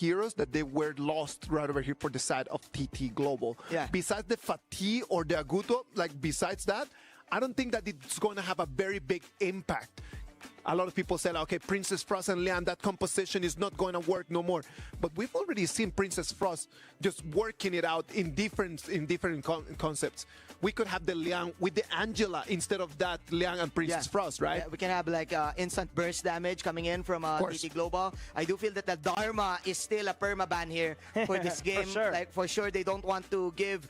heroes that they were lost right over here for the side of TT Global. Yeah. Besides the Fatih or the Aguto, like besides that, I don't think that it's going to have a very big impact. A lot of people said, okay, Princess Frost and Lian, that composition is not going to work no more. But we've already seen Princess Frost just working it out in different concepts. We could have the Lian with the Angela instead of that Lian and Princess Frost, right? Yeah, we can have like instant burst damage coming in from TT Global. I do feel that the Dharma is still a permaban here for this game. For sure. Like for sure, they don't want to give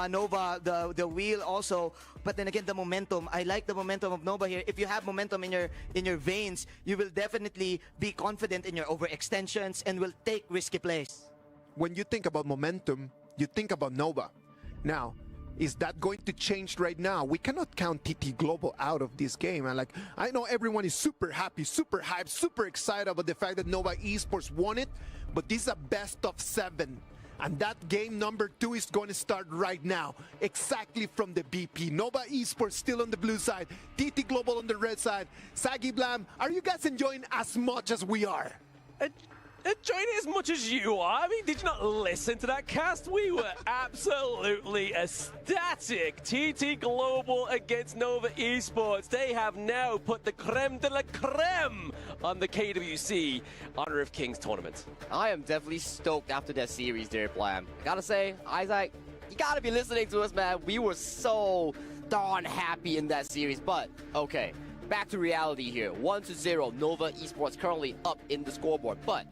Nova the wheel also. But then again, the momentum. I like the momentum of Nova here. If you have momentum in your veins, you will definitely be confident in your overextensions and will take risky plays. When you think about momentum, you think about Nova. Now, is that going to change right now? We cannot count TT Global out of this game. And like, I know everyone is super happy, super hyped, super excited about the fact that Nova Esports won it, but this is a best of 7. And that game number 2 is going to start right now, exactly from the BP. Nova Esports still on the blue side, TT Global on the red side. Saggy Blam, are you guys enjoying as much as we are? Enjoying it as much as you are. I mean, did you not listen to that cast? We were absolutely ecstatic. TT Global against Nova Esports. They have now put the creme de la creme on the KWC Honor of Kings tournament. I am definitely stoked after that series there, Blam. I gotta say, Isaac, you gotta be listening to us, man. We were so darn happy in that series. But, okay, back to reality here. 1-0, Nova Esports currently up in the scoreboard. But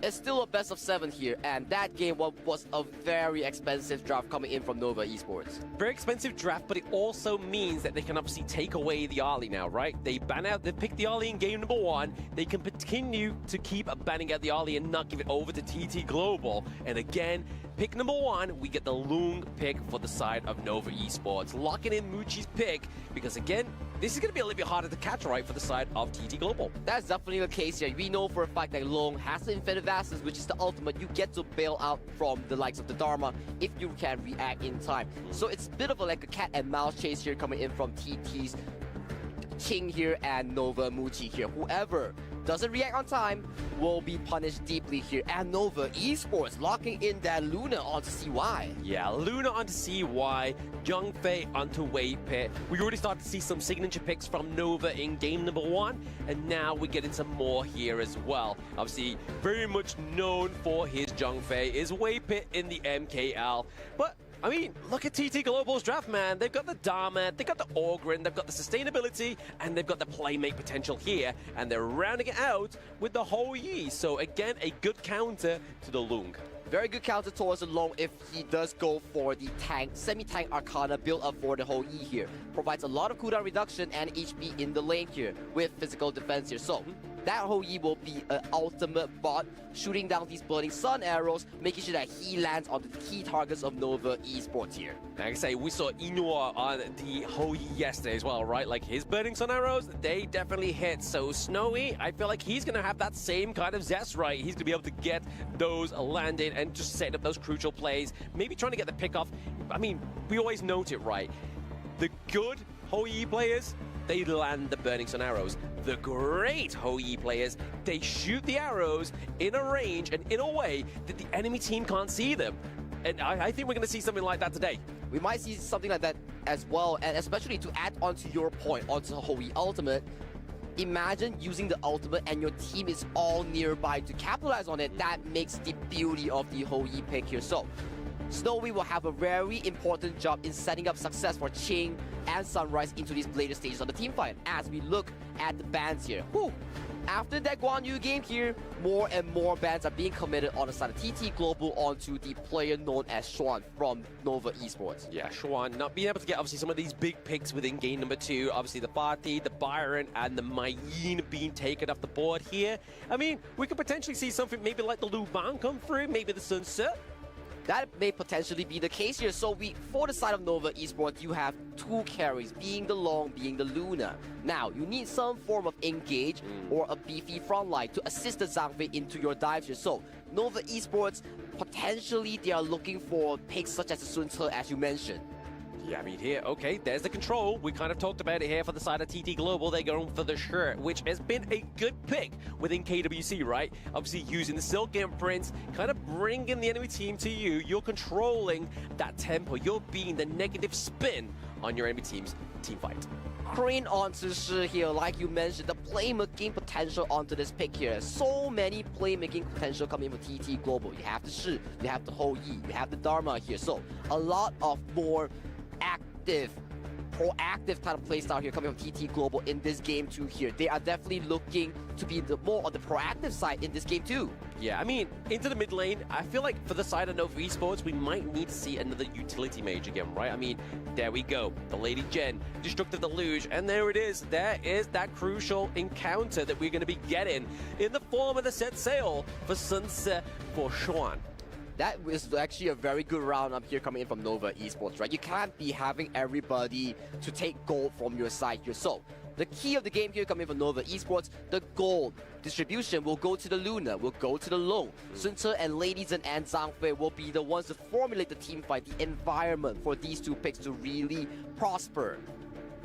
it's still a best of 7 here, and that game was a very expensive draft coming in from Nova Esports. Very expensive draft, but it also means that they can obviously take away the Arlie now, right? They pick the Arlie in game number 1. They can continue to keep banning out the Arlie and not give it over to TT Global. And again, pick number 1, we get the Lung pick for the side of Nova Esports. Locking in Muchi's pick, because again, this is going to be a little bit harder to catch, right, for the side of TT Global. That's definitely the case here. We know for a fact that Long has the Infinite Vassals, which is the ultimate. You get to bail out from the likes of the Dharma if you can react in time. So it's a bit of like a cat and mouse chase here coming in from TT's King here and Nova Muchi here. Whoever doesn't react on time will be punished deeply here. And Nova Esports locking in that Luna onto CY. Yeah, Luna onto CY, Young Fei onto Wave Pit. We already started to see some signature picks from Nova in game number 1, and now we're getting some more here as well. Obviously, very much known for his Young Fei is Wave Pit in the MKL. But I mean, look at TT Global's draft, man. They've got the Dharma, they've got the Orgrin, they've got the sustainability, and they've got the playmate potential here. And they're rounding it out with the Hou Yi. So again, a good counter to the Lung. Very good counter towards the Long if he does go for the tank, semi-tank Arcana build up for the Hou Yi here. Provides a lot of cooldown reduction and HP in the lane here with physical defense here. So that Hou Yi will be an ultimate bot, shooting down these burning sun arrows, making sure that he lands on the key targets of Nova Esports here. Like I say, we saw Inua on the Hou Yi yesterday as well, right? Like his burning sun arrows, they definitely hit. So Snowy, I feel like he's going to have that same kind of zest, right? He's going to be able to get those landed and just set up those crucial plays. Maybe trying to get the pick off. I mean, we always note it, right? The good Hou Yi players, they land the burning sun arrows. The great Hou Yi players, they shoot the arrows in a range and in a way that the enemy team can't see them. And I think we're going to see something like that today. We might see something like that as well, and especially to add onto your point, onto Hou Yi Ultimate, imagine using the ultimate and your team is all nearby to capitalize on it. That makes the beauty of the Hou Yi pick here. So Snowy will have a very important job in setting up success for Ching and Sunrise into these later stages of the team fight as we look at the bans here. Whew. After that Guan Yu game here, more and more bans are being committed on the side of TT Global onto the player known as Xuan from Nova Esports. Yeah, Xuan not being able to get obviously some of these big picks within game number 2. Obviously the Fatih, the Byron, and the Mayin being taken off the board here. I mean, we could potentially see something maybe like the Lu Ban come through, maybe the Sunset. That may potentially be the case here. So for the side of Nova Esports, you have 2 carries, being the Long, being the Luna. Now, you need some form of engage or a beefy front line to assist the Zhang Fei into your dives here. So Nova Esports, potentially they are looking for picks such as the Sun Ce, as you mentioned. Yeah, I mean here, okay, there's the control. We kind of talked about it here for the side of TT Global. They're going for the shirt, which has been a good pick within KWC, right? Obviously using the silk imprints, kind of bringing the enemy team to you. You're controlling that tempo. You're being the negative spin on your enemy team's team fight. Crane onto Shi here, like you mentioned, the playmaking potential onto this pick here. So many playmaking potential coming from TT Global. You have the Shi, you have the Ho Yi, you have the Dharma here. So a lot of more active, proactive kind of playstyle here coming from TT Global in this game too here. They are definitely looking to be the more on the proactive side in this game too. Yeah, I mean, into the mid lane, I feel like for the side of Nova Esports, we might need to see another utility mage again, right? I mean, there we go. The Lady Jen, Destructive Deluge, and there it is. There is that crucial encounter that we're going to be getting in the form of the set sail for Sunset for Xuan. That was actually a very good round up here coming in from Nova Esports, right? You can't be having everybody to take gold from your side here. So, the key of the game here coming from Nova Esports, the gold distribution will go to the Luna, will go to the Long. Sun Ce and Lady Zhen and Zhang Fei will be the ones to formulate the team fight, the environment for these two picks to really prosper.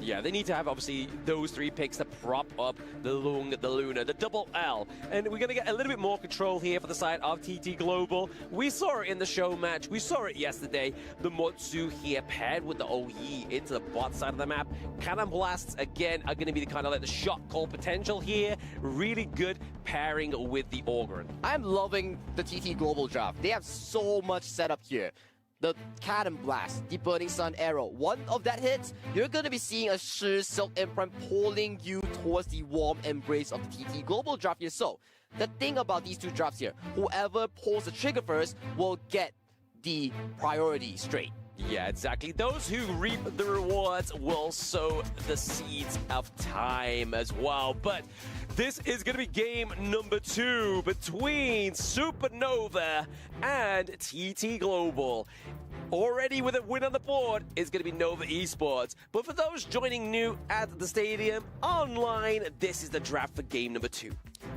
Yeah, they need to have, obviously, those three picks to prop up the Lung, the Luna, the double L. And we're going to get a little bit more control here for the side of TT Global. We saw it in the show match. We saw it yesterday. The Motsu here paired with the OE into the bot side of the map. Cannon Blasts, again, are going to be the kind of like the shot call potential here. Really good pairing with the Ogryn. I'm loving the TT Global draft. They have so much setup here. The Cannon Blast, the Burning Sun Arrow. One of that hits, you're going to be seeing a Shi Silk Imprint pulling you towards the warm embrace of the TT Global draft here. So, the thing about these two drafts here, whoever pulls the trigger first will get the priority straight. Yeah, exactly. Those who reap the rewards will sow the seeds of time as well. But this is going to be game number 2 between Supernova and TT Global. Already with a win on the board is going to be Nova Esports. But for those joining new at the stadium online, this is the draft for game number 2.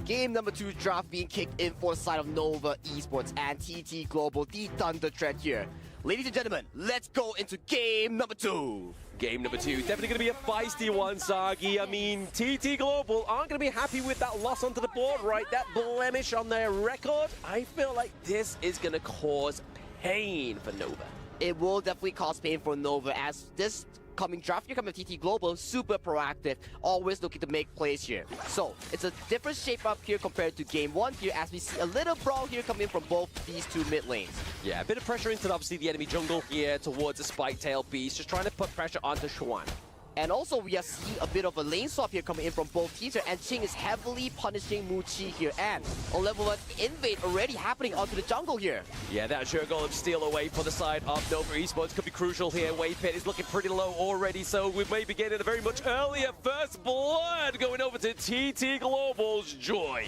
Game number 2 draft being kicked in for the side of Nova Esports and TT Global, the Thunder Threat here. Ladies and gentlemen, let's go into game number 2. Game number 2, definitely going to be a feisty one, Sagi. I mean, TT Global aren't going to be happy with that loss onto the board, right? That blemish on their record. I feel like this is going to cause pain for Nova. It will definitely cause pain for Nova as this coming draft here coming TT Global, super proactive, always looking to make plays here. So it's a different shape up here compared to game 1 here as we see a little brawl here coming from both these two mid lanes. Yeah, a bit of pressure into obviously the enemy jungle here towards the Spike Tail Beast, just trying to put pressure onto Xuan. And also we are seeing a bit of a lane swap here coming in from both teams here, and Ching is heavily punishing Muchi here, and a level 1 invade already happening onto the jungle here. Yeah, that Azure Golem steal away for the side of Nova Esports could be crucial here. Wave Pit is looking pretty low already, so we may be getting a very much earlier first blood going over to TT Global's Joy.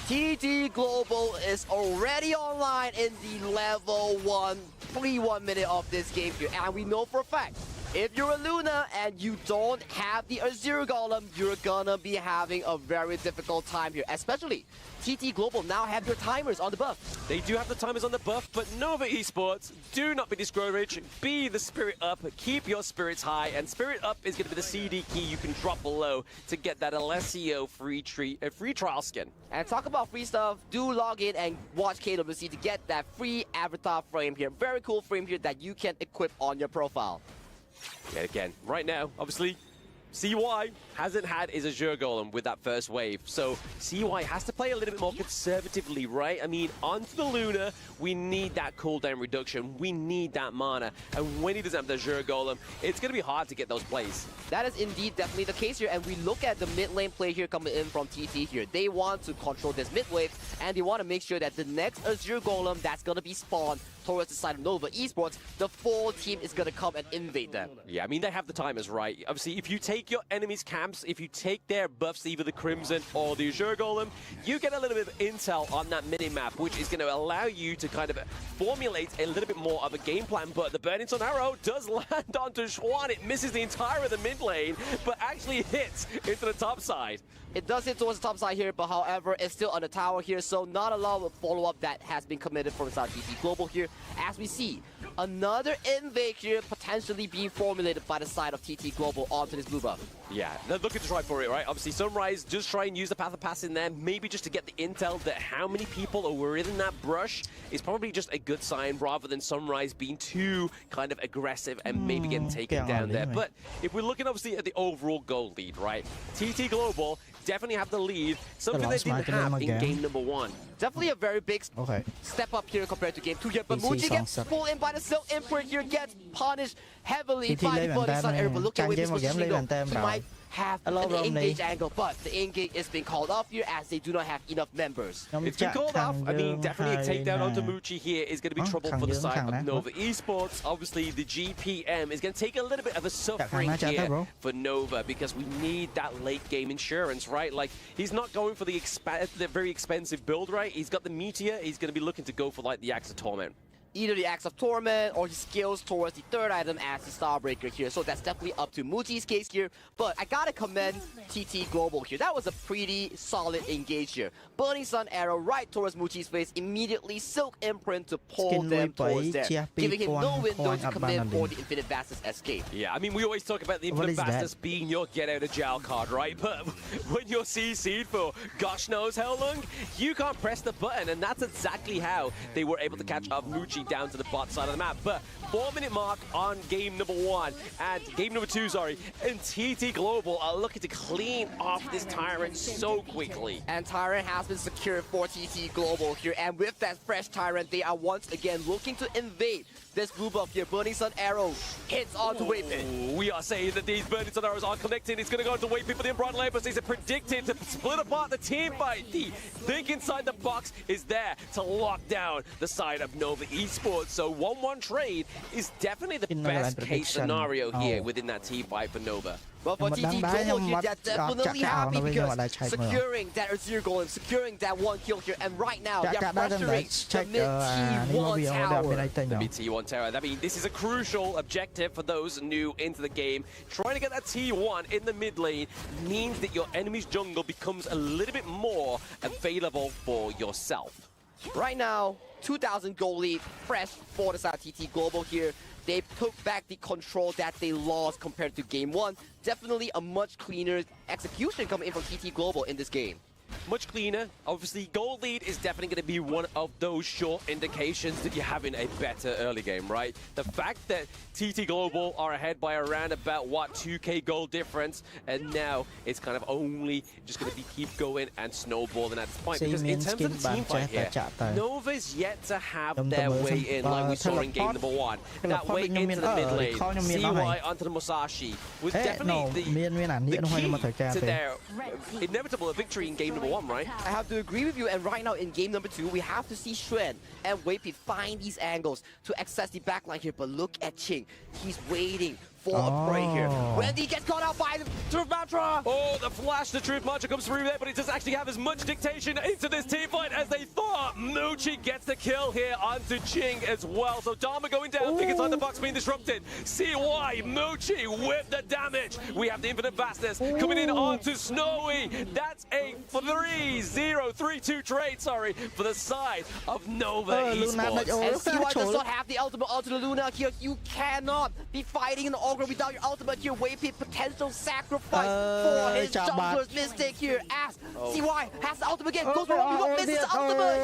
TT Global is already online in the level 1 3-1 minute of this game here, and we know for a fact, if you're a Luna and you don't have the Azure Golem, you're gonna be having a very difficult time here. Especially, TT Global now have your timers on the buff. They do have the timers on the buff, but Nova Esports, do not be discouraged. Be the spirit up, keep your spirits high, and spirit up is gonna be the CD key you can drop below to get that Alessio free trial skin. And talk about free stuff, do log in and watch KWC to get that free avatar frame here. Very cool frame here that you can equip on your profile. Yet again, right now, obviously, CY hasn't had his Azure Golem with that first wave, so CY has to play a little bit more conservatively, right? I mean, onto the Luna, we need that cooldown reduction, we need that mana, and when he doesn't have the Azure Golem, it's going to be hard to get those plays. That is indeed definitely the case here, and we look at the mid lane play here coming in from TT here. They want to control this mid wave, and they want to make sure that the next Azure Golem that's going to be spawned towards the side of Nova Esports, the full team is going to come and invade them. Yeah, I mean, they have the timers right. Obviously, if you take your enemy's camps, if you take their buffs, either the Crimson or the Azure Golem, you get a little bit of intel on that mini-map, which is going to allow you to kind of formulate a little bit more of a game plan. But the Burning Sun Arrow does land onto Xuan. It misses the entire of the mid lane, but actually hits into the top side. It does hit towards the top side here, but however, it's still on the tower here, so not a lot of follow-up that has been committed from the side of TT Global here. As we see, another invade here, potentially potentially being formulated by the side of TT Global onto this blue buff. Yeah, they're looking to try for it, right? Obviously, Sunrise just try and use the Path of Pass in there, maybe just to get the intel that how many people are within that brush is probably just a good sign rather than Sunrise being too kind of aggressive and maybe getting taken down there. But if we're looking obviously at the overall goal lead, right? TT Global definitely have the lead, something they didn't have in game number 1. Definitely a very big step up here compared to game 2 here, but Muji gets pulled in by the Silk Imprint here, gets punished heavily by the Burning Sun Arrow. But look at Whippy's positioning though. He might have an engage angle, but the engage is being called off here as they do not have enough members. It's been called off. I mean, definitely a takedown onto Muji here is going to be trouble for the side of Nova Esports. Obviously, the GPM is going to take a little bit of a suffering here for Nova because we need that late game insurance, right? Like, he's not going for the very expensive build, right? He's got the Meteor. He's going to be looking to go for, like, the Axe of Torment. Either the Axe of Torment or he scales towards the third item as the Starbreaker here. So that's definitely up to Muji's case here. But I gotta commend TT Global here. That was a pretty solid engage here. Burning Sun Arrow right towards Muji's face. Immediately Silk Imprint to pull them towards there, giving him no window to come in for the Infinite Vastness escape. Yeah, I mean, we always talk about the Infinite Vastness being your get-out-of-jail card, right? But when you're CC'd for gosh knows how long, you can't press the button. And that's exactly how they were able to catch up Muji down to the bot side of the map. But 4-minute mark on game number 1 and game number 2, sorry, and TT Global are looking to clean off this Tyrant so quickly. And Tyrant has been secured for TT Global here, and with that fresh Tyrant, they are once again looking to invade this blue buff here. Burning Sun Arrow hits onto Waypit. We are saying that these Burning Sun Arrows are connecting. It's going to go into Waypit for the Umbron Labors. It's predicted to split apart the team fight. The think inside the box is there to lock down the side of Nova Esports. So 1-1 trade is definitely the best case scenario here within that team fight for Nova. But for TT Global here, they're definitely happy because securing that Azir goal and securing that 1 kill here, and right now they're pressuring the mid-T1 tower. The mid-T1 tower. I mean, this is a crucial objective for those new into the game. Trying to get that T1 in the mid lane means that your enemy's jungle becomes a little bit more available for yourself. Right now, 2,000 goal lead, fresh for the side of TT Global here. They took back the control that they lost compared to game 1. Definitely a much cleaner execution coming in from TT Global in this game. Much cleaner. Obviously, goal lead is definitely going to be one of those short indications that you're having a better early game, right? The fact that TT Global are ahead by around about, what, 2k gold difference, and now it's kind of only just going to be keep going and snowballing at this point. Because in terms of the team fight here, Nova's yet to have their way in, like we saw in game number 1. That way into the mid lane, CY onto the Musashi, was definitely the key to their inevitable victory in game number 1, right? I have to agree with you, and right now in game number 2, we have to see Xuan and Waypit find these angles to access the backline here, but look at Ching. He's waiting for a prey here. Wendy gets caught out by the Truth Mantra! Oh, the flash, the Truth Mantra comes through there, but it doesn't actually have as much dictation into this team fight as they thought. Muji gets the kill here onto Ching as well. So Dharma going down, think inside the box being disrupted. CY, Muji with the damage. We have the Infinite Vastness coming in onto Snowy. That's a 3-0-3-2 trade, sorry, for the side of Nova Esports. And CY does not have the ultimate onto the Luna here. You cannot be fighting in the Ogre without your ultimate here. Waypit potential sacrifice for his jungler's mistake here as CY has the ultimate again. Goes for one, misses the ultimate.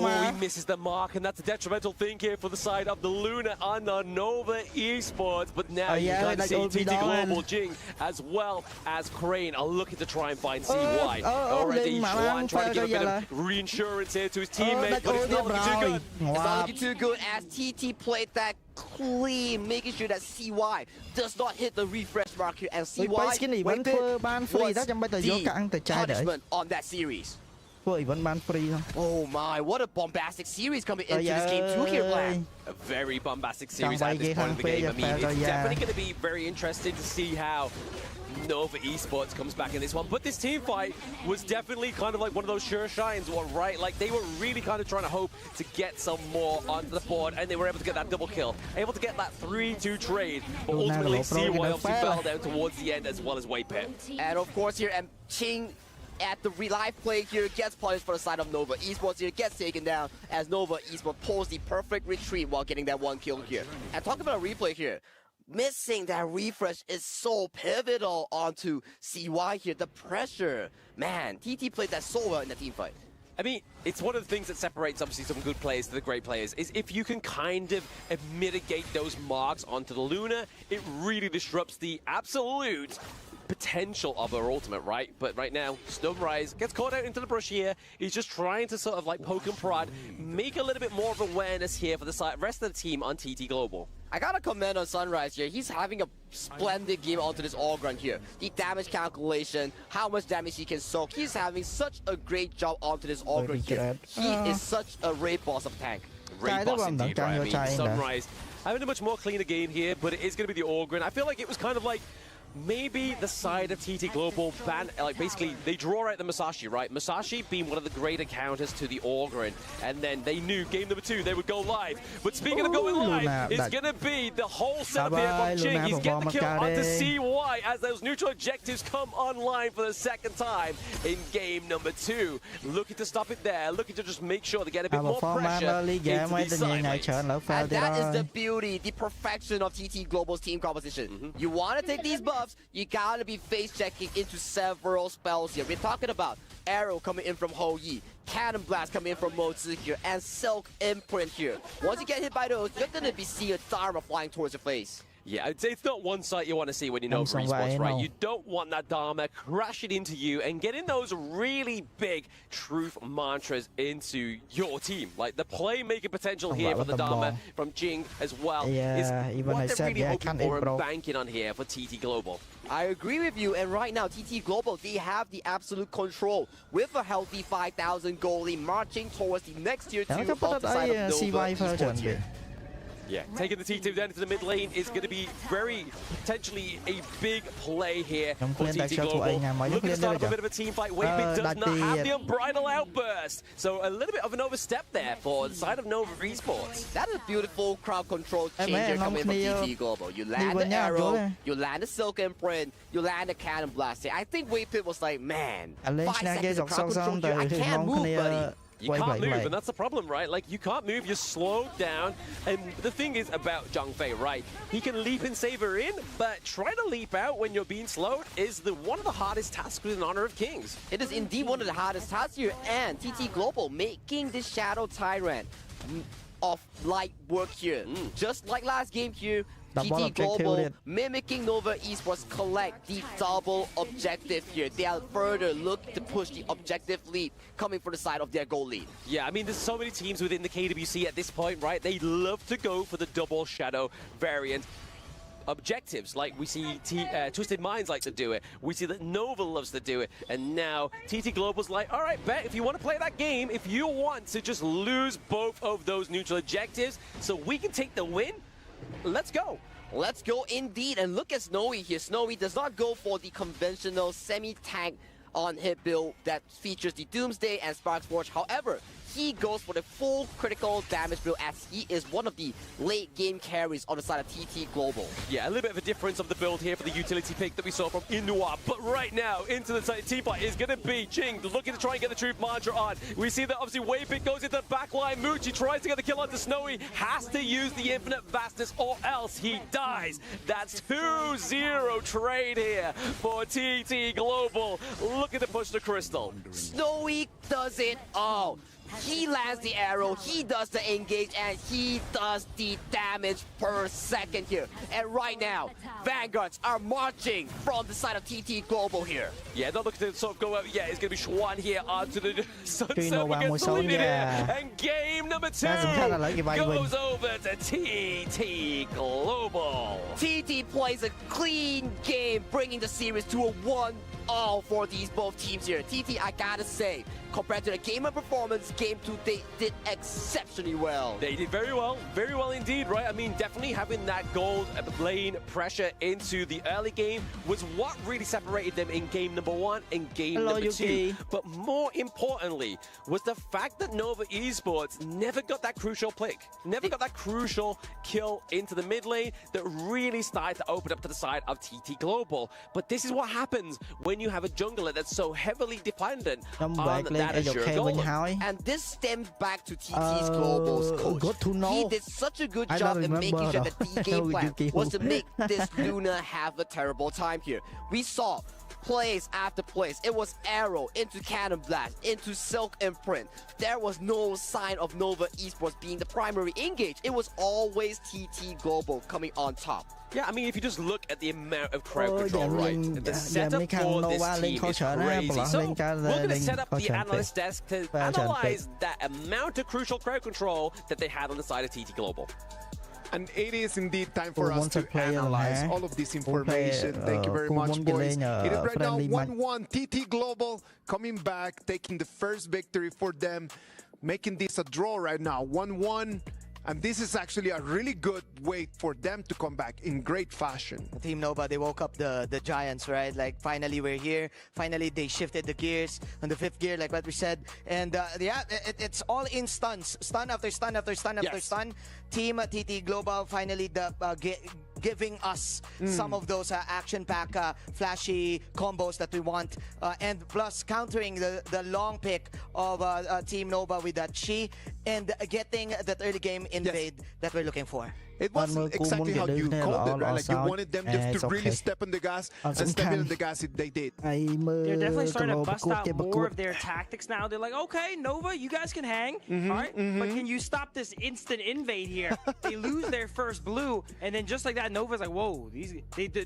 Yeah, he misses the mark, and that's a detrimental thing here for the side of the Luna on the Nova Esports. But now you can see TT Global, Jing, as well as Crane are looking to try and find CY. Already, Juan trying to give a bit of reinsurance here to his teammate, but it's not looking too good. It's not looking too good as TT played that clean, making sure that CY does not hit the refresh mark here, and CY was the punishment on that series. Oh my, what a bombastic series coming into this game too here, Black. A very bombastic series at this point of the game. I mean, it's definitely going to be very interesting to see how Nova Esports comes back in this one. But this team fight was definitely kind of like one of those sure shines, right? Like, they were really kind of trying to hope to get some more onto the board, and they were able to get that double kill, able to get that 3-2 trade, but ultimately CY obviously fell down towards the end as well as Waypit. And of course here, and Ching at the live play here, gets punished for the side of Nova Esports here, gets taken down as Nova Esports pulls the perfect retreat while getting that one kill here. And talking about a replay here, missing that refresh is so pivotal onto CY here. The pressure, man, TT played that so well in the team fight. I mean, it's one of the things that separates, obviously, some good players to the great players, is if you can kind of mitigate those marks onto the Luna, it really disrupts the absolute potential of her ultimate, right? But right now, Snowrise gets caught out into the brush here. He's just trying to sort of like poke and prod, make a little bit more of awareness here for the rest of the team on TT Global. I gotta comment on Sunrise here. He's having a splendid game onto this All-Ground here. The damage calculation, how much damage he can soak. He's having such a great job onto this All-Ground here. He is such a raid boss of tank. Raid boss indeed, right? I mean, Sunrise having a much more cleaner game here, but it is going to be the All-Ground. I feel like it was kind of like maybe the side of TT Global ban, like basically they draw out the Masashi, right? Masashi being one of the greater counters to the Orgrin, and then they knew game number 2 they would go live. But speaking of going live, it's going to be the whole setup here from Ching. He's getting the kill onto CY as those neutral objectives come online for the second time in game number 2. Looking to stop it there, looking to just make sure they get a bit more pressure into these side lanes. And that is the beauty, the perfection of TT Global's team composition. You want to take these buffs, you gotta be face checking into several spells here. We're talking about Arrow coming in from Ho Yi, Cannon Blast coming in from Mozi here, and Silk Imprint here. Once you get hit by those, you're gonna be seeing a Dharma flying towards your face. Yeah, I'd say it's not one sight you want to see when you know Esports, right? You don't want that Dharma crashing into you and getting those really big truth mantras into your team. Like the playmaking potential here for the Dharma from Jing as well is what they're really hoping for and banking on here for TT Global. I agree with you, and right now TT Global, they have the absolute control with a healthy 5,000 goalie marching towards the next tier 2 of the side of Nova Esports here. Yeah, taking the T2 down into the mid lane is going to be very potentially a big play here for TT Global. Looking to start up a bit of a team fight. Waypit does not have the unbridled outburst. So a little bit of an overstep there for the side of Nova Esports. That is a beautiful crowd control changer coming from TT Global. You land the arrow, you land the Silk Imprint, you land the Cannon Blast. I think Waypit was like, man, 5 seconds of crowd control here. I can't move, buddy. You can't move, and that's the problem, right? Like, you can't move, you're slowed down. And the thing is about Zhang Fei, right? He can leap and save her in, but trying to leap out when you're being slowed is one of the hardest tasks in Honor of Kings. It is indeed one of the hardest tasks here, and TT Global making the Shadow Tyrant of light work here. Just like last game here, TT Global mimicking Nova Esports collect the double objective here. They are further looking to push the objective lead coming from the side of their goal lead. Yeah, I mean, there's so many teams within the KWC at this point, right? They love to go for the double Shadow variant objectives, like we see Twisted Minds like to do it, we see that Nova loves to do it, and now TT Global's like, all right, bet if you want to play that game, if you want to just lose both of those neutral objectives so we can take the win, let's go. Let's go indeed, and look at Snowy here. Snowy does not go for the conventional semi-tank on-hit build that features the Doomsday and Sparks Forge. However, he goes for the full critical damage build as he is one of the late game carries on the side of TT Global. Yeah, a little bit of a difference of the build here for the utility pick that we saw from Inua. But right now, into the team fight is going to be Ching looking to try and get the Truth Mantra on. We see that obviously Waypick goes into the back line. Muchi tries to get the kill onto Snowy, has to use the Infinite Vastness or else he dies. That's 2-0 trade here for TT Global, looking to push the Crystal. Snowy does it all. He lands the arrow, he does the engage, and he does the damage per second here. And right now, Vanguards are marching from the side of TT Global here. Yeah, not looking to sort of go out. Yeah, it's going to be Schwan here onto the Sunset. We get deleted here. And game number 2 goes over to TT Global. TT plays a clean game, bringing the series to a 1-all for these both teams here. TT, I gotta say, compared to the game of performance, game 2, they did exceptionally well. They did very well indeed, right? I mean, definitely having that gold lane pressure into the early game was what really separated them in game number 1 and game number 2. But more importantly, was the fact that Nova Esports never got that crucial pick, never got that crucial kill into the mid lane that really started to open up to the side of TT Global. But this is what happens when you have a jungler that's so heavily dependent Come on back that lên Azure AOK bên golem. hỏi. And this stems back to TT's Global's coach. Good to know. He did such a good I job don't in making remember sure that the game we plan did was to make this Luna have a terrible time here. We saw plays after plays. It was Arrow into Cannon Blast, into Silk Imprint. There was no sign of Nova Esports being the primary engage. It was always TT Global coming on top. Yeah, I mean, if you just look at the amount of crowd Ôi, control, dạ, right? mình- The dạ, setup mấy khăn for Nova this lên team khó is sợ đó, crazy. bỏ So lên cho we're going to lên set up khó the sợ analyst desk to Và chuẩn analyze that amount of crucial crowd control that they had on the side of TT Global. And it is indeed time for Who us wants to to play on analyze her? all of this Who information. play, Thank you very who much, want to boys. play, It is right now friendly match? 1-1. TT Global coming back, taking the first victory for them, making this a draw right now, 1-1. And this is actually a really good way for them to come back in great fashion. Team Nova, they woke up the Giants, right? Like, finally we're here. Finally, they shifted the gears on the 5th gear, like what we said. And yeah, it's all in stuns. Stun after stun after stun after Yes. stun. Team TT Global finally giving us some of those action-packed, flashy combos that we want. And plus, countering the long pick of Team Nova with that Chi and getting that early game invade that we're looking for. It was One exactly how you more called it, right? all Like you outside. wanted them just It's to really okay. step on the gas and Some step in on can. the gas. They did. They're definitely starting to bust out more more of their tactics now. They're like, okay, Nova, you guys can hang, all right? But can you stop this instant invade here? They lose their first blue, and then just like that, Nova's like, whoa,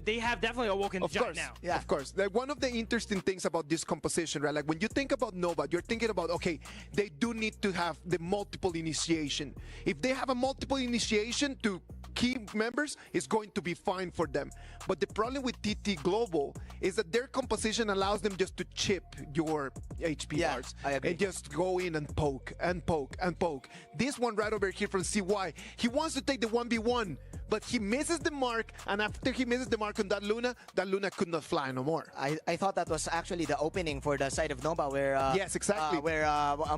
they have definitely awoken the Of giant course, now. Yeah. of course. Like one of the interesting things about this composition, right? Like when you think about Nova, you're thinking about, okay, they do need to have the multiple initiation. If they have a multiple initiation to key members, it's going to be fine for them. But the problem with TT Global is that their composition allows them just to chip your HP Yeah, darts I agree. and just go in and poke and poke and poke. This one right over here from CY, he wants to take the 1v1, but he misses the mark, and after he misses the mark on that Luna could not fly no more. I thought that was actually the opening for the side of Nova, where Yes, exactly. where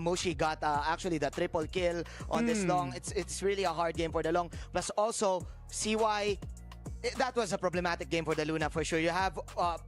Mushi got actually the triple kill on this long. It's really a hard game for the long. Plus also CY. That was a problematic game for the Luna for sure. You have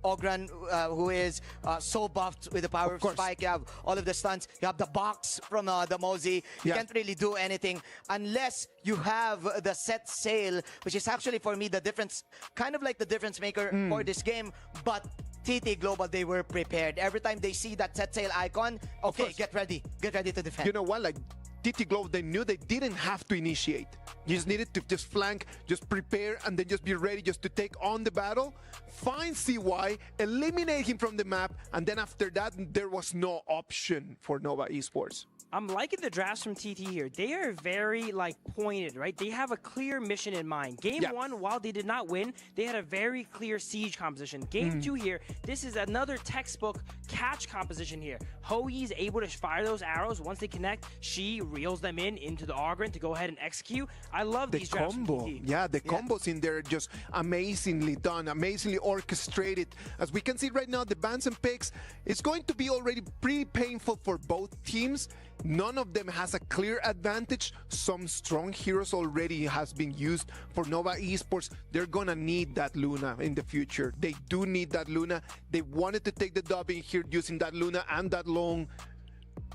Ogran, who is so buffed with the power of course. spike. You have all of the stunts. You have the box from the Mozi. You Yeah. can't really do anything unless you have the set sail, which is actually for me the difference, kind of like the difference maker for this game. But TT Global, they were prepared. Every time they see that set sail icon, okay, course. get ready to defend. You know what? Like TT Global, they knew they didn't have to initiate. You just needed to just flank, just prepare, and then just be ready just to take on the battle. Find CY, eliminate him from the map, and then after that, there was no option for Nova Esports. I'm liking the drafts from TT here. They are very like pointed, right? They have a clear mission in mind. Game Yeah. 1, while they did not win, they had a very clear siege composition. Game 2 here, this is another textbook catch composition here. Hoi is able to fire those arrows. Once they connect, she reels them into the Ogren to go ahead and execute. I love The these drafts from combo, TT. yeah, the combos in there are just amazingly done, amazingly orchestrated. As we can see right now, the bans and picks, it's going to be already pretty painful for both teams. None of them has a clear advantage. Some strong heroes already has been used for Nova Esports. They're gonna need that Luna in the future. They do need that Luna. They wanted to take the dub in here using that Luna and that long.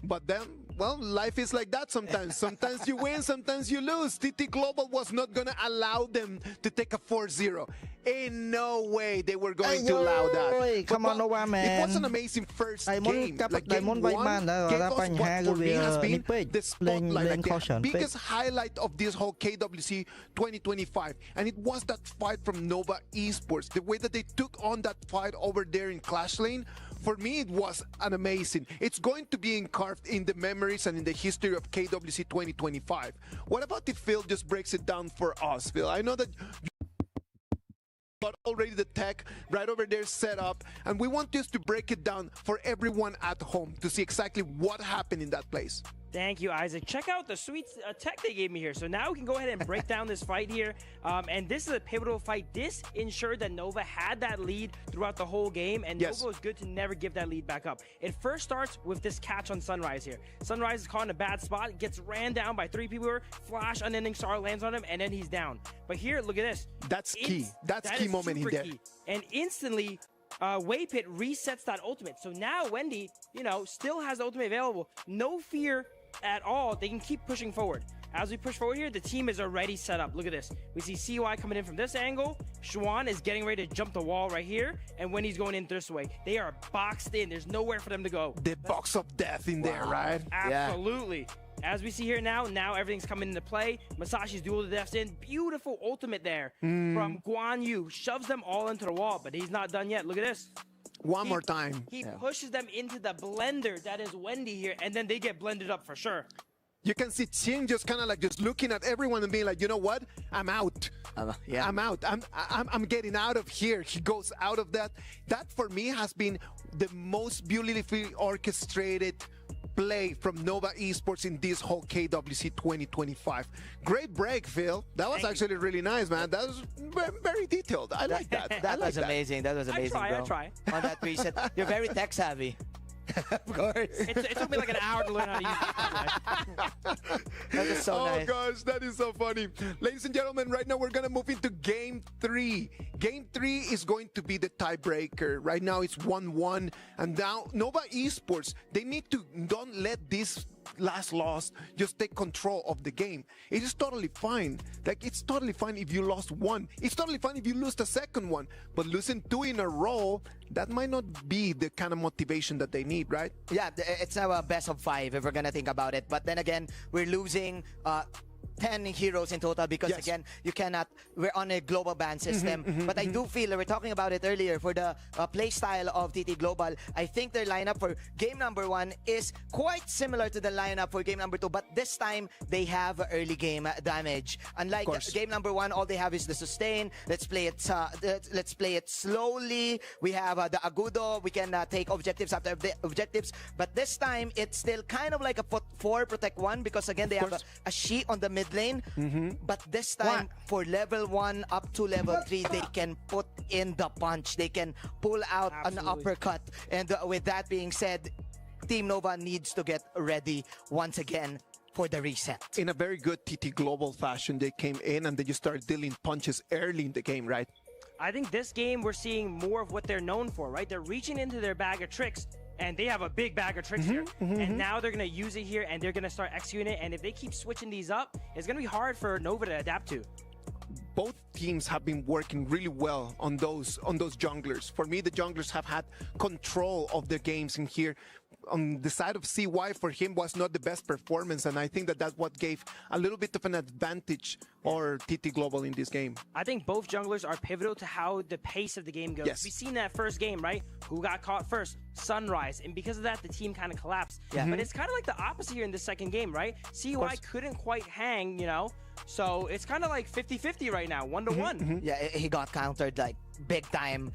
But then, well, life is like that sometimes. Sometimes you win, sometimes you lose. TT Global was not going to allow them to take a 4-0. In no way they were going to allow that. Come on, Nova, man. It was an amazing first game. Like game Diamond one, bay ban đã gave ra usបញ្ហា what for me has been peak the spotlight, like the caution biggest highlight of this whole KWC 2025. And it was that fight from Nova Esports. The way that they took on that fight over there in Clash Lane, for me, it was an amazing. It's going to be carved in the memories and in the history of KWC 2025. What about if Phil just breaks it down for us, Phil? I know that you got already the tech right over there set up, and we want just to break it down for everyone at home to see exactly what happened in that place. Thank you, Isaac. Check out the sweet tech they gave me here. So now we can go ahead and break down this fight here. And this is a pivotal fight. This ensured that Nova had that lead throughout the whole game. And Yes. Nova was good to never give that lead back up. It first starts with this catch on Sunrise here. Sunrise is caught in a bad spot, gets ran down by 3 people here. Flash, unending star lands on him, and then he's down. But here, look at this. That's key. That's That key is moment in super there. key. And instantly, Way Pit resets that ultimate. So now Wendy, still has the ultimate available. No fear at all. They can keep pushing forward. As we push forward here, the team is already set up. Look at this. We see CY coming in from this angle. Xuan is getting ready to jump the wall right here. And Wendy's going in this way. They are boxed in. There's nowhere for them to go. The box of death in there, right? Absolutely. As we see here now everything's coming into play. Masashi's duel to death's in. Beautiful ultimate there from Guan Yu. Shoves them all into the wall, but he's not done yet. Look at this. One more time. He pushes them into the blender that is Wendy here, and then they get blended up for sure. You can see Qing just kind of like just looking at everyone and being like, you know what? I'm out. I'm out. I'm getting out of here. He goes out of that. That for me has been the most beautifully orchestrated play from Nova Esports in this whole KWC 2025. Great break, Phil. That was actually really nice, man. That was very detailed. I like that. That was amazing. That was amazing, I bro. try. On that reset. You're very tech savvy. Of course. It took me like an hour to learn how to use it. That is so nice. Oh gosh, that is so funny. Ladies and gentlemen, right now we're going to move into Game 3. Game 3 is going to be the tiebreaker. Right now it's 1-1. And now Nova Esports, they need to don't let this last loss just take control of the game. It is totally fine. Like, it's totally fine if you lost one. It's totally fine if you lose the second one. But losing 2 in a row, that might not be the kind of motivation that they need, right? Yeah, it's now a best of 5 if we're gonna think about it. But then again, we're losing 10 heroes in total because again, you cannot, we're on a global ban system. But I do feel, we're talking about it earlier, for the play style of TT Global, I think their lineup for game number 1 is quite similar to the lineup for game number 2, but this time they have early game damage. Unlike game number 1, all they have is the sustain. Let's play it slowly. We have the Agudo. We can take objectives after objectives, but this time it's still kind of like a 4 protect 1 because again they have a She on the mid lane, but this time for level 1 up to level 3 they can put in the punch, they can pull out an uppercut, and with that being said, Team Nova needs to get ready once again for the reset. In a very good TT Global fashion, they came in and they just started dealing punches early in the game, right? I think this game we're seeing more of what they're known for, right? They're reaching into their bag of tricks, and they have a big bag of tricks here. And now they're going to use it here, and they're going to start executing it. And if they keep switching these up, it's going to be hard for Nova to adapt to. Both teams have been working really well on those junglers. For me, the junglers have had control of the games in here. On the side of CY, for him was not the best performance, and I think that that's what gave a little bit of an advantage or TT Global in this game. I think both junglers are pivotal to how the pace of the game goes. Yes. We've seen that first game, right? Who got caught first? Sunrise. And because of that, the team kind of collapsed. But it's kind of like the opposite here in the second game, right? CY couldn't quite hang, So it's kind of like 50-50 right now, 1-1. Yeah, he got countered like big time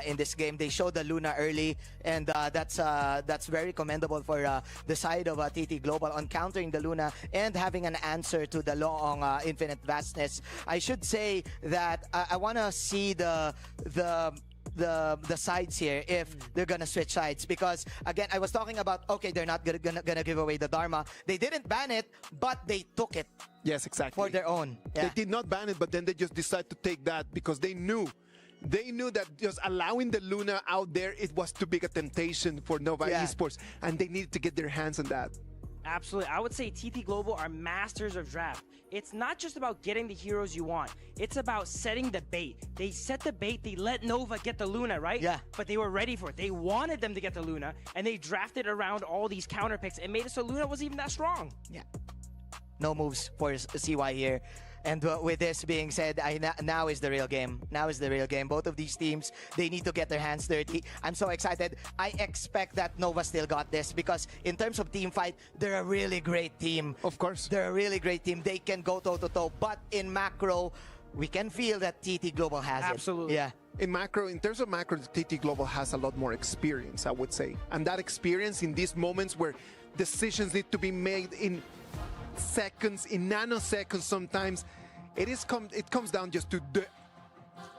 in this game. They showed the Luna early, and that's very commendable for the side of TT Global on countering the Luna and having an answer to the long infinite vastness. I should say that I want to see the sides here if they're gonna switch sides, because again I was talking about, okay, they're not gonna give away the Dharma. They didn't ban it, but they took it. Yes, exactly. For their own. They did not ban it, but then they just decided to take that because they knew that just allowing the Luna out there, it was too big a temptation for Nova Esports, and they needed to get their hands on that. Absolutely. I would say TT Global are masters of draft. It's not just about getting the heroes you want. It's about setting the bait. They set the bait. They let Nova get the Luna, right? Yeah. But they were ready for it. They wanted them to get the Luna, and they drafted around all these counter picks and made it so Luna wasn't even that strong. Yeah. No moves for CY here. And with this being said, now is the real game. Now is the real game. Both of these teams, they need to get their hands dirty. I'm so excited. I expect that Nova still got this because in terms of team fight, they're a really great team. Of course. They're a really great team. They can go toe-to-toe. But in macro, we can feel that TT Global has Absolutely. it. Yeah. In terms of macro, TT Global has a lot more experience, I would say. And that experience in these moments where decisions need to be made in seconds, in nanoseconds sometimes, it comes down just to the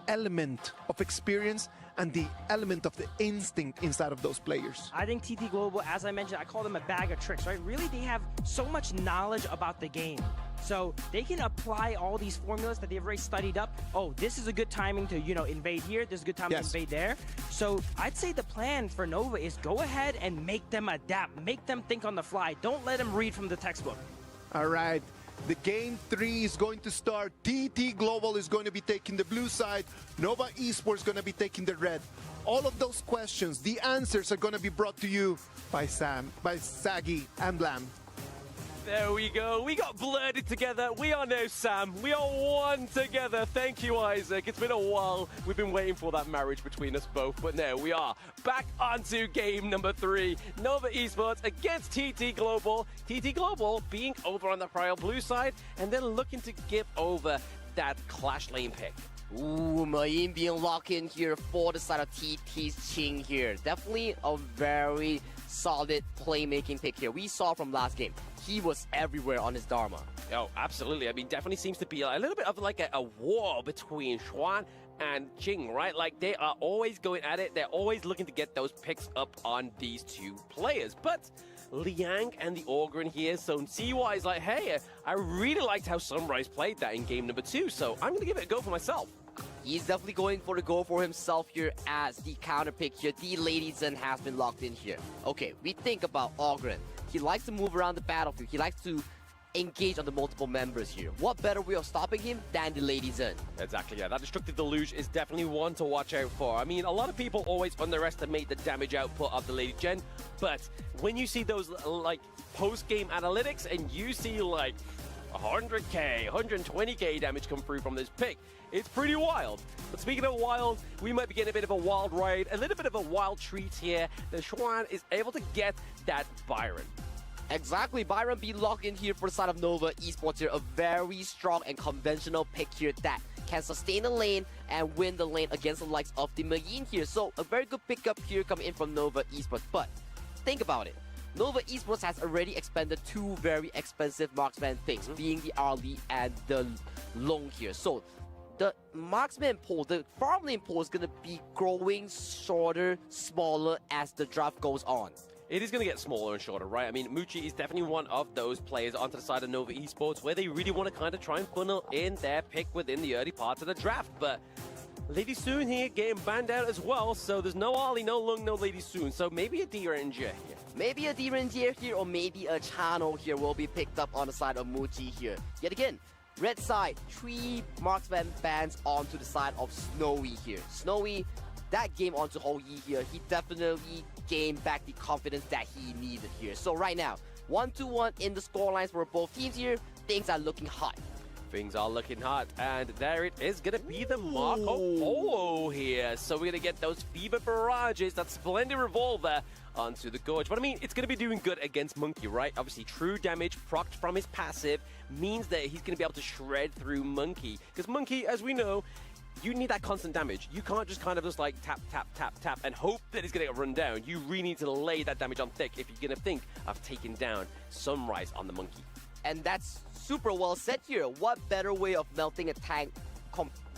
element of experience and the element of the instinct inside of those players. I think TT Global, as I mentioned, I call them a bag of tricks, right? Really, they have so much knowledge about the game. So they can apply all these formulas that they've already studied up. Oh, this is a good timing to, invade here. This is a good time to invade there. So I'd say the plan for Nova is go ahead and make them adapt. Make them think on the fly. Don't let them read from the textbook. All right. The game 3 is going to start. TT Global is going to be taking the blue side. Nova Esports is going to be taking the red. All of those questions, the answers are going to be brought to you by Saggy, and Blam. There we go. We got blended together. We are now Sam. We are one together. Thank you, Isaac. It's been a while. We've been waiting for that marriage between us both, but now we are back onto game number 3. Nova Esports against TT Global. TT Global being over on the Royal Blue side and then looking to give over that Clash lane pick. Ooh, Mayin being locked in here for the side of TT's Ching here. Definitely a very solid playmaking pick here. We saw from last game, he was everywhere on his Dharma. Oh, absolutely. I mean, definitely seems to be a little bit of like a war between Xuan and Jing, right? Like, they are always going at it. They're always looking to get those picks up on these two players. But Liang and the Ogryn here, so CY is like, hey, I really liked how Sunrise played that in game number 2, so I'm going to give it a go for myself. He's definitely going for the goal for himself here as the counter pick here. The Lady Zen has been locked in here. Okay, we think about Ogryn. He likes to move around the battlefield. He likes to engage on the multiple members here. What better way of stopping him than the Lady Zen? Exactly, yeah. That Destructive Deluge is definitely one to watch out for. I mean, a lot of people always underestimate the damage output of the Lady Gen, but when you see those, like, post-game analytics and you see, like, 100k, 120k damage come through from this pick, it's pretty wild. But speaking of wild, we might be getting a bit of a wild ride, a little bit of a wild treat here. The Xuan is able to get that Byron. Exactly, Byron be locked in here for the side of Nova Esports here. A very strong and conventional pick here that can sustain the lane and win the lane against the likes of the Mayin here. So a very good pickup here coming in from Nova Esports. But think about it. Nova Esports has already expended 2 very expensive marksman picks, being the Ali and the Long here. So the marksman pool, the farm lane pool is going to be growing shorter, smaller as the draft goes on. It is going to get smaller and shorter, right? I mean, Muchi is definitely one of those players onto the side of Nova Esports where they really want to kind of try and funnel in their pick within the early parts of the draft. But Lady Soon here getting banned out as well, so there's no Ali, no Lung, no Lady Soon. So maybe a D-Ranger here. Maybe a D-Ranger here or maybe a Channel here will be picked up on the side of Muchi here. Yet again, red side, 3 marksman bans onto the side of Snowy here. Snowy, that game onto Ho Yi here, he definitely gained back the confidence that he needed here. So right now, 1-1 in the scorelines for both teams here. Things are looking hot. Things are looking hot, and there it is going to be the Marco Polo here. So we're going to get those Fever Barrages, that Splendid Revolver onto the Gorge. But I mean, it's going to be doing good against Monkey, right? Obviously, true damage procced from his passive means that he's going to be able to shred through Monkey. Because Monkey, as we know, you need that constant damage. You can't just kind of just like tap, tap, tap, tap and hope that it's going to get run down. You really need to lay that damage on thick if you're going to think of taking down Sunrise on the Monkey. And that's super well said here. What better way of melting a tank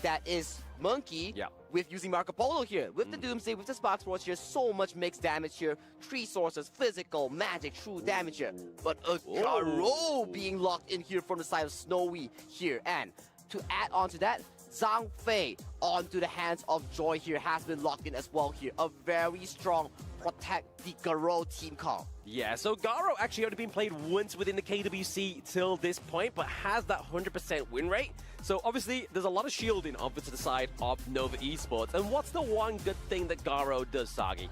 that is Monkey with using Marco Polo here. With the Doomsday, with the Spark Force here, so much mixed damage here. 3 sources, physical, magic, true damage here. But a Garo being locked in here from the side of Snowy here. And to add on to that, Zhang Fei onto the hands of Joy here has been locked in as well here. A very strong protect the Garo team comp. Yeah, so Garo actually only been played once within the KWC till this point, but has that 100% win rate. So obviously, there's a lot of shielding over to the side of Nova Esports. And what's the one good thing that Garo does, Sagi?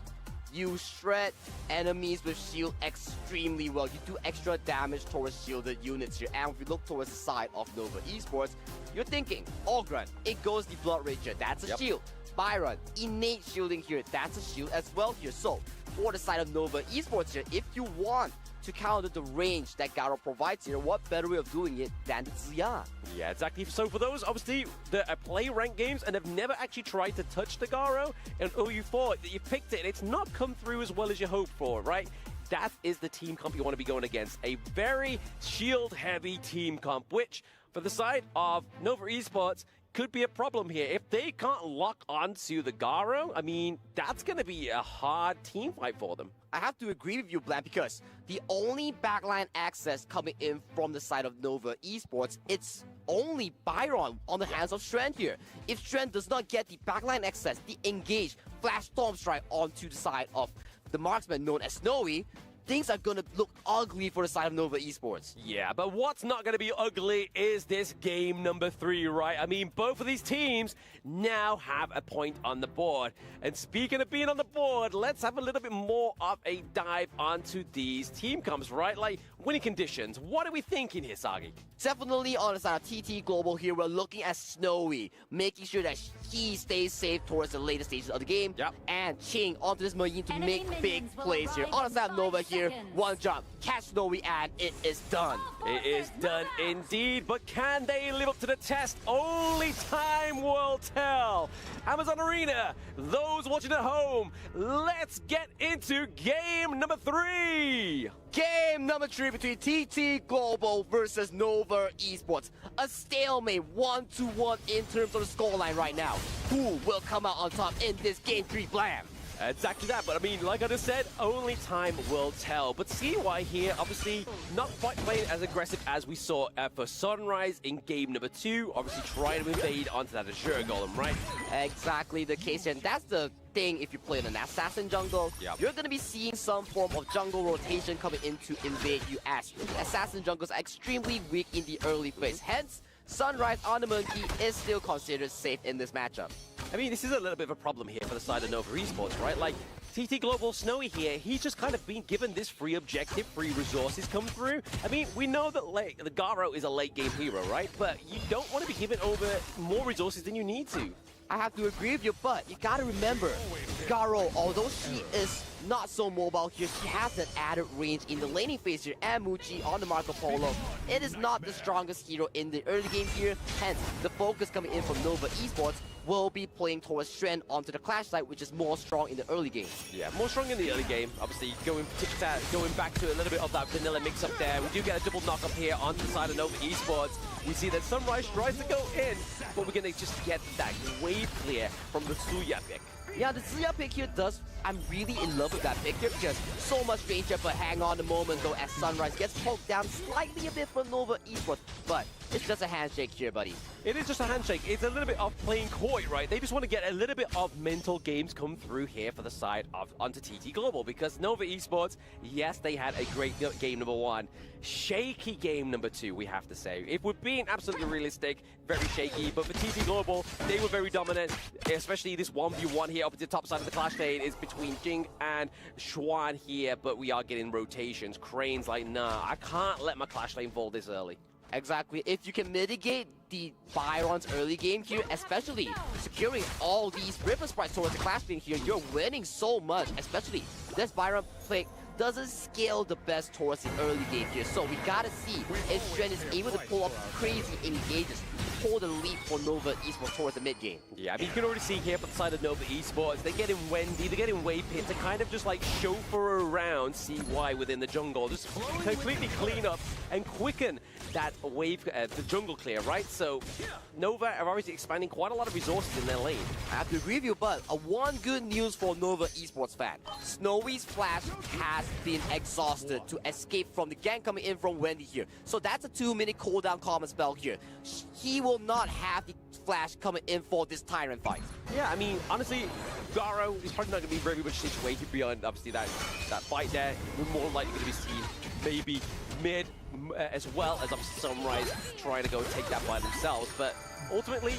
You shred enemies with shield extremely well. You do extra damage towards shielded units here. And if you look towards the side of Nova Esports, you're thinking, Ogryn, it goes the Blood Rager, that's a shield. Byron, innate shielding here, that's a shield as well here. So, for the side of Nova Esports here, if you want to counter the range that Garo provides here, what better way of doing it than the Ziya? Yeah, exactly. So for those, obviously, that play ranked games and have never actually tried to touch the Garo, and you thought that you picked it and it's not come through as well as you hoped for, right? That is the team comp you want to be going against. A very shield-heavy team comp, which, for the side of Nova Esports, could be a problem here. If they can't lock onto the Garo, I mean, that's going to be a hard team fight for them. I have to agree with you, Blam, because the only backline access coming in from the side of Nova Esports, it's only Byron on the hands of Strand here. If Strand does not get the backline access, the engage Flash Storm Strike onto the side of the marksman known as Snowy, things are going to look ugly for the side of Nova Esports. Yeah, but what's not going to be ugly is this game number 3, right? I mean, both of these teams now have a point on the board. And speaking of being on the board, let's have a little bit more of a dive onto these team comps, right? Like, winning conditions. What are we thinking here, Sagi? Definitely on the side of TT Global here, we're looking at Snowy, making sure that he stays safe towards the later stages of the game. Yep. And Ching onto this Marine to Enemy make big minions will plays here. arrive On the in side of Nova 5 here, seconds. one jump, catch Snowy, and it is done. It is done indeed, but can they live up to the test? Only time will tell. Amazon Arena, those watching at home, let's get into game number 3. Game number 3 between TT Global versus Nova Esports. A stalemate 1-1 in terms of the scoreline right now. Who will come out on top in this game 3, Blam? Exactly that, but I mean, like I just said, only time will tell. But CY here, obviously, not quite playing as aggressive as we saw for Sunrise in game number 2. Obviously, trying to invade onto that Azure Golem, right? Exactly the case here, and that's the thing. If you play in an assassin jungle, Yep. you're going to be seeing some form of jungle rotation coming in to invade you, as assassin jungles are extremely weak in the early phase. Hence, Sunrise on the Monkey is still considered safe in this matchup. I mean, this is a little bit of a problem here for the side of Nova Esports, right? Like, TT Global Snowy here, he's just kind of been given this free objective, free resources come through. I mean, we know that the Garo is a late game hero, right? But you don't want to be given over more resources than you need to. I have to agree with you, but you gotta remember, Garo, although she is not so mobile here, she has that added range in the laning phase here, and Muji on the Marco Polo. It is not the strongest hero in the early game here, hence the focus coming in from Nova Esports will be playing towards Strand onto the Clash side, which is more strong in the early game. Yeah, more strong in the early game. Obviously, going back to a little bit of that vanilla mix-up there. We do get a double knock-up here on the side of Nova Esports. We see that Sunrise tries to go in, but we're going to just get that wave clear from the Suya pick. Yeah, the Suya pick here does, I'm really in love with that pick here because so much danger, but hang on a moment though as Sunrise gets poked down slightly a bit from Nova Esports, but it's just a handshake here, buddy. It is just a handshake. It's a little bit of playing coy, right? They just want to get a little bit of mental games come through here for the side of onto TT Global, because Nova Esports, yes, they had a great game number 1. Shaky game number 2, we have to say. If we're being absolutely realistic, very shaky, but for TT Global, they were very dominant, especially this 1v1 here up at the top side of the Clash lane is between Jing and Xuan here, but we are getting rotations. Crane's like, nah, I can't let my Clash lane fall this early. Exactly. If you can mitigate the Byron's early game here, especially securing all these River Sprites towards the Clash lane here, you're winning so much, especially this Byron play doesn't scale the best towards the early game here. So we gotta see if Strand is able to pull up crazy engages to pull the lead for Nova Esports towards the mid game. Yeah, I mean, you can already see here from the side of Nova Esports, they're getting Wendy, they're getting Waypit to kind of just like chauffeur around CY within the jungle, just completely clean up and quicken that wave, the jungle clear, right? So Nova are obviously expanding quite a lot of resources in their lane. I have to agree with you, but one good news for Nova Esports fan. Snowy's flash has been exhausted to escape from the gank coming in from Wendy here. So that's a 2-minute cooldown common spell here. He will not have the flash coming in for this Tyrant fight. Yeah, I mean, honestly, Garo is probably not going to be very much situated beyond, obviously, that fight there. We're more likely going to be seen maybe mid, as well as obviously Sunrise trying to go take that by themselves. But ultimately,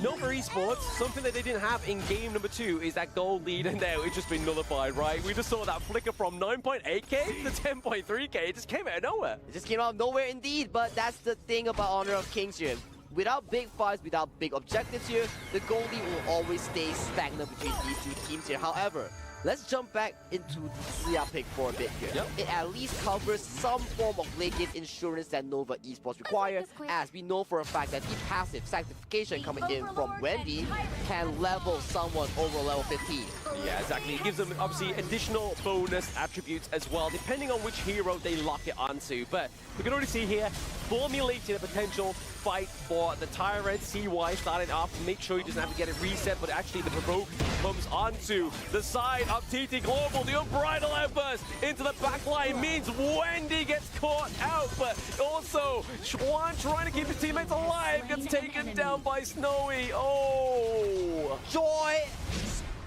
Nova Esports, something that they didn't have in game number 2 is that gold lead, and now it's just been nullified, right? We just saw that flicker from 9.8k to 10.3k. It just came out of nowhere. It just came out of nowhere indeed, but that's the thing about Honor of Kings here. Without big fights, without big objectives here, the gold lead will always stay stagnant between these two teams here. However, let's jump back into the Suya pick for a bit here. Yep. It at least covers some form of late game insurance that Nova Esports require, as we know for a fact that the passive sanctification coming in from Wendy can level someone over level 15. Yeah, exactly. It gives them, obviously, additional bonus attributes as well, depending on which hero they lock it onto. But we can already see here, formulating a potential fight for the Tyrant. CY starting off, make sure he doesn't have to get it reset, but actually the provoke comes onto the side of TT Global. The unbridled outburst into the back line means Wendy gets caught out, but also Schwan trying to keep his teammates alive gets taken down by Snowy. Oh! Joy,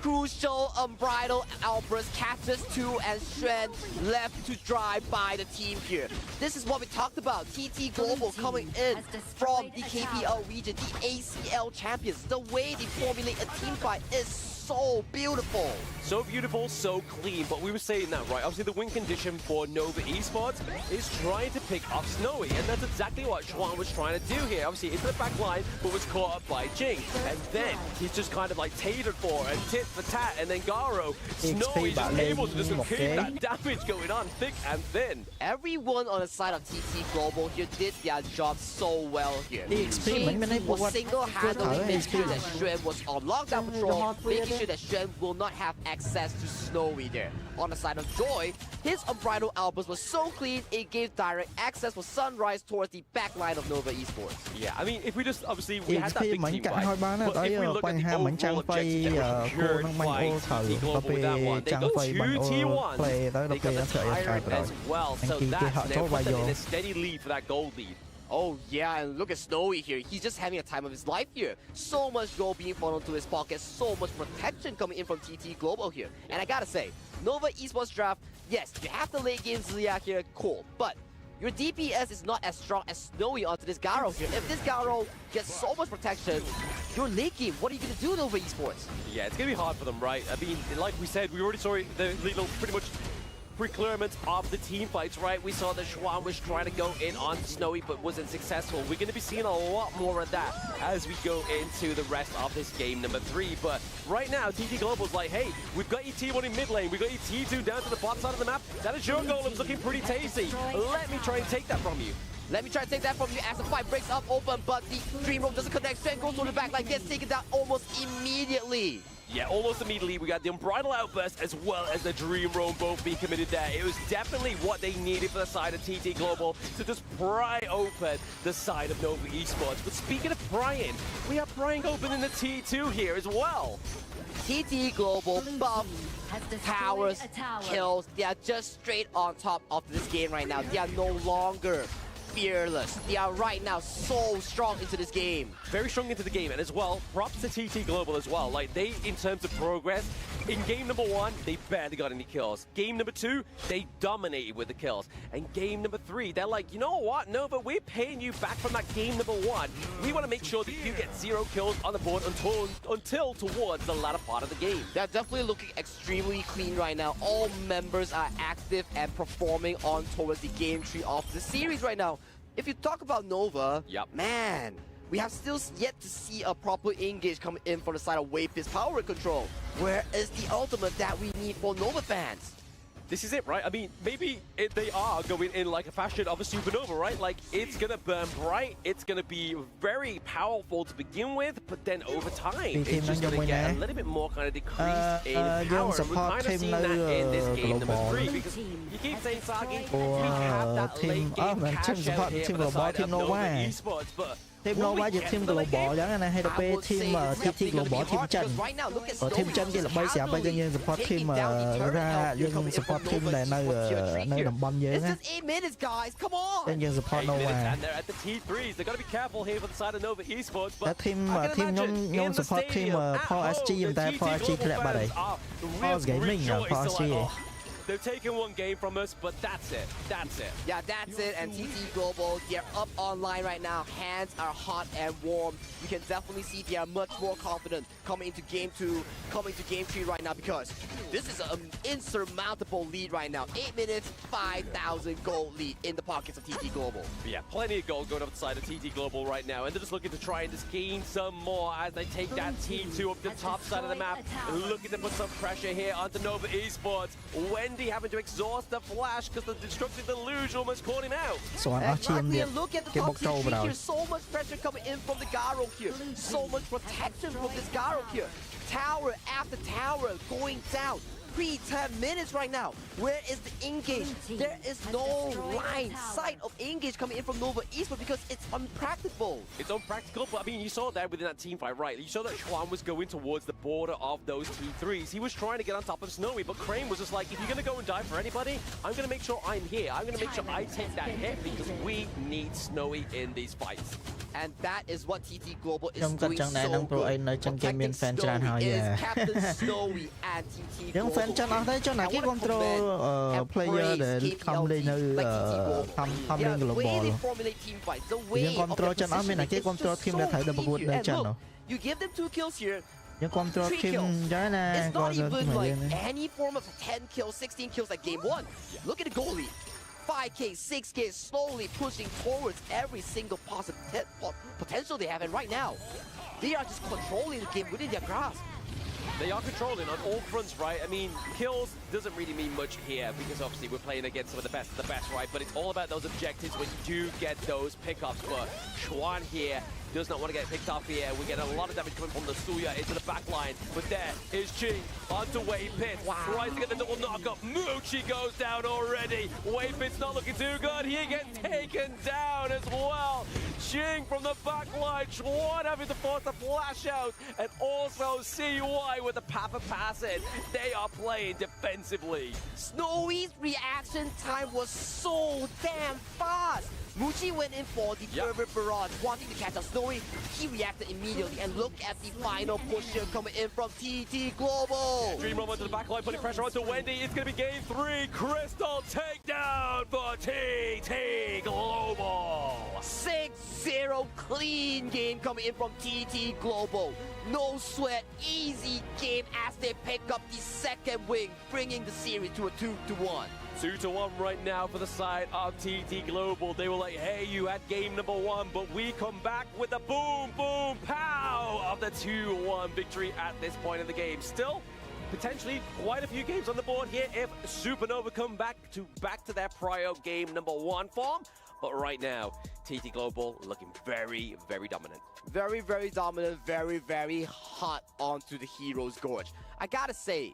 crucial unbridled outburst catches 2 and Shen left to dry by the team here. This is what we talked about. TT Global coming in from the KPL region, the ACL champions. The way they formulate a team fight is so beautiful. So beautiful, so clean, but we were saying that, right? Obviously, the win condition for Nova Esports is trying to pick off Snowy, and that's exactly what Schwan was trying to do here. Obviously, into the back line, but was caught up by Jing. And then he's just kind of like tatered for and tit for tat, and then Garo. Snowy just able to just keep that damage going on thick and thin. Everyone on the side of TT Global here did their job so well here. Jing was single-handedly making sure that Shen was on lockdown patrol, making sure that Shen will not have access to Snowy there. On the side of Joy, his unbridled outburst was so clean, it gave direct access for Sunrise towards the back line of Nova Esports. Yeah, I mean, if we just, obviously, we had that big team cả fight, hai bán but if we look at the overall objective that were secured by TT Global with that one, they go 2T1, they got the Tyrant as well, so that's, they put them in a steady lead for that gold lead. Oh yeah, and look at Snowy here. He's just having a time of his life here. So much gold being funneled to his pocket, so much protection coming in from TT Global here. And I gotta say, Nova Esports draft, yes, you have the late game Ziliak here, cool. But your DPS is not as strong as Snowy onto this Garo here. If this Garo gets so much protection, your late game, what are you gonna do, Nova Esports? Yeah, it's gonna be hard for them, right? I mean, like we said, we already saw the little pretty much procurement of the team fights, right? We saw that Schwan was trying to go in on Snowy but wasn't successful. We're going to be seeing a lot more of that as we go into the rest of this game number 3. But right now, TT Global's like, hey, we've got your T1 in mid lane, we've got your T2 down to the bottom side of the map. That is your goal. It's looking pretty tasty. Let me try and take that from you. Let me try to take that from you as the fight breaks up open, but the Dream Room doesn't connect. Shen goes on the back line, gets taken down almost immediately. Yeah, almost immediately. We got the Unbridled Outburst as well as the Dream Roam both being committed there. It was definitely what they needed for the side of TT Global to just pry open the side of Nova Esports. But speaking of prying, we are prying open in the T2 here as well. TT Global, buff, towers, kills. They are just straight on top of this game right now. They are no longer fearless. They are right now so strong into this game. Very strong into the game, and as well, props to TT Global as well. Like, they, in terms of progress, in game number 1, they barely got any kills. Game number 2, they dominated with the kills. And game number 3, they're like, you know what, Nova, we're paying you back from that game number 1. We want to make sure that you get 0 kills on the board until towards the latter part of the game. They're definitely looking extremely clean right now. All members are active and performing on towards the game tree of the series right now. If you talk about Nova, man, we have still yet to see a proper engage come in from the side of Wave Fist Power Control. Where is the ultimate that we need for Nova fans? This is it, right? I mean, maybe they are going in like a fashion of a supernova, right? Like, it's going to burn bright, it's going to be very powerful to begin with, but then over time, it's just going to get a little bit more kind of decreased in power. And we've kind of seen that in this game number 3, because you keep saying, Sagi, we have that late game cash out here for the side of Nova Esports, but team Nova và team Global giống như này hay là team TT Global team chân team chân kia là bây giờ bây giờ support team ra dân support team này nơi đồng bom dưới á dân support Nova team nhóm support team Paul SG chúng ta Paul SG thế là bà đấy Paul Gaming Paul SG. They've taken one game from us, but that's it. That's it. Yeah, that's it. And TT Global, they're up online right now. Hands are hot and warm. You can definitely see they are much more confident coming into game 2, coming to game 3 right now, because this is an insurmountable lead right now. 8 minutes, 5,000 gold lead in the pockets of TT Global. But yeah, plenty of gold going up the side of TT Global right now, and they're just looking to try and just gain some more as they take that T2 up the top side of the map, looking to put some pressure here onto Nova Esports. Wendy having to exhaust the flash because the destructive delusion almost caught him out. So look at the toxic here. So much pressure coming in from the Garo here. So much protection from this Garo here. Tower after tower going down. 10 minutes right now. Where is the engage? There is no line sight of engage coming in from Nova Esports because it's unpractical. It's unpractical, but I mean, you saw that within that team fight, right? You saw that Chuan was going towards the border of those T3s. He was trying to get on top of Snowy, but Crane was just like, if you're going to go and die for anybody, I'm going to make sure I'm here. I'm going to make sure I take that hit because we need Snowy in these fights. And that is what TT Global is Trong doing trận này so đang pro good. nơi trong game miền fan Protecting tràn hỏi Snowy về. is Captain Snowy and TT Nhưng Global. fan chân ở đây cho nãy cái control player để thăm lên nơi thăm lên global luôn. Nhưng control chân ở bên này cái control team đã thấy được một nơi chân rồi. You give them 2 kills here. Nhưng control team trái nè It's not coi even rồi like any form of 10 kills, 16 kills like game 1. Look at the goalie. 5K, 6K, slowly pushing towards every single potential they have. And right now, they are just controlling the game within their grasp. They are controlling on all fronts, right? I mean, kills doesn't really mean much here because obviously we're playing against some of the best, right? But it's all about those objectives when you do get those pickups. But Chuan here does not want to get picked up here. We get a lot of damage coming from the Suya into the back line. But there is Ching onto Waypit. Tries to get the double knock-up. Moochie goes down already. Waypit's not looking too good. He gets taken down as well. Ching from the back line. Chuan having to force a flash out. And also CY with the Papa pass in. They are playing defensively. Snowy's reaction time was so damn fast. Muchi went in for the fervent barrage, wanting to catch up Snowy. He reacted immediately, and look at the final push here coming in from TT Global. Dream Rover to the back line, putting pressure onto Wendy. It's going to be game 3. Crystal takedown for TT Global. 6-0 clean game coming in from TT Global. No sweat, easy game as they pick up the second wing, bringing the series to a 2-1. 2-1 right now for the side of TT Global. They were like, hey, you had game number 1, but we come back with a boom, boom, pow of the 2-1 victory at this point in the game. Still, potentially quite a few games on the board here if Supernova come back to their prior game number 1 form. But right now, TT Global looking very, very dominant. Very, very dominant, very, very hot onto the Heroes Gorge. I gotta say,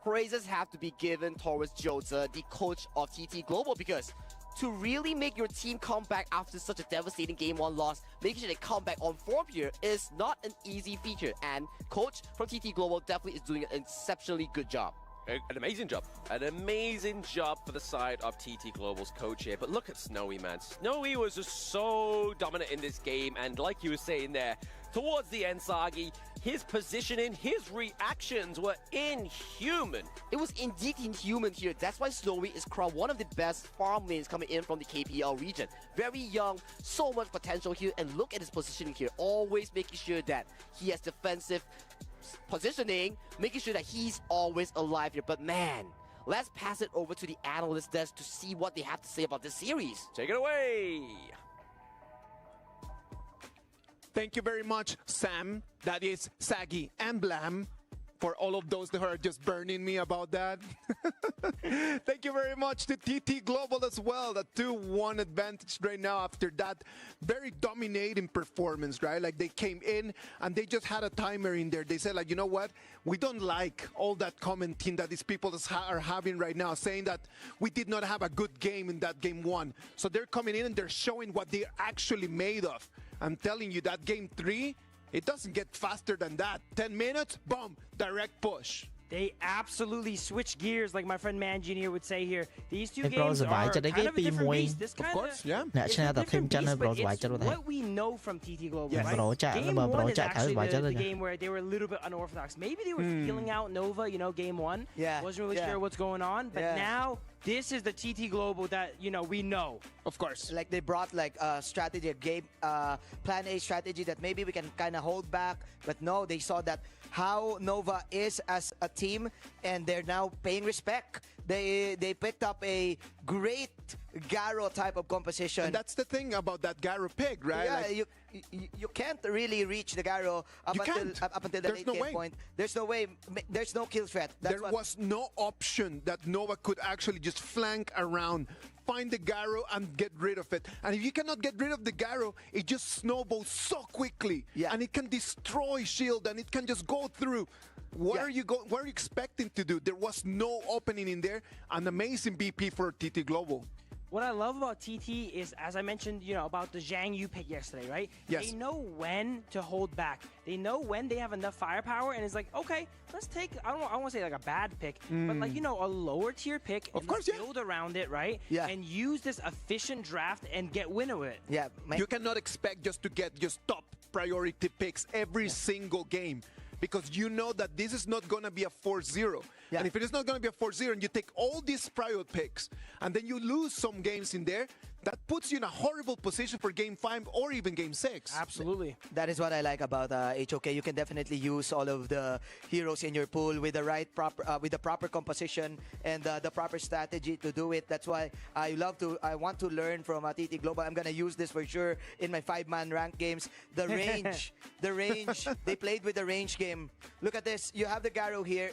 praises have to be given towards Jota, the coach of TT Global, because to really make your team come back after such a devastating Game 1 loss, making sure they come back on form here is not an easy feature. And coach from TT Global definitely is doing an exceptionally good job. An amazing job. An amazing job for the side of TT Global's coach here. But look at Snowy, man. Snowy was just so dominant in this game. And like you were saying there, towards the end, Sagi, his positioning, his reactions were inhuman. It was indeed inhuman here. That's why Snowy is crowned one of the best farm lanes coming in from the KPL region. Very young, so much potential here. And look at his positioning here. Always making sure that he has defensive positioning, making sure that he's always alive here. But man, let's pass it over to the analyst desk to see what they have to say about this series. Take it away. Thank you very much, Sam. That is Sagi and Blam. For all of those that are just burning me about that. Thank you very much to TT Global as well. The 2-1 advantage right now after that very dominating performance, right? Like they came in and they just had a timer in there. They said like, you know what? We don't like all that commenting that these people are having right now, saying that we did not have a good game in that game 1. So they're coming in and they're showing what they're actually made of. I'm telling you that game 3, it doesn't get faster than that. 10 minutes, boom, direct push. They absolutely switch gears, like my friend Manjin here would say here. These two Hey, bro, games the are bike cho kind cái of a different team beast. This Of kind course, yeah. Nè, it's cho nên a là thêm different chân beast, bro but vài it's chân luôn what we know from TT Global, Yes. right? Bro chạy Game mà bro 1 is chạy thử actually vài chân the rồi nha. game where they were a little bit unorthodox. Maybe they were feeling out Nova, you know, game 1. Yeah, Wasn't really yeah. sure what's going on. But Yeah. now, this is the TT Global that, you know, we know. Of course. Like they brought like a strategy, a game, plan A strategy that maybe we can kind of hold back. But no, they saw that how Nova is as a team, and they're now paying respect. They picked up a great Garo type of composition. And that's the thing about that Garo pick, right? Yeah, Like, you can't really reach the Garo up You until can't. up until the There's late no game way. point. There's no way. There's no kill threat. That's there was no option that Nova could actually just flank around, find the Garo and get rid of it. And if you cannot get rid of the Garo, it just snowballs so quickly. Yeah. And it can destroy shield and it can just go through. What are you what are you expecting to do? There was no opening in there. An amazing BP for TT Global. What I love about TT is, as I mentioned, about the Zhang Yu pick yesterday, right? Yes. They know when to hold back. They know when they have enough firepower, and it's like, okay, let's take, I don't want to say like a bad pick, but like, a lower tier pick. Of and course, let's build around it, right? Yeah. And use this efficient draft and get winner with it. Yeah, You cannot expect just to get just top priority picks every single game, because you know that this is not going to be a 4-0. Yeah. And if it is not going to be a 4-0 and you take all these prior picks and then you lose some games in there, that puts you in a horrible position for game 5 or even game 6. Absolutely. That is what I like about HOK. You can definitely use all of the heroes in your pool with the with the proper composition and the proper strategy to do it. That's why I want to learn from TT Global. I'm gonna use this for sure in my 5-man rank games. The range, They played with the range game. Look at this. You have the Garo here.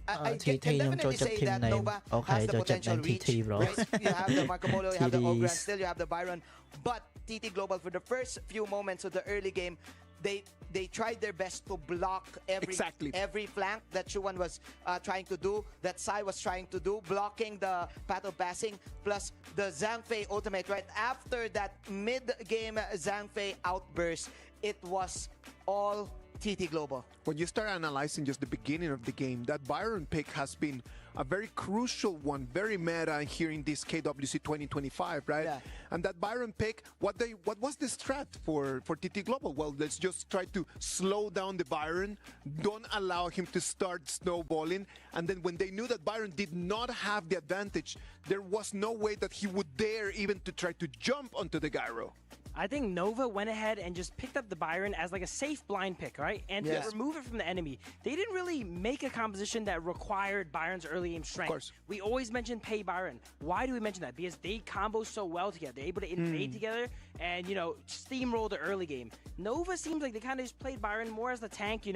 I can definitely say that Nova has the potential reach. Right? You have the Marco Polo, you have the Ogre, and still you have the Byron. But TT Global, for the first few moments of the early game, they tried their best to block every flank that Shuan was trying to do, that Sai was trying to do, blocking the path of passing, plus the Zhang Fei ultimate. Right after that mid-game Zhang Fei outburst, it was all TT Global. When you start analyzing just the beginning of the game, that Byron pick has been a very crucial one, very meta here in this KWC 2025, right? Yeah. And that Byron pick, what was the strat for TT Global? Well, let's just try to slow down the Byron, don't allow him to start snowballing, and then when they knew that Byron did not have the advantage, there was no way that he would dare even to try to jump onto the gyro. I think Nova went ahead and just picked up the Byron as like a safe blind pick, right? And to remove it from the enemy. They didn't really make a composition that required Byron's early game strength. Of course. We always mention Pei Byron. Why do we mention that? Because they combo so well together. They're able to invade together and, steamroll the early game. Nova seems like they kind of just played Byron more as the tank,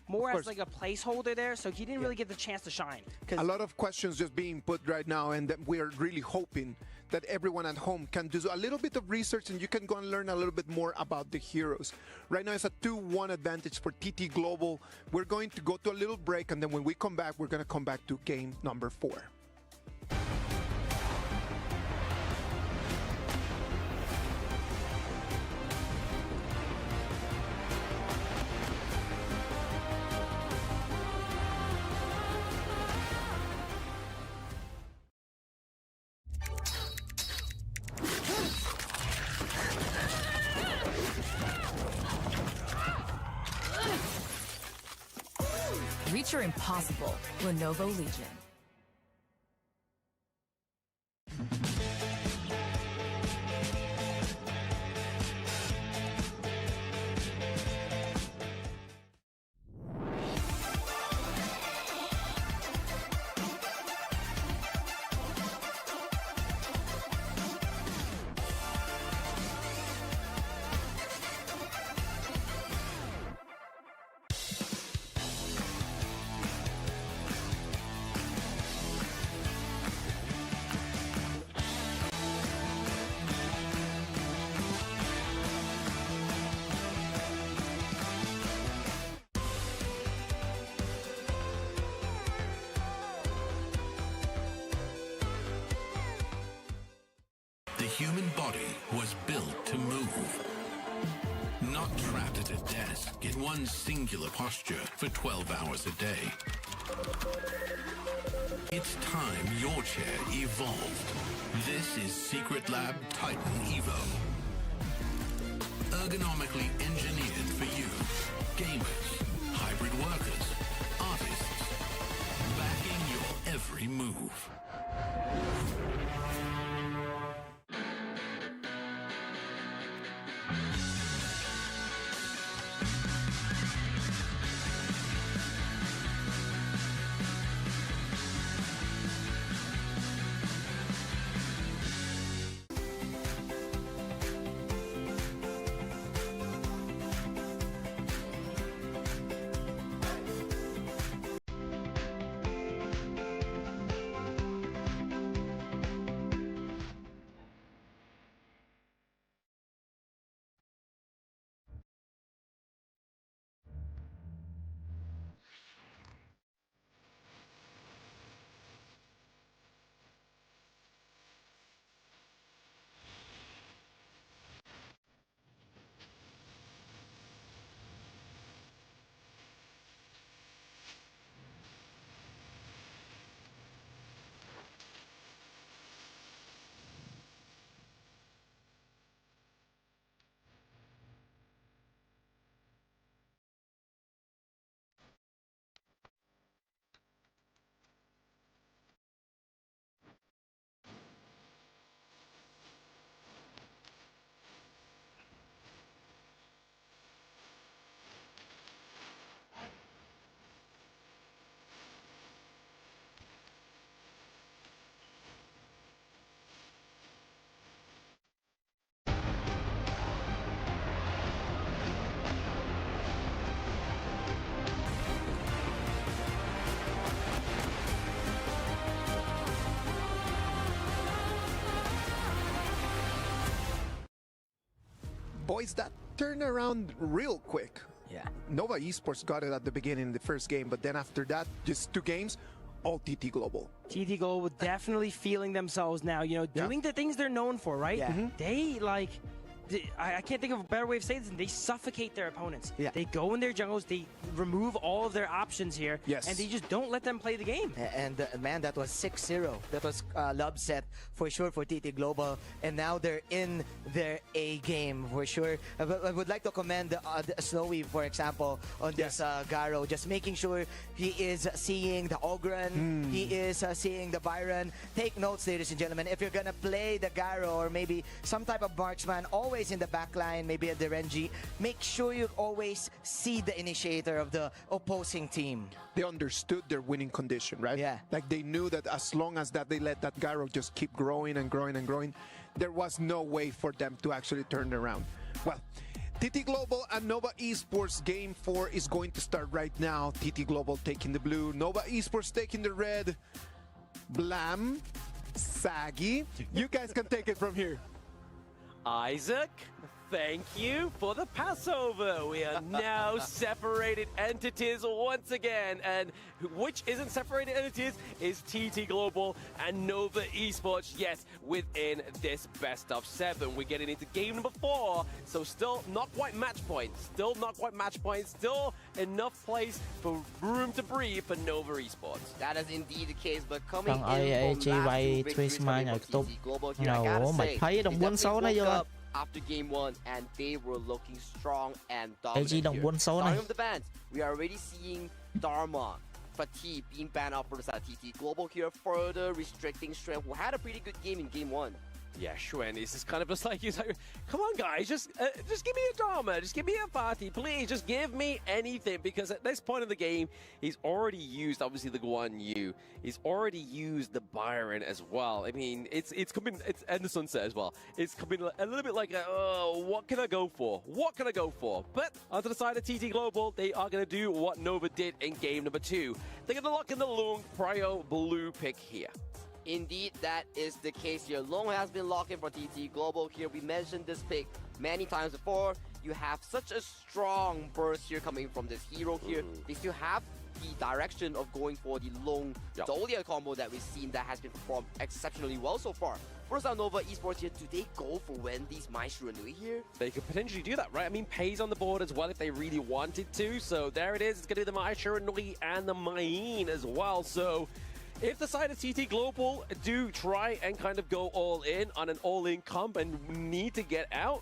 more as like a placeholder there, so he didn't really get the chance to shine. A lot of questions just being put right now, and that we are really hoping that everyone at home can do a little bit of research and you can go and learn a little bit more about the heroes. Right now it's a 2-1 advantage for TT Global. We're going to go to a little break, and then when we come back, we're going to come back to game number 4. Reach your impossible. Lenovo Legion. The human body was built to move. Not trapped at a desk in one singular posture for 12 hours a day. It's time your chair evolved. This is Secret Lab Titan Evo. Ergonomically engineered for you, gamers, hybrid workers, artists, backing your every move. boys, that turned around real quick. Yeah. Nova Esports got it at the beginning in the first game, but then after that, just 2 games, all TT Global. TT Global definitely feeling themselves now, you know, doing the things they're known for, right? Yeah. They I can't think of a better way of saying this. They suffocate their opponents. Yeah. They go in their jungles, they remove all of their options here, Yes. and they just don't let them play the game. And man, that was 6-0. That was love set for sure for TT Global, and now they're in their A game for sure. I would like to commend the Snowy, for example, on this Garo, just making sure he is seeing the Ogren, he is seeing the Byron. Take notes, ladies and gentlemen. If you're gonna play the Garo or maybe some type of marksman, always in the back line, maybe at the Renji, make sure you always see the initiator of the opposing team. They understood their winning condition, right? Yeah. Like they knew that as long as that they let that Gyro just keep growing and growing and growing, there was no way for them to actually turn it around. Well, TT Global and Nova Esports Game 4 is going to start right now. TT Global taking the blue, Nova Esports taking the red. Blam, Saggy, you guys can take it from here. Isaac, thank you for the passover. We are now separated entities once again. And which isn't separated entities is TT Global and Nova Esports. Yes, within this best of 7. We're getting into game number 4. So still not quite match point. Still not quite match point. Still enough place for room to breathe for Nova Esports. That is indeed the case, but coming in ơi from chi last bay 2 victories twist coming mai from tục TT Global here, I ngầu gotta mày say, thấy they đồng quân số definitely này woke vô up after game 1 and they were looking strong and AG dominant đồng here. quân số này Starting with the bans, we are already seeing Dharma, Fatih being banned out for the side of TT Global here, further restricting Strength, who had a pretty good game in game 1. Yeah, Shuen is just kind of just like, he's like, come on guys, just give me a Dharma, just give me a Fatih, please, just give me anything, because at this point of the game, he's already used, obviously, the Guan Yu, he's already used the Byron as well. I mean, it's coming, and the Sunset as well. It's coming a little bit like, what can I go for? What can I go for? But onto the side of TT Global, they are going to do what Nova did in game number 2. They're going to lock in the Lung Prio blue pick here. Indeed, that is the case here. Long has been locked in for TT Global here. We mentioned this pick many times before. You have such a strong burst here coming from this hero here. They still have the direction of going for the Long Dolia combo that we've seen that has been performed exceptionally well so far. First on Nova Esports here, do they go for Wendy's Maestro Nui here? They could potentially do that, right? I mean, Pay's on the board as well if they really wanted to. So there it is. It's going to be the Maestro Nui and the Main as well. So if the side of TT Global do try and kind of go all in on an all-in comp and need to get out,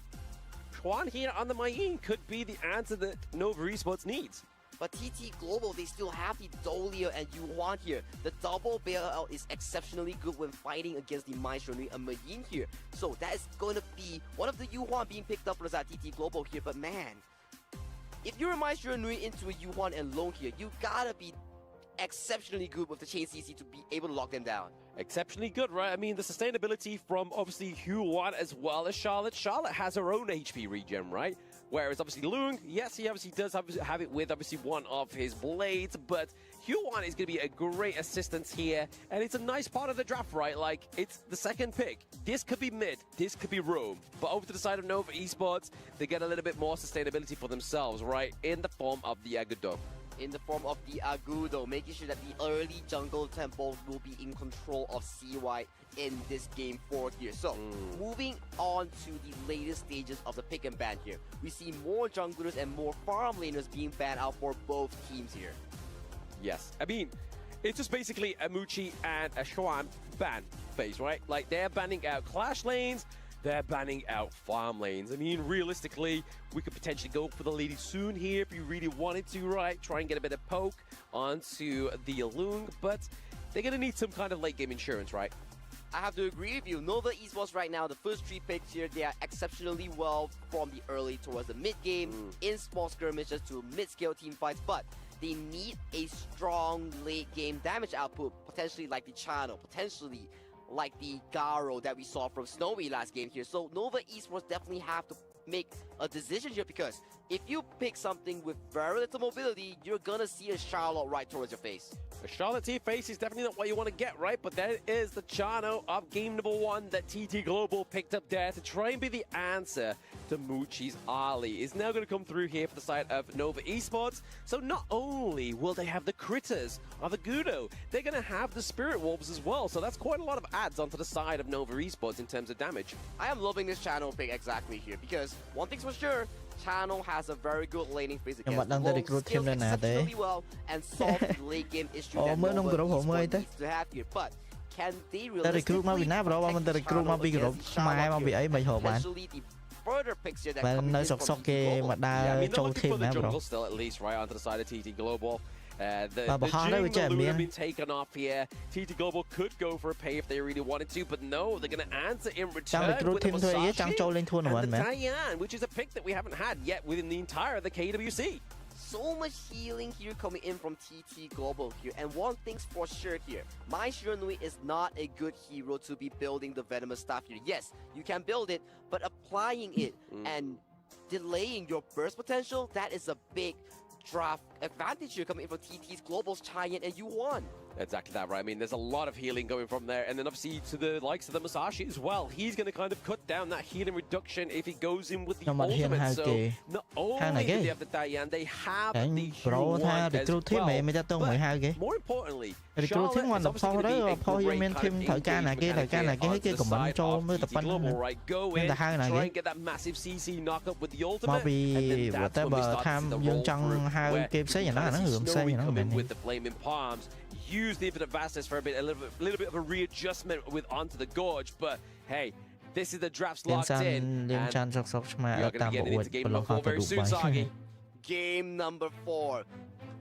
Xuan here on the Mayin could be the answer that Nova Esports needs. But TT Global, they still have the Dolia and Yuan here. The double bailout is exceptionally good when fighting against the Maestro Nui and Mayin here. So that is going to be one of the Yuan being picked up for the TT Global here. But man, if you're a Maestro Nui into a Yuan and Long here, you gotta be exceptionally good with the chain CC to be able to lock them down. Exceptionally good, right? I mean, the sustainability from obviously Huan as well as Charlotte. Charlotte has her own HP regen, right? Whereas obviously Lung, yes, he obviously does have it with obviously one of his blades, but Huan is going to be a great assistance here, and it's a nice part of the draft, right? Like, it's the second pick. This could be mid, this could be roam, but over to the side of Nova Esports, they get a little bit more sustainability for themselves, right? In the form of the Agudo. In the form of the Agudo, making sure that the early jungle temples will be in control of CY in this game 4 here. So, moving on to the latest stages of the pick and ban here. We see more junglers and more farm laners being banned out for both teams here. Yes, I mean, it's just basically a Muchi and a Xuan ban phase, right? Like, they're banning out clash lanes, they're banning out farm lanes. I mean, realistically, we could potentially go for the lady soon here if you really wanted to, right? Try and get a bit of poke onto the Lung, but they're going to need some kind of late game insurance, right? I have to agree with you. Nova Esports right now, the first 3 picks here, they are exceptionally well from the early towards the mid game, in small skirmishes to mid-scale team fights, but they need a strong late game damage output, potentially like the Channel, potentially like the Garo that we saw from Snowy last game here. So Nova Esports definitely have to make a decision here, because if you pick something with very little mobility, you're gonna see a Charlotte right towards your face. The Charlotte T face is definitely not what you want to get, right? But that is the Chano of game number 1 that TT Global picked up there to try and be the answer to Moochie's Ali. Is now going to come through here for the side of Nova Esports. So not only will they have the critters of the Gudo, they're going to have the Spirit Wolves as well. So that's quite a lot of adds onto the side of Nova Esports in terms of damage. I am loving this Channel pick exactly here, because one thing's for sure, Channel has a very good laning phase against the long skills exceptionally well and solves the late game issue that Nova Esports needs to have here. But can they realistically especially the further picks here that come in from TT Global? Yeah, I mean, they're looking for the jungle still, at least, right, onto the side of TT Global. The jungle would have been taken off here. TT Global could go for a pay if they really wanted to, but no, they're going to answer in return with the Musashi and the Diane, which is a pick that we haven't had yet within the entire of the KWC. So much healing here coming in from TT Global here, and one thing's for sure here, Mai Shiranui is not a good hero to be building the Venomous stuff here. Yes, you can build it, but applying it and delaying your burst potential, that is a big draft advantage here coming in from TT's Global's Giant, and you won. Exactly that, right? I mean, there's a lot of healing going from there, and then obviously to the likes of the Musashi as well. He's going to kind of cut down that healing reduction if he goes in with the ultimate. So not only do they have the Diane, they have the Huan as well. But more importantly, Charlotte is obviously going to be a great kind of engagement here on the side of TT Global, right? Go in, try and get that massive CC knockup with the ultimate, and then that's when we start to see the roll through, where you kind of see Snowy come in with the flaming palms. Use the infinite vastness for a little bit of a readjustment with onto the gorge, but hey, this is the drafts locked in, and we are going to be getting into game number 4 very soon, Sagi. Game number 4.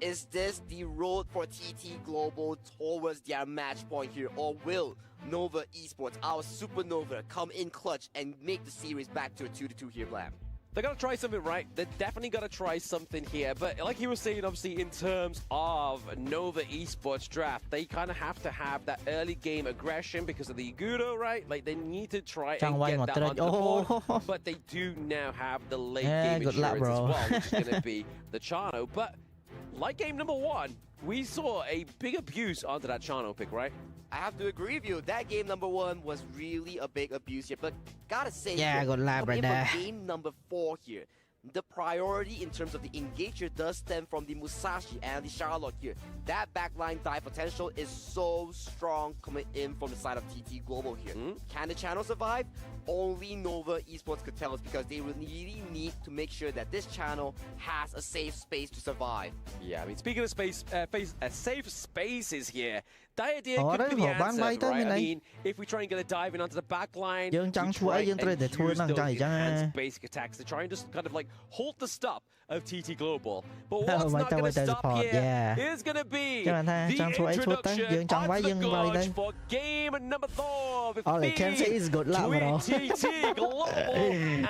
Is this the road for TT Global towards their match point here, or will Nova Esports, our Supernova, come in clutch and make the series back to a 2-2 here, Blam? They got to try something, right? They definitely got to try something here. But like you were saying, obviously, in terms of Nova Esports draft, they kind of have to have that early game aggression because of the Igudo, right? Like, they need to try and get that onto the board. But they do now have the late game insurance as well, which is going to be the Chano. But like game number 1, we saw a big abuse onto that Chano pick, right? I have to agree with you. That game number 1 was really a big abuse here. But gotta say, game number 4 here, the priority in terms of the engager does stem from the Musashi and the Charlotte here. That backline dive potential is so strong coming in from the side of TT Global here. Can the channel survive? Only Nova Esports could tell us, because they really need to make sure that this channel has a safe space to survive. Yeah, I mean, speaking of safe spaces here, Diadea could be the answer, right? I mean, if we try and get a dive in onto the back line, we try and use those enhanced basic attacks to try and just kind of like halt the stop of TT Global. But what's not going to stop here is going to be the introduction of the gorge for game number 4 with TT Global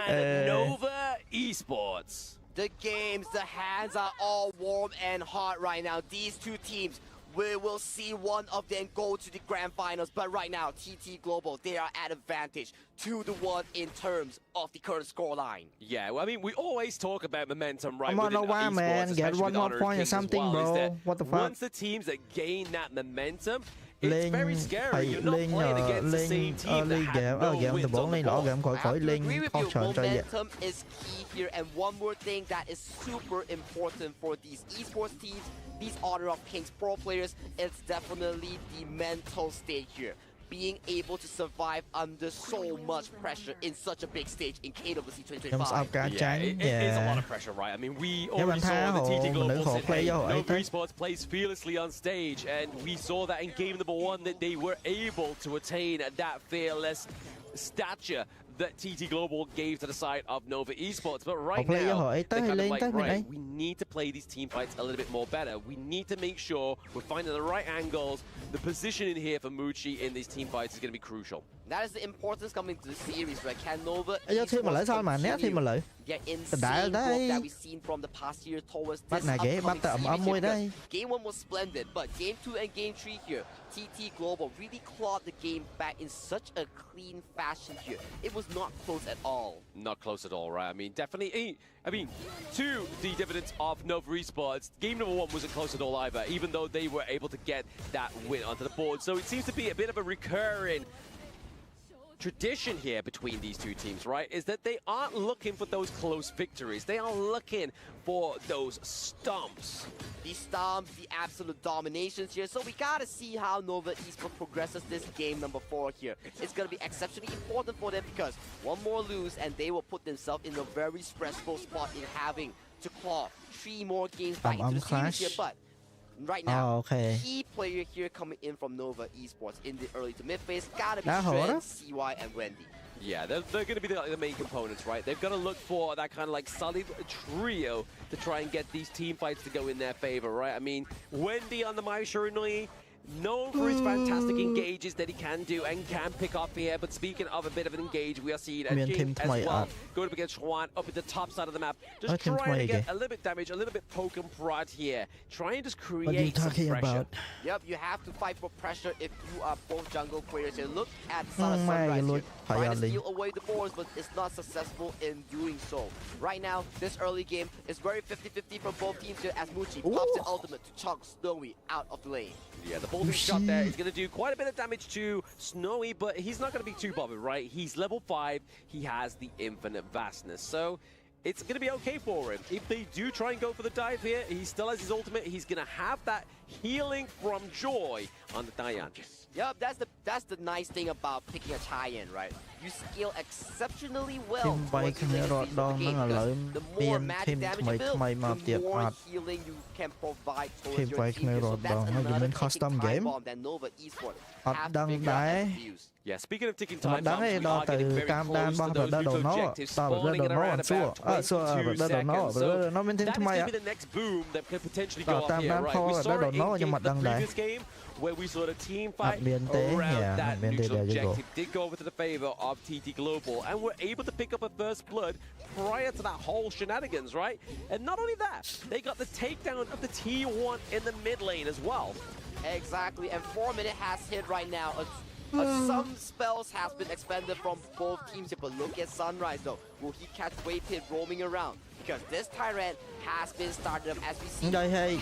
and Nova Esports. The games, the hands are all warm and hot right now. These two teams, we will see one of them go to the grand finals, but right now, TT Global, they are at advantage 2-1 in terms of the current scoreline. Yeah, well, I mean, we always talk about momentum, right? Come on, no way, man. Get one more point or something, bro. What the fuck? Once the teams that gain that momentum, it's very scary. You're not playing against the same team that had no wins on the board. I agree with you. Momentum is key here, and one more thing that is super important for these esports teams, these Honor of Kings pro players, it's definitely the mental state here. Being able to survive under so much pressure in such a big stage in KWC 2025. Yeah, it is a lot of pressure, right? I mean, we already saw the TT Global said, hey, Nova Esports plays fearlessly on stage, and we saw that in game number 1 that they were able to attain that fearless stature that TT Global gave to the side of Nova Esports. But right now, they're kind of like, right, we need to play these team fights a little bit more better. We need to make sure we're finding the right angles. The positioning here for Muchi in these team fights is going to be crucial. That is the importance coming to the series, right? Can Nova thêm mà lại sao mà né thêm mà lại get insane growth that we've seen from the past year towards this upcoming series? Game 1 was splendid, but Game 2 and Game 3 here, TT Global really clawed the game back in such a clean fashion here. It was not close at all. Not close at all, right? I mean, definitely. I mean, to the dividends of Nova Esports, game number 1 wasn't close at all either, even though they were able to get that win onto the board. So it seems to be a bit of a recurring tradition here between these two teams, right? Is that they aren't looking for those close victories. They are looking for those stomps. The stomps, the absolute dominations here. So we gotta see how Nova Esports progresses this game number 4 here. It's gonna be exceptionally important for them because one more lose and they will put themselves in a very stressful spot in having to claw 3 more games back into the series here. But right now, key player here coming in from Nova Esports in the early to mid phase gotta be Trent, CY, and Wendy. Yeah, they're going to be the main components, right? They've got to look for that kind of like solid trio to try and get these team fights to go in their favor, right? I mean, Wendy on the Maishurunui, known for his fantastic engages that he can do and can pick up here. But speaking of a bit of an engage, we are seeing a Jing as well going up against Schwan up at the top side of the map. Just trying to get a little bit damage, a little bit poke and prod here. Trying to just create some pressure. Yep, you have to fight for pressure if you are both jungle players here. Look at Sunrise here. Trying to steal away the boards, but it's not successful in doing so. Right now, this early game is very 50-50 from both teams here as Muchi pops the ultimate to chunk Snowy out of the lane. Yeah, the bolting shot there is going to do quite a bit of damage to Snowy, but he's not going to be too bothered, right? He's level 5. He has the infinite vastness. So it's going to be okay for him. If they do try and go for the dive here, he still has his ultimate. He's going to have that healing from Joy on the Diane. Yep, that's the nice thing about picking a tie-in, right? You scale exceptionally well towards the game. The more magic damage you build, the more healing you can provide towards your team. So that's another ticking time bomb that Nova Esports have to figure out how to use. Yeah, speaking of ticking time bombs, we are getting very close to those neutral objectives spawning in around about 22 seconds. So that is going to be the next boom that could potentially go up here, right? We saw it in the previous game where we saw the team fight around that neutral objective. Did go over to the favor of TT Global and were able to pick up a first blood prior to that whole shenanigans, right? And not only that, they got the takedown of the T1 in the mid lane as well. Exactly, and 4 minutes has hit right now. Some spells has been expended from both teams here, but look at Sunrise though. Will he catch Wave Pit roaming around? Because this Tyrant has been started up as we see. CY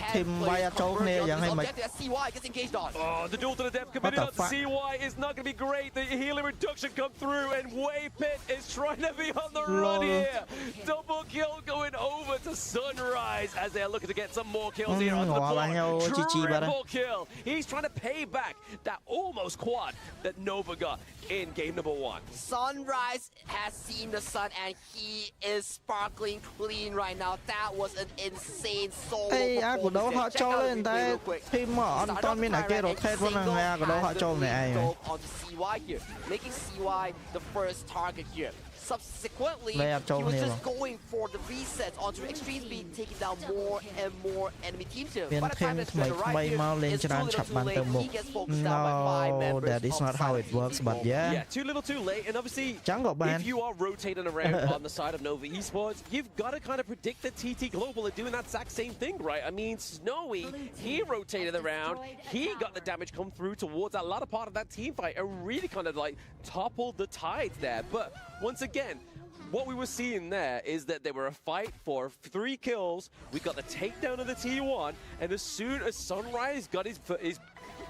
gets engaged on. Oh, the duel to the depth committed on CY is not going to be great. The healing reduction come through and Wave Pit is trying to be on the run here. Double kill going over to Sunrise as they're looking to get some more kills here on the board. Triple kill. He's trying to pay back that almost quad that Nova got in game number 1. Sunrise has seen the sun and he is sparkling clean right now. That was an insane solo performance. Check out the replay real quick. Started off Tyrant and single-handedly onto CY here, making CY the first target here. Subsequently, he was just going for the resets onto extreme speed, taking down more and more enemy teams here. By the time that Trent arrived here, it's too little too late. He gets focused down by 5 members. That is not how it works, but yeah, too little too late. And obviously, if you are rotating around on the side of Nova Esports, you've got to kind of predict that TT Global are doing that exact same thing, right? I mean, Snowy, he rotated around. He got the damage come through towards that latter part of that team fight and really kind of like toppled the tides there. But once again, what we were seeing there is that there were a fight for 3 kills. We got the takedown of the T1, and as soon as Sunrise got his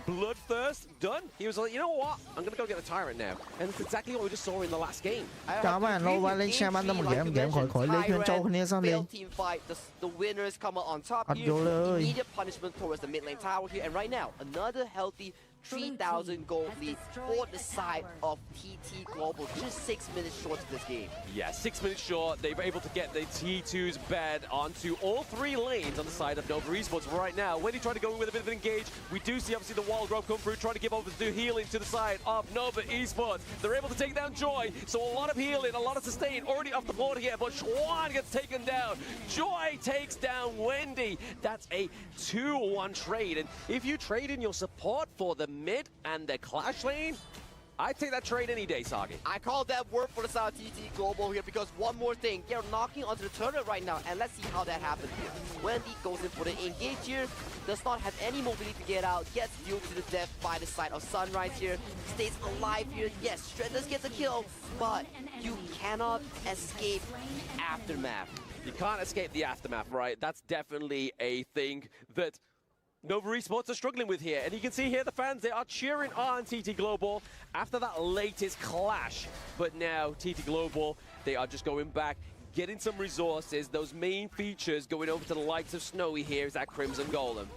bloodthirst done, he was like, you know what? I'm gonna go get a Tyrant now, and it's exactly what we just saw in the last game. Team fight, the winners come out on top here. Immediate punishment towards the mid lane tower here, and right now another healthy 3,000 gold lead for the side of TT Global. Just 6 minutes short of this game. Yeah, 6 minutes short. They were able to get the T2's bed onto all 3 lanes on the side of Nova Esports right now. When he tried to go in with a bit of an engage, we do see obviously the Wild Grove come through, trying to give over the healing to the side of Nova Esports. They're able to take down Joy, so a lot of healing, a lot of sustain already off the board here, but Schwan gets taken down. Joy takes down Wendy. That's a 2-1 trade, and if you trade in your support for the mid and the clash lane, I'd take that trade any day, Sagi. I call that work for the side of TT Global here because one more thing, they're knocking onto the turret right now, and let's see how that happens here. Wendy goes in for the engage here, does not have any mobility to get out, gets duped to the death by the side of Sunrise here, stays alive here. Yes, Shred does get the kill, but you cannot escape the aftermath. You can't escape the aftermath, right? That's definitely a thing that Nova Esports are struggling with here. And you can see here the fans, they are cheering on TT Global after that latest clash. But now TT Global, they are just going back, getting some resources, those main features going over to the likes of Snowy here is that Crimson Golem.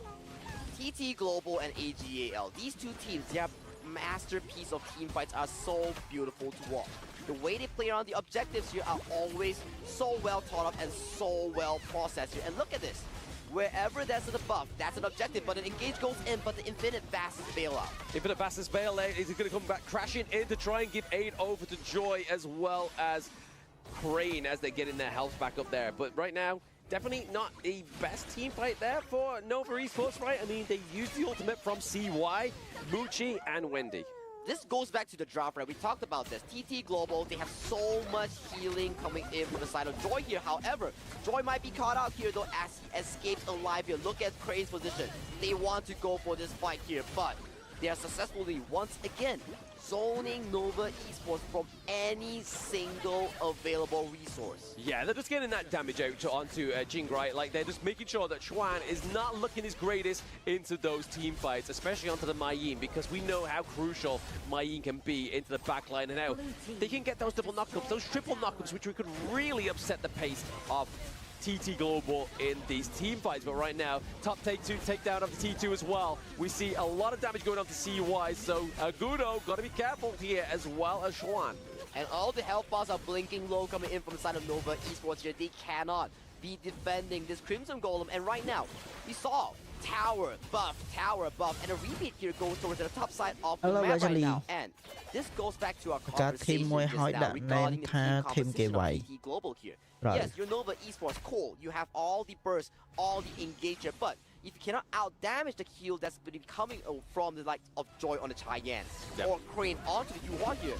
TT Global and AGAL, these two teams, their masterpiece of team fights are so beautiful to watch. The way they play around the objectives here are always so well thought of and so well processed here. And look at this. Wherever there's a buff, that's an objective, but an engage goes in, but the Infinite Fastest bailout. Infinite Fastest bailout is going to come back crashing in to try and give aid over to Joy as well as Crane as they get in their health back up there. But right now, definitely not the best team fight there for Nova Esports, right? I mean, they used the ultimate from CY, Muchi, and Wendy. This goes back to the draft, right? We talked about this. TT Global, they have so much healing coming in from the side of Joy here. However, Joy might be caught out here, though, as he escapes alive here. Look at Crane's position. They want to go for this fight here, but they are successfully, once again, zoning Nova Esports from any single available resource. Yeah, they're just getting that damage out onto Jing, right? Like, they're just making sure that Chuan is not looking his greatest into those team fights, especially onto the Mei Yin, because we know how crucial Mei Yin can be into the backline. And now they can get those double knockups, those triple knockups, which could really upset the pace of TT Global in these team fights. But right now, top takedown of the T2 as well. We see a lot of damage going on to CY, so Gudo got to be careful here as well as Xuan. And all the health bars are blinking low coming in from the side of Nova Esports here. They cannot be defending this Crimson Golem. And right now, we saw tower buff, and a repeat here goes towards the top side of the map right now. And this goes back to our conversation just now regarding the team composition of TT Global here. Yes, you're Nova Esports, cool. You have all the burst, all the engager, but if you cannot out-damage the heal that's been coming from the likes of Joy on the Cheyenne or Crane onto the Yuan here,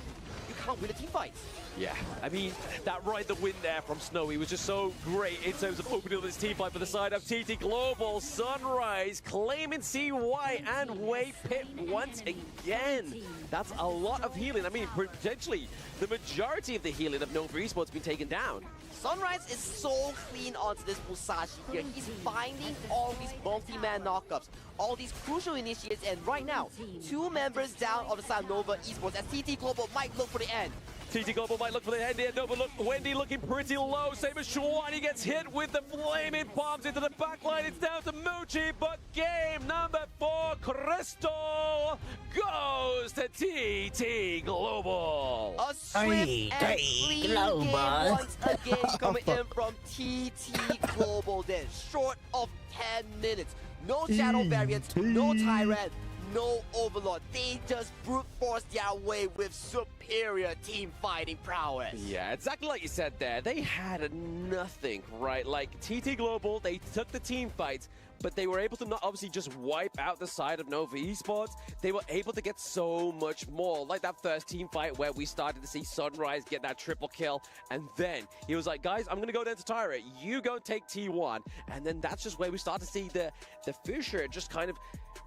you can't win the team fights. Yeah, I mean, that ride the win there from Snowy was just so great in terms of opening up this team fight for the side of TT Global. Sunrise claiming CY and Wei Pit once again. That's a lot of healing. I mean, potentially the majority of the healing of Nova Esports been taken down. Sunrise is so clean onto this Musashi here. He's finding all these multi-man knockups, all these crucial initiates, and right now, 2 members down on the side of Nova Esports as TT Global might look for the end. TT Global might look for the end here. Nova Wendy looking pretty low. Same as Xuan. He gets hit with the flaming bombs into the backline. It's down to Muchi, but game number 4, Crystal, goes to TT Global. A swift and clean game once again coming in from TT Global then. Short of 10 minutes. No Shadow Variants, no Tyrant, no Overlord. They just brute force their way with superior team fighting prowess. Yeah, exactly like you said there. They had nothing, right? Like TT Global, they took the team fights, but they were able to not obviously just wipe out the side of Nova Esports. They were able to get so much more. Like that first team fight where we started to see Sunrise get that triple kill. And then he was like, guys, I'm going to go down to Tyra. You go take T1. And then that's just where we start to see the fissure just kind of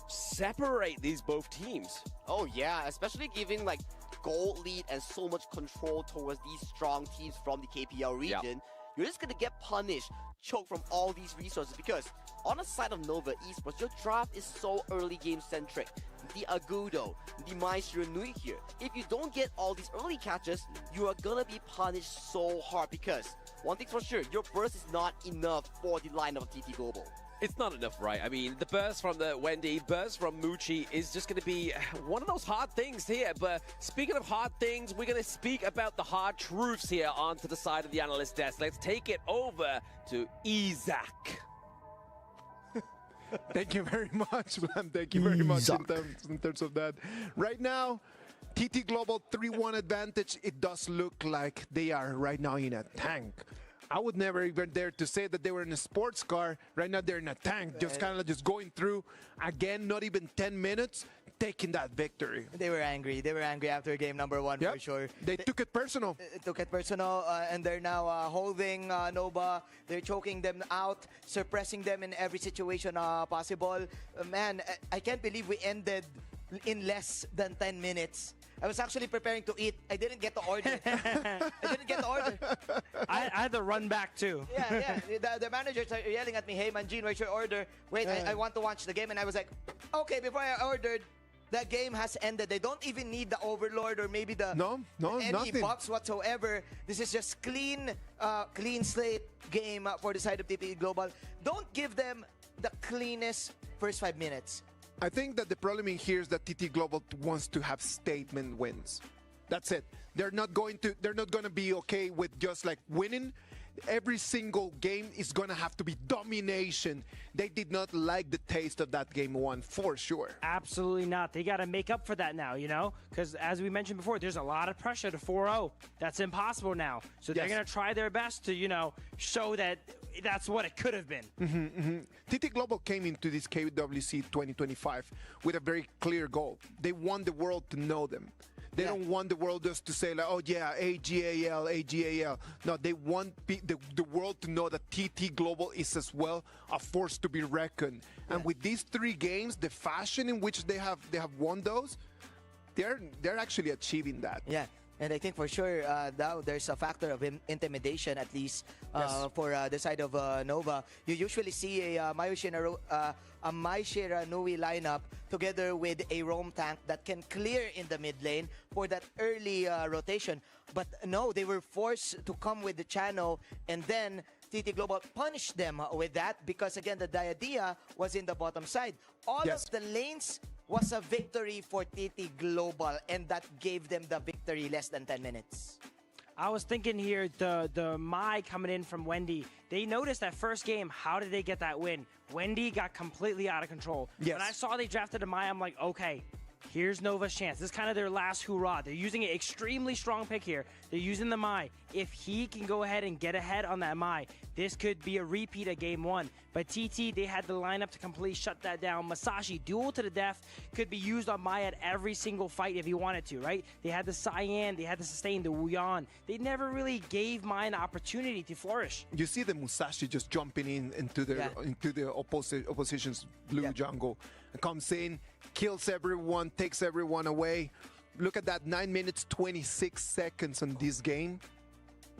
separate these both teams. Oh yeah, especially giving like gold lead and so much control towards these strong teams from the KPL region. Yep. You're just going to get punished, choked from all these resources because on the side of Nova Esports, your draft is so early game centric. The Agudo, the Maestro Nui here. If you don't get all these early catches, you are gonna be punished so hard because one thing's for sure, your burst is not enough for the lineup of TT Global. It's not enough, right? I mean, the burst from the Wendy, burst from Muchi is just going to be one of those hard things here. But speaking of hard things, we're going to speak about the hard truths here onto the side of the analyst desk. Let's take it over to Isaac. Thank you very much, man. Thank you very much in terms of that. Right now, TT Global 3-1 advantage. It does look like they are right now in a tank. I would never even dare to say that they were in a sports car. Right now, they're in a tank, just kind of just going through. Again, not even 10 minutes. taking that victory. They were angry. They were angry after game number 1 Yep. for sure. They took it personal. Took it personal, and they're now holding Nova. They're choking them out, suppressing them in every situation possible. Man, I can't believe we ended in less than 10 minutes. I was actually preparing to eat. I didn't get the order. I didn't get the order. I had to run back too. Yeah. The managers are yelling at me, "Hey, Manjin, where's your order?" Wait, I want to watch the game. And I was like, okay, before I ordered, the game has ended. They don't even need the Overlord or maybe the any nothing. box whatsoever. This is just clean slate game for the side of TP Global. Don't give them the cleanest first 5 minutes. I think that the problem in here is that TT Global wants to have statement wins. That's it. They're not going to be okay with just like winning. Every single game is going to have to be domination. They did not like the taste of that game 1 for sure. Absolutely not. They got to make up for that now, because as we mentioned before, there's a lot of pressure to 4-0. That's impossible now. So they're going to try their best to, show that that's what it could have been. TT Global came into this KWC 2025 with a very clear goal. They want the world to know them. They don't want the world just to say like, oh yeah, AGAL, AGAL. No, they want the world to know that TT Global is as well a force to be reckoned. And with these 3 games, the fashion in which they have won those, they're actually achieving that. Yeah. And I think for sure now there's a factor of intimidation, at least for the side of Nova. You usually see a Mai Shiranui lineup together with a roam tank that can clear in the mid lane for that early rotation. But no, they were forced to come with the channel, and then TT Global punished them with that because, again, the idea was in the bottom side. All of the lanes was a victory for TT Global, and that gave them the victory less than 10 minutes. I was thinking here, the Mai coming in from Wendy, they noticed that first game, how did they get that win? Wendy got completely out of control. Yes. When I saw they drafted a Mai, I'm like, okay, here's Nova's chance. This is kind of their last hurrah. They're using an extremely strong pick here. They're using the Mai. If he can go ahead and get ahead on that Mai, this could be a repeat of game 1. But TT, they had the lineup to completely shut that down. Masashi, duel to the death, could be used on Mai at every single fight if he wanted to, right? They had the Cyan, they had the Sustain, the Wuyan. They never really gave Mai an opportunity to flourish. You see the Musashi just jumping into the opposition's blue jungle. Comes in, kills everyone, takes everyone away. Look at that, 9 minutes, 26 seconds on this game.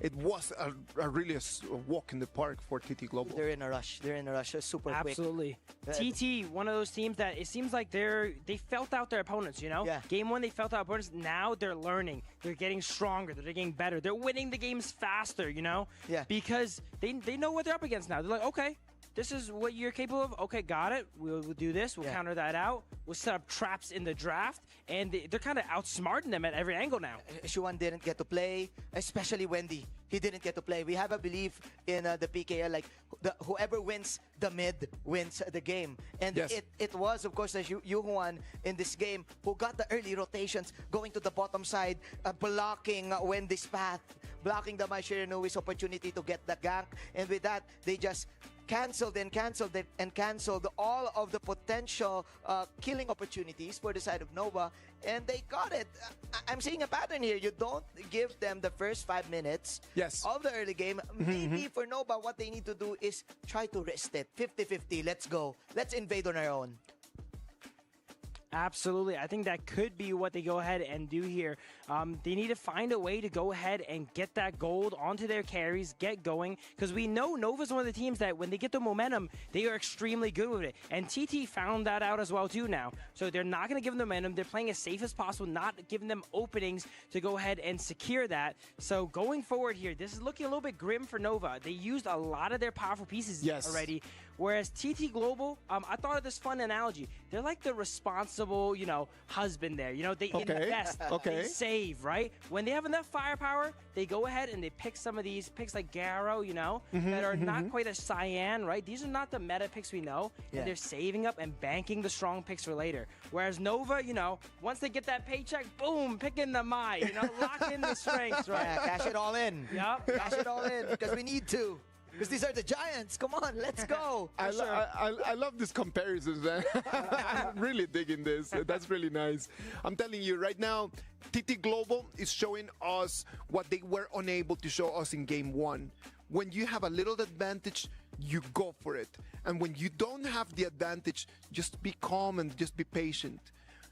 It was really a walk in the park for TT Global. They're in a rush. They're in a rush. Super Absolutely. quick. TT, one of those teams that it seems like they felt out their opponents, Yeah. Game 1, they felt out opponents. Now they're learning. They're getting stronger. They're getting better. They're winning the games faster, Yeah. Because they know what they're up against now. They're like, okay, this is what you're capable of. Okay, got it. We'll do this. We'll counter that out. We'll set up traps in the draft. And they're kind of outsmarting them at every angle now. Shuan didn't get to play, especially Wendy. He didn't get to play. We have a belief in the PKL, like whoever wins the mid wins the game. And it was, of course, Yuhuan in this game who got the early rotations, going to the bottom side, blocking Wendy's path, blocking the Mai Shiranui's opportunity to get the gank. And with that, they just canceled all of the potential killing opportunities for the side of Nova, and they got it. I'm seeing a pattern here. You don't give them the first 5 minutes of the early game. Maybe for Nova, what they need to do is try to rest it. 50-50, let's go. Let's invade on our own. Absolutely. I think that could be what they go ahead and do here. They need to find a way to go ahead and get that gold onto their carries, get going, because we know Nova's one of the teams that when they get the momentum, they are extremely good with it. And TT found that out as well too now. So they're not going to give them the momentum. They're playing as safe as possible, not giving them openings to go ahead and secure that. So going forward here, this is looking a little bit grim for Nova. They used a lot of their powerful pieces already. Whereas TT Global, I thought of this fun analogy. They're like the responsible, husband there. They invest, they save, right? When they have enough firepower, they go ahead and they pick some of these picks like Garo, that are not quite as Cyan, right? These are not the meta picks we know. And they're saving up and banking the strong picks for later. Whereas Nova, once they get that paycheck, boom, picking the Mai, lock in the strengths, right? Yeah, cash it all in. Yep. Cash it all in because we need to. Because these are the giants. Come on, let's go. I love these comparisons, man. I'm really digging this. That's really nice. I'm telling you right now, TT Global is showing us what they were unable to show us in game one. When you have a little advantage, you go for it. And when you don't have the advantage, just be calm and just be patient.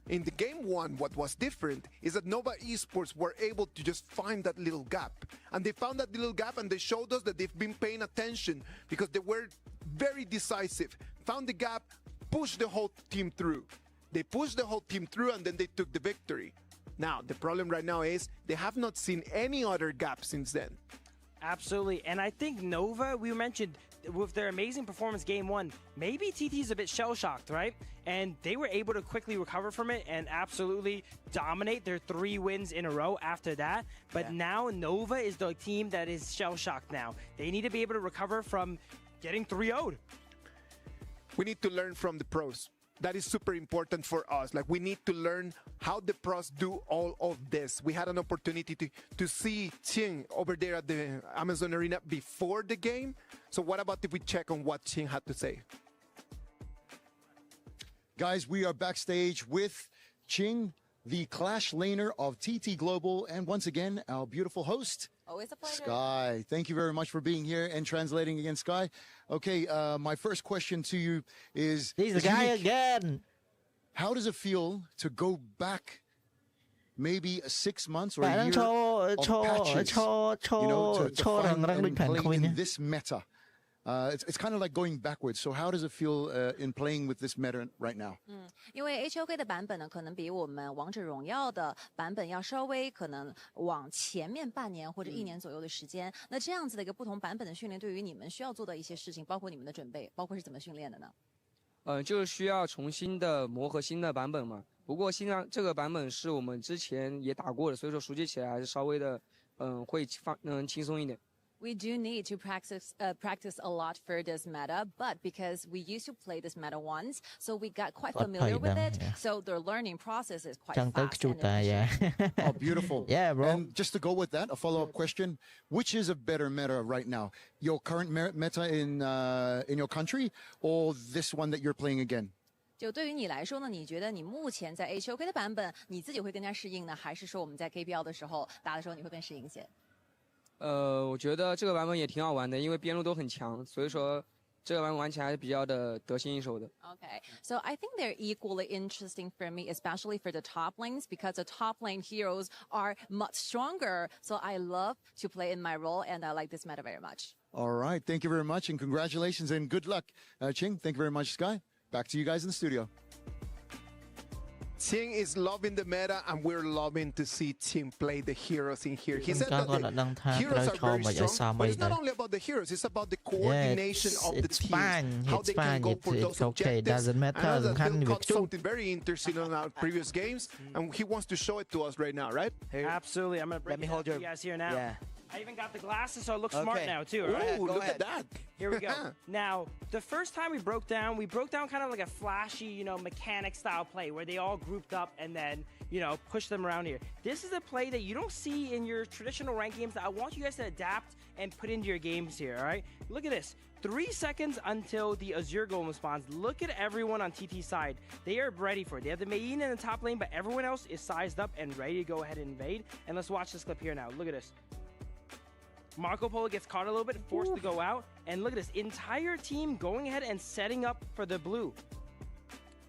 In the game one, what was different is that Nova Esports were able to just find that little gap. And they found that little gap and they showed us that they've been paying attention because they were very decisive. Found the gap, pushed the whole team through. They pushed the whole team through and then they took the victory. Now, the problem right now is they have not seen any other gap since then. Absolutely. And I think Nova, we mentioned with their amazing performance game one, maybe TT's a bit shell-shocked, right? And they were able to quickly recover from it and absolutely dominate their 3 wins in a row after that. But now Nova is the team that is shell-shocked now. They need to be able to recover from getting 3-0'd. We need to learn from the pros. That is super important for us. Like, we need to learn how the pros do all of this. We had an opportunity to see Qing over there at the Amazon Arena before the game. So what about if we check on what Qing had to say? Guys, we are backstage with Qing, the Clash laner of TT Global, and once again, our beautiful host, always a pleasure. Sky. Thank you very much for being here and translating again, Sky. Okay, my first question to you is... This is Guy again. How does it feel to go back maybe 6 months or a year of patches, to find and play in this meta? It's kind of like going backwards. So how does it feel in playing with this meta right now? 因为 HOK 的版本呢，可能比我们王者荣耀的版本要稍微可能往前面半年或者1年左右的时间。那这样子的一个不同版本的训练，对于你们需要做的一些事情，包括你们的准备，包括是怎么训练的呢？就是需要重新的磨合新的版本嘛。不过现在这个版本是我们之前也打过的，所以说熟悉起来还是稍微的会轻松一点。 We do need to practice a lot for this meta, but because we used to play this meta once, so we got quite familiar with it. So the learning process is quite fast. Oh, beautiful. Yeah, bro. And just to go with that, a follow-up question: which is a better meta right now? Your current meta in your country, or this one that you're playing again? 就对于你来说呢，你觉得你目前在 HOK 的版本，你自己会更加适应呢，还是说我们在 KPL 的时候打的时候你会更适应一些？ 我觉得这个版本也挺好玩的，因为边路都很强，所以说这个版本玩起来还是比较的得心应手的。Okay, so I think they're equally interesting for me, especially for the top lanes, because the top lane heroes are much stronger. So I love to play in my role, and I like this meta very much. All right, thank you very much, and congratulations and good luck, Qing. Thank you very much, Sky. Back to you guys in the studio. Qing is loving the meta, and we're loving to see Qing play the heroes in here. He said that the heroes are very strong, but it's not only about the heroes, it's about the coordination of the teams. How they can go for those objectives. Doesn't matter. I know that Phil caught something very interesting on our previous games, and he wants to show it to us right now, right? Absolutely. I'm going to bring it up to you guys here now. Yeah. I even got the glasses, so it looks smart now, too. Ooh, Right? look at that. Here we go. Now, the first time we broke down kind of like a flashy, mechanic style play where they all grouped up and then, push them around here. This is a play that you don't see in your traditional ranked games that I want you guys to adapt and put into your games here, all right? Look at this. 3 seconds until the Azure Golem spawns. Look at everyone on TT's side. They are ready for it. They have the Main in the top lane, but everyone else is sized up and ready to go ahead and invade. And let's watch this clip here now. Look at this. Marco Polo gets caught a little bit, forced to go out. And look at this entire team going ahead and setting up for the blue.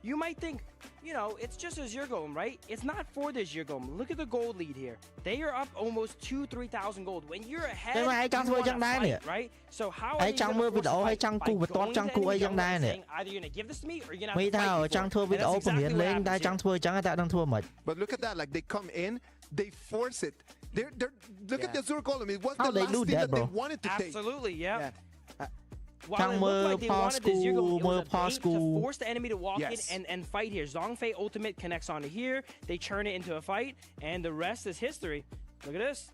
You might think, it's just Azure Golem, right? It's not for the Azure Golem. Look at the gold lead here. They are up almost 2,000-3,000 gold. When you're ahead, you want to fight, right? So how are you going to force a fight by going to the enemy jungle and saying, either you're going to give this to me or you're going to have to fight for it. And that's exactly what happens here. But look at that, like they come in, they force it. Look at the Azure Golem. It was the last thing that they wanted to take. Absolutely, yeah. While it looked like they wanted the Zero, it was a bait to force the enemy to walk in and fight here. Zhongfei ultimate connects onto here. They turn it into a fight, and the rest is history. Look at this.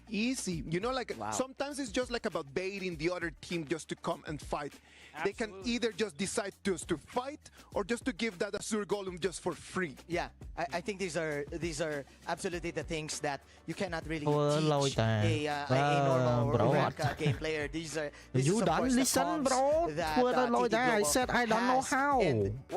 easy. You know, like sometimes it's just like about baiting the other team just to come and fight. They can either just decide just to fight or just to give that Azure Golem just for free. Yeah, I think these are absolutely the things that you cannot really lôi teach a normal rank game player. This you is, don't course, listen, bro. I said I don't know how.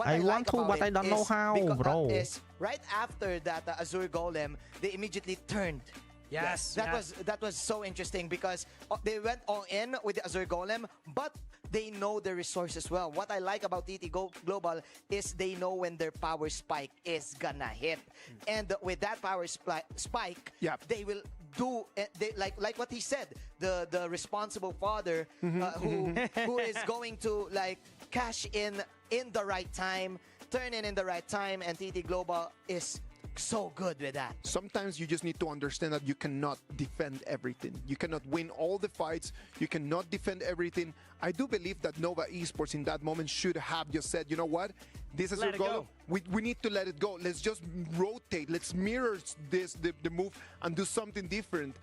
I want to, but I don't know how, bro. Right after that Azure Golem, they immediately turned. Yes, that was so interesting because they went all in with the Azure Golem, but they know their resources well. What I like about TT Global is they know when their power spike is gonna hit, and with that power spike, they will do like what he said. The responsible father who is going to like cash in the right time, turn in the right time, and TT Global is so good with that. Sometimes you just need to understand that you cannot defend everything. You cannot win all the fights. You cannot defend everything. I do believe that Nova Esports in that moment should have just said, you know what? This is our goal. We need to let it go. Let's just rotate. Let's mirror the move and do something different.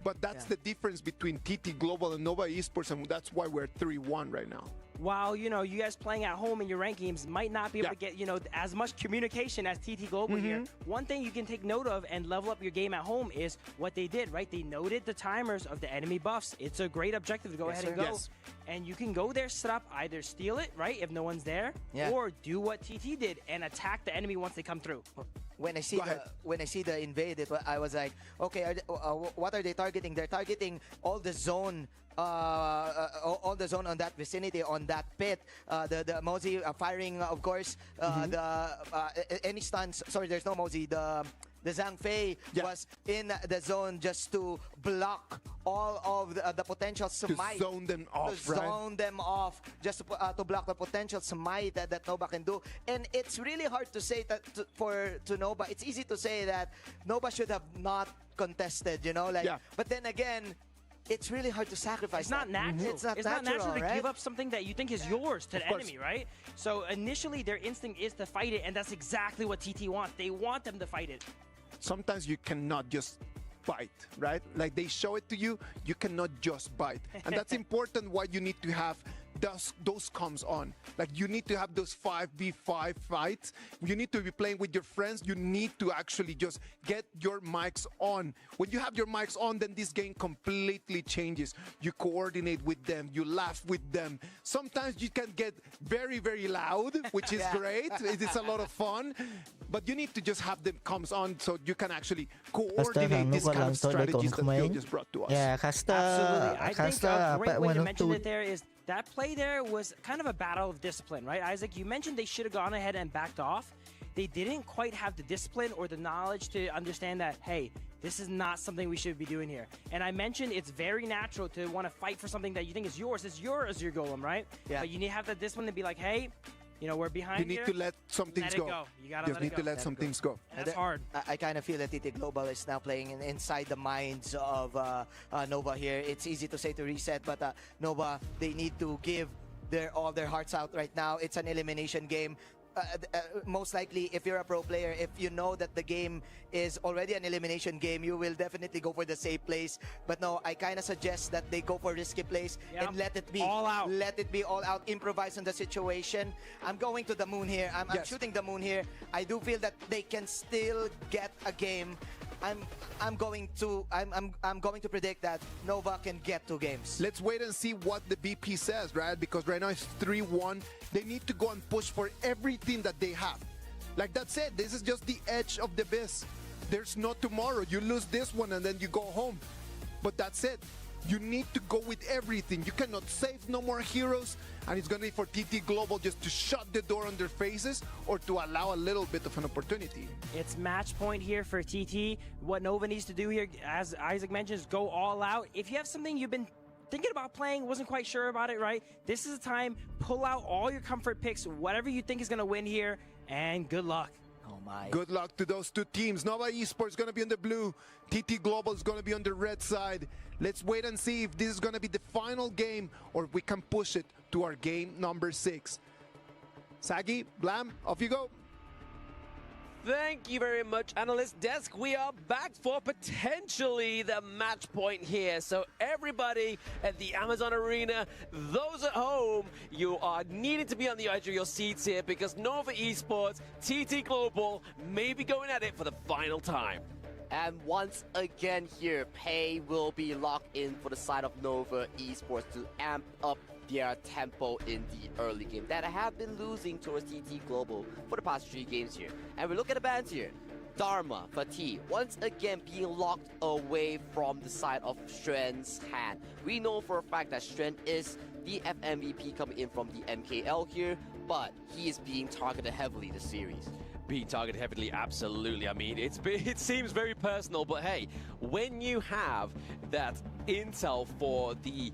But that's the difference between TT Global and Nova Esports, and that's why we're 3-1 right now. While, you know, you guys playing at home in your ranked games might not be able to get, you know, as much communication as TT Global here. One thing you can take note of and level up your game at home is what they did, right? They noted the timers of the enemy buffs. It's a great objective to go ahead and go. And you can go there, set up, either steal it, right, if no one's there, or do what TT did and attack the enemy once they come through. When I see the invade, I was like, okay, what are they targeting? They're targeting all the zone on that vicinity, on that pit. The Mosey firing, of course. Any stuns. Sorry, there's no Mosey. The Zhang Fei was in the zone just to block all of the potential smite. To zone them off, zone them off, just to block the potential smite that Nova can do. And it's really hard to say that to Nova. It's easy to say that Nova should have not contested, you know? Like, but then again, it's really hard to sacrifice. It's not natural. It's not natural to right? give up something that you think is yours to the enemy, right? So initially, their instinct is to fight it, and that's exactly what TT wants. They want them to fight it. Sometimes you cannot just bite, right? Like they show it to you, you cannot just bite. And that's important why you need to have those comms on. Like you need to have those 5v5 fights. You need to be playing with your friends. You need to actually just get your mics on. When you have your mics on, then this game completely changes. You coordinate with them. You laugh with them. Sometimes you can get very, very loud, which is great. It's a lot of fun. But you need to just have them comms on so you can actually coordinate this kind of strategies that Phil just brought to us. Yeah, Caster. Absolutely. I think a great way to mention it there is that play there was kind of a battle of discipline, right? Isaac, you mentioned they should have gone ahead and backed off. They didn't quite have the discipline or the knowledge to understand that, hey, this is not something we should be doing here. And I mentioned it's very natural to want to fight for something that you think is yours. It's yours as your golem, right? Yeah. But you need to have the discipline to be like, hey, you know, we're behind here. You need to let some things go. You gotta just need to let some things go. That's hard. I kind of feel that TT Global is now playing inside the minds of Nova here. It's easy to say to reset, but Nova, they need to give all their hearts out right now. It's an elimination game. Most likely, if you're a pro player, if you know that the game is already an elimination game, you will definitely go for the safe place. But no, I kind of suggest that they go for risky plays and let it be all out. Let it be all out. Improvise on the situation. I'm going to the moon here. I'm shooting the moon here. I do feel that they can still get a game. I'm going to predict that Nova can get 2 games. Let's wait and see what the BP says, right? Because right now it's 3-1. They need to go and push for everything that they have. Like that's it. This is just the edge of the abyss. There's no tomorrow. You lose this one and then you go home. But that's it. You need to go with everything. You cannot save no more heroes. And it's going to be for TT Global just to shut the door on their faces or to allow a little bit of an opportunity. It's match point here for TT. What Nova needs to do here, as Isaac mentioned, is go all out. If you have something you've been thinking about playing, wasn't quite sure about it, right? This is the time. Pull out all your comfort picks, whatever you think is going to win here, and good luck. Oh my. Good luck to those 2 teams. Nova Esports is going to be on the blue. TT Global is going to be on the red side. Let's wait and see if this is going to be the final game or if we can push it to our game number 6. Sagi, Blam, off you go. Thank you very much, Analyst Desk. We are back for potentially the match point here. So everybody at the Amazon Arena, those at home, you are needing to be on the edge of your seats here because Nova Esports, TT Global may be going at it for the final time. And once again here, Pei will be locked in for the side of Nova Esports to amp up their tempo in the early game that have been losing towards TT Global for the past 3 games here. And we look at the bans here. Dharma, Fatih, once again being locked away from the side of Stren's hand. We know for a fact that Stren is the FMVP coming in from the MKL here, but he is being targeted heavily this series. Being targeted heavily, absolutely. I mean, it seems very personal, but hey, when you have that intel for the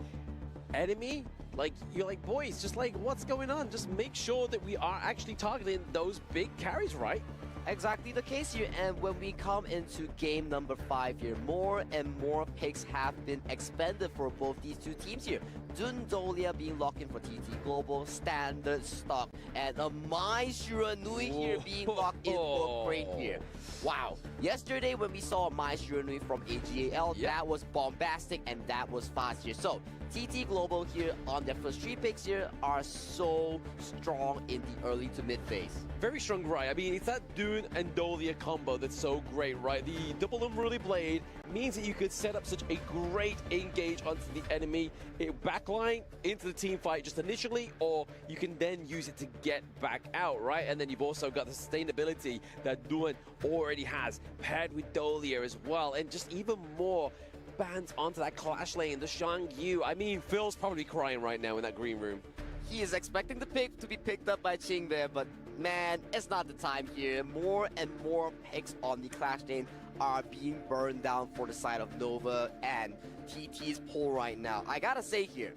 enemy, like, you're like, boys, just like, what's going on? Just make sure that we are actually targeting those big carries, right? Exactly the case here, and when we come into game number 5 here, more and more picks have been expended for both these two teams here. Dundolia being locked in for TT Global, standard stock, and a Mai Shiranui here being locked in for Crane here. Wow. Yesterday when we saw Mai Shiranui from AGAL, that was bombastic and that was fast here. So TT Global here on their first 3 picks here are so strong in the early to mid phase. Very strong, right? I mean, it's that Dune and Dolia combo that's so great, right? The double unruly blade means that you could set up such a great engage onto the enemy backline into the team fight just initially, or you can then use it to get back out, right? And then you've also got the sustainability that Dune already has, paired with Dolia as well, and just even more bans onto that clash lane, the Shang Yu. I mean, Phil's probably crying right now in that green room. He is expecting the pick to be picked up by Ching there, but man, it's not the time here. More and more picks on the clash lane are being burned down for the side of Nova and TT's pull right now. I gotta say here,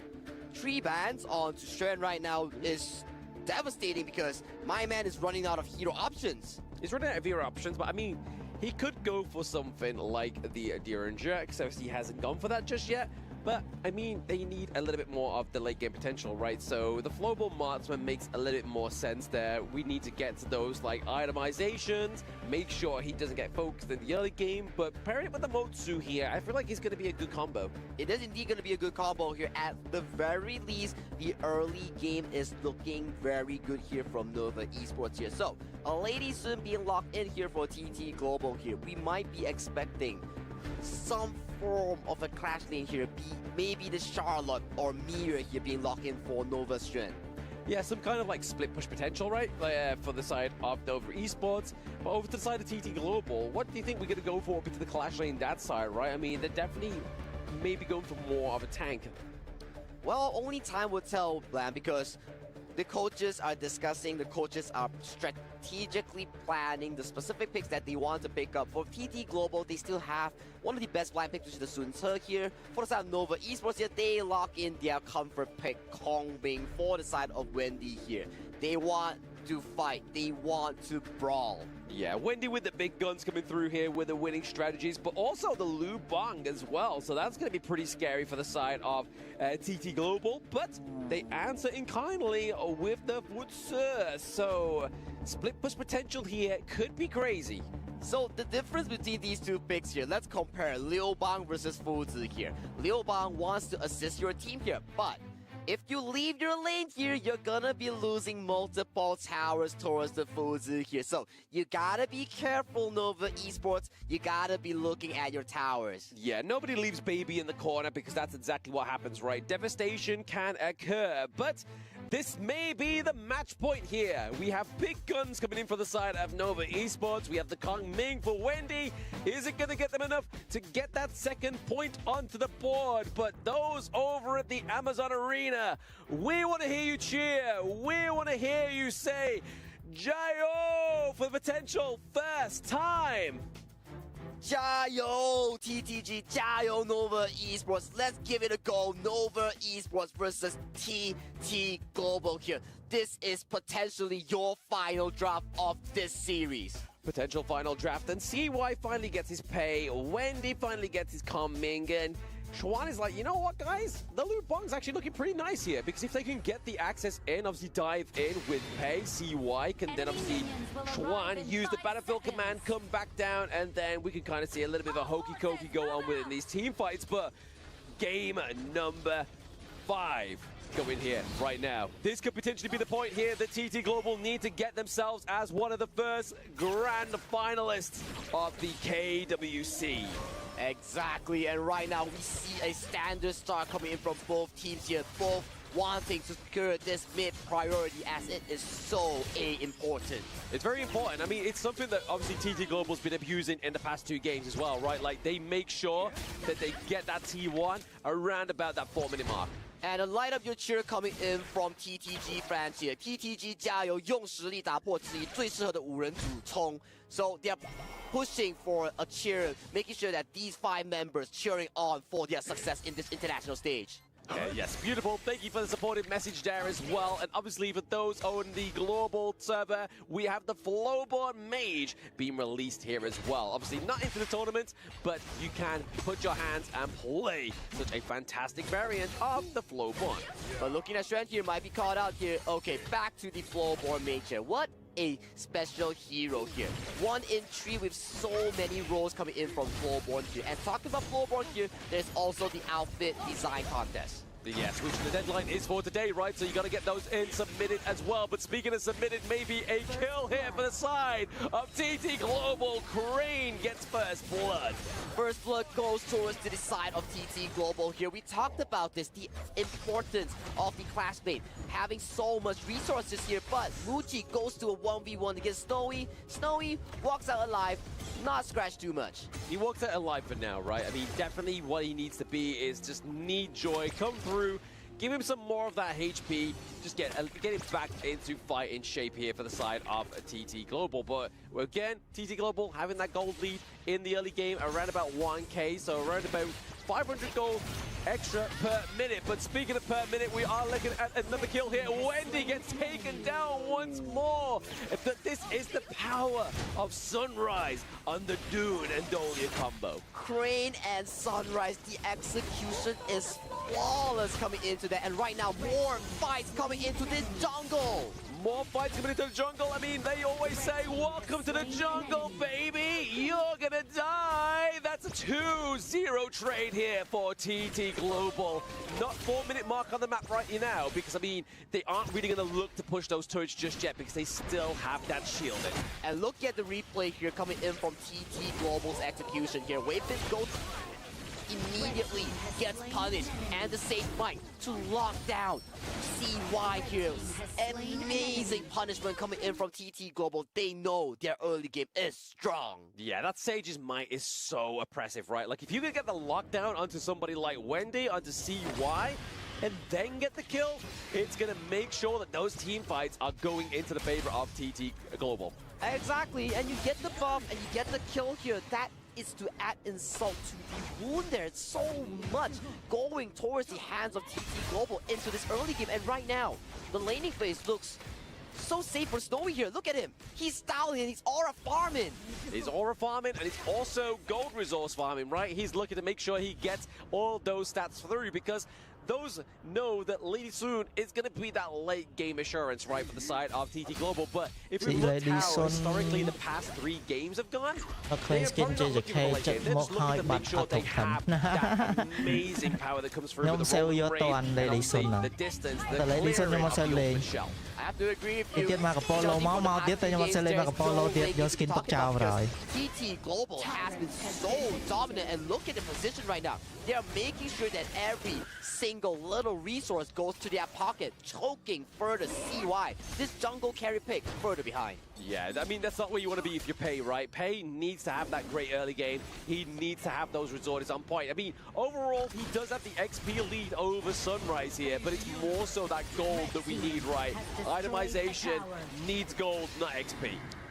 3 bans on Stren right now is devastating because my man is running out of hero options. He's running out of hero options, but I mean, he could go for something like the Derringer, except he hasn't gone for that just yet. But, I mean, they need a little bit more of the late game potential, right? So the Flowball Marksman makes a little bit more sense there. We need to get to those, like, itemizations, make sure he doesn't get focused in the early game, but pairing it with the Motsu here, I feel like it's going to be a good combo. It is indeed going to be a good combo here. At the very least, the early game is looking very good here from Nova Esports here. So, a lady soon being locked in here for TT Global here. We might be expecting some form of a clash lane here, maybe the Charlotte or Mira here being locked in for Nova Stren. Yeah, some kind of like split push potential, right? For the side of Nova Esports. But over to the side of TT Global, what do you think we're going to go for into the clash lane that side, right? I mean, they're definitely maybe going for more of a tank. Well, only time will tell, Blam, because the coaches are discussing, the coaches are strategically planning the specific picks that they want to pick up. For TT Global, they still have one of the best blind picks, which is the Sun Ce here. For the side of Nova Esports here, they lock in their comfort pick, Kong Bing, for the side of Wendy here. They want to fight, they want to brawl. Yeah, Wendy with the big guns coming through here with the winning strategies, but also the Lu Bang as well. So that's going to be pretty scary for the side of TT Global. But they answer in kindly with the Futsu. So split push potential here could be crazy. So the difference between these 2 picks here, let's compare Liu Bang versus Fuzi here. Liu Bang wants to assist your team here, but if you leave your lane here, you're gonna be losing multiple towers towards the Fuzi here. So you gotta be careful, Nova Esports. You gotta be looking at your towers. Yeah, nobody leaves baby in the corner because that's exactly what happens, right? Devastation can occur, but this may be the match point here. We have big guns coming in for the side of Nova Esports. We have the Kong Ming for Wendy. Is it going to get them enough to get that second point onto the board? But those over at the Amazon Arena, we want to hear you cheer. We want to hear you say, Jayo for the potential first time. 加油 TTG, 加油 Nova Esports. Let's give it a go. Nova Esports versus TT Global here. This is potentially your final draft of this series. Potential final draft, and CY finally gets his pay. Wendy finally gets his Kong Ming, and Chuan is like, you know what, guys? The loot bong's actually looking pretty nice here, because if they can get the access in, obviously dive in with Pei, CY can then obviously Chuan use the battlefield command, come back down, and then we can kind of see a little bit of a hokey-cokey go on within these team fights. But game number 5 going here right now. This could potentially be the point here that TT Global need to get themselves as one of the first grand finalists of the KWC. Exactly, and right now we see a standard start coming in from both teams here, both wanting to secure this mid priority as it is so important. It's very important. I mean, it's something that obviously TT Global's been abusing in the past 2 games as well, right? Like, they make sure that they get that T1 around about that 4-minute mark. And a light up your cheer coming in from TTG fans here. TTG 加油，用实力打破自己最适合的5人组冲。So they're pushing for a cheer, making sure that these 5 members cheering on for their success in this international stage. Yes, beautiful. Thank you for the supportive message there as well. And obviously for those on the global server, we have the Flowborn Mage being released here as well. Obviously not into the tournament, but you can put your hands and play such a fantastic variant of the Flowborn. But looking at Strand here, might be caught out here. Okay, back to the Flowborn Mage here. What a special hero here. 1 in 3 with so many roles coming in from Flowborn here. And talking about Flowborn here, there's also the outfit design contest. Yes, which the deadline is for today, right? So you got to get those in submitted as well. But speaking of submitted, maybe a kill here for the side of TT Global. Crane gets first blood. First blood goes towards to the side of TT Global here. We talked about this, the importance of the classmate having so much resources here. But Muji goes to a 1v1 against Snowy. Snowy walks out alive. Not scratched too much. He walks out alive for now, right? I mean, definitely what he needs to be is just need Joy, come through, give him some more of that HP, just get him back into fighting shape here for the side of TT Global. But again, TT Global having that gold lead in the early game around about 1k, so around about 500 gold extra per minute. But speaking of per minute, we are looking at another kill here. Wendy gets taken down once more. This is the power of Sunrise on the Dune and Dolia combo. Crane and Sunrise, the execution is flawless coming into that. And right now, more fights coming into this jungle. More fights coming into the jungle. I mean, they always say, welcome to the jungle, baby. You're gonna die. That's a 2-0 trade here for TT Global. Not 4-minute mark on the map right now, because, I mean, they aren't really gonna look to push those turrets just yet, because they still have that shielding. And look at the replay here coming in from TT Global's execution here. Wavefist goes immediately gets punished, and the safe fight to lock down CY here. Amazing punishment coming in from TT Global. They know their early game is strong. Yeah, that Sage's might is so oppressive, right? Like, if you can get the lockdown onto somebody like Wendy, onto CY, and then get the kill, it's going to make sure that those team fights are going into the favor of TT Global. Exactly, and you get the buff and you get the kill here. That is to add insult to the wound there. It's so much going towards the hands of TT Global into this early game. And right now, the laning phase looks so safe for Snowy here. Look at him. He's styling and he's aura farming. He's aura farming and he's also gold resource farming, right? He's looking to make sure he gets all those stats through, because those know that Lady Soon is going to be that late game assurance, right, for the side of TT Global. But if we look how historically the past 3 games have gone, they're probably not looking for late game. They're just looking to make sure they have that amazing power that comes through with the rolling range and the distance, the clearing of the open shell. I have to agree with you. TT Global has been so dominant, and look at the position right now. They are making sure that every single little resource goes to their pocket, choking further CY. This jungle carry pick further behind. Yeah, I mean, that's not where you want to be if you're Pei, right? Pei needs to have that great early game. He needs to have those resources on point. I mean, overall, he does have the XP lead over Sunrise here, but it's more so that gold that we need, right? Itemization needs gold, not XP.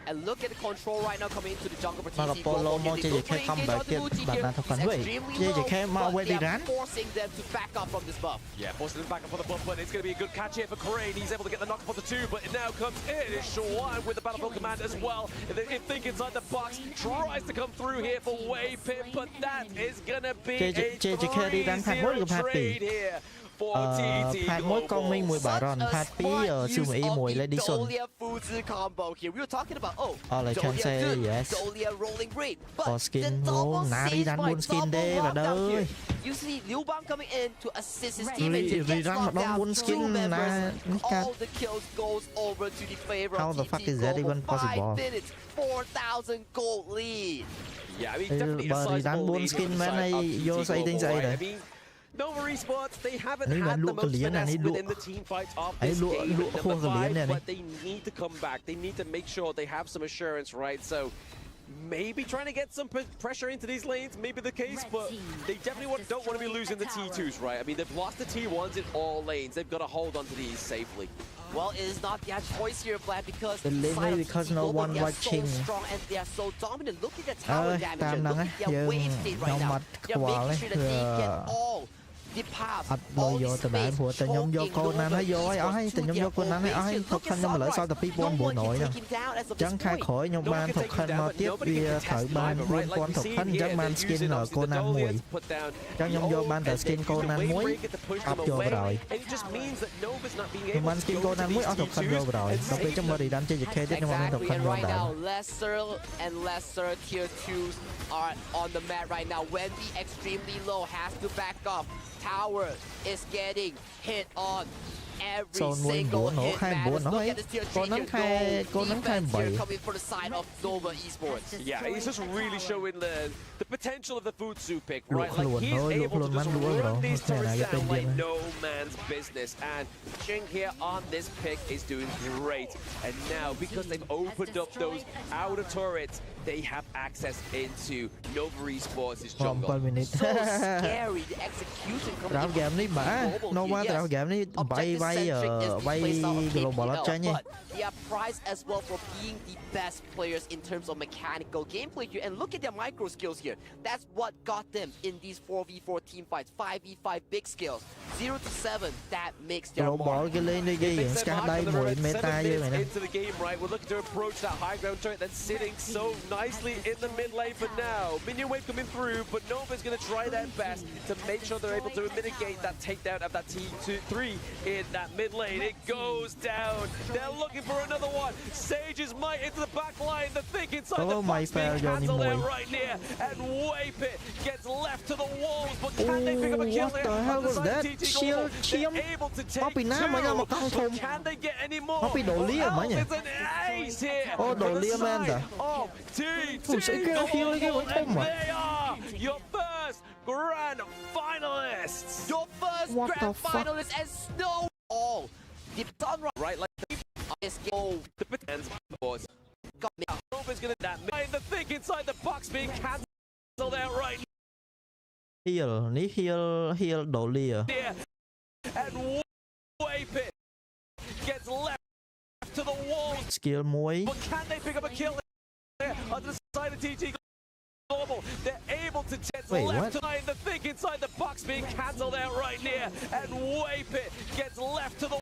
And look at the control right now coming into the jungle for មក TT ប៉ូឡូ Global. មក They ជេ look ខេ to ខំ engage បែក on the ទៀត Muji បាន here. ណាថក It's វិញ extremely ជេ low, ខេមក but វិញ they ឌីរ៉ាន are forcing them to back up from this buff. Yeah, forcing him back up for the buff, but it's going to be a good catch here for Crane. He's able to get the knock for the 2, but it now comes in. It's Shawan with the Battlefield Command as well. If Think inside the box tries to come through here for Waypip, but that is going to be a 3-0 trade here. For TT ផាត1កងមីងមួយបារ៉នផាត2ស៊ូមអ៊ីមួយ Lady Sun Dolia Fuzu combo here. We were talking about all I can say yes Dolia rolling great, but for skin the អូ double ណារី saves រ៉ាន់ by 4 skin double ទេបាទអើ lockdown យ here. You see Liu Bang coming in to assist his team and Ri- to get Ri- locked Ri- down. 4 skin Two ណា members, នេះកាត់ all the kills goes over to the favor How of the TT fuck is that Global. even possible? 5 minutes, 4,000 gold lead. Yeah, I mean, definitely a But he done sizable one lead skin for the man, side of I- TT yo say things Global, like right? that. I mean, Nova Esports, they haven't Anh had mà the lụa cái most liền này, finesse anh lụa- within the team fights of anh this lụa- game lụa at khô number cái liền 5, này này. but they need to come back. They need to make sure they have some assurance, right? So maybe trying to get some pressure into these lanes may be the case, but they definitely don't want to be losing the T2s, right? I mean, they've lost the T1s in all lanes. They've got to hold on to these safely. Well, it is not their choice here, Vlad, because The lane side of because TT no Global, one they are watching. so strong and they are so dominant. Look at the tower damageតាម and ហ្នឹង look at theirយើង wave state right ខ្ញុំ now. អត់ They're ខ្វល់ making sure that they get ទេ all the paths, អត់លុយ all យក the ទៅដែរ space, ព្រោះតែខ្ញុំយក choking កូនណាស់ហើយយកឲ្យអស់ហើយតែខ្ញុំយកកូនណាស់ហើយអស់ហើយថកខិនខ្ញុំឥឡូវសល់តែ No one 2900 can ហ្នឹង take him down as of ចឹង this ខែ point. ក្រោយខ្ញុំ No បាន one ថ can ក take ខិន him មក down, but ទៀត nobody វា can ត្រូវ test បាន either, right? Like 4000 we ថក see ខិន here, ចឹងបាន they're skin using កូនណា the មួយ Dolian to put down ចឹងខ្ញុំយកបានតែ skin កូនណាមួយ អត់យកបណ្ដោយ and it just means that Nova's not being ខ្ញុំ able បាន to skin go កូន to ណាមួយ these អត់ថកខិនយកបណ្ដោយ T2s ដល់ពេលចឹងមករីដាន JJK ទៀតខ្ញុំបានថក Exactly, ខិន and យក right បណ្ដោយ now, lesser and lesser tier 2s are on the mat right now. Wendy extremely low, has to back up. Tower is getting hit on every Zone មួយ single 9 hit, ខែ man. 9 Let's ហ្នឹង look ហើយ at this tier កូន 3 ហ្នឹង here. ខែ No កូនហ្នឹងខែ defense here 8 coming for the side of Nova Esports. Yeah, he's just really showing the potential of the Futsu pick, Lụa right? Like luôn he's thôi, lụa able to luôn, just bắn lụa run rồi. these Thế này turrets cái tên down like gì no man's business. And Ching here on this pick is doing great. And now, because they've opened up those outer turrets, they have access into Nova Esports' jungle. 7 minute So scary, the execution coming រ៉ាវ in ហ្គេមនេះបា Global ណូវ៉ា here, រ៉ាវ yes. ហ្គេមនេះវាយ Objective-centric is វាយ the playstyle of global អត់ KPL, ចាញ់ទេ but they are prized as well for being the best players in terms of mechanical gameplay here. And look at their micro skills here. That's what got them in these 4v4 team fights, 5v5 big skills, 0 to 7. That makes their global mark. គេលេងដូចគេ They រៀង mix ស្ their កាស់ mark ដៃ for the មួយ red មេតា 7 យើង minutes ហ្នឹង into the game, right? We're looking to approach that high ground turret that's sitting so nicely in the mid lane for now. Minion wave coming through, but Nova's going to try their best to make sure they're able to mitigate that takedown of that T3 in that mid lane. It goes down. They're looking for another one. Sage's might into the back line. The Think inside the my box being fair Johnny cancelled out boy. right near. And Waypit gets left to the walls, but can they pick up a kill what there? the hell On the was side of that? TT Shield, Global, shield. they're able to មក take ពីណាមកញ៉ាំមកកង់ធំ 2. Can they get any more? មកពីដូលៀមិញ It's an ace here.អូ for the ដូលៀមែនតា side of TT អូស្អីគេហៀលគេមកធំ Global. ហ៎ And they are your first grand finalists. Your first What the grand fuck? finalist and Snowball. The sunrise Right, like is goal. the potential boys. Got me. Nova's gonna that the Think inside the box being cancelled out right ហៀលនេះហៀលដូលៀ here. And Waypit gets left to the walls. skill មួយ But can they pick up a kill there on the side of TT Global? They're able to get Wait, left what? tonight. The Think inside the box being cancelled out right near. And Waypit gets left to the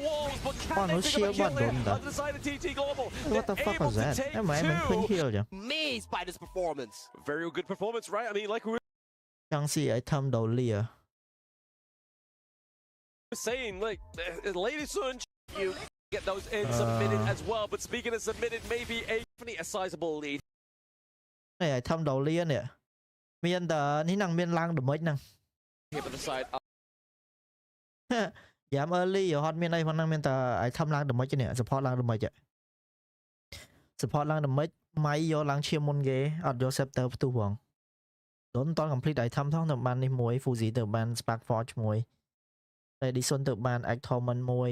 walls. But can Oh, no they pick up a shield kill button there then. on the side of TT Global? what the They're fuck able was to that take អេមែនមិនឃើញ two. ហៀលចឹង Amazed by this performance. Very good performance, right? I mean, like we were ចង់ស៊ីឲ្យធំដូលៀ saying, like, Lady Sun, you get those in submitted as well. But speaking of submitted, maybe definitely a sizable lead នេះឲ្យធំដូលៀនេះមានតែនេះហ្នឹងមានឡើងដមិចហ្នឹង here for the side. យ៉ាម early រហត់មានអីផងហ្នឹងមានតែឲ្យធំឡើងដមិចនេះ support ឡើងដមិច support ឡើងដមិចម៉ៃយកឡើងឈាមមុនគេអត់យក scepter ផ្ទុះផងដូនត complete item ថងទៅបាននេះមួយ Fuzi ទៅបាន Spark Forge មួយ Lady Sun ទៅបាន Atonement មួយ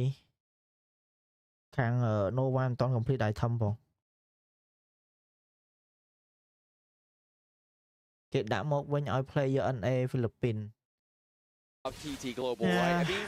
ខាង Nova មិនត complete item ផងគេដាក់មកវិញឲ្យ player NA Philippines Of TT Global, Yeah. right? I mean,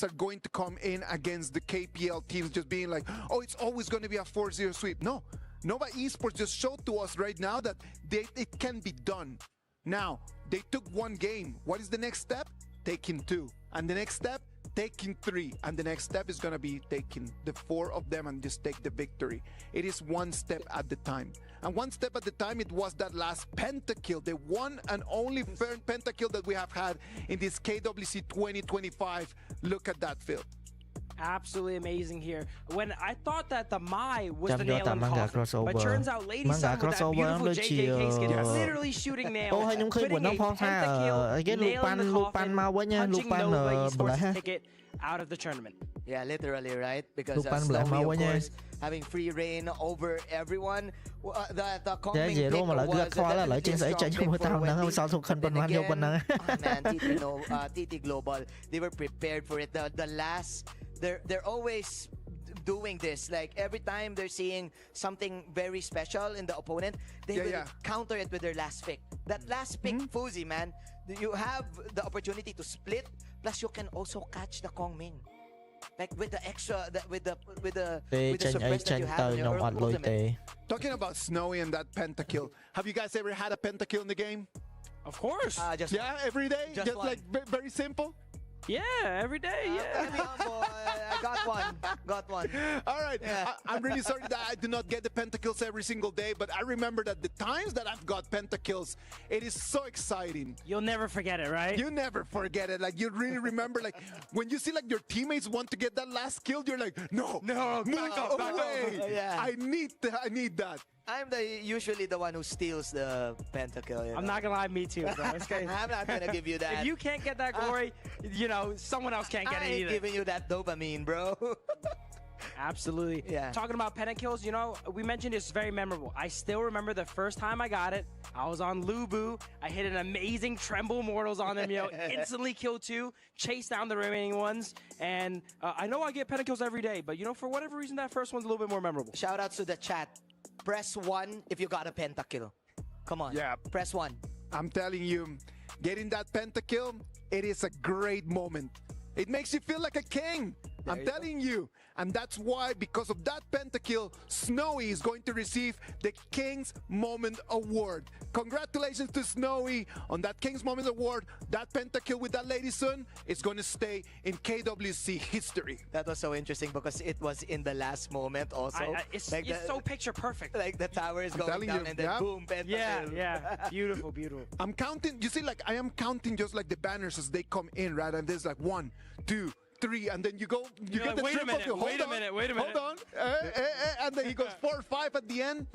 teams are going to come in against the KPL teams just being like, oh, it's always going to be a 4-0 sweep. No, Nova Esports just showed to us right now that it can be done. Now, they took one game. What is the next step? Taking two. And the next step? taking 3, and the next step is going to be taking the 4 of them and just take the victory. It is one step at the time. And one step at the time, it was that last pentakill, the one and only pentakill that we have had in this KWC 2025. Look at that, Phil. Absolutely amazing here. When I thought that the Mai was the nail in the coffin, but turns out Lady Sun with that beautiful JJK skin is literally shooting nails, putting a pentakill nail in the coffin, punching Nova Esports' ticket out of the tournament. Yeah, literally, right? Because Snowy, of course, having free reign over everyone. The coming pick was definitely a strong pick for Wendy. But then again, TT Global, they were prepared for it. The last, they're always doing this. Like every time they're seeing something very special in the opponent, they will counter it with their last pick. That last pick, Fuzi, man, you have the opportunity to split. Plus, you can also catch the Kong Ming. Like with the extra, with the suppress that you have in your ultimate. Talking about Snowy and that pentakill, have you guys ever had a pentakill in the game? Of course. Every day? Just like very simple? Yeah, every day, yeah. I got one. All right. Yeah. I'm really sorry that I do not get the pentakills every single day, but I remember that the times that I've got pentakills, it is so exciting. You'll never forget it, right? You never forget it. Like, you really remember, like, when you see, like, your teammates want to get that last kill, you're like, no, back away. Yeah. I need that. I'm usually the one who steals the pentakill. You know? I'm not gonna lie, me too, bro. I'm not gonna give you that. If you can't get that glory, someone else can't get it either. I ain't giving you that dopamine, bro. Absolutely. Yeah. Talking about pentakills, we mentioned it's very memorable. I still remember the first time I got it. I was on Lubu. I hit an amazing Tremble Mortals on them, instantly killed 2, chased down the remaining ones. And I know I get pentakills every day, but for whatever reason, that first one's a little bit more memorable. Shout out to the chat. Press 1 if you got a pentakill. Come on. Yeah. Press 1. I'm telling you, getting that pentakill, it is a great moment. It makes you feel like a king. I'm telling you. And that's why, because of that pentakill, Snowy is going to receive the King's Moment Award. Congratulations to Snowy on that King's Moment Award. That pentakill with that Lady Sun is going to stay in KWC history. That was so interesting because it was in the last moment also. It's so picture perfect. Like the tower is going down and then boom, pentakill. Yeah. Beautiful, beautiful. I'm counting. You see, like, I am counting just like the banners as they come in, right? And there's like 1, 2, 3, and then you go, you get the wait a triple kill. wait a minute. Hold on. And then he goes 4, 5 at the end.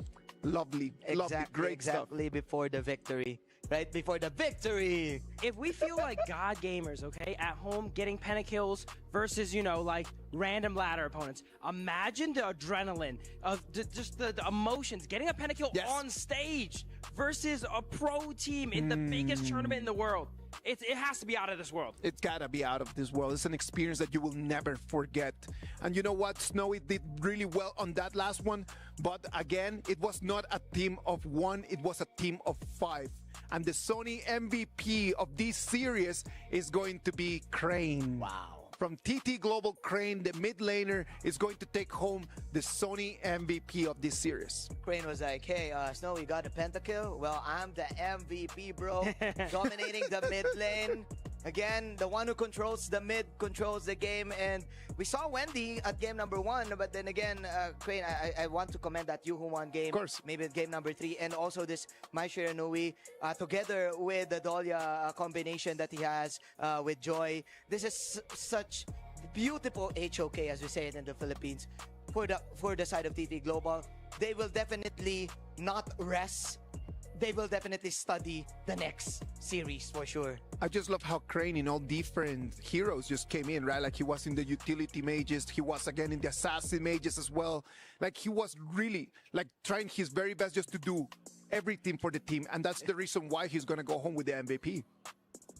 Lovely. Lovely. Great stuff. Exactly before the victory. Right before the victory. If we feel like God gamers, okay, at home getting pentakills versus, like random ladder opponents, imagine the adrenaline of just the emotions. Getting a pentakill on stage versus a pro team in the biggest tournament in the world. It has to be out of this world. It's gotta be out of this world. It's an experience that you will never forget. And you know what? Snowy did really well on that last one. But again, it was not a team of 1. It was a team of 5. And the Sony MVP of this series is going to be Crane. Wow. From TT Global, Crane, the mid laner, is going to take home the Sony MVP of this series. Crane was like, hey, Snow, you got a pentakill? Well, I'm the MVP, bro. Dominating the mid lane. Again, the one who controls the mid controls the game. And we saw Wendy at game number 1. But then again, Crane, I want to commend that you who won game. Of course. Maybe game number 3. And also this Mai Shiranui, together with the Dahlia combination that he has with Joy. This is such beautiful HOK, as we say it in the Philippines, for the side of TT Global. They will definitely not rest. They will definitely study the next series for sure. I just love how Crane in all different heroes just came in, right? Like he was in the utility mages, he was again in the assassin mages as well. Like he was really like trying his very best just to do everything for the team, and that's the reason why he's gonna go home with the MVP.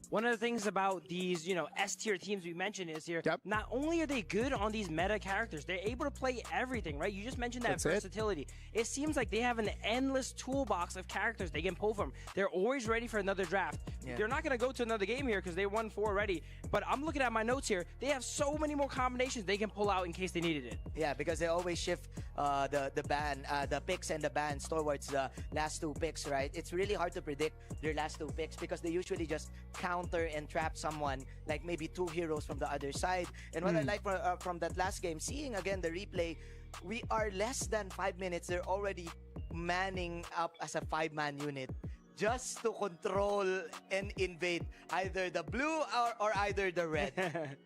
One of the things about these, S-tier teams we mentioned is here, not only are they good on these meta characters, they're able to play everything, right? You just mentioned that versatility. It seems like they have an endless toolbox of characters they can pull from. They're always ready for another draft. They're not going to go to another game here because they won 4 already, but I'm looking at my notes here. They have so many more combinations they can pull out in case they needed it. Yeah, because they always shift the picks and the bans towards the last 2 picks, right? It's really hard to predict their last 2 picks because they usually just count counter and trap someone, like maybe 2 heroes from the other side. And what I like from that last game, seeing again the replay, we are less than 5 minutes. They're already manning up as a 5-man unit just to control and invade either the blue or either the red.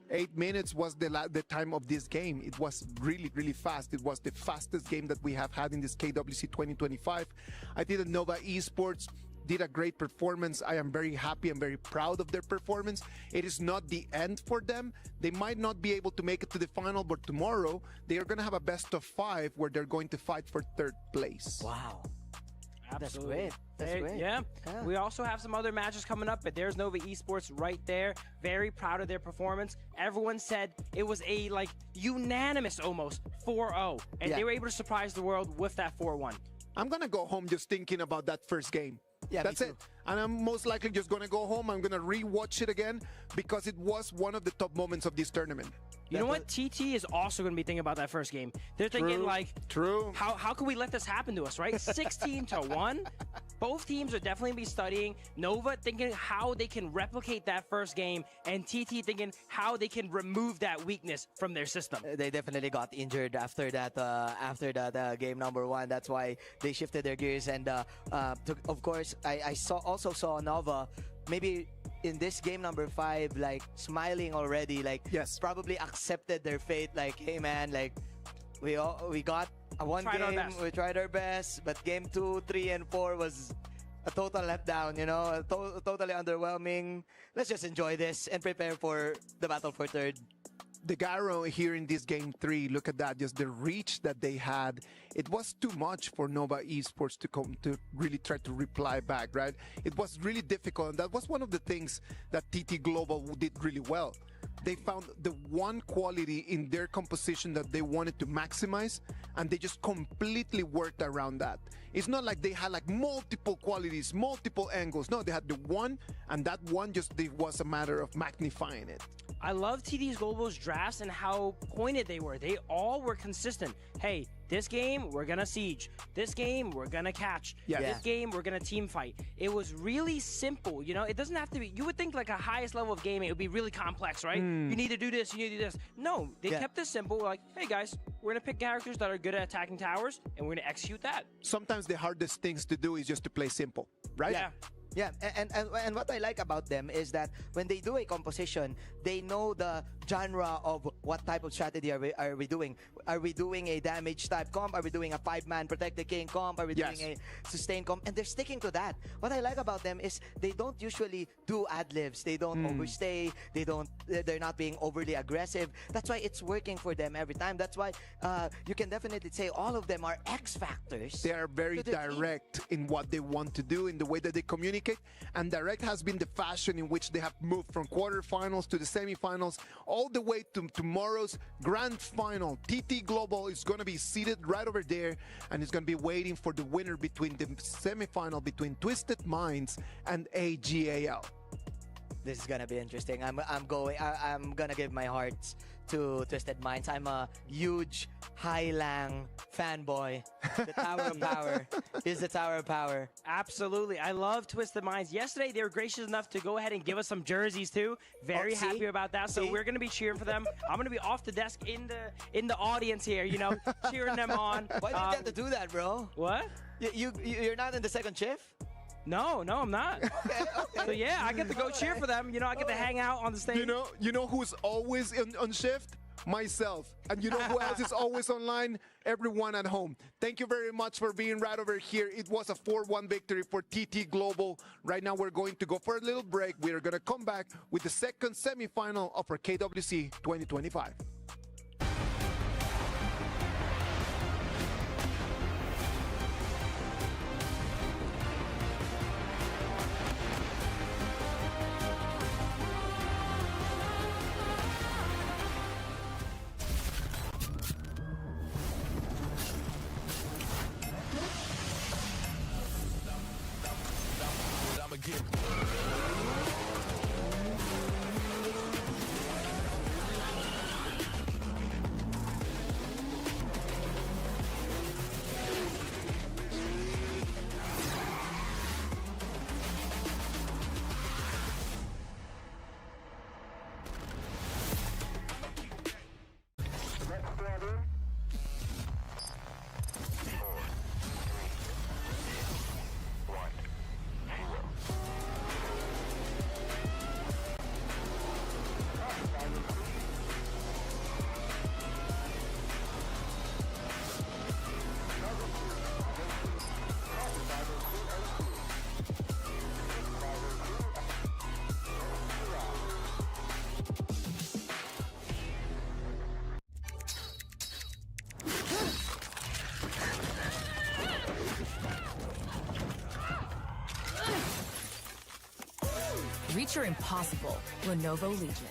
8 minutes was the time of this game. It was really, really fast. It was the fastest game that we have had in this KWC 2025. I think that Nova Esports did a great performance. I am very happy and very proud of their performance. It is not the end for them. They might not be able to make it to the final, but tomorrow they are going to have a best of 5 where they're going to fight for 3rd place. Wow. Absolutely. That's great. Yeah. We also have some other matches coming up, but there's Nova Esports right there. Very proud of their performance. Everyone said it was a unanimous almost 4-0, and they were able to surprise the world with that 4-1. I'm going to go home just thinking about that first game. Yeah, that's it. And I'm most likely just going to go home. I'm going to re-watch it again because it was one of the top moments of this tournament. You know what? TT is also going to be thinking about that first game. They're thinking how can we let this happen to us, right? 16-1. Both teams are definitely be studying. Nova thinking how they can replicate that first game, and TT thinking how they can remove that weakness from their system. They definitely got injured after that game number 1. That's why they shifted their gears. And of course, I also saw Nova maybe in this game number 5, smiling already, probably accepted their fate. Hey man, we got one game, we tried our best, but game 2, 3, and 4 was a total letdown, totally underwhelming. Let's just enjoy this and prepare for the battle for 3rd. The gyro here in this game 3, look at that, just the reach that they had. It was too much for Nova Esports to really try to reply back, right? It was really difficult, and that was one of the things that TT Global did really well. They found the one quality in their composition that they wanted to maximize, and they just completely worked around that. It's not like they had multiple qualities, multiple angles. No, they had the one, and that one was a matter of magnifying it. I love TT Global's drafts and how pointed they were. They all were consistent. Hey, this game, we're going to siege. This game, we're going to catch. This game, we're going to team fight. It was really simple. It doesn't have to be. You would think a highest level of gaming, it would be really complex, right? You need to do this, you need to do this. No, they kept this simple. Hey guys, we're going to pick characters that are good at attacking towers, and we're going to execute that. Sometimes the hardest things to do is just to play simple, right? Yeah, and what I like about them is that when they do a composition, they know the genre of what type of strategy are we doing. Are we doing a damage type comp? Are we doing a 5-man protect the king comp? Are we doing a sustain comp? And they're sticking to that. What I like about them is they don't usually do ad-libs. They don't overstay. They're not being overly aggressive. That's why it's working for them every time. That's why you can definitely say all of them are X factors. They are very direct in what they want to do, in the way that they communicate. And direct has been the fashion in which they have moved from quarterfinals to the semifinals, all the way to tomorrow's grand final. TT Global is going to be seated right over there, and it's going to be waiting for the winner between the semifinal between Twisted Minds and AGAL. This is gonna be interesting. I'm gonna give my heart to Twisted Minds. I'm a huge Hailang fanboy. The Tower of Power is the Tower of Power. Absolutely. I love Twisted Minds. Yesterday, they were gracious enough to go ahead and give us some jerseys too. Very happy about that. So we're going to be cheering for them. I'm going to be off the desk in the audience here, cheering them on. Why do you get to do that, bro? What? You're not in the second shift? No, I'm not. Okay. So yeah, I get to go cheer for them. I get to hang out on the stage. You know who's always on shift? Myself. And you know who else is always online? Everyone at home. Thank you very much for being right over here. It was a 4-1 victory for TT Global. Right now we're going to go for a little break. We're going to come back with the second semifinal of our KWC 2025. Reach your impossible, Lenovo Legion.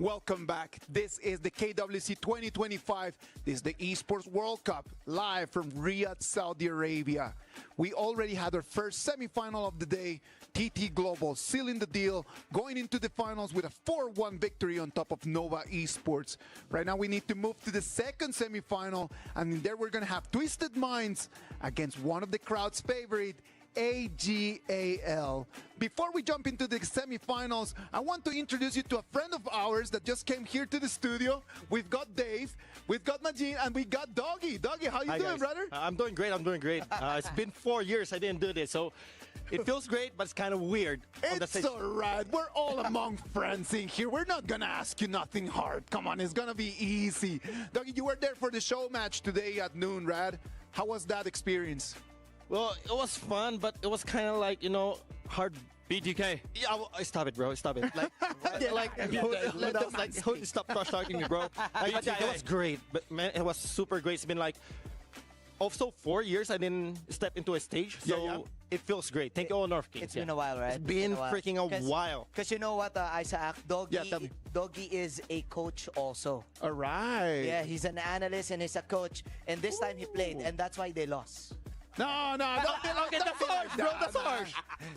Welcome back. This is the KWC 2025. This is the Esports World Cup live from Riyadh, Saudi Arabia. We already had our first semifinal of the day. TT Global sealing the deal, going into the finals with a 4-1 victory on top of Nova Esports. Right now we need to move to the second semifinal, and in there we're going to have Twisted Minds against one of the crowd's favorite, AGAL. Before we jump into the semifinals, I want to introduce you to a friend of ours that just came here to the studio. We've got Dave, we've got Majin, and we got Doggy. Doggy, how you doing, guys. brother? I'm doing great. It's been 4 years I didn't do this, so it feels great, but it's kind of weird. It's all right. We're all among friends in here. We're not going to ask you nothing hard. Come on, it's going to be easy. Doggy, you were there for the show match today at noon, Rad. How was that experience? Well, it was fun, but it was kind of like, hard. BTK. Yeah, stop it, bro. Stop it. Stop trash talking me, bro. It was great, but man, it was super great. It's been like, also 4 years I didn't step into a stage, so it feels great. Thank you all, North Kings. It's been a while, right? It's been freaking a while. Because you know what, Isaac? Doggy is a coach also. All right. Yeah, he's an analyst and he's a coach. And this time he played, and that's why they lost. No, don't get that's harsh, bro. That's harsh.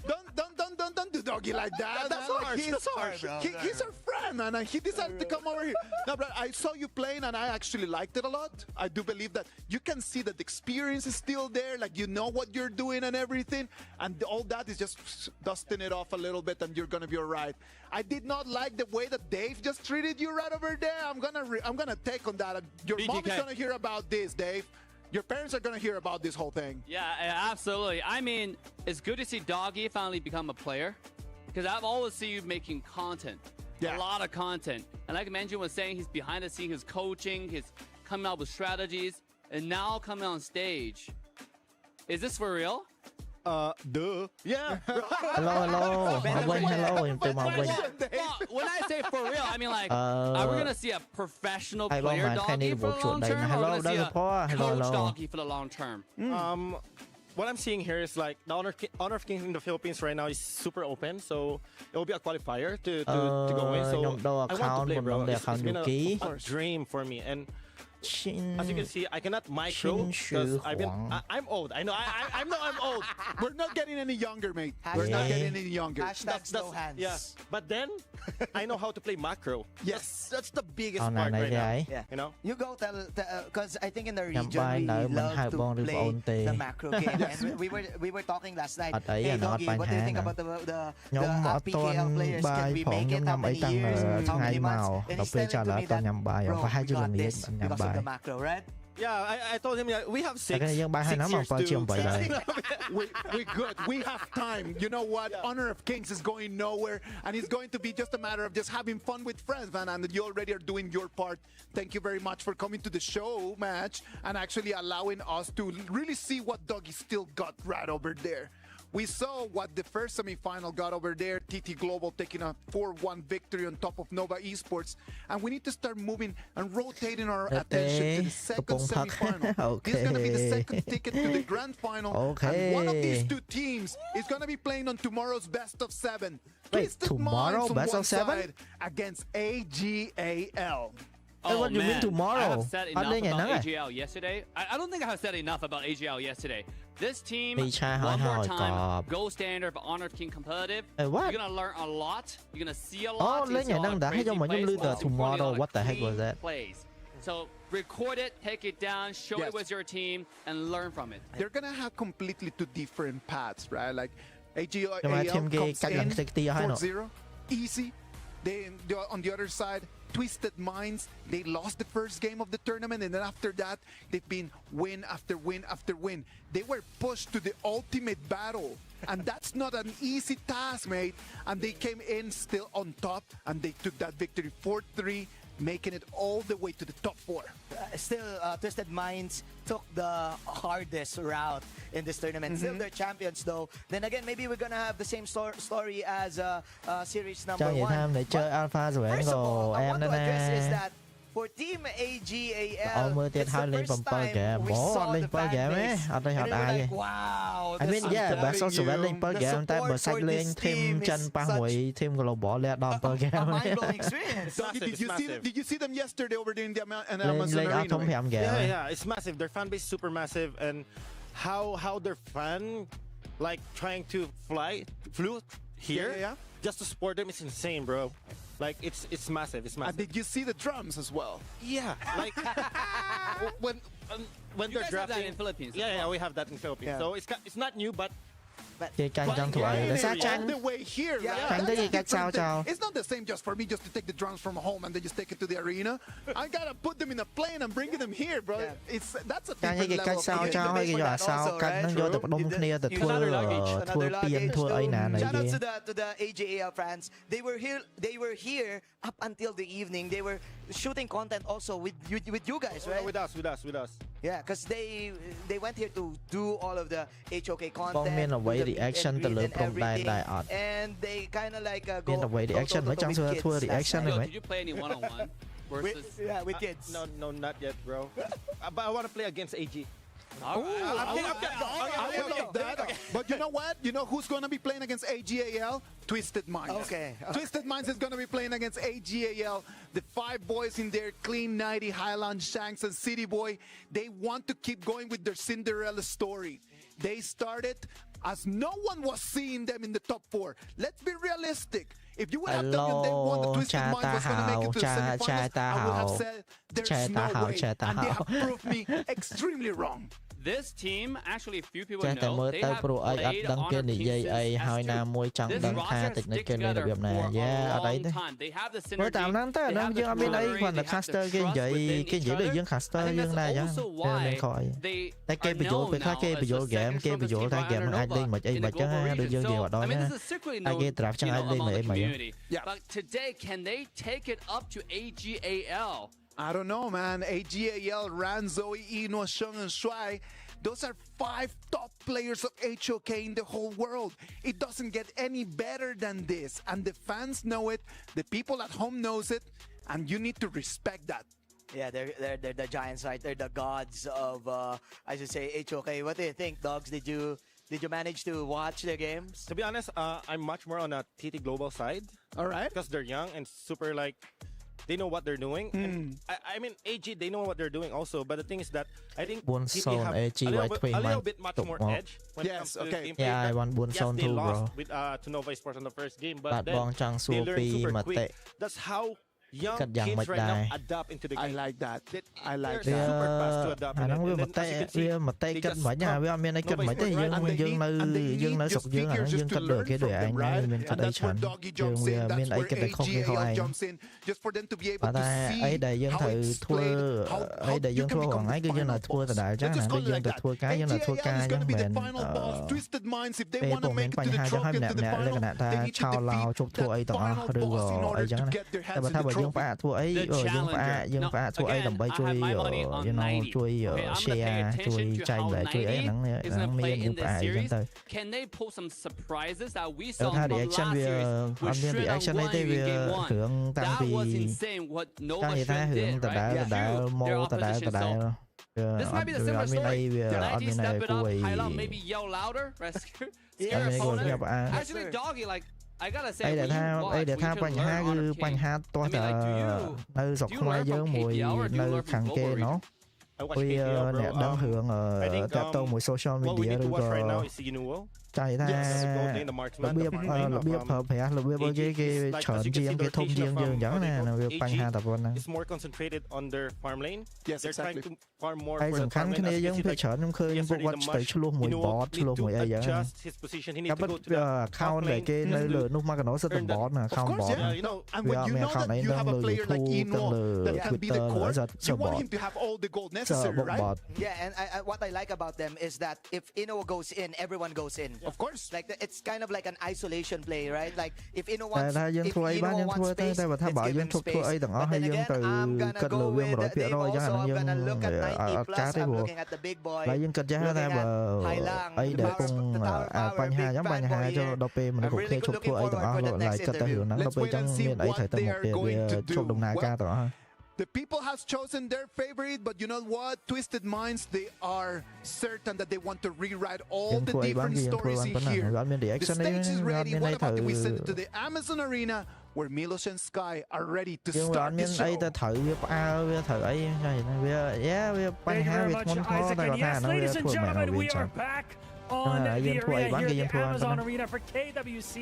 Don't do Doggy like that. That's harsh. That's harsh. He's our friend, man, and he decided to come over here. No, bro, I saw you playing, and I actually liked it a lot. I do believe that you can see that the experience is still there, like you know what you're doing and everything, and all that is just dusting it off a little bit, and you're gonna be all right. I did not like the way that Dave just treated you right over there. I'm gonna take on that. Your mom is gonna hear about this, Dave. Your parents are going to hear about this whole thing. Yeah, absolutely. I mean, it's good to see Doggy finally become a player, because I've always seen you making content. A lot of content. And like Manju was saying, he's behind the scenes, he's coaching, he's coming up with strategies, and now coming on stage. Is this for real? Duh. Yeah. Hello. Hello. when I say for real, I mean like, are we gonna see a professional player doggy for the long term, or are we gonna see a coach doggy for the long term? What I'm seeing here is like the Honor of Kings in the Philippines right now is super open, so it will be a qualifier to go in. So I want to play, bro. It's been a dream for me, and as you can see, I cannot micro because I'm old. I know I'm old. We're not getting any younger, mate. We're not getting any younger. That's no hands. Yeah, but then I know how to play macro. Yes, that's the biggest part right now. Yeah. You know, you go tell because I think in the region we love to play the macro game. And we were talking last night. Hey, Doggy, what do you think about the PKL players? Can we make it? How many years? How many months? And he said to me that, bro, we got this because of the macro, right? Yeah, I told him we have 6 years to we good. We have time. You know what? Honor of Kings is going nowhere, and it's going to be just a matter of just having fun with friends, man. And you already are doing your part. Thank you very much for coming to the show, match, and actually allowing us to really see what Doggy still got right over there. We saw what the first semifinal got over there, TT Global taking a 4-1 victory on top of Nova Esports. And we need to start moving and rotating our attention to the second semifinal. This is going to be the second ticket to the grand final. And one of these two teams is going to be playing on tomorrow's best of 7. Wait, tomorrow best of 7? Against AGAL. Oh, what do you mean tomorrow? I have said enough about AGL yesterday. I don't think I have said enough about AGL yesterday. This team, one more time, gold standard for Honor of King competitive. You're going to learn a lot. You're going to see a lot. Tomorrow, what the heck was that? Plays. So record it, take it down, show it with your team, and learn from it. They're going to have completely two different paths, right? Like AGL comes in 4-0, easy. On the other side, Twisted Minds, they lost the first game of the tournament, and then after that, they've been win after win after win. They were pushed to the ultimate battle, and that's not an easy task, mate. And they came in still on top, and they took that victory 4-3, making it all the way to the top 4. Still, Twisted Minds took the hardest route in this tournament. Still, they're champions, though. Then again, maybe we're gonna have the same story as series number 1. First of all, I want to address is that for Team AGAL, it's the first time we saw the fan base. And they were like, wow, I mean, yeah, best of 7 lên per game,แต่bữa sách lên team chân pa hủy team global lên đòn per game. A mind-blowing experience. Did you see them yesterday over there in the Amazon Arena? Yeah, it's massive. Their fan base is super massive, and how their fan like trying to flew here just to support them is insane, bro. Like it's massive. It's massive. And did you see the drums as well? Yeah, like when you they're guys drafting have that in Philippines. Yeah, we have that in Philippines. Yeah. So it's not new, but the way here, right? It's not the same just for me just to take the drums from home and then just take it to the arena. I gotta put them in a plane and bring them here, bro. That's a different level of Shout out to the AJAL fans. They were here up until the evening. They were shooting content also with you guys, right? With us. Yeah, because they went here to do all of the HOK content, reaction to the and they kind of like go reaction với trong thua reaction này. Did you play any one-on-one versus? With kids. No, not yet, bro. But I want to play against AG. I love that. But you know what? You know who's going to be playing against AGAL? Twisted Minds. Okay. Twisted Minds is going to be playing against AGAL. The 5 boys in there, Clean 90, Highland Shanks, and City Boy, they want to keep going with their Cinderella story. They started as no one was seeing them in the top 4. Let's be realistic. If you would have told them one, the Twisted Minds was going to make it to the semifinals, I would have said there's no way. And they have proved me extremely wrong. This team, actually, a few people know, they have pro played Honor of Kings since S2. This roster has stick together for a long time. They have the synergy, they have the camaraderie, they have the trust within each other. I think that's also why they are known now as the second strongest team by Honor Nova in the global region. So, I mean, this is secretly known among the community. But today, can they take it up to AGAL? I don't know, man. AGAL ran Zoe, Ino, Sheng, and Shuai. Those are 5 top players of HOK in the whole world. It doesn't get any better than this. And the fans know it, the people at home knows it, and you need to respect that. Yeah, they're the giants, right? They're the gods of, I should say, HOK. What do you think, Dogs? Did you manage to watch their games? To be honest, I'm much more on a TT Global side. All right. Because they're young and super, like, they know what they're doing. And I mean, AG, they know what they're doing also. But the thing is that I think TT have a little bit much more edge when it comes to gameplay. Yeah, I want yes, they lost with, to Nova Esports in the first game, but then they learned super quick. That's how young kids right now adapt into the game. I like that. I like They're that. super fast to adapt. And then, as you can see, they just come. Nova Esports just to learn from them, right? And that's where Doggy jumps in. That's where AGAL jumps in. Just for them to be able to see how it's played, how you can become the final boss. Let's just call it like that. AGAL is going to be the final boss. Twisted Minds, if they want to make it to the trophy and to the final, they need to defeat that final boss in order to get their hands in the trophy. យើងផ្អាកធ្វើអីយើងផ្អាកធ្វើអីដើម្បីជួយ ជួយ share ជួយចែកបែបជួយអីហ្នឹងមានយើងផ្អាកអីចឹងទៅ Can they pull some surprises that we saw ថា from reaction last វា year អត់មាន reaction អីទេវារឿងតាំងពី That was insane what Nova តាំងពីថារឿង did ដដែល right ដដែលមកដដែល This might be the similar story. 90 step it up, Hyla maybe yell louder, rescue, scare opponent. Actually, Doggy, like, I gotta say, ដែលថាបញ្ហាគឺបញ្ហាទាស់តែនៅស្រុកខ្មែរយើងមួយនៅខាងគេណោះវាអ្នកដឹងរឿងតាក់ទងមួយ social media ឬក៏ចៃថារបៀបប្រើប្រាស់របៀបគេច្រើនជាងគេធំជាងយើងអញ្ចឹងណាវាបញ្ហាតែប៉ុណ្ណា It's more concentrated on their farm lane. Yes, they're trying to farm more ហើយ for សំ the ខាន់ farm គ្នា lane. យើងពេលច្រើនខ្ញុំឃើញពួកគាត់ទៅឆ្លោះមួយ bot ឆ្លោះមួយអីចឹង adjust his position. He needs to go to the account ដែលគេនៅលើនោះមកកណោសិតតែ bot ណា account bot And when you know that you have a player like Eno that can be the core, you want him to have all the gold necessary, right? Yeah, and what I like about them is that if Eno goes in, everyone goes in. Of course. Like it's kind of like an isolation play, right? Like if Eno wants, តែយើងធ្វើអីបានយើងធ្វើតែបើថាបើយើងធ្វើអីទាំងអស់ហើយយើងទៅគិតលើវា 100% អញ្ចឹងអាហ្នឹងយើងអត់ការទេព្រោះហើយយើងគិតចាស់ថាបើអីដែលគង់បញ្ហាអញ្ចឹងបញ្ហាចូលដល់ពេលមនុស្សគ្រប់គ្នាជប់ធ្វើអីទាំងអស់ឡើយគិតតែរឿងហ្នឹងដល់ពេលអញ្ចឹងមានអីត្រូវតែមកទៀតវាជប់ដំណើរការទាំងអស់ The people has chosen their favorite, but you know what? Twisted Minds, they are certain that they want to rewrite all the different stories in here. The stage is ready. What about if we send it to the Amazon Arena, where Milos and Sky are ready to start the show? ទៅត្រូវវាផ្អើវាត្រូវអីវាវាបញ្ហាវាធ្ងន់ធ្ងរតែគាត់ថាហ្នឹងវាធ្វើមិនឲ្យវាចាំ on the arena here at the Amazon Arena for KWC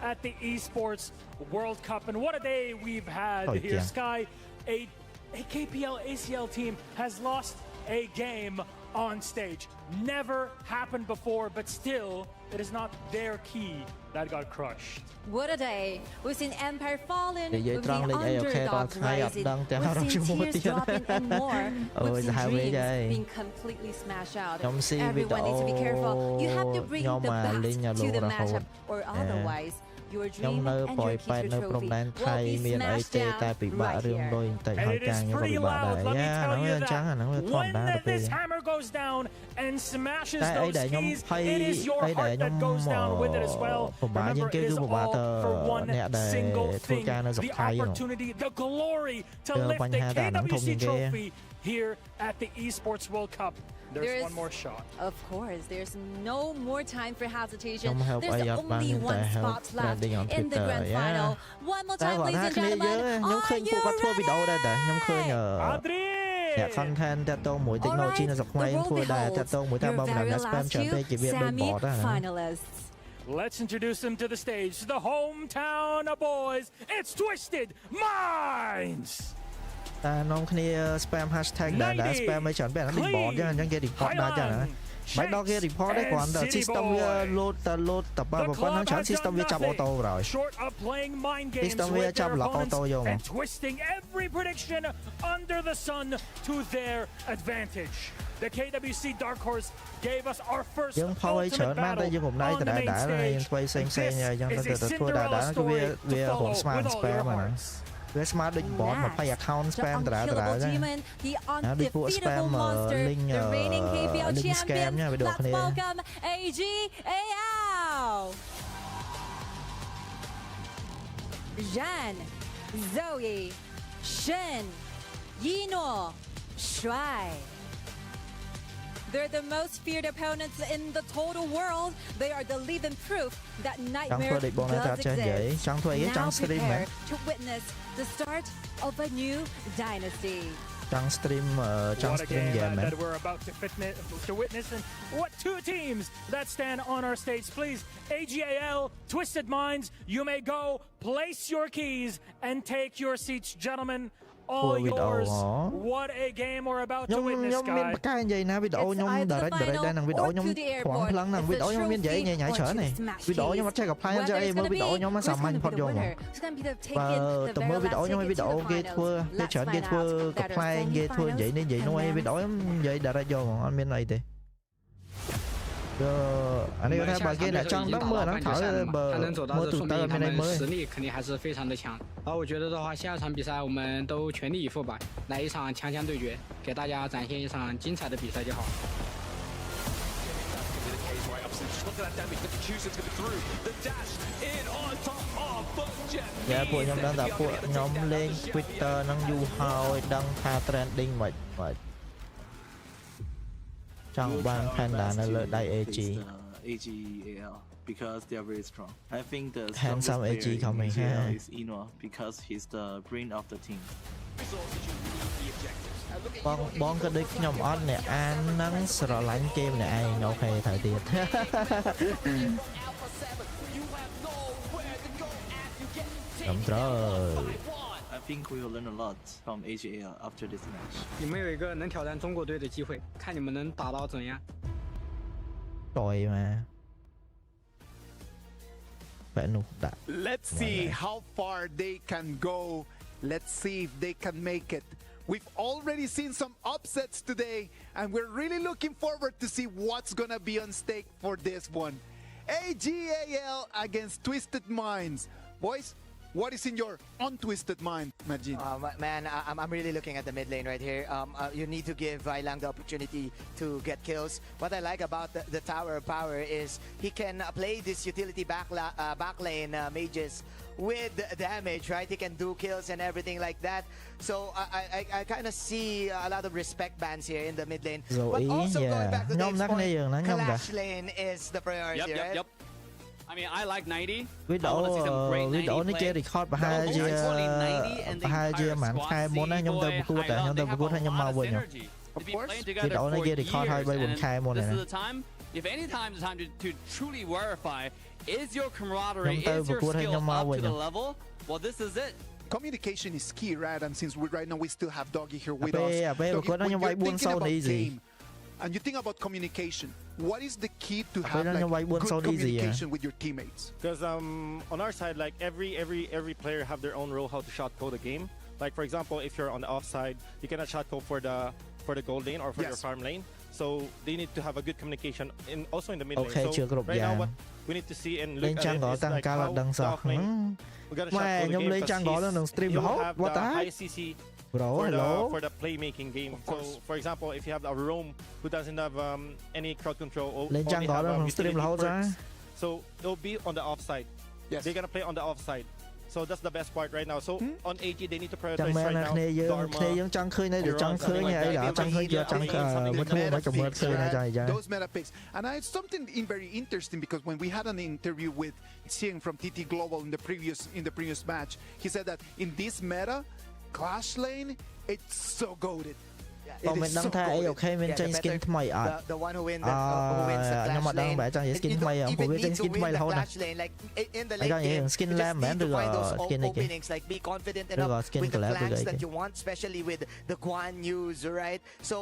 at the Esports World Cup. And what a day we've had here. Sky, a KPL ACL team has lost a game on stage. Never happened before, but still, it is not their key that got crushed. What a day. We've seen Empire fallen, we've seen underdogs rising, we've seen tears dropping and more. We've seen dreams being completely smashed out. Everyone needs to be careful. You have to bring the best to the matchup, or otherwise, your dream and your future trophy will be smashed down right here. And it is pretty loud, let me tell you that. When this hammer goes down and smashes those keys, it is your heart that goes down with it as well. Remember, it is all for one single thing, the opportunity, the glory to lift the KWC trophy here at the Esports World Cup. There's one more shot. Of course, there's no more time for hesitation. There's only one spot left in the grand final. One more time, ladies and gentlemen. Are you ready? អ្នក content តាក់ទងមួយ technology នៅស្រុកខ្មែរធ្វើដែរតាក់ទងមួយថាបើមិនដាក់ spam ច្រើនពេកគេវាដូច bot ដែរ Let's introduce them to the stage. The hometown boys. It's Twisted Minds. តែនាំគ្នា spam hashtag ដែរ spam ឲ្យច្រើនពេកអានេះ bot ចឹងអញ្ចឹងគេ report ដែរចឹងណាមិនដល់គេ report ទេគ្រាន់តែ system វា load តែបើប៉ុណ្ណឹងច្រើន system វាចាប់ auto ក្រោយ system វាចាប់ lock auto យកមក twisting every prediction under the sun to their advantage. The KWC Dark Horse gave us our first យើងផលឲ្យច្រើនបានតែយើងកំណៃដដែលយើងធ្វើផ្សេងៗអញ្ចឹងទៅធ្វើដដែលគឺវារំស្មាន spam ហ្នឹង វាស្មើដូចបត20 account spam តារាតារាចឹង the ដូចពួក spam undefeatable monster, link the reigning KPL link scam champion. nha វីដេអូ Let's គ្នា welcome AGAL. Zhan, Zoe, Shen, Yino, Shuai. They're the most feared opponents in the total world. They are the living proof that nightmare does exist. Now prepare to witness the start of a new dynasty. Trong stream What a game that we're about to witness, and what two teams that stand on our stage. Please, AGAL, Twisted Minds, you may go, place your keys, and take your seats, gentlemen. All yours. What a game we're about to witness, guys. មានបកាយនិយាយណាវីដេអូខ្ញុំ direct ហ្នឹងវីដេអូខ្ញុំខ្វងផ្លឹងហ្នឹងវីដេអូខ្ញុំមាននិយាយញ៉ៃច្រើននេះវីដេអូខ្ញុំអត់ចេះ apply អត់ចេះអីមើលវីដេអូខ្ញុំមកសាមញ្ញផុតយកមកបើទៅមើលវីដេអូខ្ញុំវីដេអូគេធ្វើគេច្រើនគេធ្វើ apply គេធ្វើនិយាយនេះនិយាយនោះឯងវីដេអូខ្ញុំនិយាយ direct យកមកអត់មានអីទេអានេះថាបើគេអ្នកចង់ដឹងមើលហ្នឹងត្រូវបើមើលទូទៅមានអីមើល 实力肯定还是非常的强。我觉得的话，下一场比赛我们都全力以赴吧，来一场强强对决，给大家展现一场精彩的比赛就好。ពួកខ្ញុំដឹងថាពួកខ្ញុំលេង Twitter ហ្នឹងយូរហើយដឹងថា trending មិនចង់បាន Panda នៅលើដៃ AGAL because they are very strong. I think the handsome AG coming here is Ino because he's the brain of the team. បងក៏ដូចខ្ញុំអត់អ្នកអានហ្នឹងស្រឡាញ់គេម្នាក់ឯងអូខេត្រូវទៀត I think we will learn a lot from AGAL after this match. 你们有一个能挑战中国队的机会，看你们能打到怎样。Trời mà. Let's see how far they can go. Let's see if they can make it. We've already seen some upsets today, and we're really looking forward to see what's gonna be on stake for this one. AGAL against Twisted Minds. Boys, what is in your untwisted mind, Majin? Man, I'm really looking at the mid lane right here. You need to give Vailang the opportunity to get kills. What I like about the tower power is he can play this utility back lane mages with damage, right? He can do kills and everything like that. So I kind of see a lot of respect bans here in the mid lane. But also going back to Dave's point, Clash lane is the priority, right? Yep. I mean, I like 90. វីដេអូនេះគេ record ប្រហែលជាប្រហែលជាខែមុនណាខ្ញុំទៅប្រកួតតែខ្ញុំទៅប្រកួតហើយខ្ញុំមកវិញ Of course. វីដេអូនេះគេ record ហើយ3-4 ខែមុន This is the time. If any time is the time to truly verify is your camaraderie, is your skill up to the level? Well, this is it. Communication is key, right? And since right now we still have Doggy here with us. Doggy, when you're thinking about game, and you think about communication, what is the key to have like, good communication with your teammates? Because on our side, like every player have their own role how to shot code a game. Like for example, if you're on the offside, you cannot shot code for the gold lane or for your farm lane. So they need to have a good communication also in the mid lane. So right now what we need to see and look at it is like how the off lane we gotta shot code the game because you will have the high CC for the playmaking game. So for example, if you have a roam who doesn't have any crowd control, only have utility perks, so it'll be on the offside. They're gonna play on the offside. So that's the best part right now. So on AG they need to prioritize right now. Those meta picks. And I had something very interesting because when we had an interview with Xiang from TT Global in the previous match, he said that in this meta, Clash lane, it's so goated. បងមិនដឹងថាAOK មានចេញ skin ថ្មីអត់ The one who wins the Clash ខ្ញុំមិនដឹងបែរចង់និយាយ skin ថ្មីព្រោះវាចេញ skin ថ្មីរហូតណា like in the late game skin lamb មែនឬក៏ skin នេះគេ like be confident enough with the flanks that you want, especially with the Guan Yus, right? So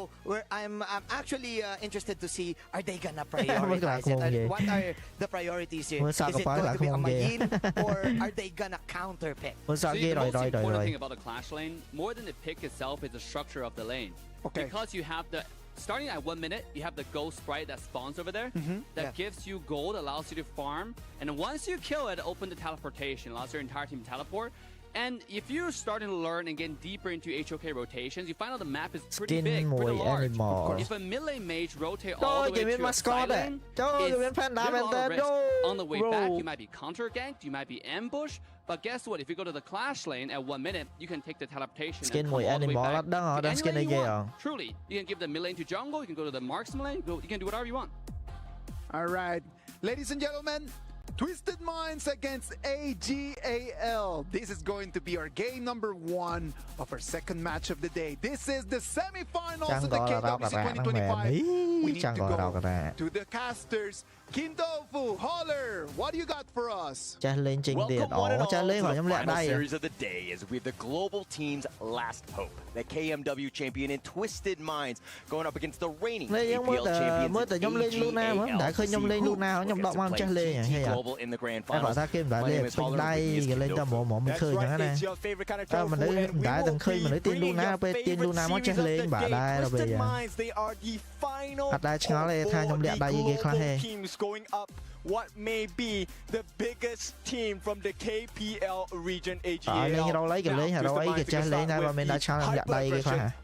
I'm actually interested to see, are they gonna prioritize it? What are the priorities here? Is it going to be a Mayin or are they gonna counter pick? The most important thing about the Clash lane, more than the pick itself, is the structure of the lane. Okay. Because you have the starting at 1 minute, you have the gold sprite that spawns over there that gives you gold, allows you to farm, and once you kill it, open the teleportation, allows your entire team to teleport. And if you're starting to learn and get deeper into HOK rotations, you find out the map is pretty big, pretty large. If a mid lane mage rotate all the way to a side lane, it's a lot of risk. On the way back, you might be counter-ganked, you might be ambushed, but guess what? If you go to the clash lane at 1 minute, you can take the teleportation and come all the way back. Anywhere you want. Truly, you can give the mid lane to jungle, you can go to the marksman lane, you can do whatever you want. All right, ladies and gentlemen, Twisted Minds against AGAL. This is going to be our game number 1 of our second match of the day. This is the semi-finals of the KWC 2025. We need to go to the casters. Kim Tofu, Holler, what do you got for us? Welcome one and all to the final series of the day as we have the global team's last hope. The KMW champion in Twisted Minds going up against the reigning KPL champions TT Global in the grand finals. My name is Holler with That's right, it's your favorite kind of Tofu, and we will be bringing your favorite series of the day. Twisted Minds, they are the final of the global teams going up what may be the biggest team from the KPL region AGAL.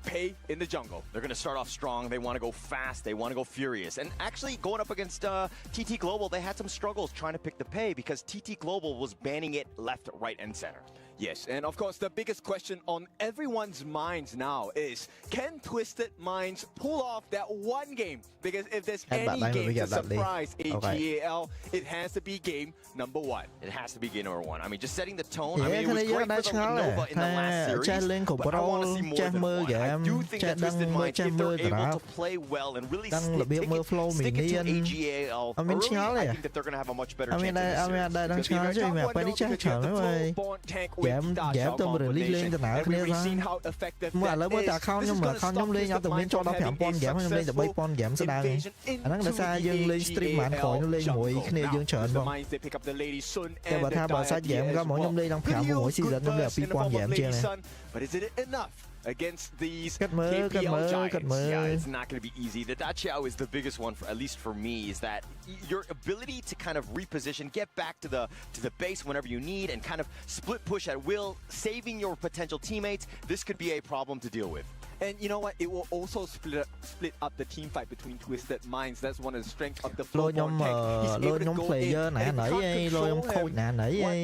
Pay in the jungle. They're going to start off strong. They want to go fast. They want to go furious. And actually going up against TT Global, they had some struggles trying to pick the pay because TT Global was banning it left, right, and center. Yes, and of course the biggest question on everyone's minds now is, can Twisted Minds pull off that one game? Because if there's any game to surprise AGAL, it has to be game number 1. It has to be game number 1. I mean, just setting the tone. I mean, it was great for the Nova in the last series, but I want to see more than one. I do think that Twisted Minds, if they're able to play well and really stick it to AGAL early, I think that they're going to have a much better chance in this series. Because if you're the full-born tank giảm tôi mình đi lên từ nào kia thôi mà lấy với ta không nhưng mà không giống lên nhau từ bên cho nó phải pon giảm không lên từ bay pon giảm sẽ đang anh đang xa dương lên stream mà anh khỏi nó lên mỗi cái này dương trợn không cái bà tha bà xa giảm có mỗi nhóm lên đang phải mỗi season nó là pi pon giảm chưa này against these KPL giants. Yeah, it's not going to be easy. The Da Qiao is the biggest one, at least for me, is that your ability to kind of reposition, get back to the base whenever you need, and kind of split push at will, saving your potential teammates. This could be a problem to deal with. And you know what? It will also split up the team fight between Twisted Minds. That's one of the strengths of the full-born tank. He's able to go in and control him. What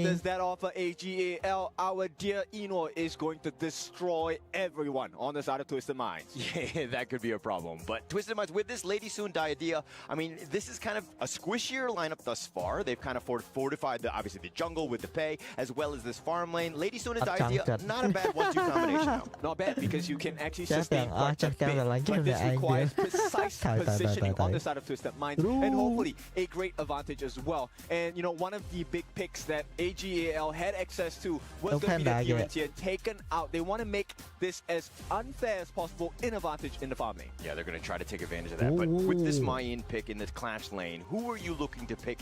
does that offer AGAL? Our dear Eno is going to destroy everyone on the side of Twisted Minds. Yeah, that could be a problem. But Twisted Minds, with this Lady Soon Diadea, I mean, this is kind of a squishier lineup thus far. They've kind of fortified, obviously, the jungle with the Pei, as well as this farm lane. Lady Soon and Diadea, not a bad 1-2 combination now. Not bad, because you can actually sustain quite a bit, but this requires precise positioning on the side of Twisted Minds, and hopefully a great advantage as well. And you know, one of the big picks that AGAL had access to was going to be the Fiorentina taken out. They want to make this as unfair as possible in advantage in the farm lane. Yeah, they're going to try to take advantage of that. But with this Mayan pick in the clash lane, who are you looking to pick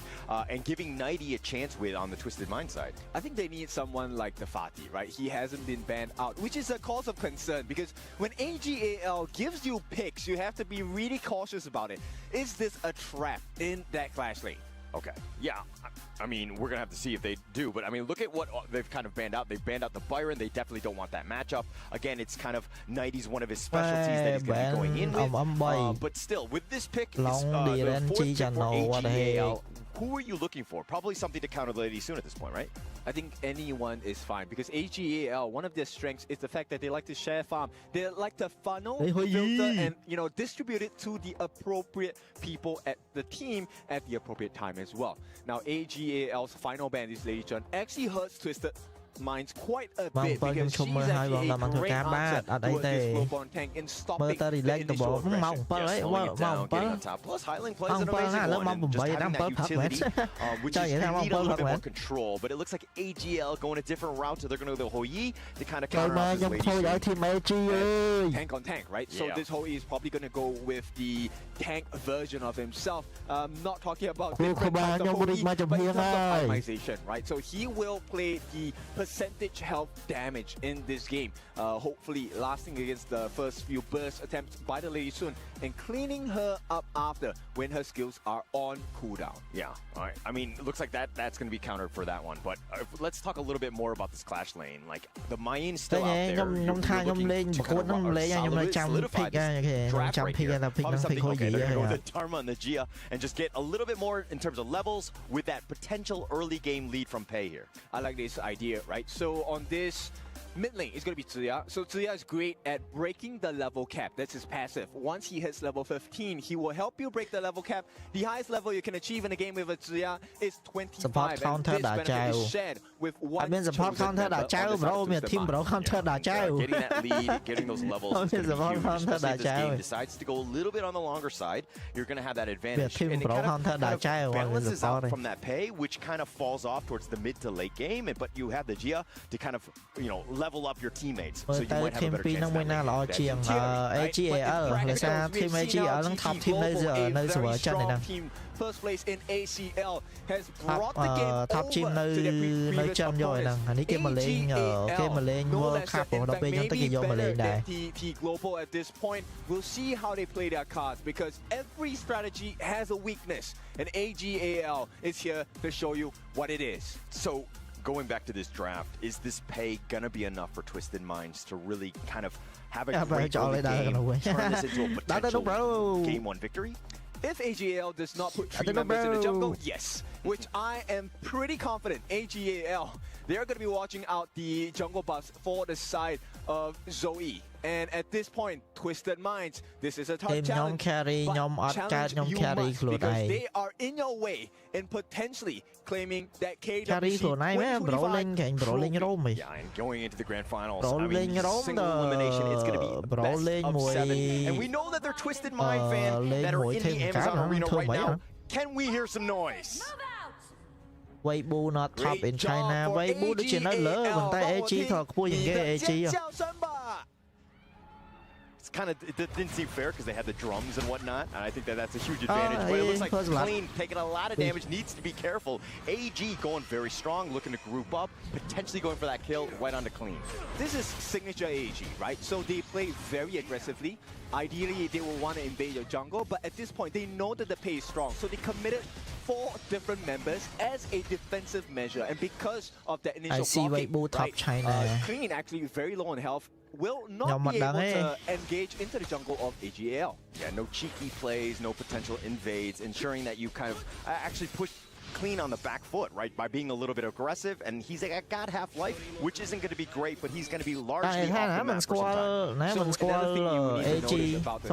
and giving Nighty a chance with on the Twisted Mind side? I think they need someone like the Fatih, right? He hasn't been banned out, which is a cause of concern, because when AGAL gives you picks, you have to be really cautious about it. Is this a trap in that clash lane? Okay. Yeah. I mean, we're going to have to see if they do. But, I mean, look at what they've kind of banned out. They've banned out the Byron. They definitely don't want that matchup. Again, it's kind of Nighty's one of his specialties that he's going to be going in with. But still, with this pick, this fourth pick for AGAL, who are you looking for? Probably something to counter Lady Soon at this point, right? I think anyone is fine, because AGAL, one of their strengths is the fact that they like to share farm. They like to funnel, filter, and distribute it to the appropriate people at the team at the appropriate time as well. Now, AGAL's final ban, this Lady Chun, actually hurts Twisted Minds quite a bit, because she's actually a great answer towards this full-born tank in stopping the initial aggression. Yeah, slowing it down, getting on top. Plus, Highland plays an amazing one, and just having that utility, which is, you need a little bit more control. But it looks like AGL going a different route, so they're going to go the Hoi to kind of counter off this Lady. Tank on tank, right? So this Hoi is probably going to go with the tank version of himself. Not talking about different types of Hoi, but in terms of optimization, right? So he will play the percentage health damage in this game. Hopefully lasting against the first few burst attempts by the Lady Sun and cleaning her up after when her skills are on cooldown. Yeah, all right. I mean, it looks like that's going to be countered for that one. But let's talk a little bit more about this clash lane. Like, the Mayin's still out there. You're looking to kind of solidify this draft right here. Probably something, okay, they're going to go with the Dharma and the Gia and just get a little bit more in terms of levels with that potential early game lead from Pei here. I like this idea, right? So on this mid lane, it's going to be Ziya. So Ziya is great at breaking the level cap. That's his passive. Once he hits level 15, he will help you break the level cap. The highest level you can achieve in a game with a Ziya is 25. And this benefit is shared with one support counter đã cháu bro, mình team bro counter đã cháu. Getting that lead, getting those levels is going to be huge, especially if this game decides to go a little bit on the longer side. You're going to have that advantage. And it kind of balances out from that Pei, which kind of falls off towards the mid to late game. But you have the Gia to kind of, you know, level up your teammates, so you might have a better chance. First place in ACL has brought the game over to the previous opponent. TT Global at this point. We'll see how they play their cards because every strategy has a weakness, and AGAL is here to show you what it is. So, going back to this draft, is this Pei gonna be enough for Twisted Minds to really kind of have a great early game, turn this into a potential game 1 victory? If AGAL does not put 3 members in the jungle, yes. Which I am pretty confident AGAL, they're going to be watching out the jungle buffs for the side of Zoe. And at this point, Twisted Minds, this is a tough challenge. Challenge you must, because they are in your way and potentially claiming that KWC Yeah, and going into the grand finals, I mean, single elimination, it's going to be best of 7. And we know that they're Twisted Mind fans that are in the Amazon Arena right now. Can we hear some noise? Weibo not top in China. Weibo nó chỉ nói lỡ bàn tay AG thôi, cua những cái AG It didn't seem fair because they had the drums and whatnot, and I think that's a huge advantage. But it looks like Clean taking a lot of damage, needs to be careful. AG going very strong, looking to group up, potentially going for that kill right onto Clean. This is signature AG, right? So they play very aggressively. Ideally, they will want to invade your jungle, but at this point, they know that the Pei is strong, so they committed 4 different members as a defensive measure, and because of that initial blocking, Clean actually very low on health, will not be able to engage into the jungle of AGAL. Yeah, no cheeky plays, no potential invades, ensuring that you kind of actually push Clean on the back foot, right, by being a little bit aggressive, and he's got half life, which isn't going to be great, but he's going to be largely off the map for some time. So another thing you need to notice about the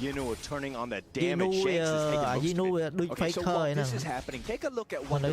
Yinu turning on that damage, Shanks is taking most of it. So while this is happening, take a look at what the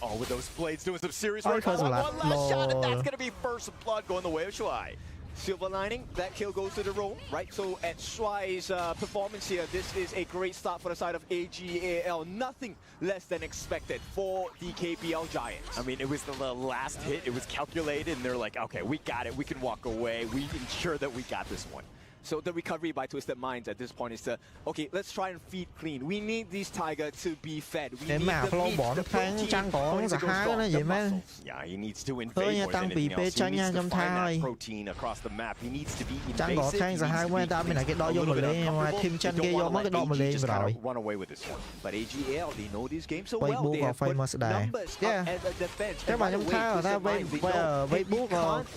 Oh, with those blades doing some serious work. One last shot, and that's going to be first blood going the way of Shuai. Silver lining, that kill goes to the roam, right? So at Shuai's performance here, this is a great start for the side of AGAL. Nothing less than expected for the KPL Giants. I mean, it was the last hit. It was calculated, and they're like, okay, we got it. We can walk away. We ensure that we got this one. So the recovery by Twisted Minds at this point is to, okay, let's try and feed Clean. We need these Tiger to be fed. We need the meat, the protein, the muscles. Yeah, he needs to invade more than anything else. He needs to find that protein across the map. He needs to be invasive. He needs to be a little bit uncomfortable. You don't want to let AG just kind of run away with this one. But AGAL, they know this game so well. They have put numbers up as a defense. Cái mà chúng ta ở đây Facebook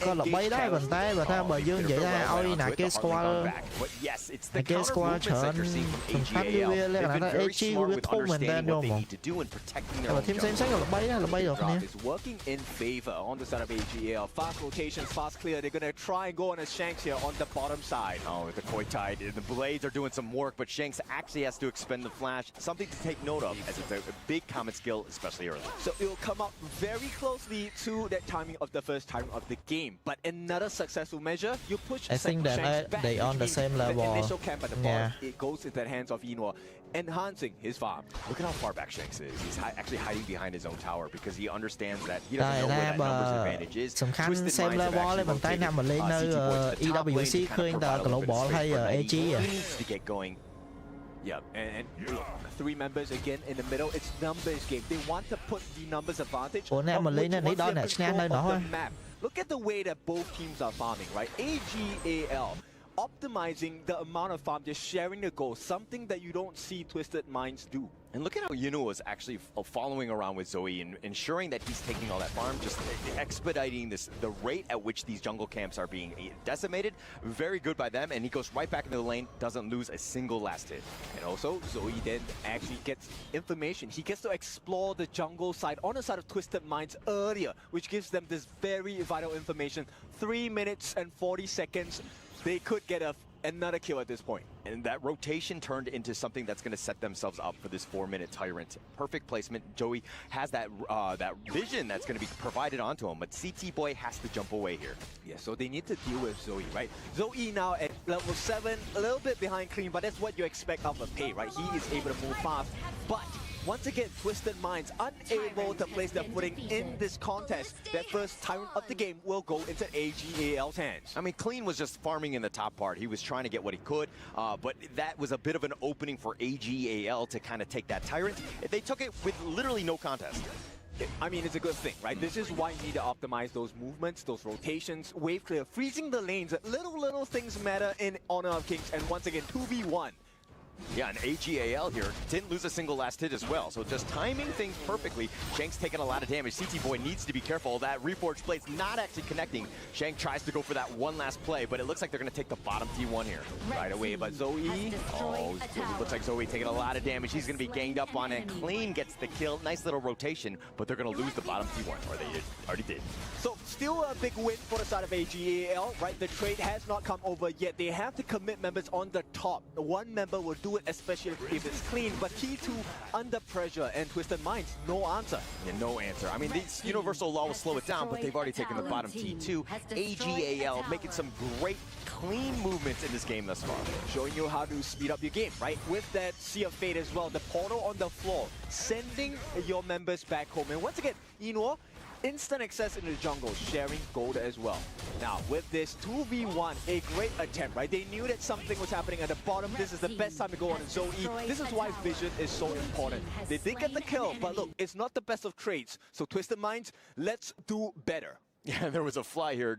có là bay đó còn tay và ta bởi dương vậy ra oi nãy cái squad But yes, it's the counter movements that you're seeing from AGAL. They've been very smart with understanding what they need to do and protecting their own jungle. Is working in favor on the side of AGAL. Fast rotations, fast clear. They're going to try and go on a Shanks here on the bottom side. Oh, the Koi Tide. The Blades are doing some work, but Shanks actually has to expend the flash. Something to take note of, as it's a big common skill, especially early. So it will come up very closely to that timing of the first time of the game. But another successful measure, you push Shanks back. They on the same level. The initial camp at the bottom, it goes into the hands of Yinhua, enhancing his farm. Look at how far back Shanks is. He's actually hiding behind his own tower because he understands that he doesn't know where that numbers advantage is. Xem level lên bàn tay nào mà lên nơi EWC khơi ta global hay AG He needs to get going Yeah, and look, 3 members again in the middle. It's numbers game. They want to put the numbers advantage. Ủa nè, mà Lý nè, Lý đó nè, Snap nơi đó thôi. Look at the way that both teams are farming, right? AGAL optimizing the amount of farm, just sharing the goal, something that you don't see Twisted Minds do. And look at how Yuno is actually following around with Zoe and ensuring that he's taking all that farm, just expediting the rate at which these jungle camps are being decimated. Very good by them, and he goes right back into the lane, doesn't lose a single last hit. And also, Zoe then actually gets information. He gets to explore the jungle side on the side of Twisted Minds earlier, which gives them this very vital information. 3 minutes and 40 seconds. They could get another kill at this point. And that rotation turned into something that's going to set themselves up for this 4-minute Tyrant. Perfect placement. Joey has that vision that's going to be provided onto him, but CT Boy has to jump away here. Yeah, so they need to deal with Zoe, right? Zoe now at level 7, a little bit behind Clean, but that's what you expect of a Pei, right? He is able to move fast, but once again, Twisted Minds unable to place their footing in this contest. Their first Tyrant of the game will go into AGAL's hands. I mean, Clean was just farming in the top part. He was trying to get what he could, but that was a bit of an opening for AGAL to kind of take that Tyrant. They took it with literally no contest. I mean, it's a good thing, right? This is why you need to optimize those movements, those rotations, wave clear, freezing the lanes. Little things matter in Honor of Kings, and once again, 2v1. Yeah, and AGAL here didn't lose a single last hit as well, so just timing things perfectly. Shank's taking a lot of damage. CT Boy needs to be careful. That Reforged Blade's not actually connecting. Shank tries to go for that one last play, but it looks like they're going to take the bottom T1 here. Right away, but Zoe, looks like Zoe taking a lot of damage. He's going to be ganged up on it. Clean gets the kill. Nice little rotation, but they're going to lose the bottom T1, or they already did. So still a big win for the side of AGAL, right? The trade has not come over yet. They have to commit members on the top. One member will do it, especially if it's Clean, but T2 under pressure, and Twisted Minds, no answer. Yeah, no answer. I mean, this Universal Law will slow it down, but they've already taken the bottom T2. AGAL making some great clean movements in this game thus far. Showing you how to speed up your game, right? With that Sea of Fate as well, the portal on the floor, sending your members back home. And once again, Ino, instant access in the jungle, sharing gold as well. Now, with this 2v1, a great attempt, right? They knew that something was happening at the bottom. This is the best time to go on Zoe. This is why vision is so important. They did get the kill, but look, it's not the best of trades. So Twisted Minds, let's do better. Yeah, there was a fly here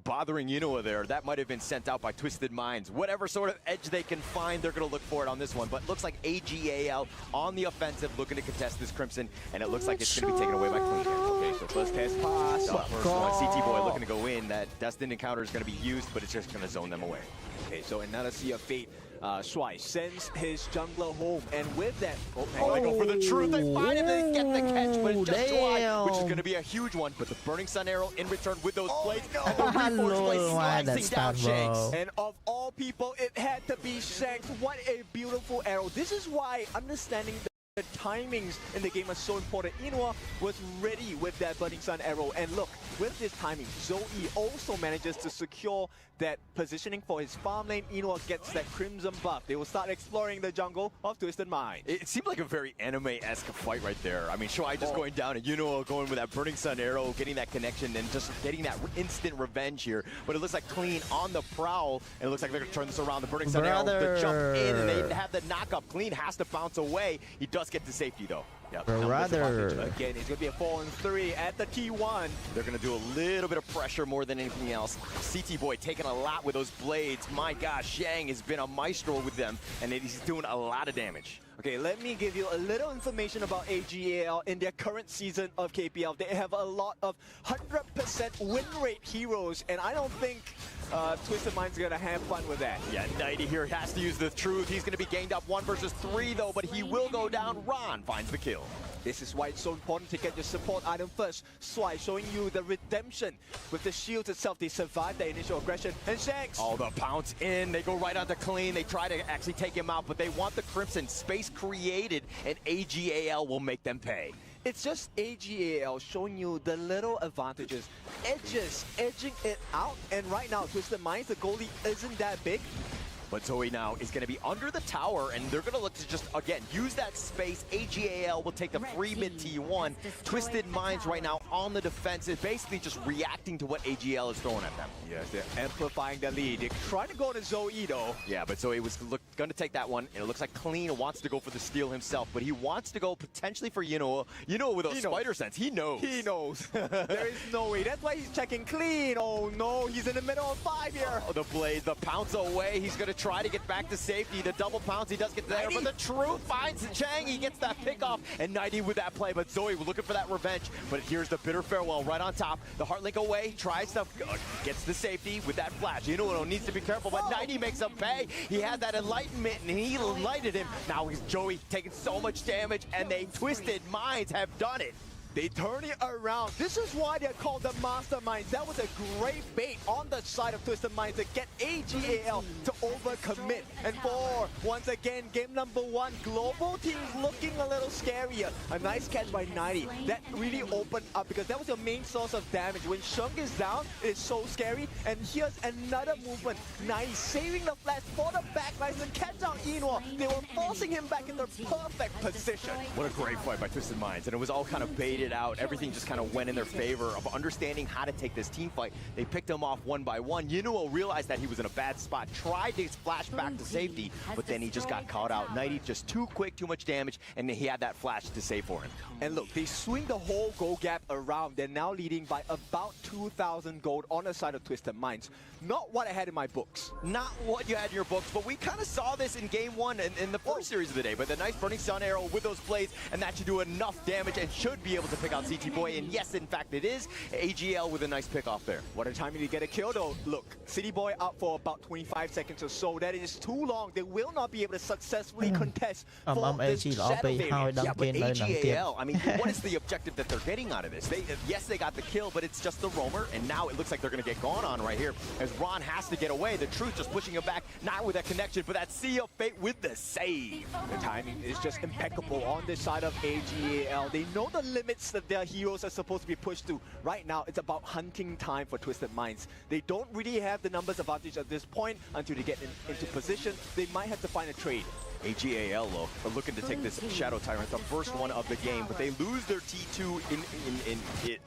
bothering Yunua there. That might have been sent out by Twisted Minds. Whatever sort of edge they can find, they're going to look for it on this one. But looks like AGAL on the offensive, looking to contest this Crimson, and it looks like it's going to be taken away by Clean. Okay, so first test pass. First one, CT Boy looking to go in. That destined encounter is going to be used, but it's just going to zone them away. Okay, so another Sea of Fate. Shuai sends his jungler home, and with that, they go for the truth. They find him, they get the catch, but it's just Shuai, which is going to be a huge one. But the Burning Sun arrow in return with those blades, and the Reforged Blade slicing down Shanks. And of all people, it had to be Shanks. What a beautiful arrow. This is why understanding the timings in the game are so important. Inua was ready with that Burning Sun arrow, and look, with this timing, Zoe also manages to secure that positioning for his farm lane. Inua gets that Crimson buff. They will start exploring the jungle of Twisted Minds. It seemed like a very anime-esque fight right there. I mean, Shuai just going down and Inua going with that Burning Sun arrow, getting that connection and just getting that instant revenge here. But it looks like Clean on the prowl, and it looks like they're going to turn this around. The Burning Sun arrow, the jump in, and they have the knock-up. Clean has to bounce away. He does get to safety, though. Yep. Again, it's going to be a 4-on-3 at the T1. They're going to do a little bit of pressure more than anything else. CT Boy taking a lot with those blades. My gosh, Shang has been a maestro with them, and he's doing a lot of damage. Okay, let me give you a little information about AGAL in their current season of KPL. They have a lot of 100% win rate heroes, and I don't think Twisted Minds are going to have fun with that. Yeah, Nighty here has to use the truth. He's going to be ganged up 1 versus 3, though, but he will go down. Ron finds the kill. This is why it's so important to get your support item first. Swai showing you the redemption. With the shields itself, they survive the initial aggression. And Shanks! Oh, the pounce in. They go right onto Clean. They try to actually take him out, but they want the Crimson. Space created, and AGAL will make them pay. It's just AGAL showing you the little advantages. Edging it out. And right now, Twisted Minds, the goalie isn't that big. But Zoe now is going to be under the tower, and they're going to look to just, again, use that space. AGAL will take the free mid T1. Twisted Minds right now on the defensive, basically just reacting to what AGAL is throwing at them. Yes, they're amplifying the lead. They're trying to go to Zoe, though. Yeah, but Zoe was Gonna take that one, and it looks like Clean wants to go for the steal himself, but he wants to go potentially for Yinoo. Yinoo with those spider sense, he knows. He knows. There is no way. That's why he's checking Clean. Oh no, he's in the middle of 5 here. Oh, the blade, the pounce away. He's gonna try to get back to safety. The double pounce, he does get there, but the truth finds Chang. He gets that pick off, and 90 with that play, but Zoe looking for that revenge. But here's the bitter farewell right on top. The heart link away, tries to, gets the safety with that flash. Yinoo needs to be careful, but 90 makes him pay. He had that enlightenment, and he lighted him. Now he's Joey taking so much damage, and they Twisted Minds have done it. They turn it around. This is why they're called the Masterminds. That was a great bait on the side of Twisted Minds to get AGAL to overcommit. And for, once again, game number 1, Global team's looking a little scarier. A nice catch by 90. That really opened up because that was your main source of damage. When Shung is down, it's so scary. And here's another movement. 90 saving the flash for the backlines to catch out Yinoo. They were forcing him back in the perfect position. What a great fight by Twisted Minds, and it was all kind of baited out. Everything just kind of went in their favor of understanding how to take this team fight. They picked him off one by one. Yinoo realized that he was in a bad spot, tried to flash back to safety, but then he just got caught out. 90 just too quick, too much damage, and he had that flash to save for him. And look, they swing the whole gold gap around. They're now leading by about 2,000 gold on the side of Twisted Minds. Not what I had in my books. Not what you had in your books, but we kind of saw this in game 1 in the first series of the day. But the nice Burning Sun arrow with those blades, and that should do enough damage and should be able to pick out CT Boy. And yes, in fact, it is. AGL with a nice pick off there. What a timing to get a kill, though. Look, City Boy up for about 25 seconds or so. That is too long. They will not be able to successfully contest for this shadow variant. Yeah, but AGL, I mean, what is the objective that they're getting out of this? Yes, they got the kill, but it's just the roamer, and now it looks like they're going to get gone on right here as Ron has to get away. The Truth just pushing him back, not with that connection, but that Sea of Fate with the save. The timing is just impeccable on this side of AGAL. They know the limits that their heroes are supposed to be pushed to. Right now, it's about hunting time for Twisted Minds. They don't really have the numbers advantage at this point until they get into position. They might have to find a trade. AGAL are looking to take this Shadow Tyrant, the first one of the game, but they lose their T2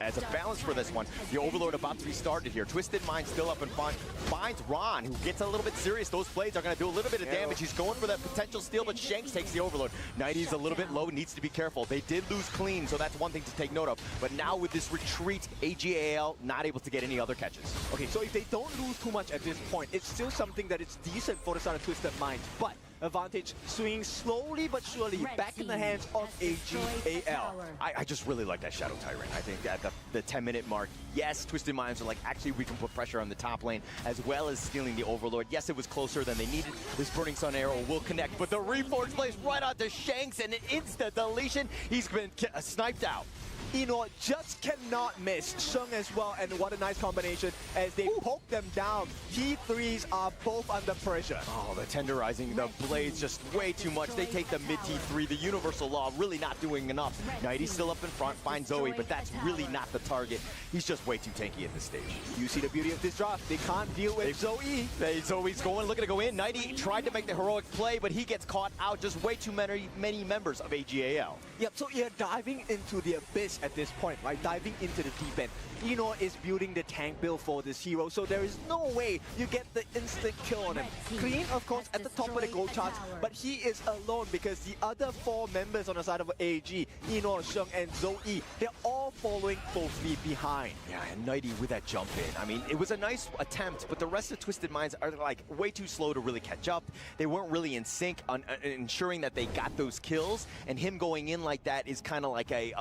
as a balance for this one. The Overlord about to be started here. Twisted Mind still up in front. Finds Ron, who gets a little bit serious. Those blades are going to do a little bit of damage. He's going for that potential steal, but Shanks takes the Overlord. 90's a little bit low, needs to be careful. They did lose Clean, so that's one thing to take note of. But now with this retreat, AGAL not able to get any other catches. Okay, so if they don't lose too much at this point, it's still something that is decent for the side of Twisted Minds. But advantage swinging slowly but surely back in the hands of AGAL. I just really like that Shadow Tyrant. I think at the 10-minute mark, yes, Twisted Minds are like, actually we can put pressure on the top lane as well as stealing the Overlord. Yes, it was closer than they needed. This Burning Sun arrow will connect, but the Reforge plays right onto Shanks and an instant deletion. He's been sniped out. Yinoo just cannot miss. Shung as well, and what a nice combination as they poke them down. T3s are both under pressure. Oh, the tenderizing, the blades just way too much. They take the mid T3, the Universal Law really not doing enough. 90's still up in front, finds Zoe, but that's really not the target. He's just way too tanky at this stage. You see the beauty of this draft. They can't deal with Zoe. Zoe's looking to go in. 90 tried to make the heroic play, but he gets caught out. Just way too many members of AGAL. Yep, so you're diving into the abyss at this point, right? Diving into the deep end. Yinoo is building the tank build for this hero, so there is no way you get the instant kill on him. Clean, of course, at the top of the gold charts, but he is alone because the other 4 members on the side of AG, Yinoo, Shung, and Zoe, they're all following closely behind. Yeah, and 90 with that jump in. I mean, it was a nice attempt, but the rest of Twisted Minds are like way too slow to really catch up. They weren't really in sync on ensuring that they got those kills, and him going in like that is kind of like a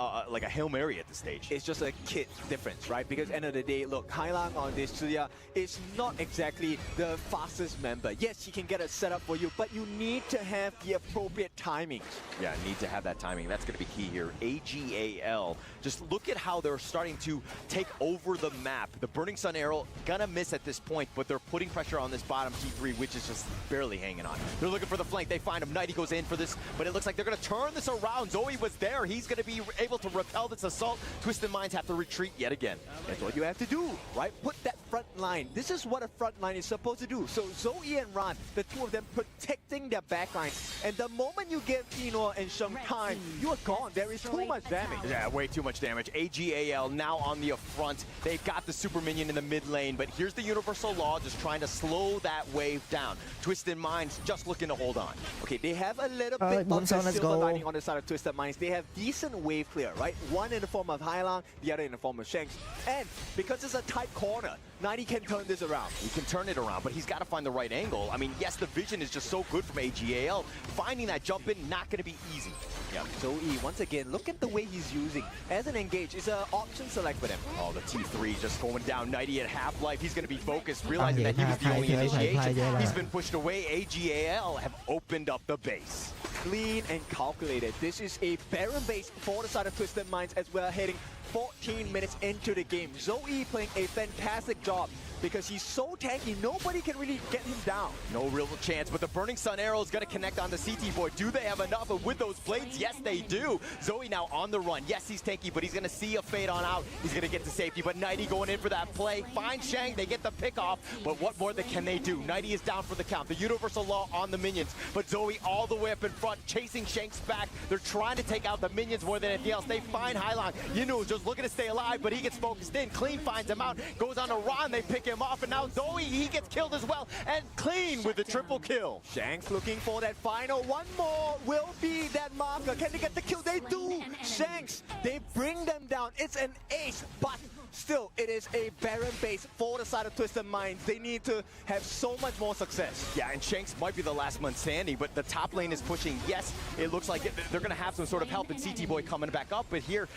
Hail Mary at this stage. It's just a kid difference, right? Because end of the day, look, Hailang on this Tsuya is not exactly the fastest member. Yes, he can get a setup for you, but you need to have the appropriate timing. Yeah, need to have that timing. That's going to be key here. AGAL, just look at how they're starting to take over the map. The Burning Sun arrow gonna miss at this point, but they're putting pressure on this bottom T3, which is just barely hanging on. They're looking for the flank. They find him. 90 goes in for this, but it looks like they're going to turn this around. Zoe was there. He's going to be able to repel this assault. Twisted Minds have to retreat yet again. That's what you have to do, right? Put that front line. This is what a front line is supposed to do. So Zoe and Ran, the two of them protecting their back line. And the moment you give Yinoo and Shung time, you are gone. There is too much damage. Yeah, way too much damage. AGAL now on the front. They've got the super minion in the mid lane, but here's the Universal Law just trying to slow that wave down. Twisted Minds just looking to hold on. Okay, they have a little bit of the silver lining on the side of Twisted Minds. They have decent wave clear, right? One in the form of Hailang, the other in the form of Shanks. And because it's a tight corner, 90 can turn this around. He can turn it around, but he's got to find the right angle. I mean, yes, the vision is just so good from AGAL. Finding that jump in, not going to be easy. Yeah, Zoe, once again, look at the way he's using. As an engage, it's an option select for them. Oh, the T3 just going down. 90 at half-life. He's going to be focused, realizing that he was the only initiation. He's been pushed away. AGAL have opened up the base. Clean and calculated. This is a Baron base for the side of Twisted Minds as we're heading 14 minutes into the game. Zoe playing a fantastic job because he's so tanky, nobody can really get him down. No real chance, but the Burning Sun arrow is going to connect on the CT Boy. Do they have enough? And with those blades, yes, they do. Zoe now on the run. Yes, he's tanky, but he's going to see a fade on out. He's going to get to safety, but 90 going in for that play. Find Shang, they get the pick off, but what more can they do? 90 is down for the count. The Universal Law on the minions, but Zoe all the way up in front, chasing Shanks back. They're trying to take out the minions more than anything else. They find Hailang. Yinu just looking to stay alive, but he gets focused in. Clean finds him out, goes on a run, they pick him off, and now Zoe, he gets killed as well, and Clean with the triple kill. Shanks looking for that final. One more will be that marker. Can they get the kill? They do. Shanks, they bring them down. It's an ace, but still, it is a Baron base for the side of Twisted Minds. They need to have so much more success. Yeah, and Shanks might be the last man standing, but the top lane is pushing. Yes, it looks like they're going to have some sort of help, and CT Boy coming back up, but here,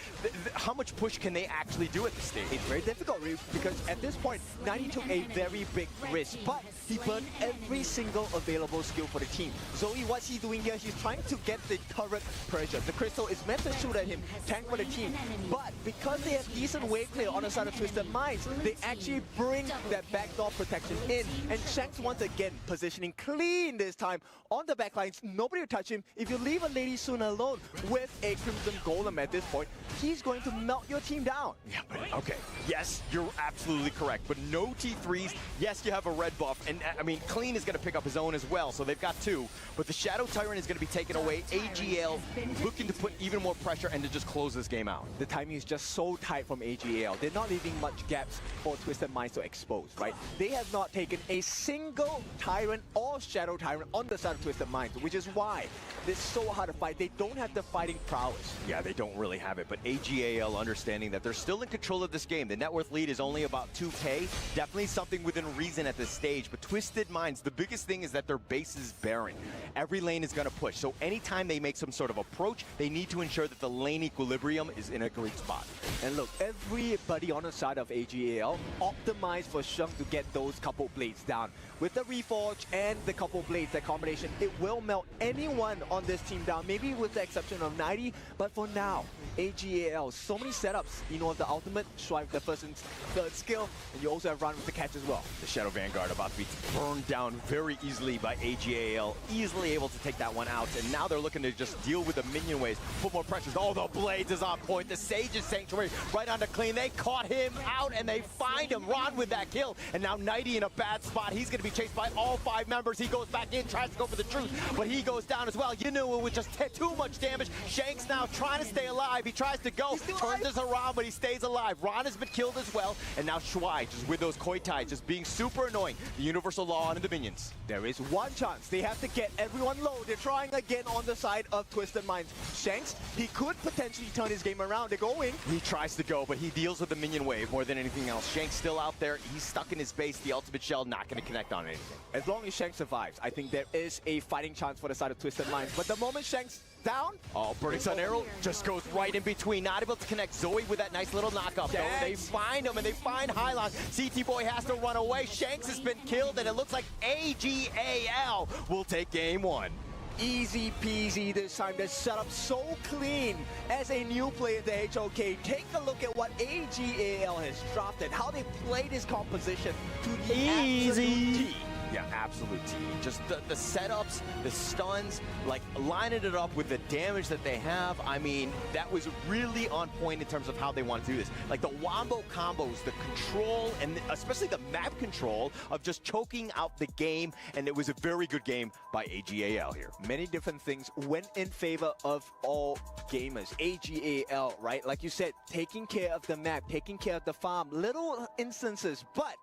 how much push can they actually do at this stage? It's very difficult, because at this point, 90 took a very big risk, but he burned every single available skill for the team. Zoe, what's he doing here? He's trying to get the turret pressure. The crystal is meant to shoot at him, tank for the team, but because they have decent wave clear on the side of Twisted Minds, they actually bring that backdoor protection in. And Shanks once again positioning clean this time on the backlines. Nobody will touch him. If you leave a Lady Soon alone with a Crimson Golem at this point, he's going to melt your team down. Yeah, but okay. Yes, you're absolutely correct. But no T3s. Yes, you have a red buff. And I mean, Clean is going to pick up his own as well. So they've got two. But the Shadow Tyrant is going to be taken away. AGL looking to put even more pressure and to just close this game out. The timing is just so tight from AGL. They're not leaving much gaps for Twisted Minds to expose, right? They have not taken a single Tyrant or Shadow Tyrant on the side of Twisted Minds, which is why it's so hard to fight. They don't have the fighting prowess. Yeah, they don't really have it, but AGAL understanding that they're still in control of this game. The net worth lead is only about 2K. Definitely something within reason at this stage, but Twisted Minds, the biggest thing is that their base is barren. Every lane is going to push, so anytime they make some sort of approach, they need to ensure that the lane equilibrium is in a great spot. And look, everybody on the side of AGAL optimized for Sheng to get those couple blades down. With the Reforge and the couple blades, that combination, it will melt anyone on this team down, maybe with the exception of 90, but for now, AGAL, so many setups, you know, the ultimate, Swipe the first and third skill, and you also have Run with the catch as well. The Shadow Vanguard about to be burned down very easily by AGAL, easily able to take that one out, and now they're looking to just deal with the minion waves, put more pressures. Oh, the Blades is on point, the Sage's Sanctuary right on the Clean. They caught him out, and they find him. Ron with that kill, and now 90 in a bad spot. He's going to be chased by all 5 members. He goes back in, tries to go for the truth, but he goes down as well. You knew it was just too much damage. Shanks now trying to stay alive. He tries to go, turns this around, but he stays alive. Ron has been killed as well, and now Shuai just with those Koi Ties just being super annoying. The Universal Law on the minions. There is one chance. They have to get everyone low. They're trying again on the side of Twisted Minds. Shanks, he could potentially turn his game around. They're going. He tries to go, but he deals with the minion wave more than anything else. Shanks still out there. He's stuck in his base. The ultimate shell not going to connect on anything. As long as Shanks survives, I think there is a fighting chance for the side of Twisted Minds. But the moment Shanks down, oh, Burning Sun arrow just goes right in between. Not able to connect. Zoe with that nice little knockup. Though. They find him and they find Hailang. CT Boy has to run away. Shanks has been killed, and it looks like AGAL will take game 1. Easy peasy this time. The setup so clean as a new player in the HOK. Take a look at what AGAL has drafted, how they play this composition to the absolute T. Yeah, absolute team. Just the setups, the stuns, like lining it up with the damage that they have. I mean, that was really on point in terms of how they want to do this. Like the wombo combos, the control, and especially the map control of just choking out the game. And it was a very good game by AGAL here. Many different things went in favor of all gamers. AGAL, right? Like you said, taking care of the map, taking care of the farm, little instances, but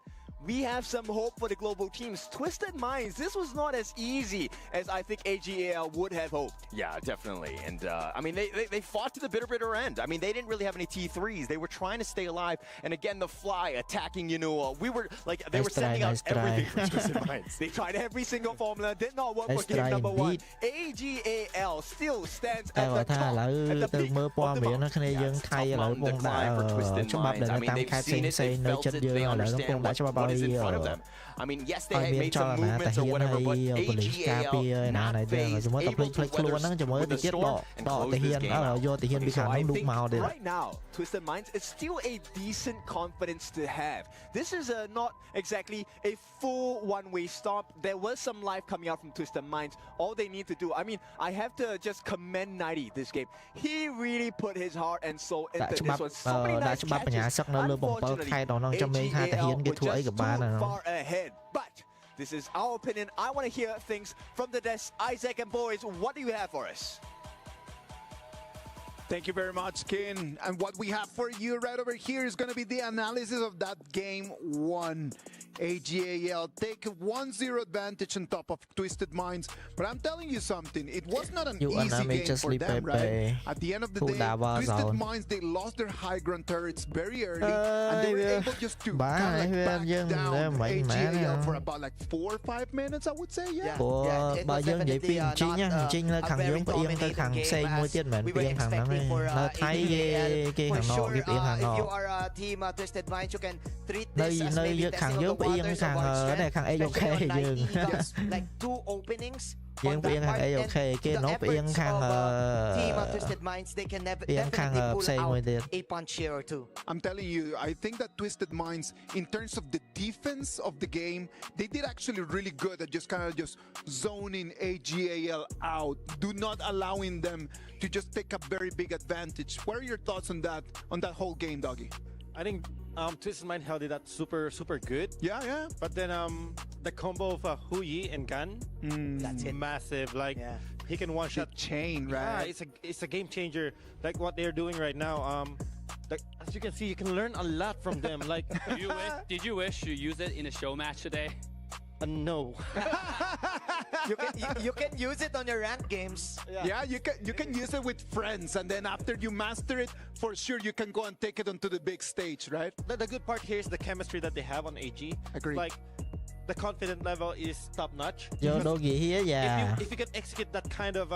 we have some hope for the global teams. Twisted Minds, this was not as easy as I think AGAL would have hoped. Yeah, definitely. And I mean, they fought to the bitter end. I mean, they didn't really have any T3s. They were trying to stay alive. And again, the Fly attacking, we were like, they were sending out everything for Twisted Minds. They tried every single formula, did not work for game number 1. AGAL still stands at the top, at the peak of the decline for Twisted Minds. I mean, they've seen it, they felt it, they understand what is in front of them. I mean, yes, they had made some movements or whatever, but AGAL not phased, able to weather with the storm and close this game out. So I think right now, Twisted Minds, it's still a decent confidence to have. This is not exactly a full one-way stop. There was some life coming out from Twisted Minds. All they need to do, I mean, I have to just commend 90 this game. He really put his heart and soul into this one. So many nice catches. Unfortunately, AGAL were just too far ahead. But this is our opinion. I want to hear things from the desk. Isaac and boys, what do you have for us? Thank you very much, Kin. And what we have for you right over here is going to be the analysis of that game 1. AGAL take a 1-0 advantage on top of Twisted Minds. But I'm telling you something, it was not an easy game for them, right? At the end of the day, Twisted Minds, they lost their high ground turrets very early, and they were able just to kind of like back down AGAL for about like 4 or 5 minutes, I would say, yeah. Bà dân vậy phiên chính nhá, chính là thằng giống phải yên tới thằng xây môi tiết mệnh yên thằng nó này, nó thấy cái thằng nọ kịp yên thằng nọ. Nơi thằng giống phải yên thằng ở đây thằng AOK dừng. Yên phải yên thằng AOK cái nó phải yên thằng yên thằng xây môi tiết. I'm telling you, I think that Twisted Minds, in terms of the defense of the game, they did actually really good at just kind of just zoning AGAL out, do not allowing them to just take a very big advantage. What are your thoughts on that whole game, Doggy? I think Twisted Mind held it up super good. Yeah. But then the combo of Hu Yi and Gun, that's it. Massive. Like he can one shot chain, right? Yeah, it's a game changer. Like what they're doing right now. Like as you can see, you can learn a lot from them. Like, did you wish you used it in a show match today? No. you can use it on your ranked games. Yeah, you can use it with friends, and then after you master it, for sure you can go and take it onto the big stage, right? The good part here is the chemistry that they have on AG. Agree. Like the confidence level is top notch. If you can execute that kind of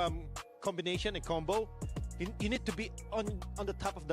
combination and combo, you need to be on the top of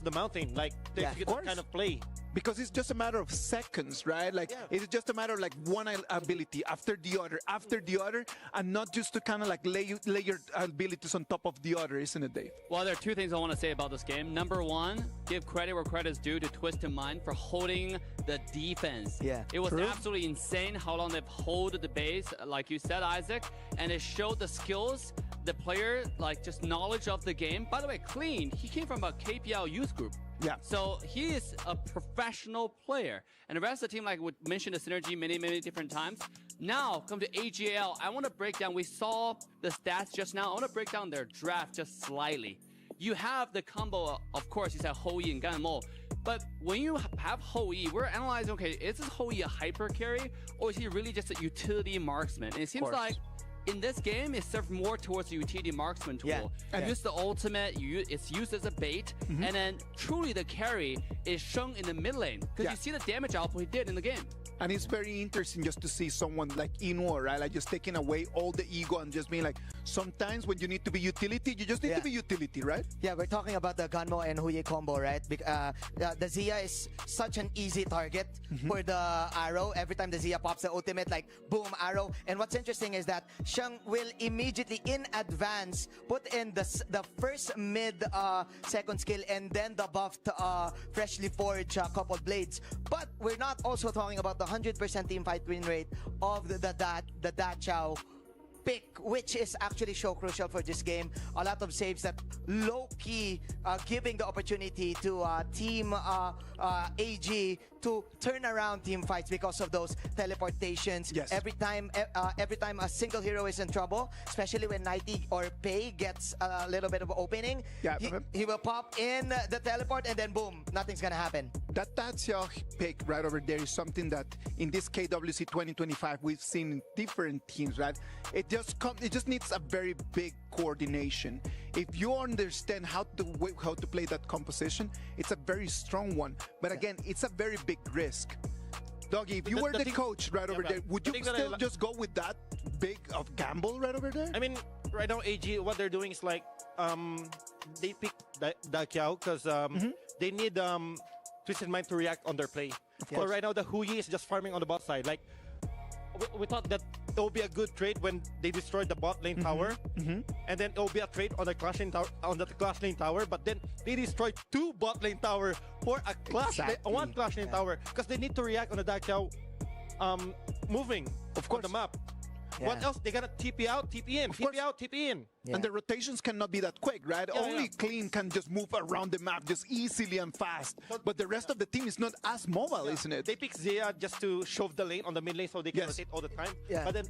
the mountain, like to execute that kind of play. Because it's just a matter of seconds, right? Like it's just a matter of like one ability after the other, and not just to kind of like lay your abilities on top of the other, isn't it, Dave? Well, there are two things I want to say about this game. Number one, give credit where credit is due to Twisted Mind for holding the defense. Yeah, it was absolutely insane how long they've held the base, like you said, Isaac, and it showed the skills, the player, like just knowledge of the game. By the way, Clean, he came from a KPL youth group. Yeah. So he is a professional player. And the rest of the team, like we mentioned the synergy many different times. Now, come to AGAL. I want to break down, we saw the stats just now. I want to break down their draft just slightly. You have the combo, of course, you said Hou Yi and Ganmo. But when you have Hou Yi, we're analyzing, okay, is this Hou Yi a hyper carry? Or is he really just a utility marksman? And it seems like in this game, it's served more towards the utility marksman tool. Use the ultimate, it's used as a bait, and then truly the carry is shown in the mid lane. Because you see the damage output he did in the game. And it's very interesting just to see someone like Inuo, right? Like just taking away all the ego and just being like, sometimes when you need to be utility, you just need to be utility, right? Yeah, we're talking about the Ganmo and Hu Yi combo, right? The Zia is such an easy target for the arrow. Every time the Zia pops the ultimate, like boom, arrow. And what's interesting is that Sheng will immediately in advance put in the first mid second skill and then the buffed freshly forged coupled blades. But we're not also talking about the 100% team fight win rate of the Da Chao pick, which is actually so crucial for this game. A lot of saves that low-key giving the opportunity to team AG to turn around team fights because of those teleportations. Yes. Every time a single hero is in trouble, especially when Nighty or Pei gets a little bit of opening, he will pop in the teleport and then boom, nothing's gonna happen. That's your pick right over there is something that in this KWC 2025 we've seen in different teams, right? It just needs a very big coordination. If you understand how to play that composition, it's a very strong one. But again, it's a very big risk. Doggy, if you were the coach right over there, would you still just go with that big of gamble right over there? I mean, right now AG, what they're doing is like they pick Da Kiao because they need Twisted Mind to react on their play. So right now the Hui is just farming on the bot side. Like we thought that it will be a good trade when they destroyed the bot lane tower, and then it will be a trade on the clash lane tower. But then they destroyed 2 bot lane tower for a one clash lane tower because they need to react on the Da Kiao moving on the map. What else? They gotta TP out, TP in, TP out, TP in. And the rotations cannot be that quick, right? Only Clean can just move around the map just easily and fast. But the rest of the team is not as mobile, isn't it? They pick Zia just to shove the lane on the mid lane so they can rotate all the time. But then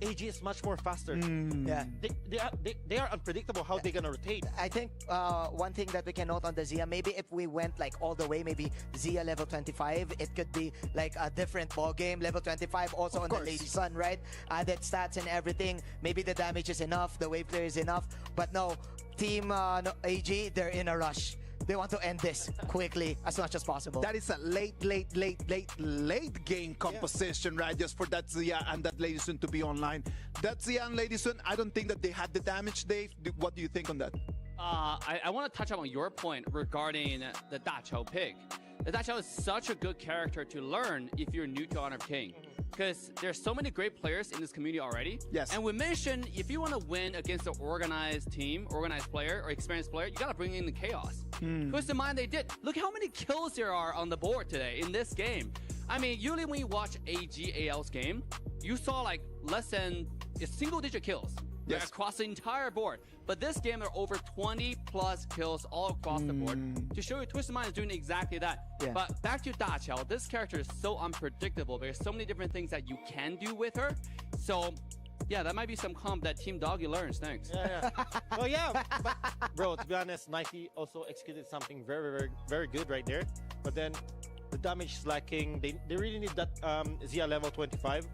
AG is much more faster. Yeah, they are unpredictable how they're gonna rotate. I think one thing that we can note on the Zia, maybe if we went like all the way, maybe Zia level 25, it could be like a different ball game. Level 25 also on the Lady Sun, right? Added stats and everything. Maybe the damage is enough, the wave clear is enough. But no, team AG, they're in a rush. They want to end this quickly as much as possible. That is a late game composition, right? Just for that Zia and that Lady Sun to be online. That Zia and Lady Sun, I don't think that they had the damage, Dave. What do you think on that? I want to touch on your point regarding the Da Chao pick. The Da Chao is such a good character to learn if you're new to Honor of King. Because there's so many great players in this community already. Yes. And we mentioned if you want to win against an organized team, organized player, or experienced player, you got to bring in the chaos. Twisted Mind, they did. Look how many kills there are on the board today in this game. I mean, usually when you watch AGAL's game, you saw like less than single-digit kills across the entire board. But this game, there are over 20 plus kills all across the board. To show you, Twisted Mind is doing exactly that. But back to Da Chao, this character is so unpredictable. There's so many different things that you can do with her. So yeah, that might be some comp that Team Doggy learns. Thanks. Well, but bro, to be honest, Nike also executed something very good right there. But then the damage is lacking. They really need that Zia level 25.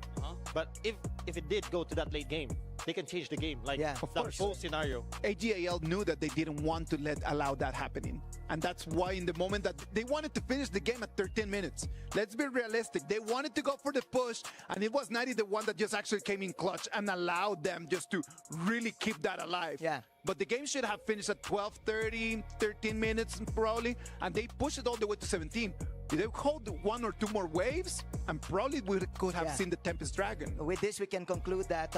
But if it did go to that late game, they can change the game, like that whole scenario. AGAL knew that they didn't want to allow that happening. And that's why in the moment that they wanted to finish the game at 13 minutes. Let's be realistic. They wanted to go for the push, and it was 90 the one that just actually came in clutch and allowed them just to really keep that alive. But the game should have finished at 12:30, 13 minutes probably, and they pushed it all the way to 17. If they hold 1 or 2 more waves, and probably we could have seen the Tempest Dragon. With this, we can conclude that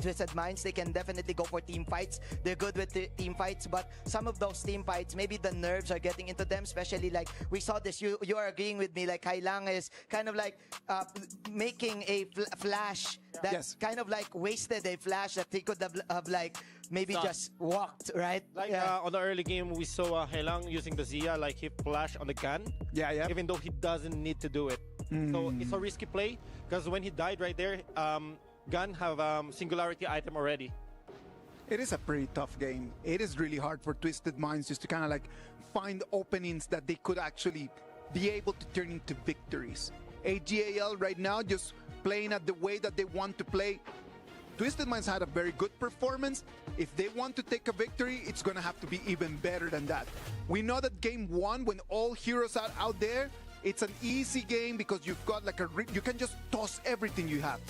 Twisted Minds, they can definitely go for team fights. They're good with the team fights, but some of those team fights, maybe the nerves are getting into them, especially like we saw this, you are agreeing with me, like Kai Lang is kind of like making a flash that kind of like wasted a flash that he could have like maybe just walked, right? Like on the early game, we saw Heilang using the Zia, like he flashed on the gun. Even though he doesn't need to do it. So it's a risky play because when he died right there, Gun have singularity item already. It is a pretty tough game. It is really hard for Twisted Minds just to kind of like find openings that they could actually be able to turn into victories. AGAL right now just playing at the way that they want to play. Twisted Minds had a very good performance. If they want to take a victory, it's going to have to be even better than that. We know that game 1, when all heroes are out there, it's an easy game because you've got like you can just toss everything you have.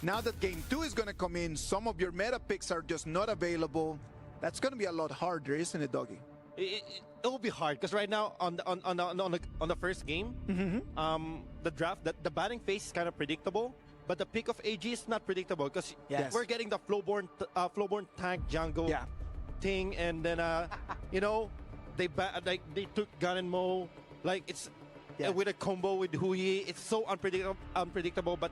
Now that game 2 is going to come in, some of your meta picks are just not available. That's going to be a lot harder, isn't it, Doggy? It will be hard because right now on the first game, the draft, the batting phase is kind of predictable. But the pick of AG is not predictable because we're getting the flowborn tank jungle thing, and then you know they took Gun and Mo. Like with a combo with Hui. It's so unpredictable, but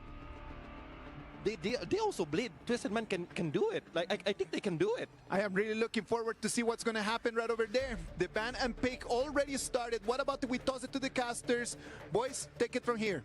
they also bleed. Twisted Mind can do it. Like I think they can do it. I am really looking forward to see what's going to happen right over there. The ban and pick already started. What about if we toss it to the casters? Boys, take it from here.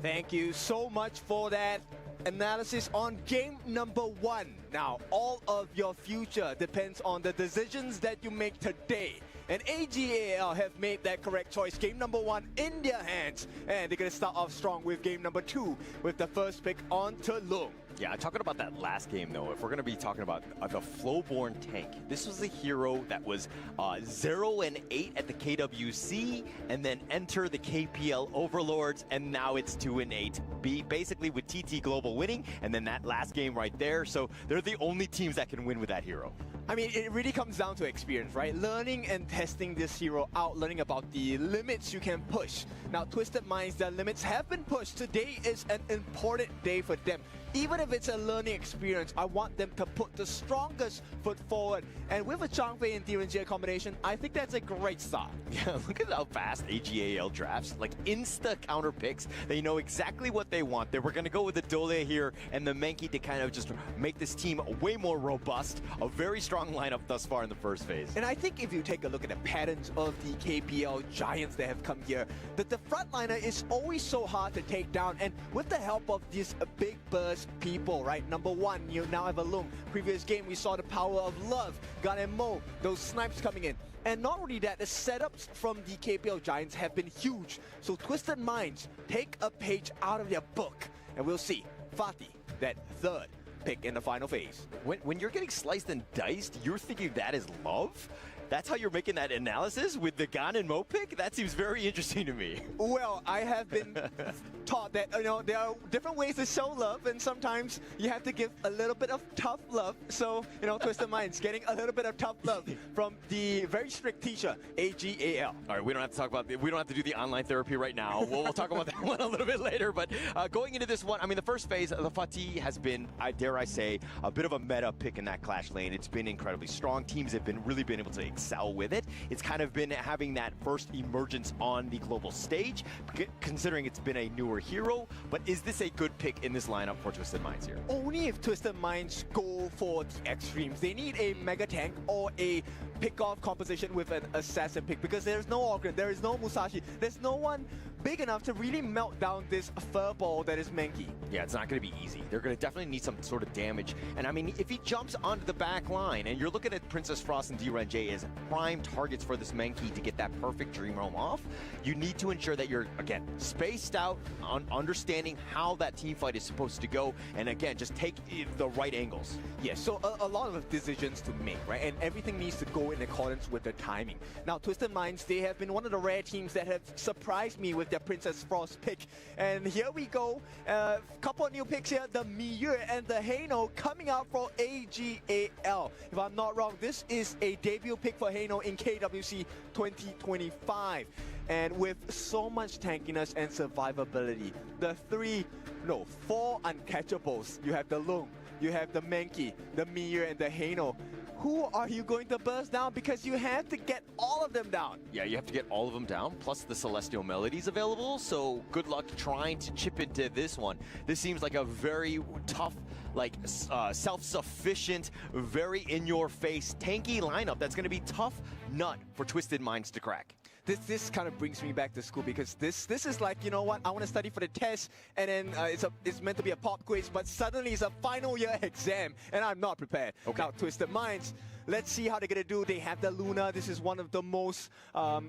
Thank you so much for that analysis on game number 1. Now, all of your future depends on the decisions that you make today. And AGAL have made that correct choice. Game number 1 in their hands. And they're going to start off strong with game number 2 with the first pick on Tulung. Yeah, talking about that last game, though, if we're going to be talking about the Flowborn tank, this was a hero that was 0-8 at the KWC, and then enter the KPL Overlords, and now it's 2-8. Basically with TT Global winning, and then that last game right there. So they're the only teams that can win with that hero. I mean, it really comes down to experience, right? Learning and testing this hero out, learning about the limits you can push. Now, Twisted Minds, their limits have been pushed. Today is an important day for them. Even if it's a learning experience, I want them to put the strongest foot forward. And with a Changfei and Direnjie combination, I think that's a great start. Yeah, look at how fast AGAL drafts. Like insta counter picks. They know exactly what they want. They were going to go with the Dole here and the Menki to kind of just make this team way more robust. A very strong lineup thus far in the first phase. And I think if you take a look at the patterns of the KPL Giants that have come here, that the frontliner is always so hard to take down. And with the help of these big burst people, right? Number 1, you now have a Loom. Previous game, we saw the power of Love, Gun and Mo, those snipes coming in. And not only that, the setups from the KPL Giants have been huge. So Twisted Minds, take a page out of their book. And we'll see Fatih, that third pick in the final phase. When you're getting sliced and diced, you're thinking that is love? That's how you're making that analysis with the Gan and Mo pick? That seems very interesting to me. Well, I have been taught that, you know, there are different ways to show love, and sometimes you have to give a little bit of tough love. So, you know, Twisted Minds getting a little bit of tough love from the very strict teacher, AGAL. All right, we don't have to talk about we don't have to do the online therapy right now. We'll talk about that one a little bit later. But going into this one, I mean, the first phase, the Fatih has been, dare I say, a bit of a meta pick in that clash lane. It's been incredibly strong. Teams have really been able to excel with it. It's kind of been having that first emergence on the global stage, considering it's been a newer hero. But is this a good pick in this lineup for Twisted Minds here? Only if Twisted Minds go for the extremes. They need a mega tank or a pick-off composition with an assassin pick, because there's no Ogren, there is no Musashi, there's no one big enough to really melt down this furball that is Menki. Yeah, it's not going to be easy. They're going to definitely need some sort of damage. And I mean, if he jumps onto the back line, and you're looking at Princess Frost and Direnjie as prime targets for this Menki to get that perfect Dream Realm off, you need to ensure that you're, again, spaced out on understanding how that team fight is supposed to go, and again, just take the right angles. Yeah, so a lot of decisions to make, right? And everything needs to go in accordance with the timing. Now, Twisted Minds, they have been one of the rare teams that have surprised me with their Princess Frost pick. And here we go. A couple of new picks here. The Miyu and the Heino coming out for AGAL. If I'm not wrong, this is a debut pick for Heino in KWC 2025. And with so much tankiness and survivability, the 4 uncatchables. You have the Lung, you have the Menki, the Miyu, and the Heino. Who are you going to burst down? Because you have to get all of them down. Yeah, you have to get all of them down, plus the Celestial Melodies available, so good luck trying to chip into this one. This seems like a very tough, like self-sufficient, very in-your-face, tanky lineup that's going to be tough nut for Twisted Minds to crack. This kind of brings me back to school, because this is like, you know what, I want to study for the test, and then it's meant to be a pop quiz, but suddenly it's a final year exam, and I'm not prepared. Okay. Now, Twisted Minds, let's see how they're going to do. They have the Luna. This is one of the most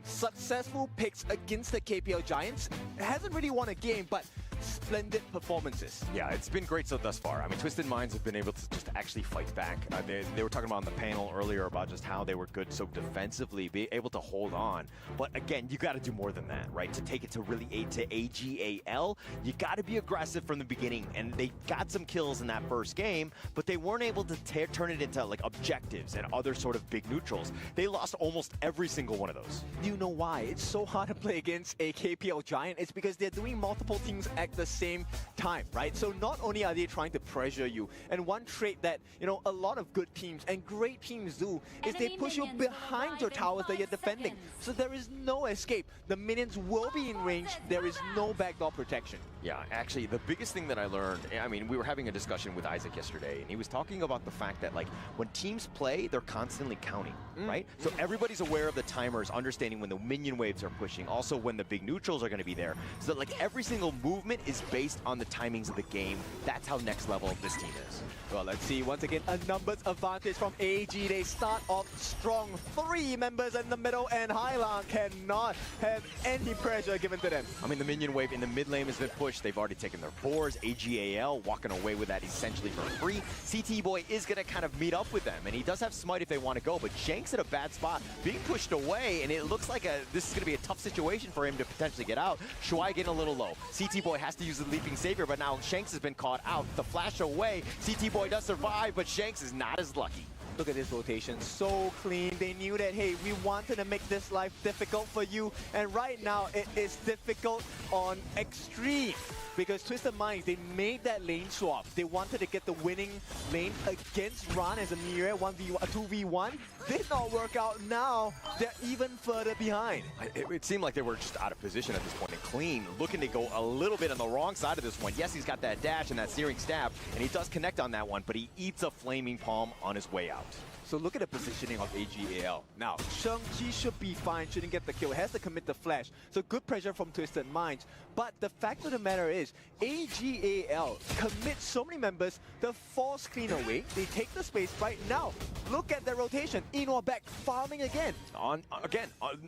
successful picks against the KPL Giants. It hasn't really won a game, but splendid performances. Yeah, it's been great so thus far. I mean, Twisted Minds have been able to just actually fight back. They were talking about on the panel earlier about just how they were good so defensively, be able to hold on. But again, you got to do more than that, right? To take it to really to AGAL, you got to be aggressive from the beginning. And they got some kills in that first game, but they weren't able to turn it into like objectives and other sort of big neutrals. They lost almost every single one of those. You know why? It's so hard to play against a KPL Giant. It's because they're doing multiple things at at the same time, right? So not only are they trying to pressure you, and one trait that, you know, a lot of good teams and great teams do is they push you behind your towers that you're defending. So there is no escape. The minions will be in range. There is no backdoor protection. Yeah, actually, the biggest thing that I learned, I mean, we were having a discussion with Isaac yesterday, and he was talking about the fact that, like, when teams play, they're constantly counting, right? So everybody's aware of the timers, understanding when the minion waves are pushing, also when the big neutrals are going to be there, so that, like, every single movement is based on the timings of the game. That's how next level this team is. Well, let's see, once again, a numbers advantage from AG. They start off strong. 3 members in the middle, and Highland cannot have any pressure given to them. I mean, the minion wave in the mid lane has been pushed. They've already taken their boars. AGAL walking away with that essentially for free. CT Boy is going to kind of meet up with them, and he does have smite if they want to go, but Shanks in a bad spot, being pushed away, and it looks like this is going to be a tough situation for him to potentially get out. Shuai getting a little low. CT Boy has to use the Leaping Savior, but now Shanks has been caught out. The flash away. CT Boy does survive, but Shanks is not as lucky. Look at this rotation, so clean. They knew that, hey, we wanted to make this life difficult for you, and right now it is difficult on extreme. Because Twisted Minds, they made that lane swap. They wanted to get the winning lane against Ran as a mirror, 2v1. Did not work out. Now they're even further behind. It seemed like they were just out of position at this point. And Clean looking to go a little bit on the wrong side of this one. Yes, he's got that dash and that searing stab, and he does connect on that one, but he eats a flaming palm on his way out. So look at the positioning of AGAL. Now, Shang-Chi should be fine, shouldn't get the kill, has to commit the flash. So good pressure from Twisted Minds. But the fact of the matter is, AGAL commits so many members, the force clean away, they take the space right now. Look at the rotation, Inor back, farming again.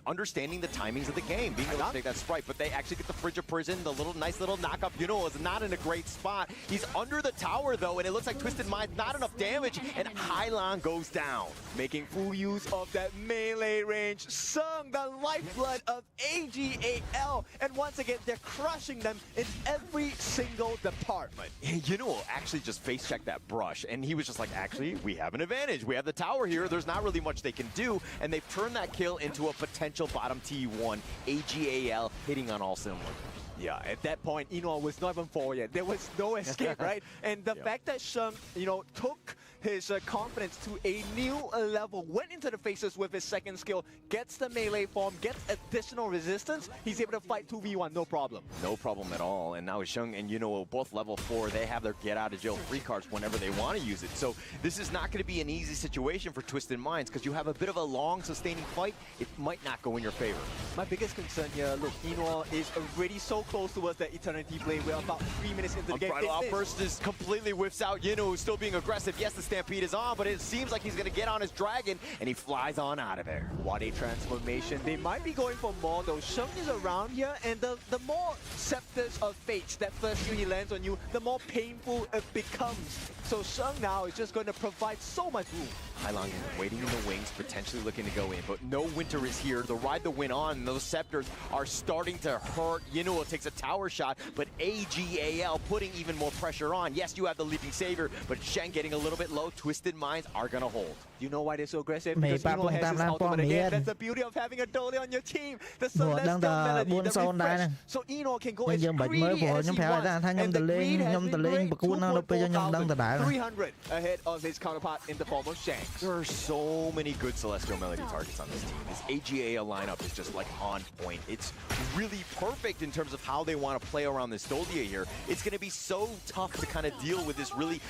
Understanding the timings of the game, being able to take that sprite, but they actually get the Fridge of Prison, the nice little knockup. You know, is not in a great spot. He's under the tower though, and it looks like Twisted Minds, not enough damage, and Hylan goes down. Making full use of that melee range. Sung, the lifeblood of AGAL. And once again, they're crushing them in every single department. You know, actually just face checked that brush, and he was just like, actually, we have an advantage. We have the tower here. There's not really much they can do, and they've turned that kill into a potential bottom T1. AGAL hitting on all cylinders. Yeah, at that point, Inor was not even forward yet. There was no escape, right? And the fact that Sheng, you know, took his confidence to a new level, went into the faces with his second skill, gets the melee form, gets additional resistance, he's able to fight 2v1, no problem. No problem at all. And now Sheng and Yuno, both level 4, they have their get out of jail free cards whenever they want to use it. So this is not going to be an easy situation for Twisted Minds, because you have a bit of a long sustaining fight. It might not go in your favor. My biggest concern here, look, Inor is already so close towards the Eternity Blade. We're about 3 minutes into the game. Unbridled Outburst is completely whiffs out. Yuno, who's still being aggressive. Yes, the Stampede is on, but it seems like he's going to get on his dragon, and he flies on out of there. What a transformation. They might be going for more, though. Sheng is around here, and the more Scepters of Fates that first skill he lands on you, the more painful it becomes. So Sheng now is just going to provide so much room. Hylang waiting in the wings, potentially looking to go in, but no Winter is here. The ride the win on, and those Scepters are starting to hurt. Yuno takes a tower shot, but AGAL putting even more pressure on. Yes, you have the Leaping Savior, but Shen getting a little bit low. Twisted Minds are going to hold. You know why they're so aggressive? Because Inor has his ultimate again. That's the beauty of having a Dolly on your team. The Celestial Melody, the refresh. So Inor can go as greedy as he wants. And the greed has been great. 2.4,000, 300 ahead of his counterpart in the form of Shanks. There are so many good Celestial Melody targets on this team. This AGAL lineup is just like on point. It's really perfect in terms of how they want to play around this Doldia here. It's going to be so tough to kind of deal with this really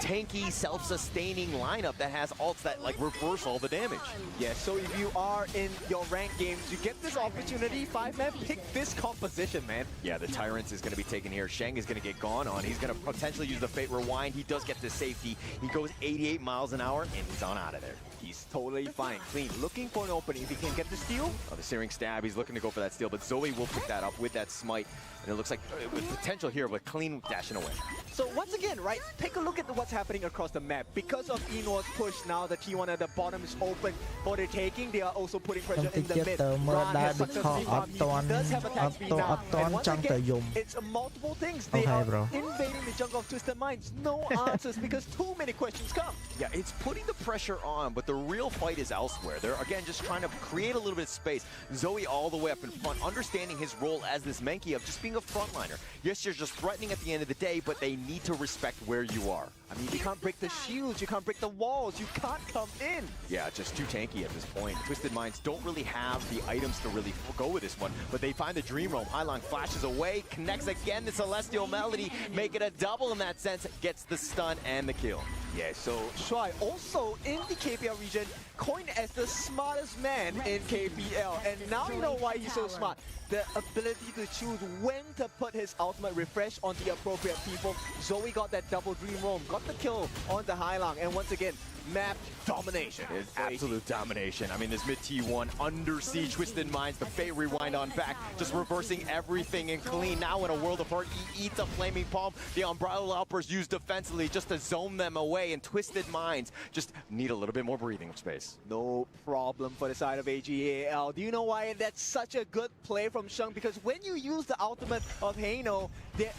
tanky, self-sustaining lineup that has ults that like reverse all the damage. Yeah, so if you are in your ranked games, you get this opportunity, 5-man, pick this composition, man. Yeah, the Tyrant is going to be taken here. Shang is going to get gone on. He's going to potentially use the Fate Rewind. He does get the safety. He goes 88 miles an hour, and he's on out of there. He's totally fine. Clean, looking for an opening. If he can get the steal. Oh, the Searing Stab, he's looking to go for that steal, but Zoe will pick that up with that smite. And it looks like with potential here, but Clean dashing away. So once again, right, take a look at what's happening across the map. Because of Inor's push now, the P1 at the bottom is open for the taking. They are also putting pressure in the mid. Ron has successfully farmed. He does have attack speed now. And once again, it's multiple things. They are invading the jungle of Twisted Minds. No answers because too many questions come. Yeah, it's putting the pressure on, but the real fight is elsewhere. They're, again, just trying to create a little bit of space. Zoe all the way up in front, understanding his role as this Menki of just being a frontliner. Yes, you're just threatening at the end of the day, but they need to respect where you are. I mean, you can't break the shields, you can't break the walls, you can't come in. Yeah, just too tanky at this point. Twisted Minds don't really have the items to really go with this one, but they find the Dream Roam. Hailong flashes away, connects again the Celestial Melody, make it a double in that sense, gets the stun and the kill. Yeah, so Shuai also in the KPL region, coined as the smartest man in KPL. And now you know why he's so smart. The ability to choose when to put his ultimate refresh on the appropriate people. Zoe got that double Dream Roam, got the kill on the Hailong, and once again, map domination. It's absolute domination. I mean, this mid T1 under siege, Twisted Minds, the Fate Rewind on back, just reversing everything and clean. Now in a world of hurt, he eats a Flaming Palm. The Unbridled Outburst used defensively just to zone them away, and Twisted Minds just need a little bit more breathing space. No problem for the side of AGAL. Do you know why that's such a good play from Sheng? Because when you use the ultimate of Heino,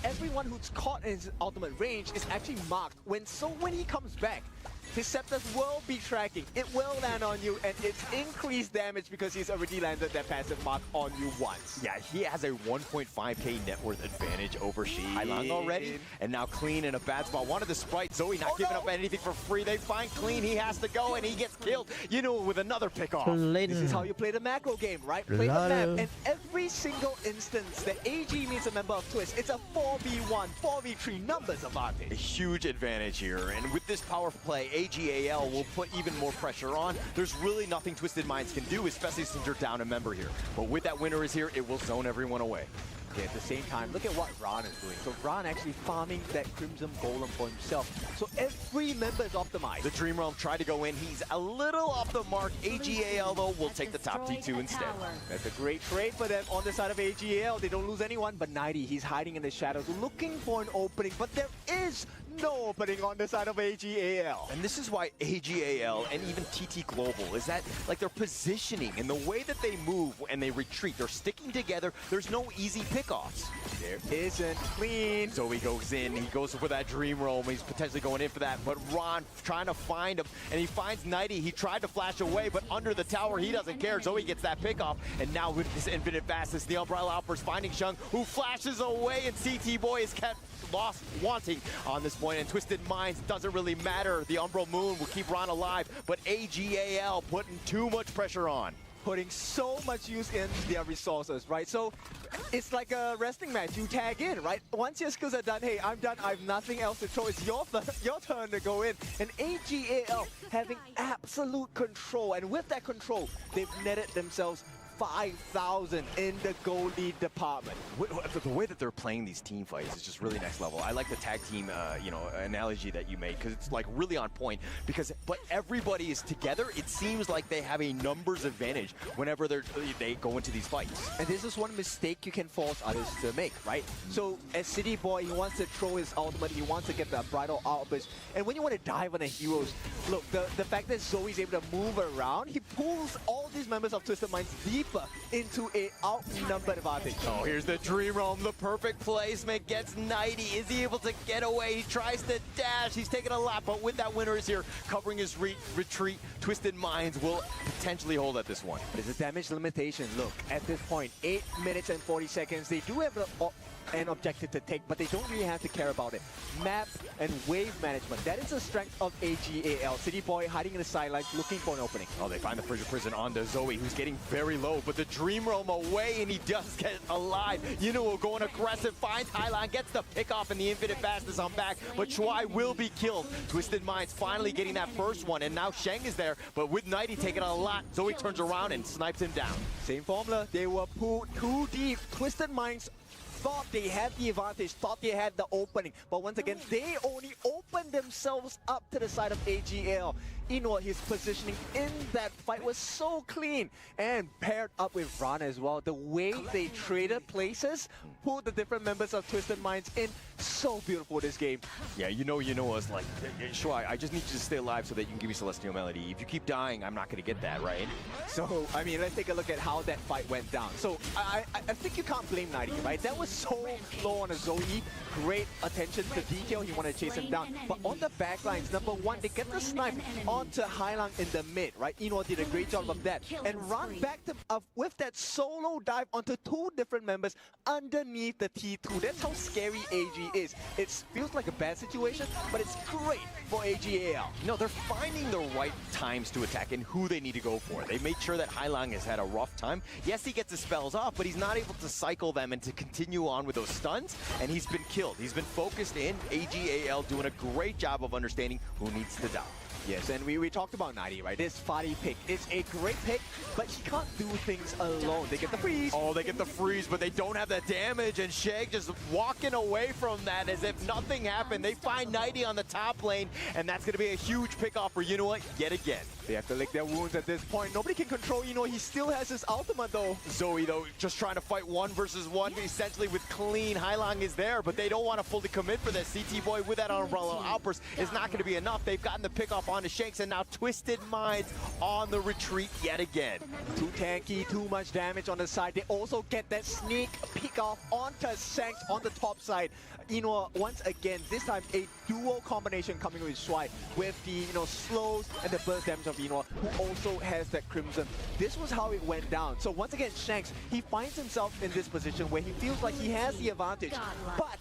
everyone who's caught in his ultimate range is actually marked. So when he comes back, his scepters will be tracking. It will land on you, and it's increased damage because he's already landed that passive mark on you once. Yeah, he has a 1.5k net worth advantage over Hailong already, and now Clean in a bad spot. Wanted the Sprite, Zoe not giving up anything for free. They find Clean, he has to go, and he gets killed, you know, with another pickoff. This is how you play the macro game, right? Play the map, and every single instance that AG meets a member of Twist, it's a 4v1, 4v3 numbers advantage. A huge advantage here, and with this powerful play, AGAL will put even more pressure on. There's really nothing Twisted Minds can do, especially since you're down a member here. But with that winner is here, it will zone everyone away. Okay, at the same time, look at what Ron is doing. So Ron actually farming that Crimson Golem for himself. So every member is optimized. The Dream Realm tried to go in. He's a little off the mark. AGAL, though, will take the top T2 instead. That's a great trade for them on the side of AGAL. They don't lose anyone, but 90, he's hiding in the shadows, looking for an opening. But there is no opening on the side of AGAL. And this is why AGAL and even TT Global is that, like, their positioning and the way that they move and they retreat, they're sticking together. There's no easy pickoffs. There isn't. Clean. So he goes in, he goes for that Dream Roam. He's potentially going in for that, but Ron trying to find him, and he finds 90. He tried to flash away, but under the tower, he doesn't care. Zoe gets that pickoff, and now with this infinite fastness, the Umbrella Outburst finding Sheng, who flashes away, and CT Boy is kept lost wanting on this point, and Twisted Minds doesn't really matter. The Umbral Moon will keep Ron alive, but AGAL putting too much pressure on. Putting so much use in their resources, right? So it's like a wrestling match. You tag in, right? Once your skills are done, hey, I'm done. I have nothing else to throw. It's your turn to go in. And AGAL having absolute control. And with that control, they've netted themselves 5,000 in the goalie department. The way that they're playing these team fights is just really next level. I like the tag team, analogy that you made, because it's like really on point. But everybody is together. It seems like they have a numbers advantage whenever they go into these fights. And this is one mistake you can force others to make, right? So as City Boy, he wants to throw his ultimate. He wants to get the Bridal Outburst. And when you want to dive on the heroes, look, the fact that Zoe's able to move around, he pulls all these members of Twisted Minds deep into a outnumbered advantage. Oh, here's the Dream Realm, the perfect placement, gets 90. Is he able to get away? He tries to dash. He's taking a lap, but with that winner is here, covering his retreat. Twisted Minds will potentially hold at this one. There's a damage limitation. Look, at this point, 8 minutes and 40 seconds. They do have an objective to take, but they don't really have to care about it. Map and wave management, that is the strength of AGAL. City Boy hiding in the sidelines, looking for an opening. Oh, they find the Frigid Prison onto Zoe, who's getting very low, but the Dream Realm away, and he does get alive. Yuno going aggressive, finds Hailong, gets the pick off, and the infinite fastness on back, but Shuai will be killed. Twisted Minds finally getting that first one, and now Sheng is there, but with 90 taking a lot, Zoe turns around and snipes him down. Same formula, they were pulled too deep. Twisted Minds thought they had the advantage, thought they had the opening, but once again, they only opened themselves up to the side of AGAL. his positioning in that fight was so clean. And paired up with Ran as well, the way they traded places, pulled the different members of Twisted Minds in, so beautiful this game. Yeah, you know us like, sure, I just need you to stay alive so that you can give me Celestial Melody. If you keep dying, I'm not going to get that, right? So, I mean, let's take a look at how that fight went down. So, I think you can't blame 90, right? That was so low on a Zoe. Great attention to detail. He wanted to chase him down. But on the back lines, number one, they get the snipe onto Hailang in the mid, right? Ino did a great job of that. And run back to, with that solo dive onto two different members underneath the T2. That's how scary AG is. It feels like a bad situation, but it's great for AGAL. No, they're finding the right times to attack and who they need to go for. They made sure that Hailang has had a rough time. Yes, he gets his spells off, but he's not able to cycle them and to continue on with those stuns, and he's been killed. He's been focused in. AGAL doing a great job of understanding who needs to die. Yes, and we talked about 90, right? This Fadi pick is a great pick, but he can't do things alone. They get the freeze. Oh, they get the freeze, but they don't have the damage, and Shag just walking away from that as if nothing happened. They find 90 on the top lane, and that's going to be a huge pick-off for Yunua yet again. They have to lick their wounds at this point. Nobody can control Yunua. He still has his ultimate, though. Zoe, though, just trying to fight 1 versus 1, essentially with clean. Hailang is there, but they don't want to fully commit for this. CT Boy with that umbrella outburst is not going to be enough. They've gotten the pick-off on the Shanks, and now Twisted Minds on the retreat yet again. Too tanky, too much damage on the side. They also get that sneak pick-off onto Shanks on the top side. Ino, once again, this time a dual combination coming with Shuai with the slows and the burst damage of Ino, who also has that Crimson. This was how it went down. So once again, Shanks, he finds himself in this position where he feels like he has the advantage, but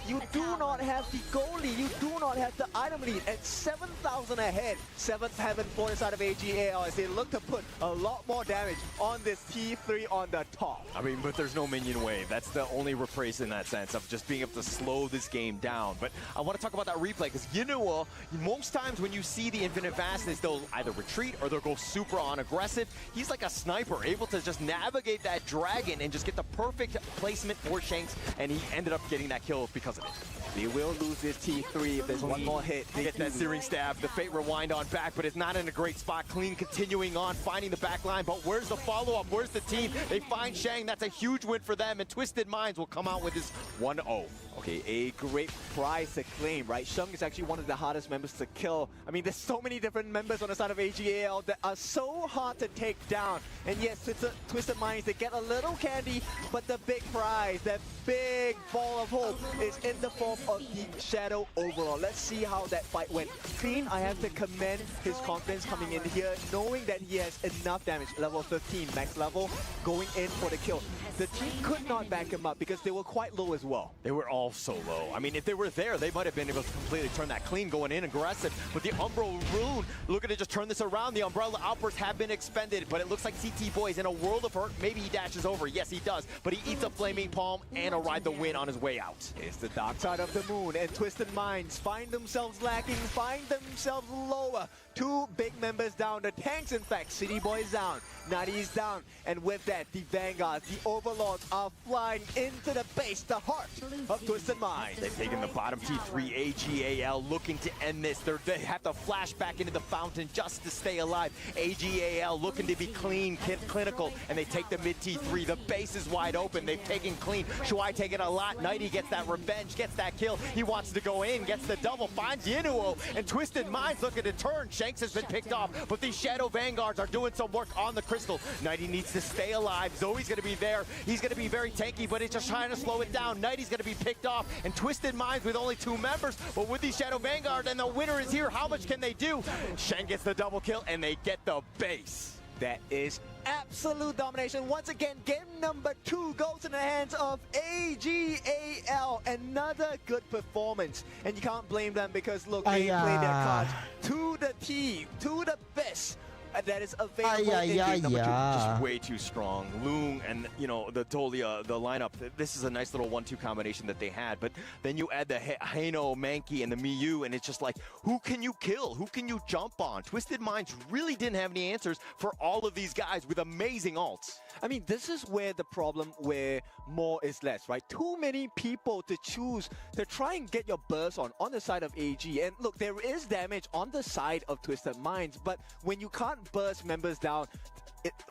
you do not have the goal lead, you do not have the item lead. At 7,000 ahead, 7th heaven for the side of AGAL as they look to put a lot more damage on this T3 on the top. I mean, but there's no minion wave. That's the only reprise in that sense of just being able to slow this game down. But I want to talk about that replay because Yunua, most times when you see the infinite vastness, they'll either retreat or they'll go super on aggressive. He's like a sniper, able to just navigate that dragon and just get the perfect placement for Shanks, and he ended up getting that kill because of it. They will lose this T3 if there's one more hit. They get that Searing Stab, the Fate Rewind on back, but it's not in a great spot. Clean continuing on, finding the back line, but where's the follow-up? Where's the team? They find Shang, that's a huge win for them, and Twisted Minds will come out with this 1-0. Okay, a great prize to claim, right? Shung is actually one of the hardest members to kill. I mean, there's so many different members on the side of AGAL that are so hard to take down. And yes, Twisted Minds, they get a little candy, but the big prize, that big ball of hope is in the form of the Shadow Overall. Let's see how that fight went. Clean, I have to commend his confidence coming in here, knowing that he has enough damage, level 15, max level, going in for the kill. The team could not back him up because they were quite low as well. They were all so low. I mean, if they were there, they might have been able to completely turn that clean, going in aggressive. But the Umbral Rune, looking to just turn this around. The Umbrella Outbursts have been expended, but it looks like CT Boy is in a world of hurt. Maybe he dashes over. Yes, he does. But he eats a Flaming Palm and a Ride the Wind on his way out. It's the dark side of the moon, and Twisted Minds find themselves lacking, find themselves lower. Two big members down. The tanks, in fact. City Boy is down. Nadi is down. And with that, the Vanguards, the Overlords are flying into the base, the heart of Twisted Minds. They've taken the bottom T3. AGAL looking to end this. They have to flash back into the fountain just to stay alive. AGAL looking to be clean, clinical, and they take the mid T3. The base is wide open. They've taken clean. Shuai taking a lot. Nighty gets that revenge, gets that kill. He wants to go in, gets the double, finds Yinuo, and Twisted Minds looking to turn. Shanks has been picked off, but these Shadow Vanguards are doing some work on the Crystal. Nighty needs to stay alive. Zoe's going to be there. He's going to be very tanky, but he's just trying to slow it down. Nighty's going to be picked off, and Twisted Minds with only 2 members, but with these Shadow Vanguard, and the winner is here. How much can they do? Shen gets the double kill, and they get the base. That is absolute domination. Once again, game number 2 goes in the hands of AGAL. Another good performance. And you can't blame them because, look, they played their cards to the T, to the best. that is available in game number 2. Just way too strong. Loong and, you know, the Dolia, the lineup, this is a nice little 1-2 combination that they had. But then you add the Haino, Mankey, and the Miyu, and it's just like, who can you kill? Who can you jump on? Twisted Minds really didn't have any answers for all of these guys with amazing ults. I mean, this is where the problem where more is less, right? Too many people to choose to try and get your burst on the side of AG. And look, there is damage on the side of Twisted Minds, but when you can't burst members down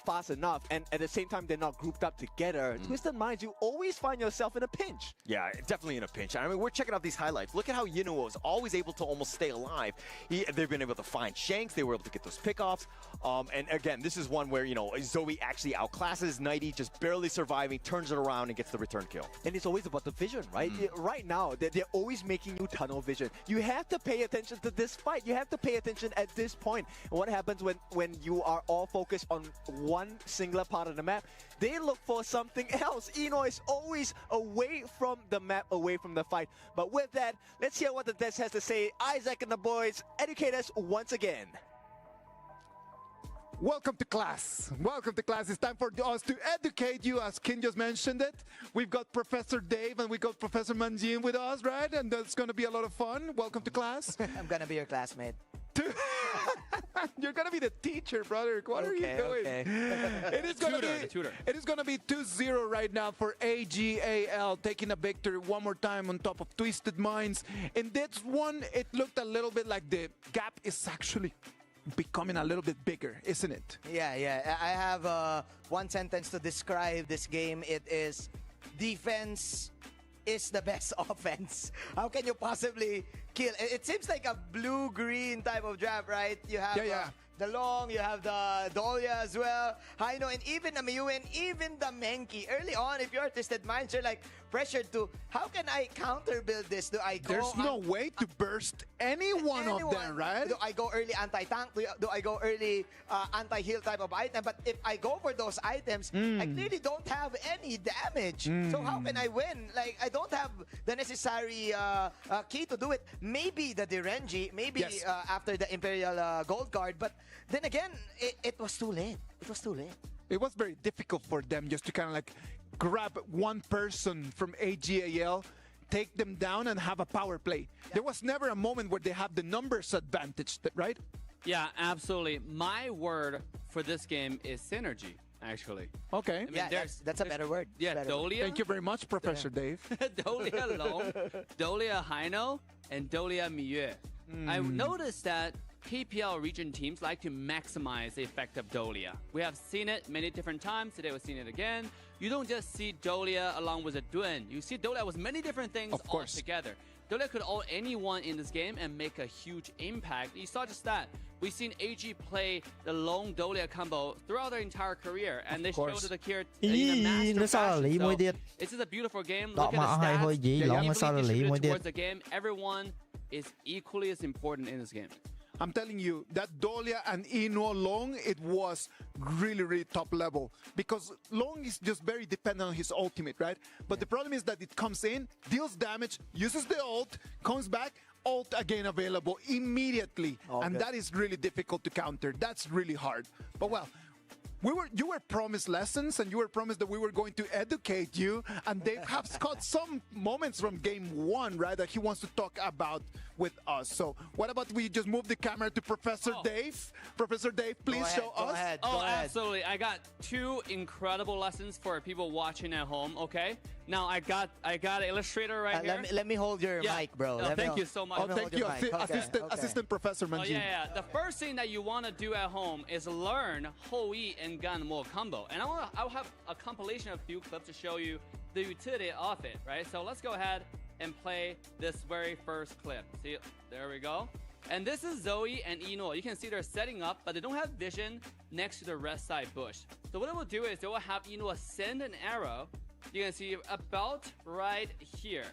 fast enough, and at the same time they're not grouped up together, Twisted Minds, you always find yourself in a pinch. Yeah, definitely in a pinch. I mean, we're checking out these highlights. Look at how Yinuo is always able to almost stay alive. They've been able to find Shanks. They were able to get those pickoffs. And again, this is one where, you know, Zoe actually outclasses Nighty, just barely surviving, turns it around and gets the return kill. And it's always about the vision, right? Right now, they're always making you tunnel vision. You have to pay attention to this fight. You have to pay attention at this point. And what happens when you are all focused on one singular part of the map? They look for something else. Ino is always away from the map, away from the fight. But with that, let's hear what the Des has to say. Isaac and the boys educate us once again. Welcome to class. Welcome to class. It's time for us to educate you, as Kin just mentioned it. We've got Professor Dave and we've got Professor Manjin with us, right? And that's going to be a lot of fun. Welcome to class. I'm going to be your classmate. You're going to be the teacher, brother. What are you doing? Okay. It is going to be 2-0 right now for AGAL, taking a victory one more time on top of Twisted Minds. In this one, it looked a little bit like the gap is actually becoming a little bit bigger, isn't it? Yeah. I have one sentence to describe this game. It is defense is the best offense. How can you possibly kill? It seems like a blue-green type of draft, right? You have the Long, you have the Dolia as well, Haino, and even the Miyu, and even the Mankey. Early on, if you're Twisted Minds, you're like pressured to, how can I counter build this? Do I go? There's no way to burst any one of them, right? Do I go early anti-tank? Do I go early anti-heal type of item? But if I go for those items, I clearly don't have any damage. So how can I win? Like, I don't have the necessary key to do it. Maybe the Direnji, maybe after the Imperial Gold card, but then again, it was too late. It was too late. It was very difficult for them just to kind of like grab one person from AGAL, take them down, and have a power play. Yeah. There was never a moment where they have the numbers advantage, right? Yeah, absolutely. My word for this game is synergy, actually. Okay. I mean, that's a better word. Yeah, Dolia. Thank you very much, Professor Dave. Dolia Long, Dolia Haino, and Dolia Miyu. I've noticed that KPL region teams like to maximize the effect of Dolia. We have seen it many different times. Today we're seeing it again. You don't just see Dolia along with a Duen. You see Dolia with many different things all together. Dolia could ult anyone in this game and make a huge impact. You saw just that. We've seen AG play the Long Dolia combo throughout their entire career, and they showed it here in a master fashion. So it's just a beautiful game. Look at the stats. Towards the game, everyone is equally as important in this game. I'm telling you, that Dolia and Ino Long, it was really, really top level. Because Long is just very dependent on his ultimate, right? But the problem is that it comes in, deals damage, uses the ult, comes back, ult again available immediately. And that is really difficult to counter. That's really hard. But well, you were promised lessons, and you were promised that we were going to educate you, and Dave has got some moments from game one, right, that he wants to talk about with us. So what about we just move the camera to Professor Dave? Professor Dave, please show us. Go ahead. Absolutely. I got two incredible lessons for people watching at home, okay? Now I got an illustrator right here. Let me hold your mic, bro. Thank you so much. Thank you, Assistant Professor Manjin. The first thing that you want to do at home is learn Hou-Yi and Ganmo combo. And I'll have a compilation of a few clips to show you the utility of it, right? So let's go ahead and play this very first clip. See, there we go. And this is Zoe and Ino. You can see they're setting up, but they don't have vision next to the red side bush. So what it will do is they will have Ino send an arrow. You can see about right here.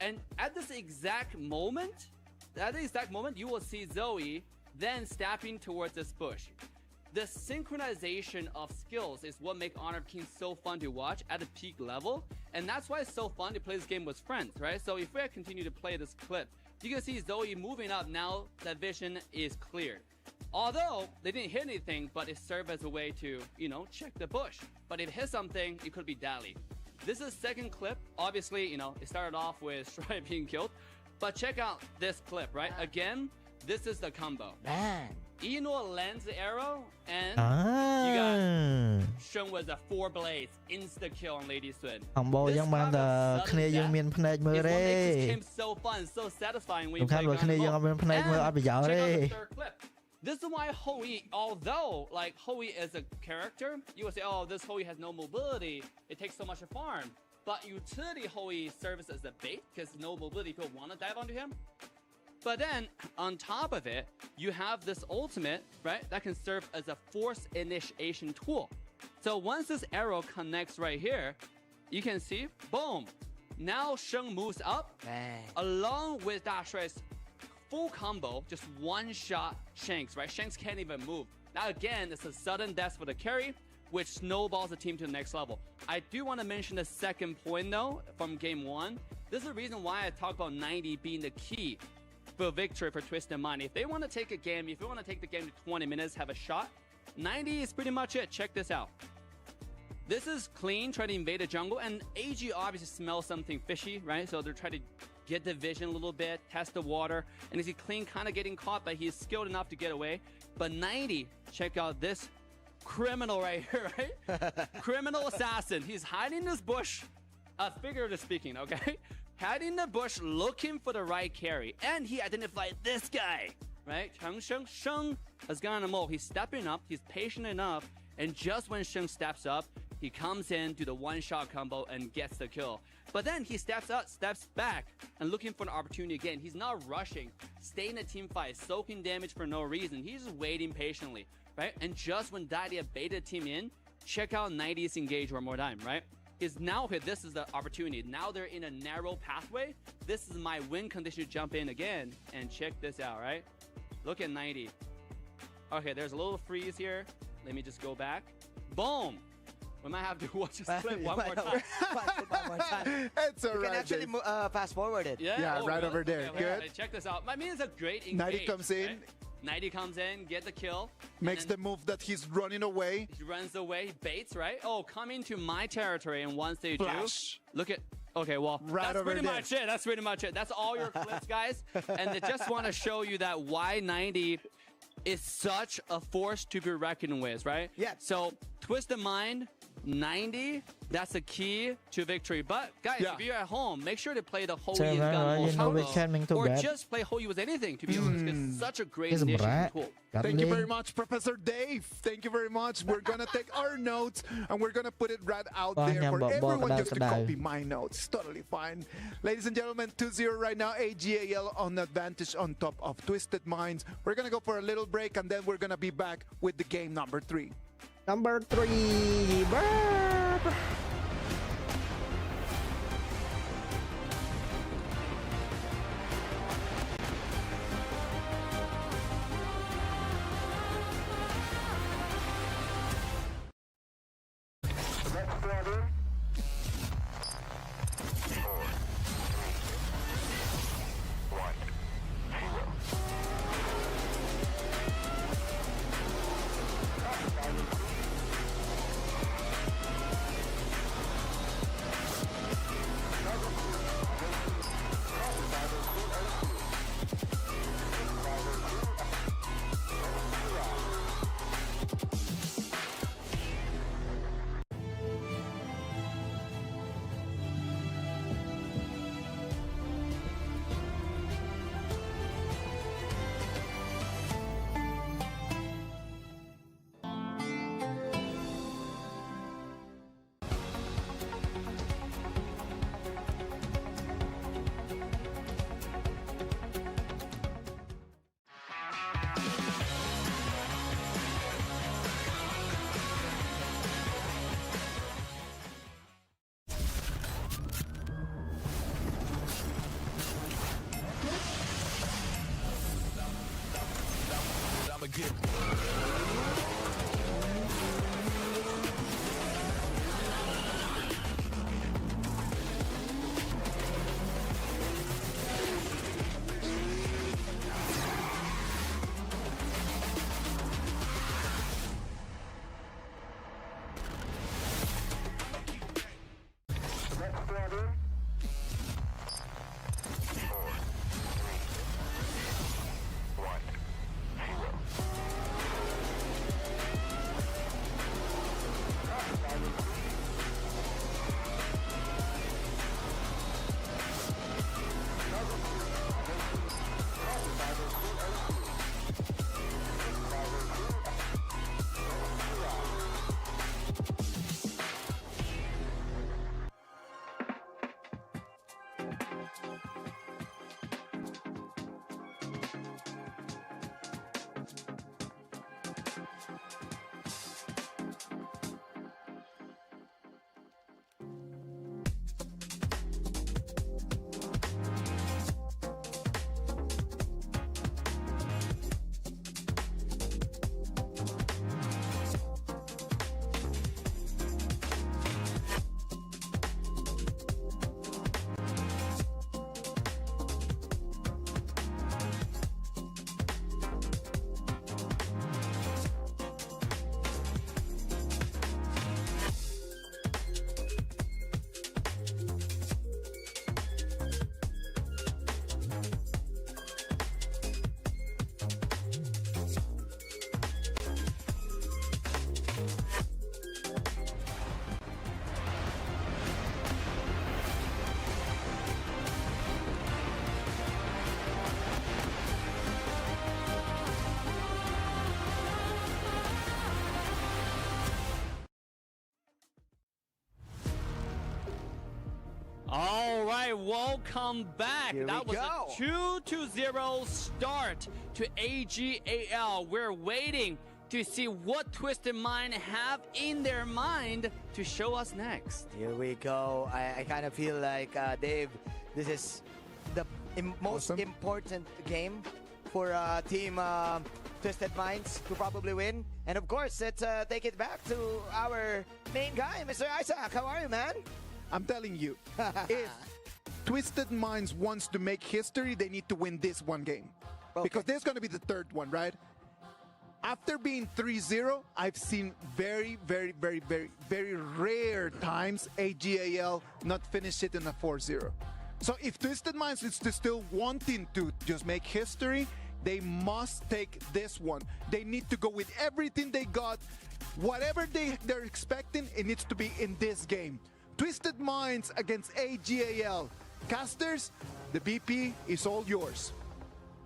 And at this exact moment, you will see Zoe then stepping towards this bush. The synchronization of skills is what makes Honor of Kings so fun to watch at a peak level. And that's why it's so fun to play this game with friends, right? So if we continue to play this clip, you can see Zoe moving up now that vision is cleared. Although they didn't hit anything, but it served as a way to, you know, check the bush. But if it hit something, it could be deadly. This is second clip. Obviously, you know, it started off with Stripe being killed. But check out this clip, right? Again, this is the combo. Man. Eno lands the arrow, and you got Sheng with a 4 blades, insta kill on Lady Sun. Combo This យ៉ាងបានតែគ្នាយើងមានភ្នែកមើល is ទេ what makes this game so fun, so satisfying when you សំខាន់ play បើគ្នាយើងអត់មានភ្នែកមើលអត់ប្រយោជន៍ check ទេ out the third clip. This is why Hoi, although like Hoi is a character, you would say, oh, this Hoi has no mobility. It takes so much to farm. But utility Hoi serves as a bait because no mobility, people want to dive onto him. But then on top of it, you have this ultimate, right? That can serve as a force initiation tool. So once this arrow connects right here, you can see, boom. Now Sheng moves up, along with Dash Shui's full combo, just one shot Shanks, right? Shanks can't even move. Now again, it's a sudden death for the carry, which snowballs the team to the next level. I do want to mention the second point though, from game 1. This is the reason why I talk about 90 being the key for victory for Twisted Mind. If they want to take a game, if you want to take the game to 20 minutes, have a shot, 90 is pretty much it. Check this out. This is clean, trying to invade the jungle, and AG obviously smells something fishy, right? So they're trying to get the vision a little bit, test the water, and you see clean kind of getting caught, but he's skilled enough to get away. But 90, check out this criminal right here, right? Criminal assassin. He's hiding in this bush, figuratively speaking, okay? Hiding in the bush, looking for the right carry. And he identified this guy, right? Sheng has gone a mole. He's stepping up. He's patient enough. And just when Sheng steps up, he comes in to the one-shot combo and gets the kill. But then he steps up, steps back, and looking for an opportunity again. He's not rushing, staying in a team fight, soaking damage for no reason. He's just waiting patiently, right? And just when Daidia baited team in, check out 90's engage one more time, right? Is now, okay, this is the opportunity. Now they're in a narrow pathway. This is my win condition to jump in again. And check this out, right? Look at 90. Okay, there's a little freeze here. Let me just go back. Boom! We might have to watch this clip one more time. It's all right. You can actually fast forward it. Yeah, right over there. Okay, Good. okay, check this out. I mean, it's a great engage. 90 comes in. Right? 90 comes in, get the kill. Makes the move that he's running away. He runs away, baits, right? Oh, come into my territory, and once they Flash. do, look at. Okay, well, right that's over pretty there. much it. That's pretty much it. That's all your clips, guys. And I just want to show you that why 90 is such a force to be reckoned with, right? Yeah. So, Twisted Mind, 90, that's the key to victory. But, guys, if you're at home, make sure to play the Hoi and Gun or just play Hoi with anything, to be honest, because it's such a great initiation tool. Thank you very much, Professor Dave. Thank you very much. We're going to take our notes and we're going to put it right out there for everyone just to copy my notes. It's totally fine. Ladies and gentlemen, 2-0 right now. AGAL on advantage on top of Twisted Minds. We're going to go for a little break and then we're going to be back with the game number 3. Number 3. Burp. right, welcome back. Here that we was go. a 2-0 start to AGAL. We're waiting to see what Twisted Mind have in their mind to show us next. Here we go. I kind of feel like, Dave, this is the most important game for Team Twisted Minds to probably win. And of course, let's take it back to our main guy, Mr. Isaac. How are you, man? I'm telling you, if Twisted Minds wants to make history, they need to win this one game. Because there's going to be the third one, right? After being 3-0, I've seen very, very, very, very, very rare times AGAL not finish it in a 4-0. So if Twisted Minds is still wanting to just make history, they must take this one. They need to go with everything they got. Whatever they're expecting, it needs to be in this game. Twisted Minds against AGAL. Casters, the BP is all yours.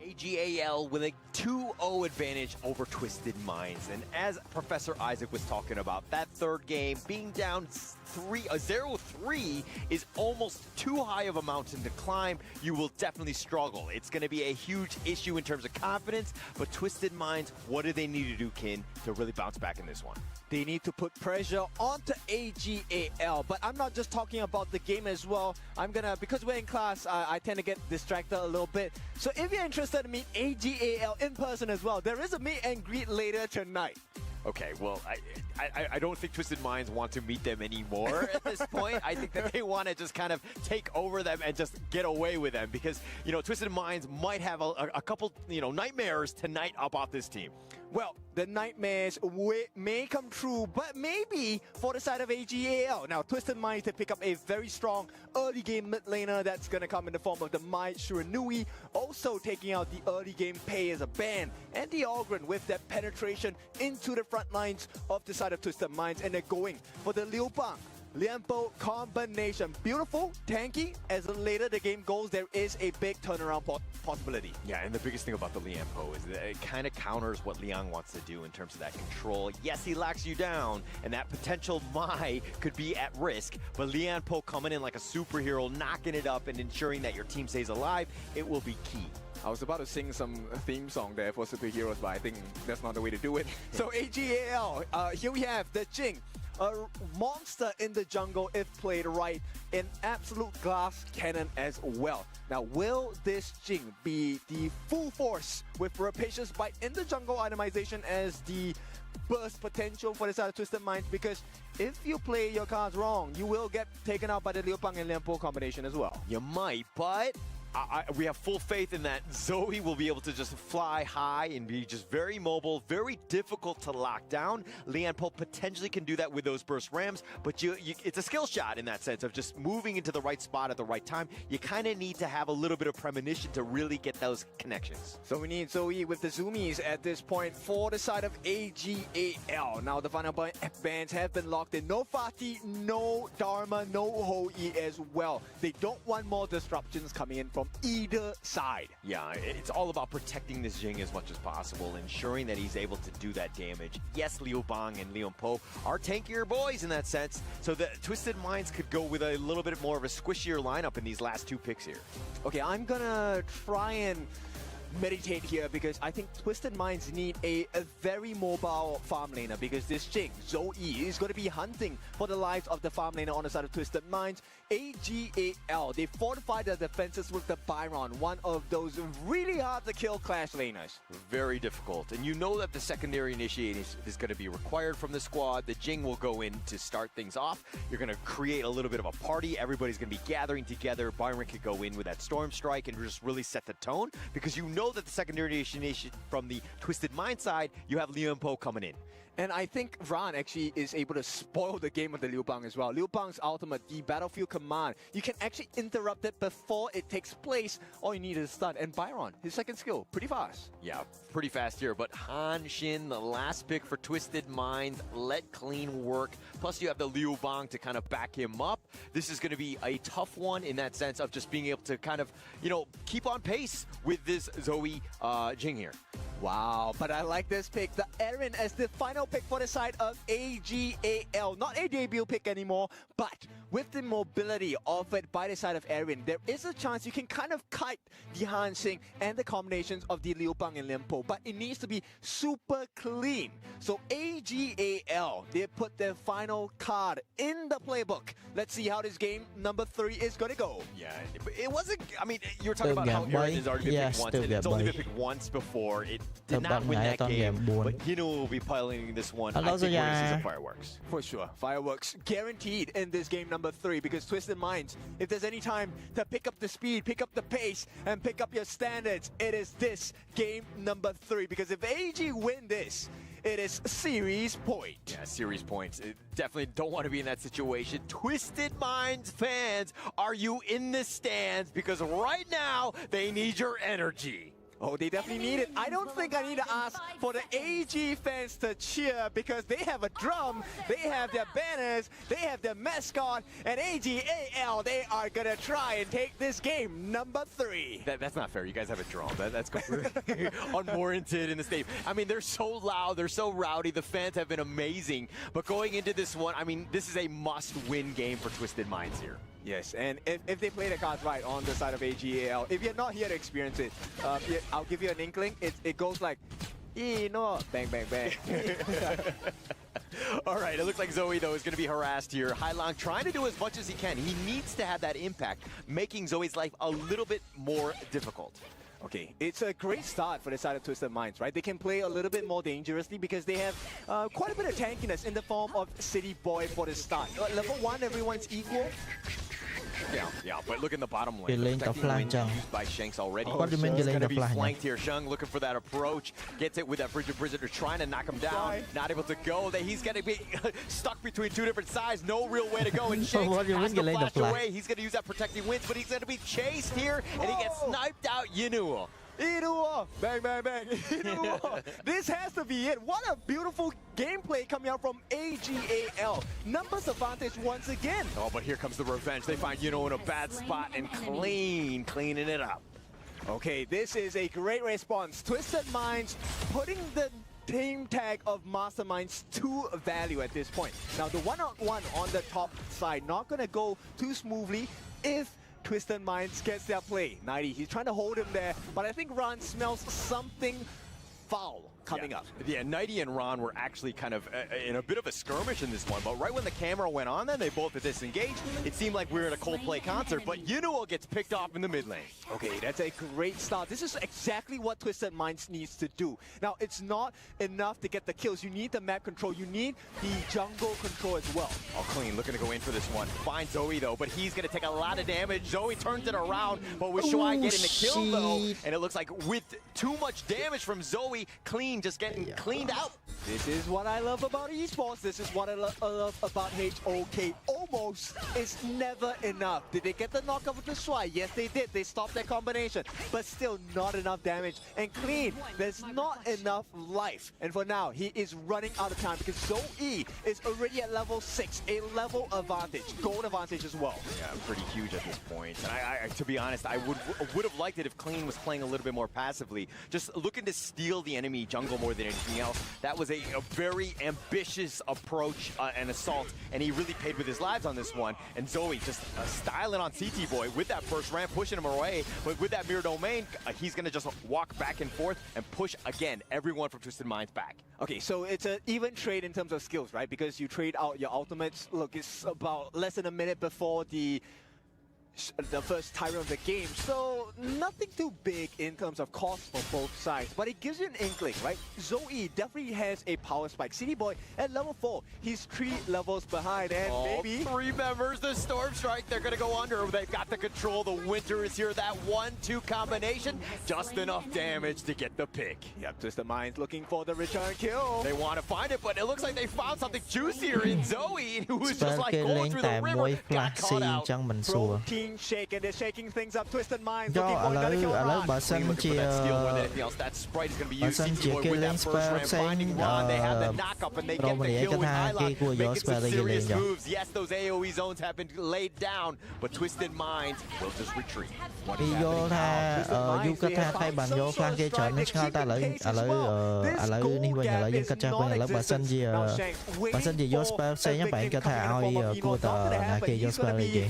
AGAL with a 2-0 advantage over Twisted Minds. And as Professor Isaac was talking about, that third game being down 0-3 is almost too high of a mountain to climb. You will definitely struggle. It's going to be a huge issue in terms of confidence, but Twisted Minds, what do they need to do, Kin, to really bounce back in this one? They need to put pressure onto AGAL, but I'm not just talking about the game as well. Because we're in class, I tend to get distracted a little bit. So if you're interested to meet AGAL in person as well, there is a meet and greet later tonight. Okay, well, I don't think Twisted Minds want to meet them anymore at this point. I think that they want to just kind of take over them and just get away with them because, you know, Twisted Minds might have a couple, you know, nightmares tonight about this team. Well, the nightmares may come true, but maybe for the side of AGAL. Now, Twisted Minds, they pick up a very strong early game mid laner that's going to come in the form of the Mai Shiranui, also taking out the early game Pei as a ban, and the Ogren with that penetration into the front lines of the side of Twisted Minds, and they're going for the Liu Bang Lianpo combination. Beautiful, tanky. As later the game goes, there is a big turnaround possibility. Yeah, and the biggest thing about the Lianpo is that it kind of counters what Liang wants to do in terms of that control. Yes, he locks you down, and that potential Mai could be at risk, but Lianpo coming in like a superhero, knocking it up and ensuring that your team stays alive, it will be key. I was about to sing some theme song there for superheroes, but I think that's not the way to do it. So AGAL, here we have the Jing. A monster in the jungle if played right, an absolute glass cannon as well. Now, will this Jing be the full force with Rapacious Bite in the jungle itemization as the burst potential for the side of Twisted Minds? Because if you play your cards wrong, you will get taken out by the Liu Bang and Lianpo combination as well. You might, but we have full faith in that Zoe will be able to just fly high and be just very mobile, very difficult to lock down. Lianpo potentially can do that with those burst rams, but it's a skill shot in that sense of just moving into the right spot at the right time. You kind of need to have a little bit of premonition to really get those connections. So we need Zoe with the zoomies at this point for the side of AGAL. Now the final bans have been locked in. No Fatih, no Dharma, no Hoi as well. They don't want more disruptions coming in from either side. Yeah, it's all about protecting this Jing as much as possible, ensuring that he's able to do that damage. Yes, Liu Bang and Lianpo are tankier boys in that sense, so the Twisted Minds could go with a little bit more of a squishier lineup in these last two picks here. Okay, I'm gonna try and meditate here because I think Twisted Minds need a very mobile farm laner because this Jing, Zoe, is going to be hunting for the lives of the farm laner on the side of Twisted Minds. AGAL, they fortified their defenses with the Byron, one of those really hard to kill Clash laners. Very difficult, and you know that the secondary initiation is going to be required from the squad. The Jing will go in to start things off. You're going to create a little bit of a party. Everybody's going to be gathering together. Byron could go in with that Storm Strike and just really set the tone because you know that the secondary initiation from the Twisted Mind side, you have Lianpo coming in. And I think Ran actually is able to spoil the game of the Liu Bang as well. Liu Bang's ultimate, the battlefield command, you can actually interrupt it before it takes place. All you need is a stun. And Byron, his second skill, pretty fast. Yeah, pretty fast here. But Han Xin, the last pick for Twisted Minds, let clean work. Plus you have the Liu Bang to kind of back him up. This is going to be a tough one in that sense of just being able to kind of, you know, keep on pace with this Zoe Jing here. Wow, but I like this pick. The Aaron as the final pick for the side of AGAL. Not a debut pick anymore, but with the mobility offered by the side of Aaron, there is a chance you can kind of kite the Hansing and the combinations of the Liu Bang and Limpo, but it needs to be super clean. So AGAL, they put their final card in the playbook. Let's see how this game number 3 is going to go. Yeah, it wasn't, I mean, you were talking about how Aaron has already been picked once, and it's only been picked once before. It did not win that game, but will be piloting this one. I think we're going to see some fireworks. For sure, fireworks guaranteed in this game number 3, because Twisted Minds, if there's any time to pick up the speed, pick up the pace, and pick up your standards, it is this game number 3, because if AG win this, it is series point. Yeah, series points. Definitely don't want to be in that situation. Twisted Minds fans, are you in the stands? Because right now, they need your energy. Oh, they definitely need it. I don't think I need to ask for the AG fans to cheer, because they have a drum, they have their banners, they have their mascot, and AGAL, they are going to try and take this game number 3. That's not fair. You guys have a drum. That's completely unwarranted in the state. I mean, they're so loud, they're so rowdy, the fans have been amazing. But going into this one, I mean, this is a must-win game for Twisted Minds here. Yes, and if they play the cards right on the side of AGAL, if you're not here to experience it, I'll give you an inkling. It goes like, no, bang, bang, bang. All right, it looks like Zoe, though, is going to be harassed here. Hailong trying to do as much as he can. He needs to have that impact, making Zoe's life a little bit more difficult. Okay, it's a great start for the side of Twisted Minds, right? They can play a little bit more dangerously because they have quite a bit of tankiness in the form of City Boy for the start. Level 1, everyone's equal. Yeah, but look in the bottom lane. Used by Shanks already. What do you mean He's going to be flanked here. Sheng looking for that approach. Gets it with that Frigid Prisoner, trying to knock him down. Not able to go. He's going to be stuck between 2 different sides. No real way to go. And Shanks has to flash away. He's going to use that protecting winds, but he's going to be chased here, and he gets sniped out. Yinuo. Bang, bang, bang. This has to be it. What a beautiful gameplay coming out from AGAL. Numbers advantage once again. Oh, but here comes the revenge. They find Yinuo in a bad spot and cleaning it up. Okay, this is a great response. Twisted Minds putting the team tag of Masterminds to value at this point. Now, the one-on-one on the top side, not going to go too smoothly if Twisted Minds gets their play. 90, he's trying to hold him there, but I think Ron smells something foul coming up. Yeah, 90 and Ron were actually kind of in a bit of a skirmish in this one, but right when the camera went on, then they both disengaged. It seemed like we were at a Coldplay concert, but Yinuo gets picked off in the mid lane. Okay, that's a great start. This is exactly what Twisted Minds needs to do. Now, it's not enough to get the kills. You need the map control. You need the jungle control as well. Oh, Clean looking to go in for this one. Finds Zoe, though, but he's going to take a lot of damage. Zoe turns it around, but with Shuai getting the kill, though, and it looks like with too much damage from Zoe, Clean just getting cleaned out. This is what I love about esports. This is what I love about HOK. Almost is never enough. Did they get the knockout with the Shuai? Yes, they did. They stopped that combination, but still not enough damage. And Clean, there's not enough life. And for now, he is running out of time because Zoe is already at level 6, a level advantage, gold advantage as well. Yeah, pretty huge at this point. And I to be honest, I would have liked it if Clean was playing a little bit more passively, just looking to steal the enemy jungle more than anything else. That was a very ambitious approach and assault, and he really paid with his lives on this one. And Zoe just styling on CT Boy with that first ramp, pushing him away. But with that mirror domain, he's going to just walk back and forth and push again everyone from Twisted Minds back. Okay, so it's an even trade in terms of skills, right? Because you trade out your ultimates. Look, it's about less than a minute before the first Tyrant of the game, so nothing too big in terms of cost for both sides, but it gives you an inkling, right? Zoe definitely has a power spike. City Boy at level 4, he's 3 levels behind, and maybe 3 members, the Storm Strike, they're gonna go under. They've got the control, the Winter is here, that 1-2 combination, just enough damage to get the pick. Yep, Twisted Minds looking for the return kill. They want to find it, but it looks like they found something juicier in Zoe, who was just like going through the river, got caught out. being shaken. They're shaking things up. Twisted Minds do looking for another kill. bà sân chia That Sprite is going to be bà used. sân chia CT Boy cái with lên that first ram, spell finding Ron. They have the knockup and they get the kill with Hylon, making some serious moves. Yes, those AoE zones have been laid down, but Twisted Minds will just retreat. Đi vô tha du cách tha thay bàn vô phan kia chọn nó sao ta lại ni bây giờ lại dương cách cha bây giờ lại bà sân gì vô spell xây nhá bạn cho tha oi của tờ nãy kia vô spell gì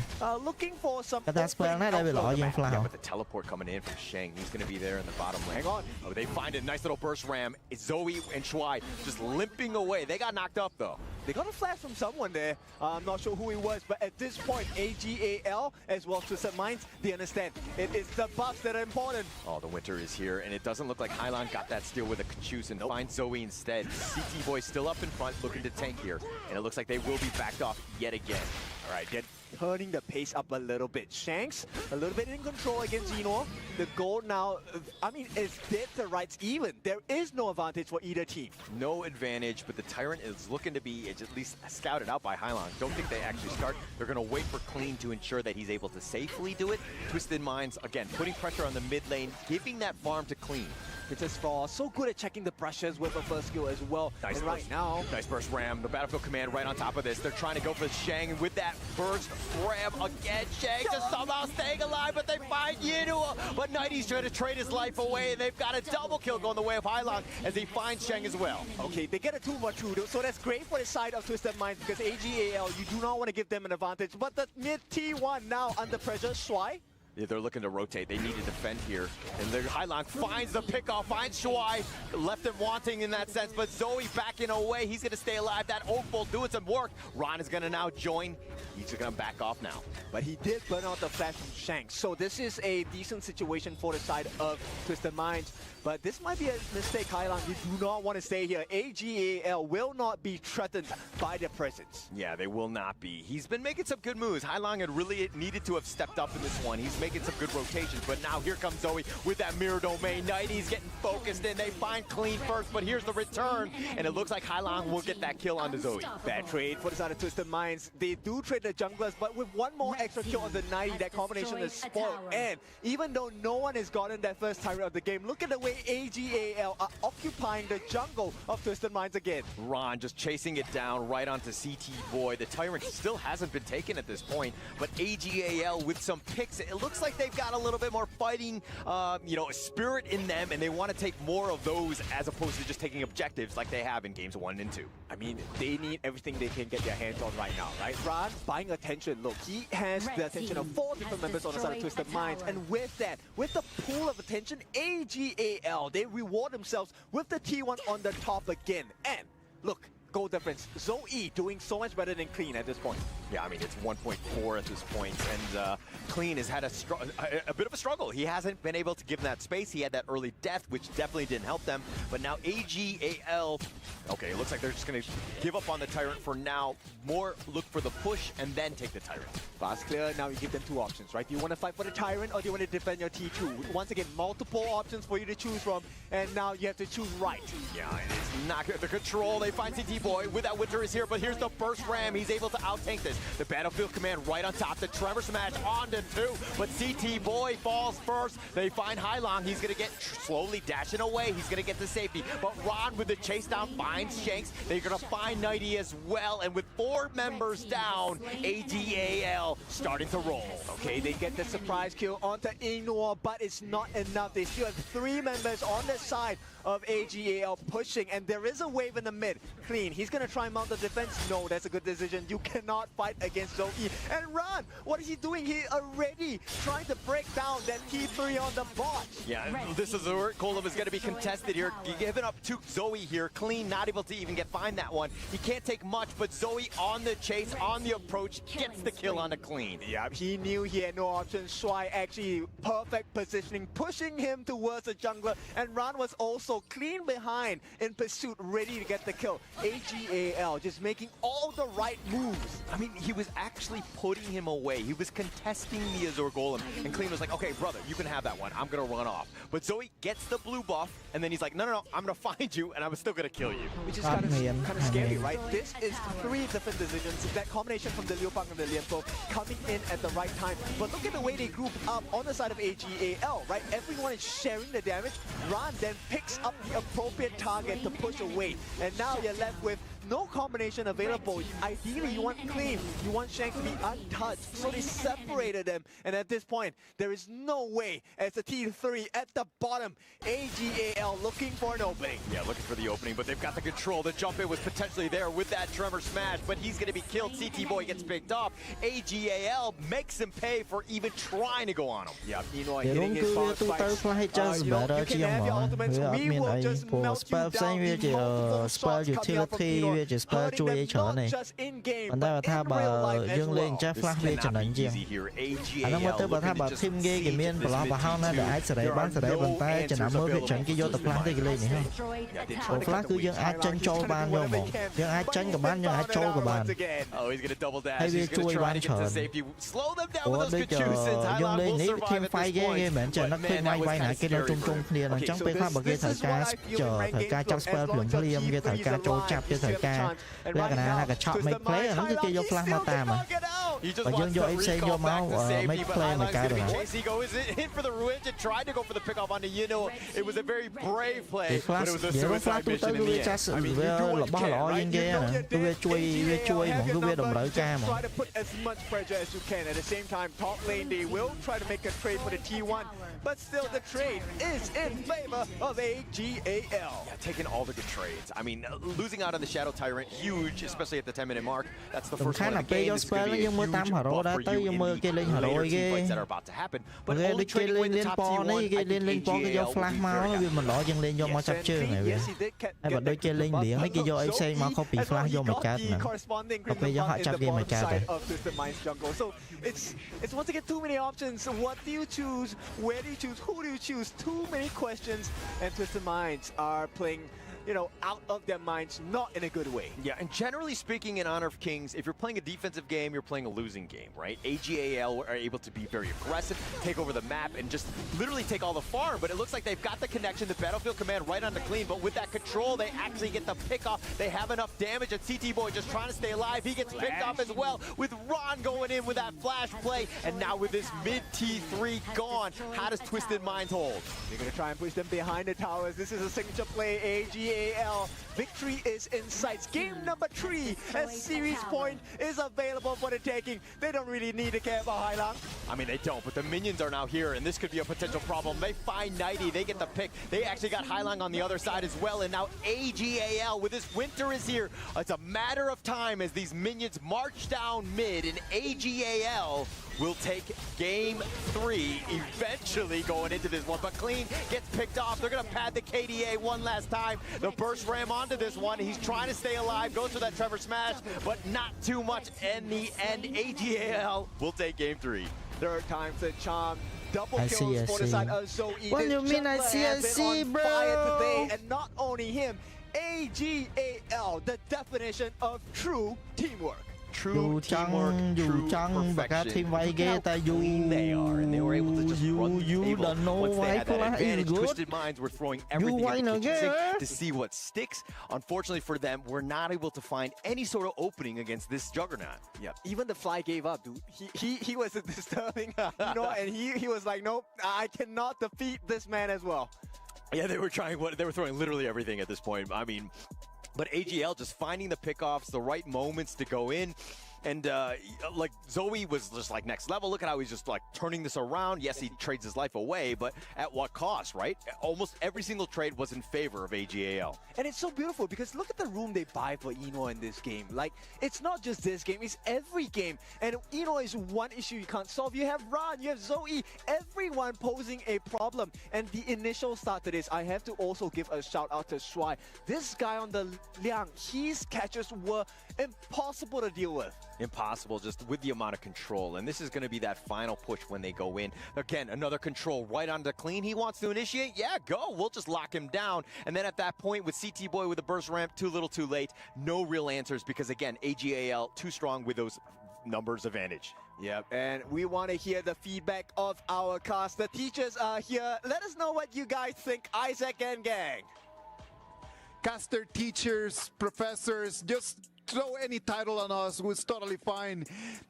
cái ta spell này đây bị lọ dương flower. Teleport coming in from Shang. He's going to be there in the bottom lane. Hang on. Oh, they find a nice little burst ram. Zoe and Shuai just limping away. They got knocked up though. They got a flash from someone there. I'm not sure who it was, but at this point, AGAL as well as Twisted Minds, they understand. It is the buffs that are important. Oh, the winter is here, and it doesn't look like Hylon got that steal with a Kachus and finds Zoe instead. CT Boy still up in front, looking to tank here, and it looks like they will be backed off yet again. All right, they're turning the pace up a little bit. Shanks, a little bit in control against Xeno. The goal now, I mean, is dead to rights even. There is no advantage for either team. No advantage, but the Tyrant is looking to be at least scouted out by Hylon. Don't think they actually start. They're going to wait for Clean to ensure that he's able to safely do it. Twisted Minds, again, putting pressure on the mid lane, giving that farm to Clean. Princess Frost, so good at checking the brushes with a first skill as well. Nice and burst. Right now, nice burst ram. The Battlefield Command right on top of this. They're trying to go for Shang with that burst ram again. Shang just somehow staying alive, but they find Yinua. But Nighty's trying to trade his life away, and they've got a double kill going the way of Hylon as he finds Shang as well. Okay, they get a 2-1-2, so that's great for the side of Twisted Minds because AGAL, you do not want to give them an advantage. But the mid T1 now under pressure. Shuai. Yeah, they're looking to rotate. They need to defend here. And the Hylon finds the pickoff, finds Shuai. Left him wanting in that sense, but Zoe backing away. He's going to stay alive. That Oakbolt doing some work. Ron is going to now join. He's going to back off now. But he did burn out the flash from Shanks. So this is a decent situation for the side of Twisted Minds. But this might be a mistake, Hylon. You do not want to stay here. AGAL will not be threatened by their presence. Yeah, they will not be. He's been making some good moves. Hylon had really needed to have stepped up in this one. He's making some good rotations, but now here comes Zoe with that mirror domain. Nighty's getting focused in. They find Clean first, but here's the return, and it looks like Hylon will get that kill onto Zoe. Bad trade for the side of Twisted Minds. They do trade the junglers, but with one more extra kill on the Nighty, that combination is spoiled. And even though no one has gotten that first Tyrant of the game, look at the way AGAL are occupying the jungle of Twisted Minds again. Ron just chasing it down right onto CT Boy. The Tyrant still hasn't been taken at this point, but AGAL with some picks, it looks like they've got a little bit more fighting, spirit in them, and they want to take more of those as opposed to just taking objectives like they have in games 1 and 2. I mean, they need everything they can get their hands on right now, right? Ron buying attention. Look, he has the attention of 4 different members on the side of Twisted Minds, and with that, with the pool of attention, AGAL, they reward themselves with the T1 on the top again. And look, goal difference. Zoe doing so much better than Clean at this point. Yeah, I mean, it's 1.4 at this point, and Clean has had a bit of a struggle. He hasn't been able to give them that space. He had that early death, which definitely didn't help them. But now AGAL, okay, it looks like they're just going to give up on the Tyrant for now. More look for the push and then take the Tyrant. Fast clear, now you give them 2 options, right? Do you want to fight for the Tyrant or do you want to defend your T2? Once again, multiple options for you to choose from, and now you have to choose right. Yeah, and it's not good. The control, they find CT Boy with that Winter is here, but here's the burst ram. He's able to out-tank this. The Battlefield Command right on top. The Trevor Smash on to 2, but CT Boy falls first. They find Hylon. He's going to get slowly dashing away. He's going to get to safety, but Ron with the chase down finds Shanks. They're going to find Nighty as well, and with 4 members down, AGAL starting to roll. Okay, they get the surprise kill onto Ignore, but it's not enough. They still have 3 members on the side of AGAL pushing, and there is a wave in the mid. Clean, he's going to try and mount the defense. No, that's a good decision. You cannot fight against Zoe. And Ron, what is he doing? He already trying to break down that T3 on the bot. Yeah, this is where Golem is going to be contested here. Giving up to Zoe here. Clean, not able to even find that one. He can't take much, but Zoe on the chase, on the approach, gets the kill on the Clean. Yeah, he knew he had no option. Shuai actually perfect positioning, pushing him towards the jungler, and Ron was also clean behind in pursuit, ready to get the kill. AGAL just making all the right moves. I mean, he was actually putting him away. He was contesting the Azure Golem, and Clean was like, okay, brother, you can have that one. I'm going to run off. But Zoe gets the blue buff, and then he's like, no, I'm going to find you, and I'm still going to kill you. Which is kind of scary, right? This is 3 different decisions. That combination from the Liu Bang and the Lianfo coming in at the right time. But look at the way they group up on the side of AGAL, right? Everyone is sharing the damage. Ran then picks up the appropriate target to push away. And now you're left with no combination available. Ideally, you want Clean, you want Shank to be untouched. So they separated them. And at this point, there is no way as the T3 at the bottom. AGAL looking for an opening. Yeah, looking for the opening, but they've got the control. The jump in was potentially there with that Tremor Smash, but he's going to be killed. CT Boy gets picked up. AGAL makes him pay for even trying to go on him. Yeah, hitting his boss fights. You can have your ultimates. We will just melt you down in multiple shots coming out from Eno. Hurting them not just in game, but in real life as well. Flash về trận đánh riêng. Anh nói tới bà tha bà thêm ghê cái miền bà bà hao nó để ai sẽ đấy bán sẽ đấy bàn tay trận nào mơ về trận cái vô tập flash thì cái lên này không. Flash cứ dân ai chân trâu ban vô một, dân ai chân cái ban dân ai trâu cái ban. Hay về chui ban trận. Ủa bây giờ dân lên ní thêm phai ghê mẹ trận nó khơi mai bay nãy cái nó trung trung kia nó chẳng biết khác bà kia thời ca trong spell lượng liêm kia thời ca trâu chạp kia thời ca. Ra cái này là cái chop make play nó cứ kia vô flash mata mà. Và dân vô FC vô máu make play mà cả rồi. JC goes in for the revenge and tried to go for the pick off onto Yino. It was a very brave play, but it was a suicide mission in the end. I mean, you're doing what you can. Tôi chui mọi người về đồng đội ca mà. Try to put as much pressure as you can. At the same time, top lane they will try to make a trade for the T1, but still the trade is in favor of AGAL. Yeah, taking all the good trades. I mean, losing out on the Shadow Tyrant, huge, especially at the 10-minute mark. That's the first one of the game. This is going to be a huge buff for you in the later team fights that are about to happen. But only trading away the top T1, I think AGAL will be very happy. Mình lọ dân lên vô mà sắp chơi này vậy. Hay bà đôi chơi lên điện mấy cái vô FC mà không bị flash vô mày cát nè. Không phải do họ chấp game mày cát rồi. So it's once again too many options. What do you choose? Where do you choose? Who do you choose? Too many questions, and Twisted Minds are playing, you know, out of their minds, not in a good way. Yeah, and generally speaking, in Honor of Kings, if you're playing a defensive game, you're playing a losing game, right? AGAL are able to be very aggressive, take over the map, and just literally take all the farm. But it looks like they've got the connection, the battlefield command right on the Clean. But with that control, they actually get the pick off. They have enough damage, and CT Boy just trying to stay alive. He gets picked off as well, with Ron going in with that flash play. And now with this mid T3 gone, how does Twisted Minds hold? They're going to try and push them behind the towers. This is a signature play, AGAL. Victory is in sight. Game number 3, a series point is available for the taking. They don't really need to care about Hailang. I mean, they don't, but the minions are now here, and this could be a potential problem. They find Nighty, they get the pick. They actually got Hailang on the other side as well, and now AGAL with this winter is here. It's a matter of time as these minions march down mid, and AGAL will take game 3 eventually going into this one. But Clean gets picked off. They're going to pad the KDA one last time. The burst ram onto this one. He's trying to stay alive. Goes for that Trevor Smash, but not too much in the end. AGAL will take game 3. Third time's the charm. Double kills for the side of Zoe. What do you mean I see, bro? Today, and not only him, AGAL, the definition of true teamwork. True teamwork, true perfection. They are, and they were able to just run the table once they had that advantage. Twisted Minds were throwing everything in the kitchen sink to see what sticks. Unfortunately for them, we're not able to find any sort of opening against this juggernaut. Yeah, even the fly gave up, dude. He was disturbing, you know, and he was like, nope, I cannot defeat this man as well. Yeah, they were trying. They were throwing literally everything at this point. I mean. But AGL just finding the pickoffs, the right moments to go in. And like Zoe was just like next level. Look at how he's just like turning this around. Yes, he trades his life away, but at what cost, right? Almost every single trade was in favor of AGAL. And it's so beautiful because look at the room they buy for Eno in this game. Like, it's not just this game, it's every game. And Eno is one issue you can't solve. You have Ran, you have Zoe, everyone posing a problem. And the initial start to this, I have to also give a shout out to Shuai. This guy on the Liang, his catches were impossible to deal with. impossible just with the amount of control. And this is going to be that final push when they go in. Again, another control right onto Clean. He wants to initiate. Yeah, go. We'll just lock him down. And then at that point with CT Boy with a burst ramp, too little too late. No real answers because, again, AGAL too strong with those numbers advantage. Yep, and we want to hear the feedback of our cast. The teachers are here. Let us know what you guys think, Isaac and gang. Caster, teachers, professors, just throw any title on us. It's totally fine.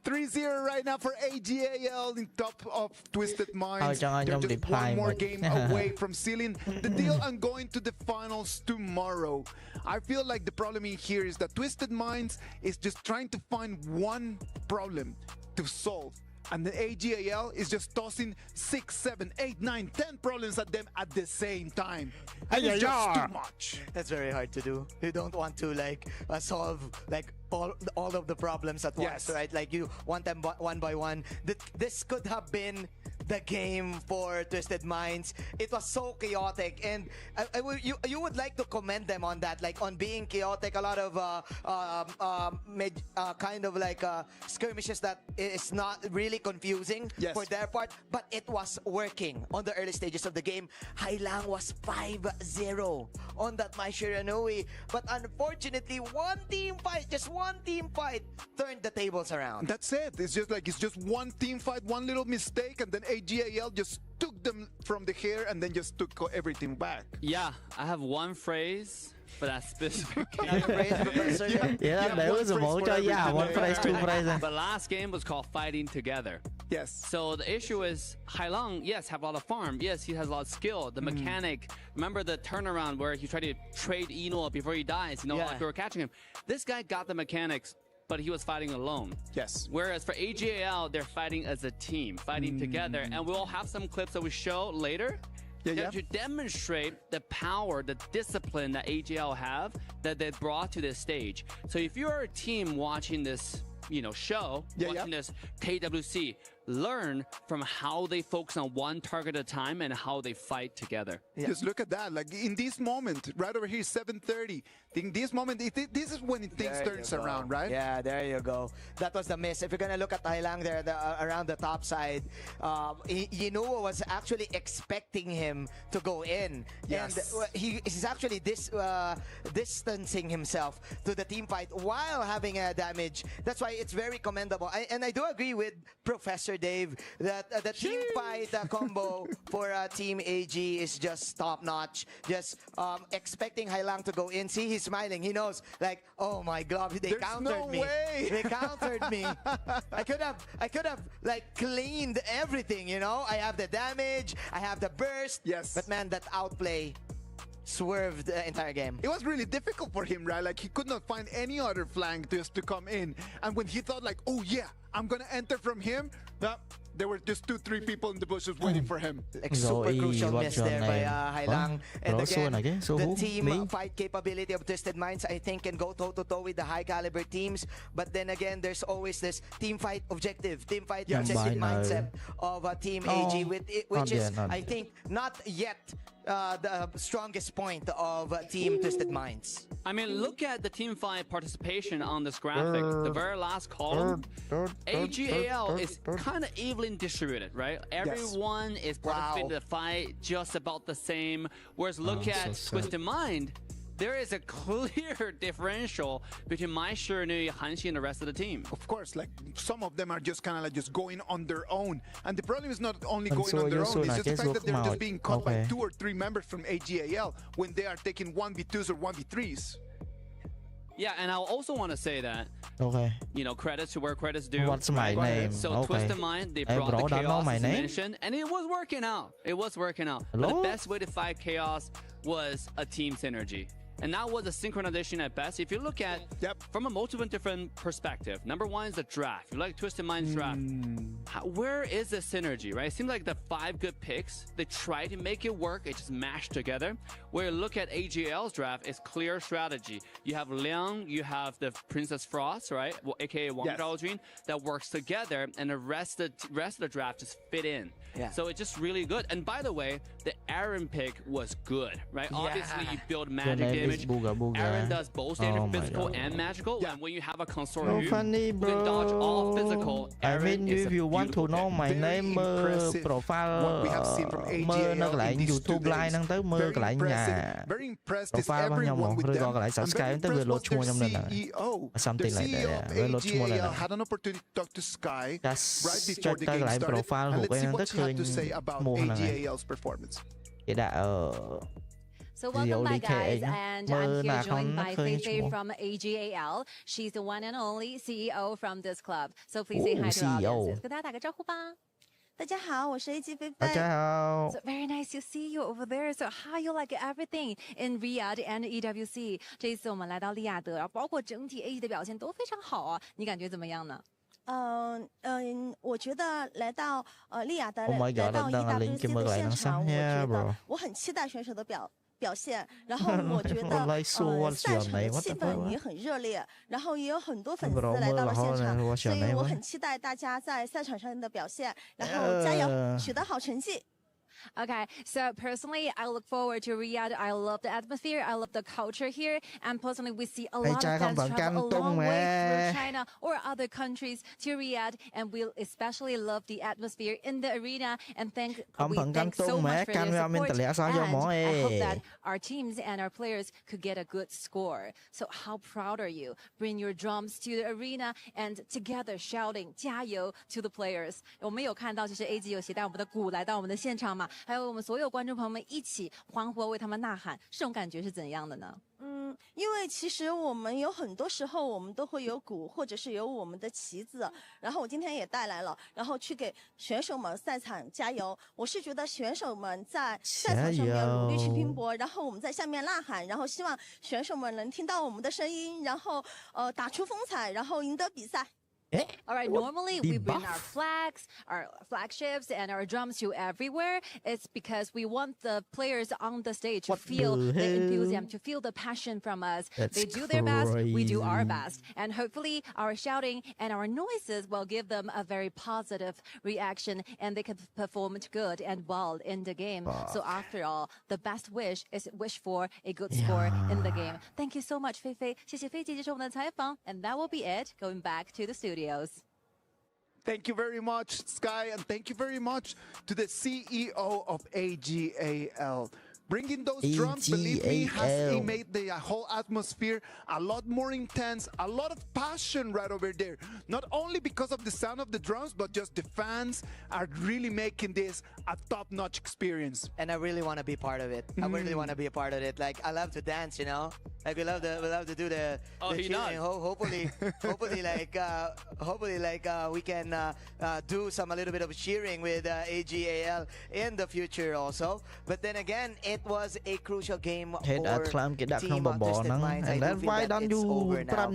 3-0 right now for AGAL in top of Twisted Minds. They're just one more game away from sealing the deal and going to the finals tomorrow. I feel like the problem in here is that Twisted Minds is just trying to find one problem to solve. And the AGAL is just tossing 6, 7, 8, 9, 10 problems at them at the same time. And it's just too much. That's very hard to do. You don't want to solve all of the problems at once, right? Like you want them one by one. This could have been the game for Twisted Minds. It was so chaotic, and you would like to commend them on that, like on being chaotic. A lot of skirmishes that is not really confusing for their part, but it was working on the early stages of the game. Hailang was 5-0 on that My Shiranui, but unfortunately, just one team fight turned the tables around. That's it. It's just one team fight, one little mistake, and then AGAL just took them from the hair and then just took everything back. Yeah, I have one phrase for that specific game. One phrase, two phrases. The last game was called Fighting Together. Yes. So the issue is Hailang, yes, have a lot of farm. Yes, he has a lot of skill. The mechanic, remember the turnaround where he tried to trade Enoa before he dies, like we were catching him. This guy got the mechanics, but he was fighting alone. Yes. Whereas for AGAL, they're fighting as a team, fighting together. And we'll have some clips that we show later to demonstrate the power, the discipline that AGAL have that they brought to this stage. So if you're a team watching this, show, watching this KWC, learn from how they focus on one target at a time and how they fight together. Just look at that. Like in this moment, right over here, 7:30. In this moment, this is when things turns around, right? Yeah, there you go. That was the miss. If you're gonna look at Hailang there, around the top side, Inoue was actually expecting him to go in, and he's actually distancing himself to the team fight while having a damage. That's why it's very commendable. And I do agree with Professor Dave that the team fight combo for Team AG is just top notch. Just expecting Hailang to go in. See, he's smiling. He knows, like, oh my God, they countered me. They countered me. I could have like cleaned everything. I have the damage. I have the burst. Yes. But man, that outplay swerved the entire game. It was really difficult for him, right? Like he could not find any other flank just to come in. And when he thought like, oh yeah, I'm gonna enter from him, there were just 2-3 people in the bushes waiting for him. Like super crucial miss there by Hailang. And again, the team fight capability of Twisted Minds, I think, can go toe-to-toe with the high caliber teams. But then again, there's always this team fight objective mindset of Team AG, which is, I think, not yet the strongest point of Team Twisted Minds. I mean, look at the team fight participation on this graphic. The very last column, AGAL is kind of evenly distributed, right? Everyone is participating in the fight just about the same. Whereas look at Twisted Mind, there is a clear differential between My Shiranui, Hanxi, and the rest of the team. Of course, like some of them are just kind of like just going on their own. And the problem is not only going on their own, it's just the fact that they're just being caught by 2 or 3 members from AGAL when they are taking 1v2s or 1v3s. Yeah, and I also want to say that, credits to where credits due. What's my name? So Twisted Mind, they brought the chaos as mentioned, and it was working out. It was working out. But the best way to fight chaos was a team synergy. And that was a synchronization at best. If you look at from a multiple different perspective, number one is the draft. You like Twisted Mind's draft. Where is the synergy, right? It seems like the 5 good picks, they try to make it work. It just mashed together. Where you look at AGL's draft, it's clear strategy. You have Liang, you have the Princess Frost, right? Well, AKA Wang Zhaojun, that works together, and the rest of the draft just fit in. Yeah. So it's just really good. And by the way, the Aaron pick was good, right? Obviously, you build magic damage damage. Aaron does both standard physical and magical, and when you have a consort who can dodge all physical, Aaron is if you want to know my name profile មើលនៅកន្លែង YouTube Live ហ្នឹងទៅមើលកន្លែង profile របស់ខ្ញុំមកឬក៏កន្លែង subscribe ទៅវាលោតឈ្មោះខ្ញុំនៅហ្នឹង something like that វាលោតឈ្មោះនៅហ្នឹង had an opportunity to talk to Sky right ចុ before ច the ទៅក game ន្លែង started profile and រូប let's ឯ see ង what ទៅ she ឃើញ had to say ឈ្ about មោះហ្នឹង AGAL's performance. គេដាក់ So welcome back, guys, Violi and I'm here joined by Khơi Fei Chua. from AGAL. She's the one and only CEO from this club. So please say hi to our CEO. audiences. 跟大家打个招呼吧。大家好，我是 AG 菲菲。大家好。 So very nice to see you over there. So how you like everything in Riyadh and EWC? 这一次我们来到利雅得，然后包括整体 AG 的表现都非常好啊，你感觉怎么样呢？我觉得来到利雅得， Oh my god， 来到 EWC 的现场，我觉 bro 得我很期待选手的表现，然后我觉得赛场的气氛也很热烈，然后也有很多粉丝来到了现场，所以我很期待大家在赛场上的表现，然后加油，取得好成绩。 Okay, so personally, I look forward to Riyadh. I love the atmosphere. I love the culture here. And personally, we see a lot of fans travel a long way through China or other countries to Riyadh. And we especially love the atmosphere in the arena. And we thank so much for their support. And I hope that our teams and our players could get a good score. So how proud are you? Bring your drums to the arena and together shouting 加油 to the players. 我们有看到，就是 AG 有携带我们的鼓来到我们的现场嘛。 还有我们所有观众朋友们一起欢呼，为他们呐喊，这种感觉是怎样的呢？因为其实我们有很多时候我们都会有鼓，或者是有我们的旗子，然后我今天也带来了，然后去给选手们赛场加油。我是觉得选手们在赛场上面努力去拼搏，然后我们在下面呐喊，然后希望选手们能听到我们的声音，然后打出风采，然后赢得比赛。 All right, normally we bring our flags, our flagships, and our drums to everywhere. It's because we want the players on the stage to feel the enthusiasm, to feel the passion from us. They do their best, we do our best. And hopefully our shouting and our noises will give them a very positive reaction and they can perform good and well in the game. So after all, the best wish is wish for a good score in the game. Thank you so much, Fei Fei. 谢谢菲姐接受我们的采访. And that will be it. Going back to the studio. Thank you very much, Sky, and thank you very much to the CEO of AGAL. Bringing those drums, believe me, has made the whole atmosphere a lot more intense, a lot of passion right over there. Not only because of the sound of the drums, but just the fans are really making this a top-notch experience. And I really want to be part of it. I really want to be a part of it. Like, I love to dance, you know? Like, we love to do the cheering. Hopefully, we can do a little bit of cheering with AGAL in the future also. But then again, it was a crucial game for Team Twisted Minds. I do feel that it's over now.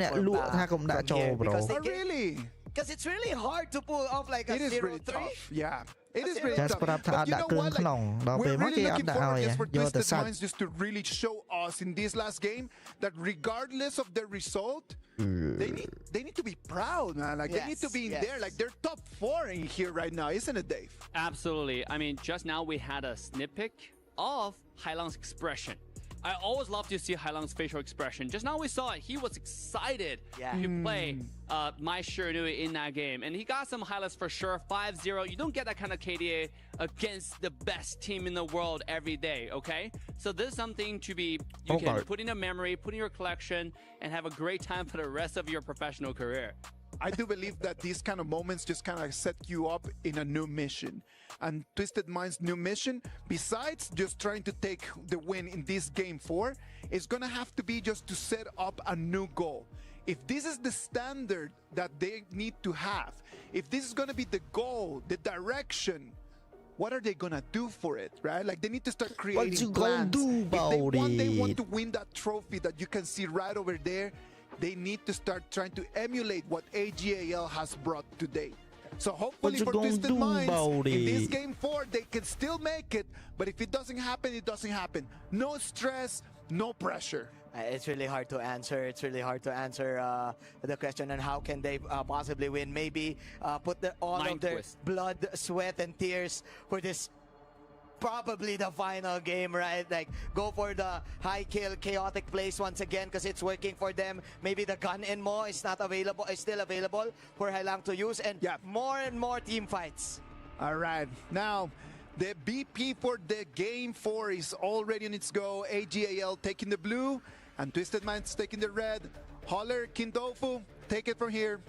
Really? Because it's really hard to pull off like a 0-3. Really tough. Yeah. It is really tough. But you know what? Like, we're really looking forward for Twisted Minds just to really show us in this last game that regardless of the result, they need to be proud, man. Like they need to be in there. Like they're top 4 in here right now, isn't it, Dave? Absolutely. I mean, just now we had a snippet of Hailang's expression. I always love to see Hailang's facial expression. Just now we saw it. He was excited to play My Shiranui in that game. And he got some highlights for sure. 5-0. You don't get that kind of KDA against the best team in the world every day, okay? So this is something to be, you can put in a memory, put in your collection, and have a great time for the rest of your professional career. I do believe that these kind of moments just kind of set you up in a new mission. And Twisted Minds' new mission, besides just trying to take the win in this game 4, is going to have to be just to set up a new goal. If this is the standard that they need to have, if this is going to be the goal, the direction, what are they going to do for it, right? Like, they need to start creating plans. If they want to win that trophy that you can see right over there, they need to start trying to emulate what AGAL has brought today. So hopefully for Twisted Minds, in this game 4, they can still make it. But if it doesn't happen, it doesn't happen. No stress, no pressure. It's really hard to answer. It's really hard to answer the question on how can they possibly win. Maybe put all of their blood, sweat, and tears for this probably the final game, right? Like, go for the high kill, chaotic place once again because it's working for them. Maybe the gun and more is not available, is still available for Hailang to use, and more and more team fights. All right, now the BP for the game 4 is already on its go. AGAL taking the blue, and Twisted Minds taking the red. Holler, Kindofu, take it from here.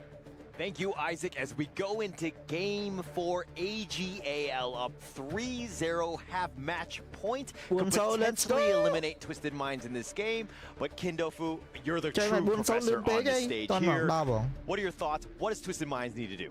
Thank you, Isaac. As we go into Game 4, AGAL up 3-0, half match point. Could potentially eliminate Twisted Minds in this game. But Kindofu, you're the true professor on the stage here. What are your thoughts? What does Twisted Minds need to do?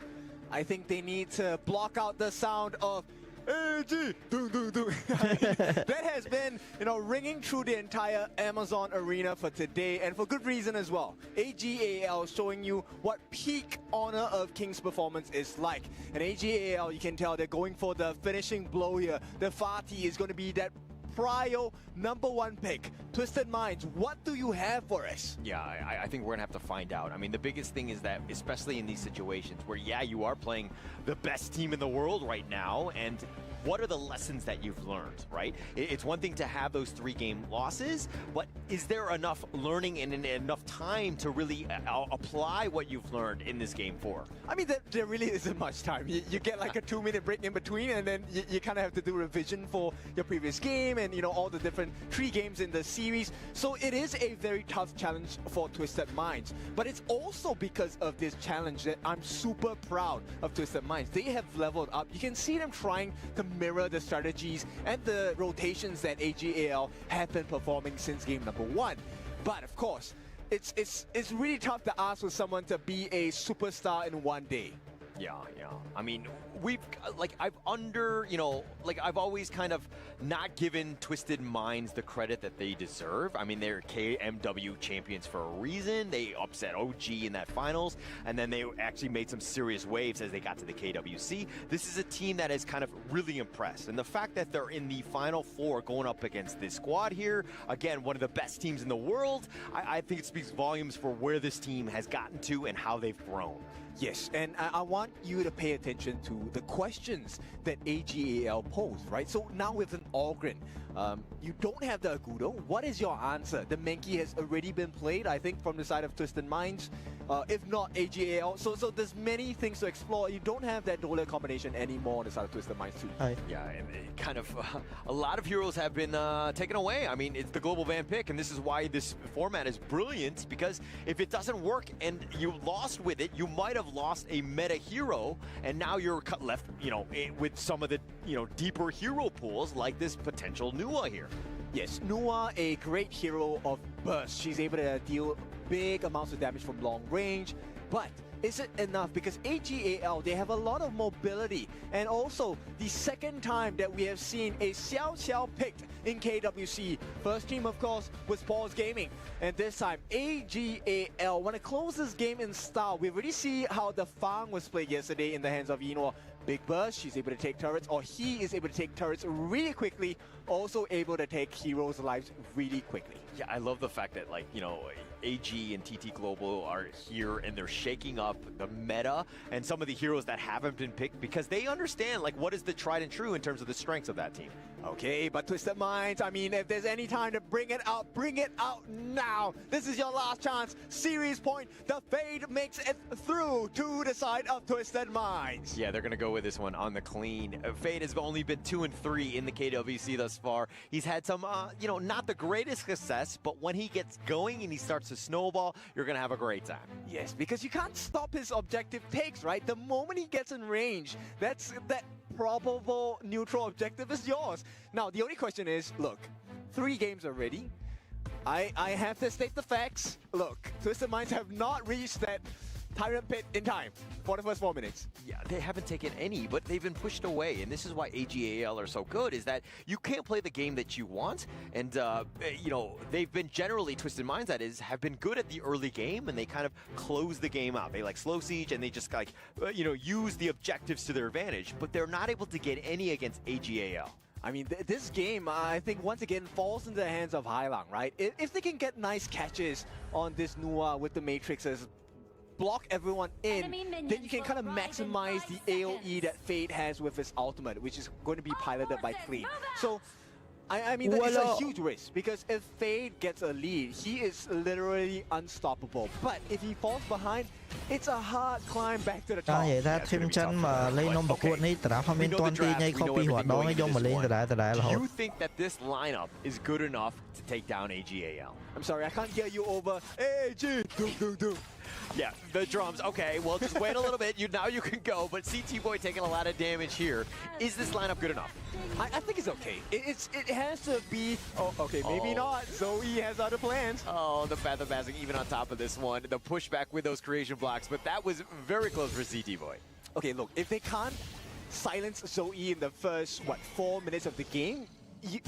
I think they need to block out the sound of AG, doo, doo, doo. That has been, ringing through the entire Amazon arena for today, and for good reason as well. AGAL showing you what peak honor of King's performance is like. And AGAL, you can tell they're going for the finishing blow here. The Fatih is going to be that prio #1 pick. Twisted Minds, what do you have for us? Yeah, I think we're going to have to find out. I mean, the biggest thing is that, especially in these situations where, yeah, you are playing the best team in the world right now, and what are the lessons that you've learned, right? It's one thing to have those 3-game losses, but is there enough learning and enough time to really apply what you've learned in this Game 4? I mean, there really isn't much time. You get like a 2-minute break in between, and then you kind of have to do revision for your previous game and, all the different 3 games in the series. So it is a very tough challenge for Twisted Minds. But it's also because of this challenge that I'm super proud of Twisted Minds. They have leveled up. You can see them trying to mirror the strategies and the rotations that AGAL have been performing since game #1. But of course, it's really tough to ask for someone to be a superstar in one day. Yeah. I mean, I've always kind of not given Twisted Minds the credit that they deserve. I mean, they're KMW champions for a reason. They upset OG in that finals, and then they actually made some serious waves as they got to the KWC. This is a team that is kind of really impressed, and the fact that they're in the Final 4 going up against this squad here, again, one of the best teams in the world, I think it speaks volumes for where this team has gotten to and how they've grown. Yes, and I want you to pay attention to the questions that AGAL posed, right? So now with an Ogren, you don't have the Agudo. What is your answer? The Menki has already been played, I think, from the side of Twisted Minds, if not AGAL. So there's many things to explore. You don't have that Dola combination anymore on the side of Twisted Minds too. Yeah, and kind of a lot of heroes have been taken away. I mean, it's the global ban pick, and this is why this format is brilliant, because if it doesn't work and you lost with it, you might have lost a meta hero, and now you're left, with some of the, deeper hero pools like this potential Nua here. Yes, Nua, a great hero of burst. She's able to deal big amounts of damage from long range, but is it enough? Because AGAL, they have a lot of mobility, and also the second time that we have seen a Xiao Xiao picked in KWC. First team, of course, was Paul's Gaming, and this time AGAL want to close this game in style. We already see how the Fang was played yesterday in the hands of Yinhua. Big burst, she's able to take turrets, or he is able to take turrets really quickly, also able to take heroes' lives really quickly. Yeah, I love the fact that, AG and TT Global are here and they're shaking up the meta and some of the heroes that haven't been picked, because they understand, what is the tried and true in terms of the strengths of that team. Okay, but Twisted Minds, I mean, if there's any time to bring it out now. This is your last chance. Series point. The Fade makes it through to the side of Twisted Minds. Yeah, they're going to go with this one on the clean. Fade has only been 2-3 in the KWC thus far. He's had some, not the greatest success, but when he gets going and he starts to snowball, you're going to have a great time. Yes, because you can't stop his objective takes, right? The moment he gets in range, that probable neutral objective is yours. Now, the only question is, look, 3 games already. I have to state the facts. Look, Twisted Minds have not reached that Tyrant Pit in time for the first 4 minutes. Yeah, they haven't taken any, but they've been pushed away, and this is why AGAL are so good, is that you can't play the game that you want, and, they've been generally, Twisted Minds that is, have been good at the early game, and they kind of close the game out. They slow siege, and they just use the objectives to their advantage, but they're not able to get any against AGAL. I mean, this game, I think, once again, falls into the hands of Hailang, right? If they can get nice catches on this Nua with the Matrixes, block everyone in, then you can kind of maximize the AoE that Fade has with his ultimate, which is going to be piloted by Clean. So, I mean, it's a huge risk, because if Fade gets a lead, he is literally unstoppable. But if he falls behind, it's a hard climb back to the top. Vậy ra team tranh mà lên nông bạc quân ấy, đã không biết toàn ti ngay copy hoạt đó ngay mà lên từ đại là Do you think that this lineup is good enough to take down AGAL? I'm sorry, I can't get you over. AG, do. Yeah, the drums. Okay, well, just wait a little bit. Now you can go. But CT Boy taking a lot of damage here. Is this lineup good enough? I think it's okay. It has to be. Oh, okay, maybe not. Zoe has other plans. Oh, the Path of Passing even on top of this one. The pushback with those creation blocks, but that was very close for CT Boy. Okay, look, if they can't silence Zoe in the first 4 minutes of the game,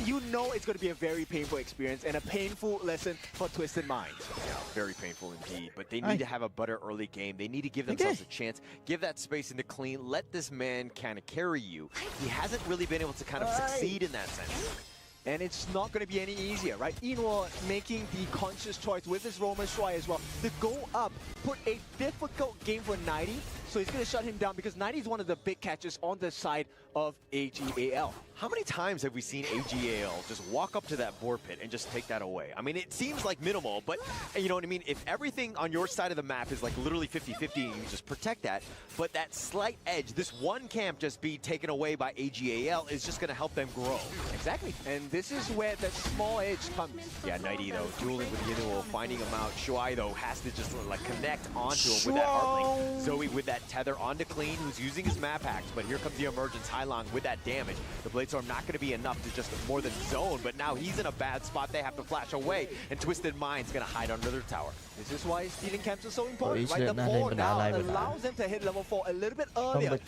you know it's going to be a very painful experience and a painful lesson for Twisted Minds. Yeah, very painful indeed. But they need to have a better early game. They need to give themselves a chance. Give that space into Clean. Let this man kind of carry you. He hasn't really been able to kind of succeed in that sense. And it's not going to be any easier, right? Inwo making the conscious choice with his Roman Strike as well to go up, put a difficult game for 90. So he's going to shut him down, because 90 is one of the big catches on the side of AGAL. How many times have we seen AGAL just walk up to that board pit and just take that away? I mean, it seems like minimal, but you know what I mean? If everything on your side of the map is like literally 50-50 and you just protect that, but that slight edge, this one camp just be taken away by AGAL is just going to help them grow. Exactly. And this is where that small edge comes. Yeah, 90 though, dueling with Yinuo, finding him out. Shuai though has to just like connect onto him with that Heartlink. Zoe with that tether onto Clean, who's using his map hacks, but here comes the emergence. Hailong with that damage. The Bladestorm not going to be enough to just more than zone, but now he's in a bad spot. They have to flash away, and Twisted Mind's going to hide under their tower. This is why stealing camps is so important, right? The ball now allows them to hit level 4 a little bit earlier.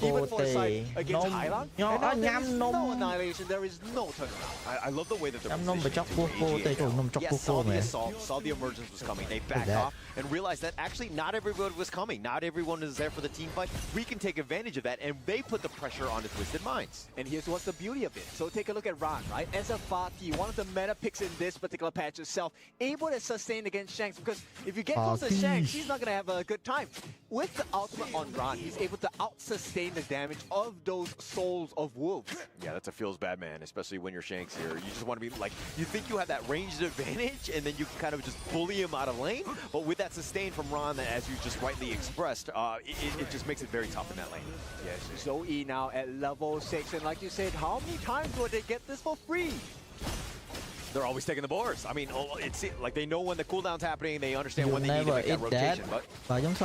Even for a side against Hailong. And now there is no annihilation, there is no turnaround. I love the way that they're saw the emergence was coming. They backed off and realized that actually not everyone was coming. Not everyone is there for the team fight. We can take advantage of that, and they put the pressure on the Twisted Minds. And here's what's the beauty of it. So take a look at Ran, right? As a Fatih, one of the meta picks in this particular patch itself, able to sustain against Shanks, because if you get close to Shanks, he's not going to have a good time. With the ultimate on Ran, he's able to out-sustain the damage of those Souls of Wolves. Yeah, that's a feels bad, man, especially when you're Shanks here. You just want to be like, you think you have that ranged advantage, and then you can kind of just bully him out of lane, but with that sustain from Ran, as you just rightly expressed, it just makes it very tough in that lane. Yes, Zoe now at level 6, and like you said, how many times will they get this for free? They're always taking the boars. I mean, it's like they know when the cooldown's happening, they understand when they need to make that rotation. But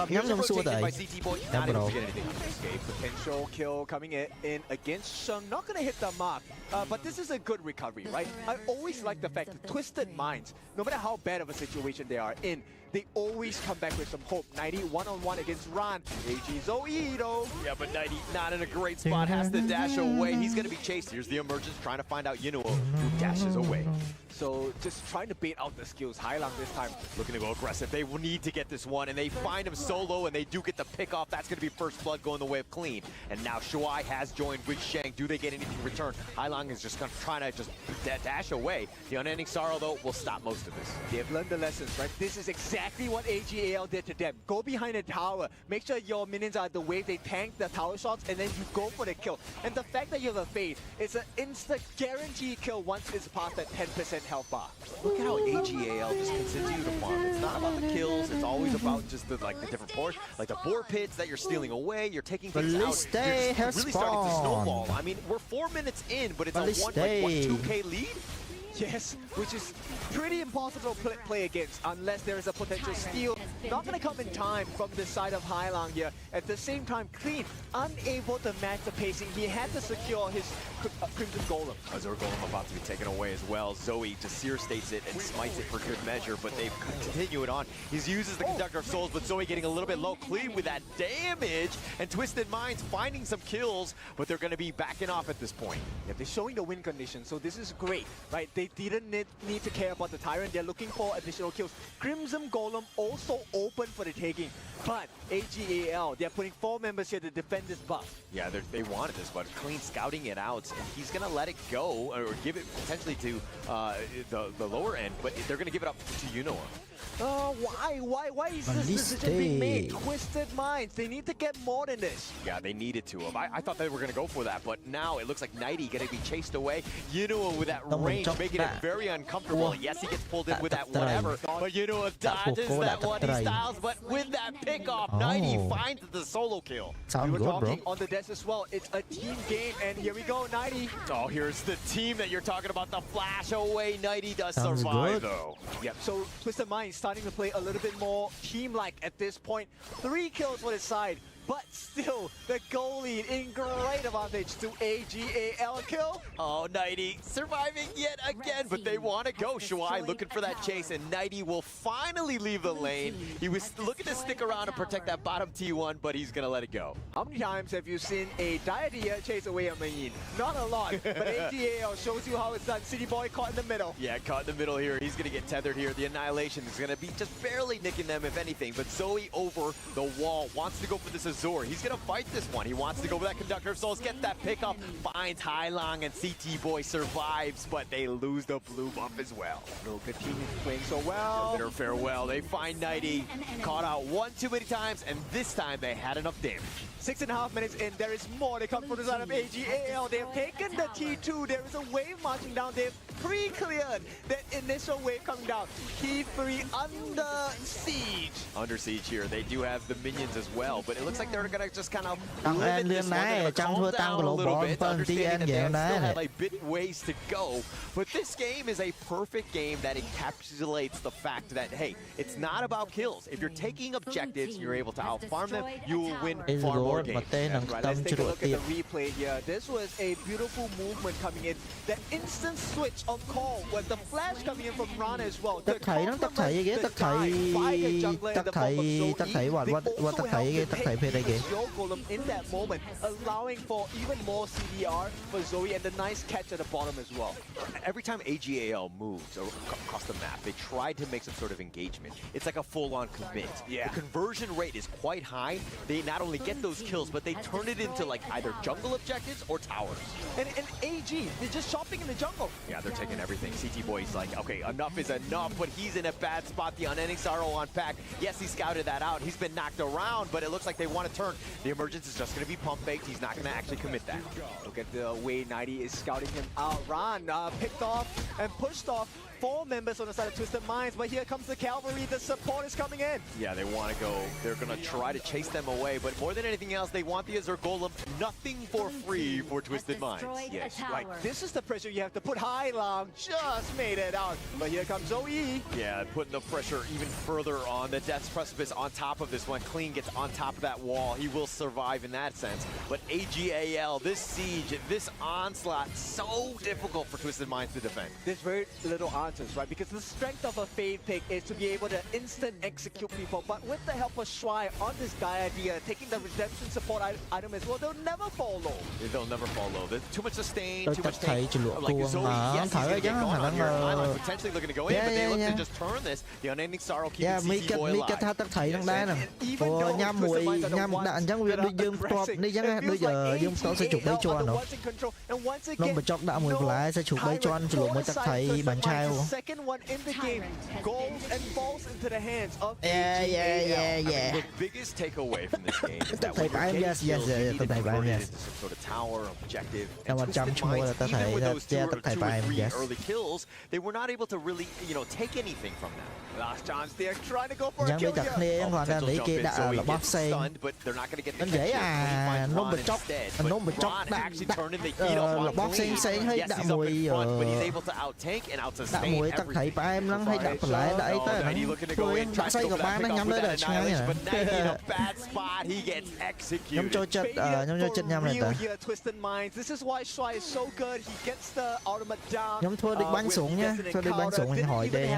here's a rotation by CT Boy, not able to get anything. Okay, potential kill coming in against Sheng. Not going to hit the mark, but this is a good recovery, right? I always like the fact that Twisted Minds, no matter how bad of a situation they are in, they always come back with some hope. 90 one-on-one against Ran. AG Zoe though. Yeah, but 90 not in a great spot. Has to dash away. He's going to be chased. Here's the emergence trying to find out Yinuo, who dashes away. So just trying to bait out the skills. Hailong this time looking to go aggressive. They will need to get this one, and they find him solo, and they do get the pick off. That's going to be first blood going the way of Clean. And now Shuai has joined with Shang. Do they get anything in return? Hailong is just trying to just dash away. The Unending Sorrow, though, will stop most of this. They've learned the lessons, right? This is exactly what AGAL did to them. Go behind the tower. Make sure your minions are at the wave. They tank the tower shots, and then you go for the kill. And the fact that you have a Fade, it's an instant guaranteed kill once it's past that 10% health bar. Look at how AGAL just continue to farm. It's not about the kills. It's always about just the different boards, like the boar pits that you're stealing away. You're taking things out. You're just really starting to snowball. I mean, we're 4 minutes in, but it's a 2K lead. Yes, which is pretty impossible to play against unless there is a potential steal. Not going to come in time from the side of Hailong here. At the same time, Clean, unable to match the pacing. He had to secure his Crimson Golem. Azure Golem about to be taken away as well. Zoe just seer states it and smites it for good measure, but they continue it on. He uses the Conductor of Souls, but Zoe getting a little bit low. Clean with that damage, and Twisted Minds finding some kills, but they're going to be backing off at this point. Yeah, they're showing the win condition, so this is great, right? They didn't need to care about the Tyrant. They're looking for additional kills. Crimson Golem also open for the taking, but AGAL, they're putting 4 members here to defend this buff. Yeah, they wanted this, but Clean scouting it out, and he's going to let it go, or give it potentially to the lower end, but they're going to give it up to Yunoa. Why is this decision being made? Twisted Minds, they need to get more than this. Yeah, they needed to have. I thought they were going to go for that, but now it looks like Nighty going to be chased away. Yuno with that range, making it very uncomfortable. Yes, he gets pulled in with that whatever, but Yuno dodges that one he styles, but with that pick-off, Nighty finds the solo kill. We were talking on the desk as well. It's a team game, and here we go, Nighty. Oh, here's the team that you're talking about, the flash away. Nighty does survive, though. Yep, so Twisted Mind starting to play a little bit more team-like at this point. 3 kills for his side, but still the goal lead in great advantage to AGAL kill. Oh, Nighty surviving yet again, but they want to go. Shuai looking for that chase, and Nighty will finally leave the lane. He was looking to stick around and protect that bottom T1, but he's going to let it go. How many times have you seen a Diadia chase away a minion? Not a lot, but AGAL shows you how it's done. City Boy caught in the middle. Yeah, caught in the middle here. He's going to get tethered here. The Annihilation is going to be just barely nicking them, if anything, but Zoe over the wall wants to go for this Azure. He's going to fight this one. He wants to go for that Conductor of Souls, get that pick up, finds Hailong, and CT Boy survives, but they lose the blue buff as well. The team is playing so well. Bitter farewell. They find Nighty, caught out one too many times, and this time they had enough damage. 6.5 minutes in, there is more. They come from the side of AGAL. They have taken the T2. There is a wave marching down. They've pre-cleared that initial wave coming down. T3 under siege. Under siege here. They do have the minions as well, but it looks like they're going to just kind of limit this one. They're going to calm down a little bit, understanding that they still have a bit ways to go. But this game is a perfect game that encapsulates the fact that, hey, it's not about kills. If you're taking objectives and you're able to outfarm them, you will win far more games. Right, let's take a look at the replay here. This was a beautiful movement coming in. That instant switch of call was the flash coming in from Rana as well. Tất thảy nó tất thảy cái tất thảy PD kìa. In that moment, allowing for even more CDR for Zoe and the nice catch at the bottom as well. Every time AGAL moves across the map, they try to make some sort of engagement. It's like a full-on commit. Yeah. The conversion rate is quite high. They not only get those kills, but they turn it into like either jungle objectives or towers. And AG, they're just shopping in the jungle. Yeah, they're taking everything. CT Boy's like, okay, enough is enough, but he's in a bad spot. The Unending Sorrow on pack. Yes, he scouted that out. He's been knocked around, but it looks like they want to turn. The emergence is just going to be pump faked. He's not going to actually commit that. Look at the way Nighty is scouting him out. Ran picked off and pushed off 4 members on the side of Twisted Minds, but here comes the cavalry. The support is coming in. Yeah, they want to go. They're going to try to chase them away, but more than anything else, they want the Azure Golem. Nothing for free for Twisted Minds. Yes, right. This is the pressure you have to put. Hailong just made it out, but here comes Zoe. Yeah, putting the pressure even further on the Death's Precipice on top of this one. Clean gets on top of that wall. He will survive in that sense, but AGAL, this siege, this onslaught, so difficult for Twisted Minds to defend. There's very little answers, right? Because the strength of a Fade pick is to be able to instant execute people, but with the help of Shuai on this Diadia, taking the redemption support item as well, they'll never fall low. They'll never fall low. There's too much sustain, Tôi too tất much thảy tank. chỉ lụa Like cuồng Zoe, mà yes, he's thở gonna chứ get going khả on here. năng Nylon potentially looking to go in, but they look to just turn this. The Unending Sorrow keeping CT Boy mi alive. cái tất thảy đang đá nè. Của nhám mùi nhám đạn chẳng việc đôi dương top đi chẳng đôi giờ dương top sẽ chụp bay cho nó. Nó mà chọc đã mùi lại sẽ chụp bay cho chỉ lụa mới tất thảy bản trai luôn. Yeah. The biggest takeaway from this game is that Tất thảy bãi yes. Tất thảy bãi yes. Some sort of tower objective. And Twisted Minds, even with those two or three yes. early kills, they were not able to really, take anything from them. Last chance, they're trying to go for a Chẳng kill biết đặt here. nê hoàn ra lý kia đã là bóp sen. Nó dễ nó mà chóc đã là bóp sen hay đã mùi đã mùi tất thảy ba em lắm hay đã lại đã ấy tới nó đã xây của ba nó nhắm tới đời ngay nè. Nhóm cho chất nhắm này ta. Nhóm thua địch bắn súng nhá, thua địch bắn súng hỏi đây.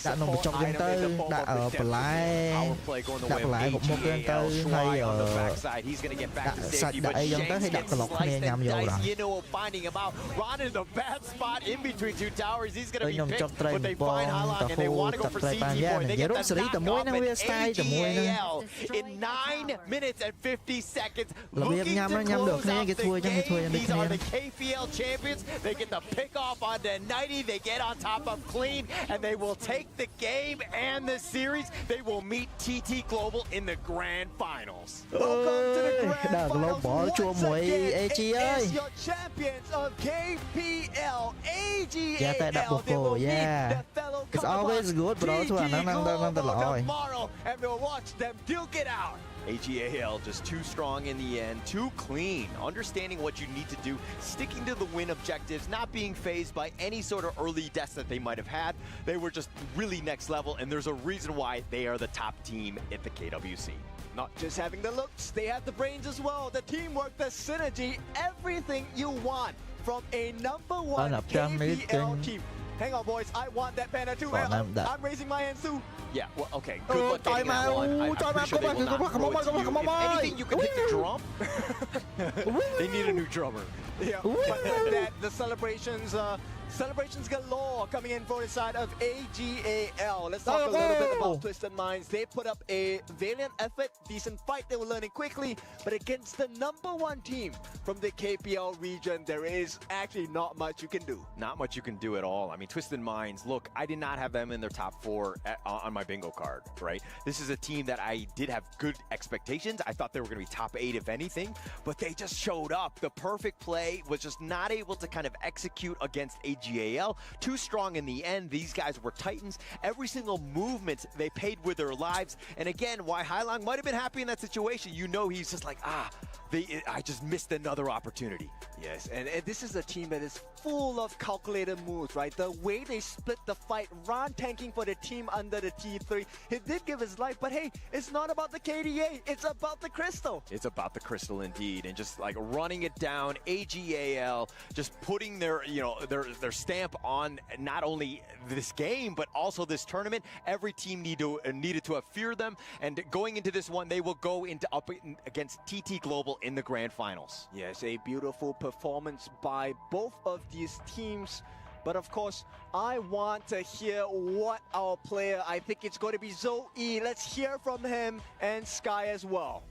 Đã nằm trong dân tư đã ở lại một dân tư hay đã sạch đại dân tư hay đặt lọc nghe nhầm vô rồi. between two towers. He's going to be picked, but they find Halong and they want to go for CT point. They get the knock off, and AGAL in 9 minutes and 50 seconds looking to close out the game. These are the KPL champions. They get the pick off on the 90. They get on top of Clean, and they will take the game and the series. They will meet TT Global in the grand finals. Welcome to the grand finals once again. It is your champions of KPL, AGAL. They will meet the fellow It's always good, bro. Tomorrow, and we'll watch them duke it out. AGAL just too strong in the end, too clean, understanding what you need to do, sticking to the win objectives, not being fazed by any sort of early deaths that they might have had. They were just really next level, and there's a reason why they are the top team at the KWC. Not just having the looks, they have the brains as well, the teamwork, the synergy, everything you want from a #1 KPL team. Hang on, boys. I want that banner too. I'm raising my hands too. Yeah, well, okay. Good luck getting that one. I'm pretty sure they will not throw it to you. If anything, you can hit the drum. They need a new drummer. Yeah, but the celebrations galore coming in for the side of AGAL. Let's talk a little bit about Twisted Minds. They put up a valiant effort, decent fight. They were learning quickly, but against the #1 team from the KPL region, there is actually not much you can do. Not much you can do at all. I mean, Twisted Minds, look, I did not have them in their top 4 on my bingo card, right? This is a team that I did have good expectations. I thought they were going to be top 8 if anything, but they just showed up. The perfect play was just not able to kind of execute against AGAL. Too strong in the end. These guys were titans. Every single movement they paid with their lives. And again, why Halong might have been happy in that situation, you know, he's just like, I just missed another opportunity. Yes, and this is a team that is full of calculated moves, right? The way they split the fight, Ron tanking for the team under the T3. He did give his life, but hey, it's not about the KDA. It's about the crystal. It's about the crystal indeed, and just like running it down. AGAL just putting their stamp on not only this game but also this tournament. Every team needed to have feared them, and going into this one, they will go up against TT Global in the grand finals. Yes, a beautiful performance by both of these teams. But of course, I want to hear what our player, I think it's going to be Zoe. Let's hear from him and Sky as well.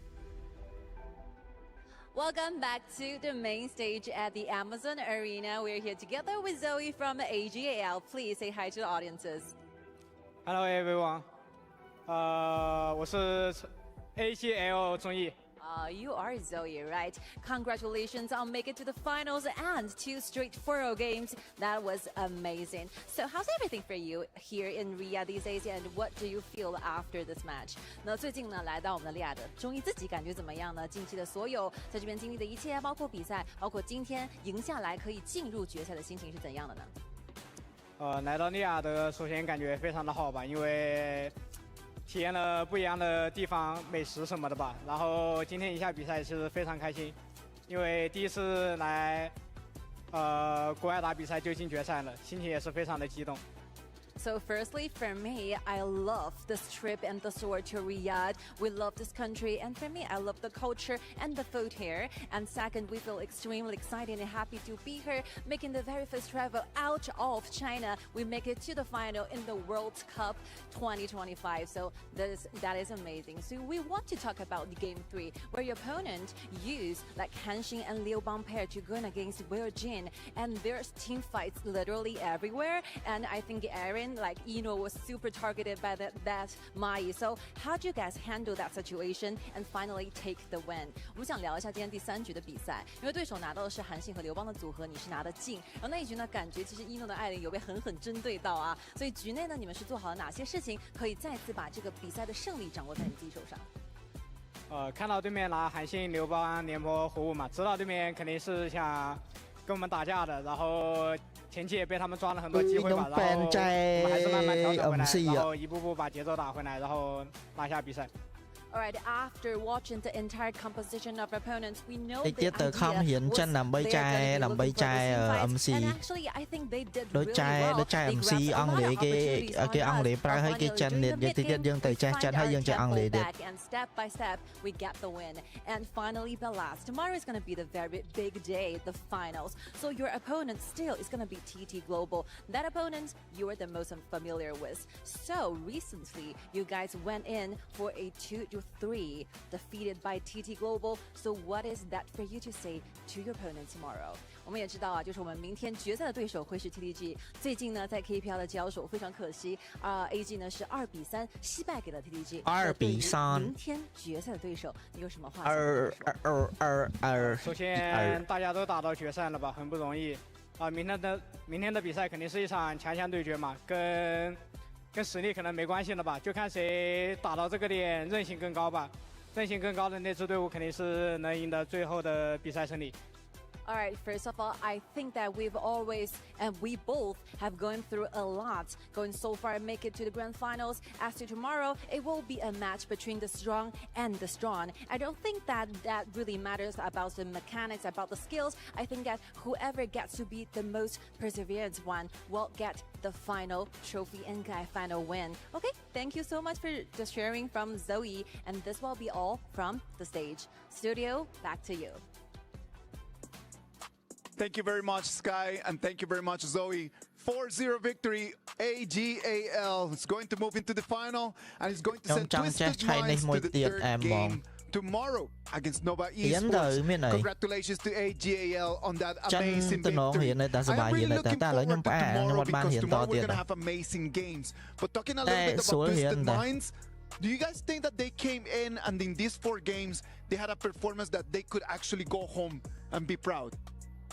Welcome back to the main stage at the Amazon Arena. We're here together with Zoe from AGAL. Please say hi to the audiences. Hello everyone. 我是 AGAL 综艺。 You are Zoe, right? Congratulations on making it to the finals and 2 straight 4-0 games. That was amazing. So how's everything for you here in Riyadh these days, and what do you feel after this match? 那最近呢，来到我们的利雅得，综艺自己感觉怎么样呢？近期的所有在这边经历的一切，包括比赛，包括今天赢下来可以进入决赛的心情是怎样的呢？ 来到利雅得，首先感觉非常的好吧，因为 体验了不一样的地方、美食什么的吧。然后今天一下比赛是非常开心，因为第一次来国外打比赛就进决赛了，心情也是非常的激动。 So firstly, for me, I love this trip and the tour to Riyadh. We love this country, and for me, I love the culture and the food here. And second, we feel extremely excited and happy to be here, making the very first travel out of China. We make it to the final in the World Cup 2025. So that is amazing. So we want to talk about the Game 3, where your opponent used like Hanshin and Liu Bang pair to go against Will Jin, and there's team fights literally everywhere. And I think Aaron, like was super targeted by that Mai. So how do you guys handle that situation and finally take the win? 我们想聊一下今天第3局的比赛，因为对手拿到的是韩信和刘邦的组合，你是拿的进，然后那一局呢，感觉其实的艾琳有被狠狠针对到啊，所以局内呢，你们是做好了哪些事情，可以再次把这个比赛的胜利掌握在你自己手上？ 看到对面拿韩信、刘邦廉颇活物嘛，知道对面肯定是想跟我们打架的，然后 前期也被他们抓了很多机会吧，然后我们还是慢慢调整回来，然后一步步把节奏打回来，然后拿下比赛。All right, after watching the entire composition of opponents, we know Cái the tiết tờ không hiện chân làm bay trai âm si. And actually, I think they did Đối really trai well. đối trai They âm grabbed si a ăn lot lệ of opportunities on cái ăn us. lệ pra hơi cái chân liệt During the tiết mid dương từ trai game, chân we hay dương find chân ăn our lệ tempo được. back, and step by step, we get the win. And finally, the last. Tomorrow is going to be the very big day, the finals. So your opponent still is going to be TT Global. That opponent you are the most familiar with. So recently, you guys went in for a 2-3, defeated by TT Global. So what is that for you to say to your opponent tomorrow? 我们也知道啊，就是我们明天决赛的对手会是 TTG。最近呢，在 KPL 的交手非常可惜，AG 呢是2-3击败给了 TTG。2-3。明天决赛的对手，你有什么话？首先，大家都打到决赛了吧，很不容易啊！明天的比赛肯定是一场强强对决嘛，跟实力可能没关系了吧，就看谁打到这个点韧性更高吧。韧性更高的那支队伍肯定是能赢得最后的比赛胜利。All right, first of all, I think that we've always, and we both have gone through a lot, going so far and make it to the grand finals. As to tomorrow, it will be a match between the strong and the strong. I don't think that really matters about the mechanics, about the skills. I think that whoever gets to be the most perseverance one will get the final trophy and final win. Okay, thank you so much for just sharing from Zoe, and this will be all from the stage. Studio, back to you. Thank you very much, Sky, and thank you very much, Zoe. 4-0 victory. AGAL is going to move into the final, and is going to send Twisted Minds to the third game tomorrow against Nova Esports. Congratulations to AGAL on that amazing victory. I'm really looking forward to tomorrow because tomorrow we're going to have amazing games. But talking a little bit about Twisted Minds, do you guys think that they came in and in these 4 games, they had a performance that they could actually go home and be proud?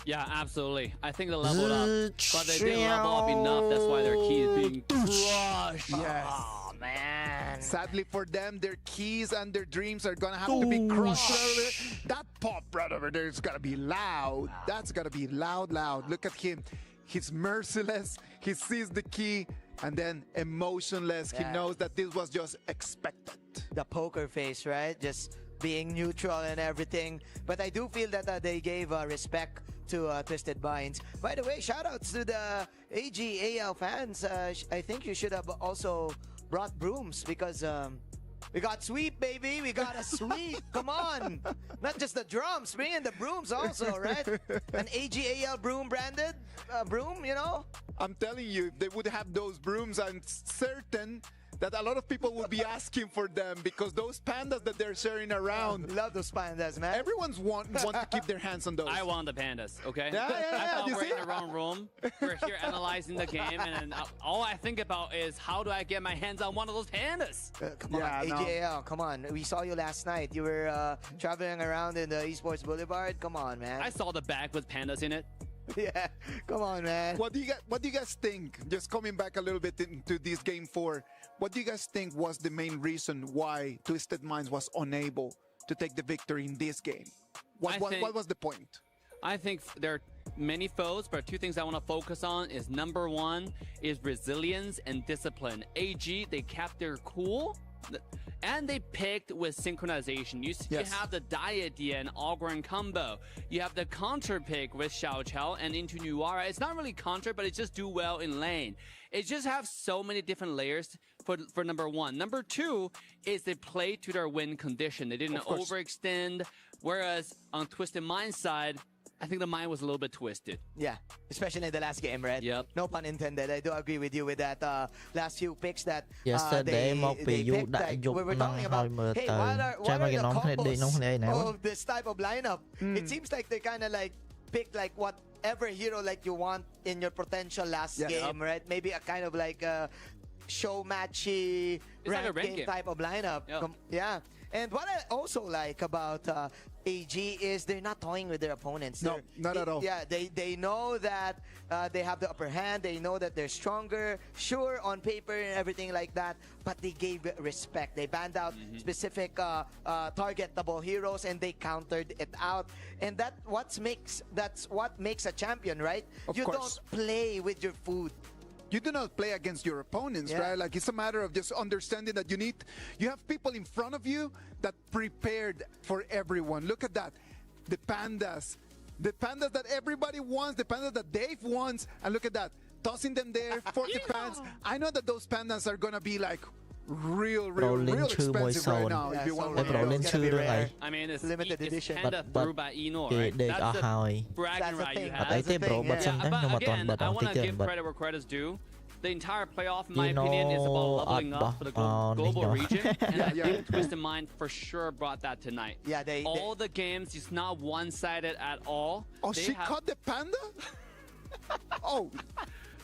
Yeah, absolutely. I think they leveled up, but they didn't level up enough. That's why their key is being crushed. Yes. Oh, man. Sadly for them, their keys and their dreams are going to have to be crushed. That pop right over there is going to be loud. That's going to be loud, loud. Look at him. He's merciless. He sees the key and then emotionless. Yeah. He knows that this was just expected. The poker face, right? Just being neutral and everything. But I do feel that they gave respect to Twisted Minds. By the way, shoutouts to the AGAL fans. I think you should have also brought brooms because we got sweep, baby. We got a sweep. Come on. Not just the drums. Bring in the brooms also, right? An AGAL broom branded broom, you know? I'm telling you, if they would have those brooms, I'm certain that a lot of people will be asking for them because those pandas that they're sharing around. Love those pandas, man. Everyone's want to keep their hands on those. I want the pandas, okay? Yeah. I thought we're in the wrong room. We're here analyzing the game, and all I think about is how do I get my hands on one of those pandas? Come on, AGAL, come on. We saw you last night. You were traveling around in the Esports Boulevard. Come on, man. I saw the bag with pandas in it. Yeah, come on, man. What do you guys think? Just coming back a little bit into this game 4, what do you guys think was the main reason why Twisted Minds was unable to take the victory in this game? What was the point? I think there are many foes, but 2 things I want to focus on is number 1 is resilience and discipline. AG, they kept their cool. And they picked with synchronization. You have the Diadia and Algorand combo. You have the counter pick with Xiao Chao and into Nuara. It's not really counter, but it just do well in lane. It just have so many different layers for number 1. Number 2 is they play to their win condition. They didn't overextend. Whereas on Twisted Mind's side, I think the mind was a little bit twisted. Yeah, especially in the last game, right? Yep. No pun intended. I do agree with you with that last few picks that Yesterday, they picked. Like, we were talking about, hey, what are the combos of this type of lineup? It seems like they kind of like pick like whatever hero like you want in your potential last game, right? Maybe a kind of like a show matchy rank game type of lineup. Yeah. And what I also like about AG is they're not toying with their opponents. No, not at all. Yeah, they know that they have the upper hand. They know that they're stronger, sure, on paper and everything like that. But they gave respect. They banned out specific targetable heroes and they countered it out. And that's what makes a champion, right? You don't play with your food. you do not play against your opponents, right? Like it's a matter of just understanding that you have people in front of you that prepared for everyone. Look at that. The pandas that everybody wants, the pandas that Dave wants, and look at that. Tossing them there, 40 pants. I know that those pandas are gonna be like real expensive right now. If you want one. I mean, it's limited edition. Panda through by Eno, right? That's the bragging right you have. But again, I want to give credit where credit's due. The entire playoff, in my opinion, is about leveling up for the global region. And I think Twisted Mind for sure brought that tonight. Yeah, all the games, it's not one-sided at all. Oh, she caught the panda? Oh.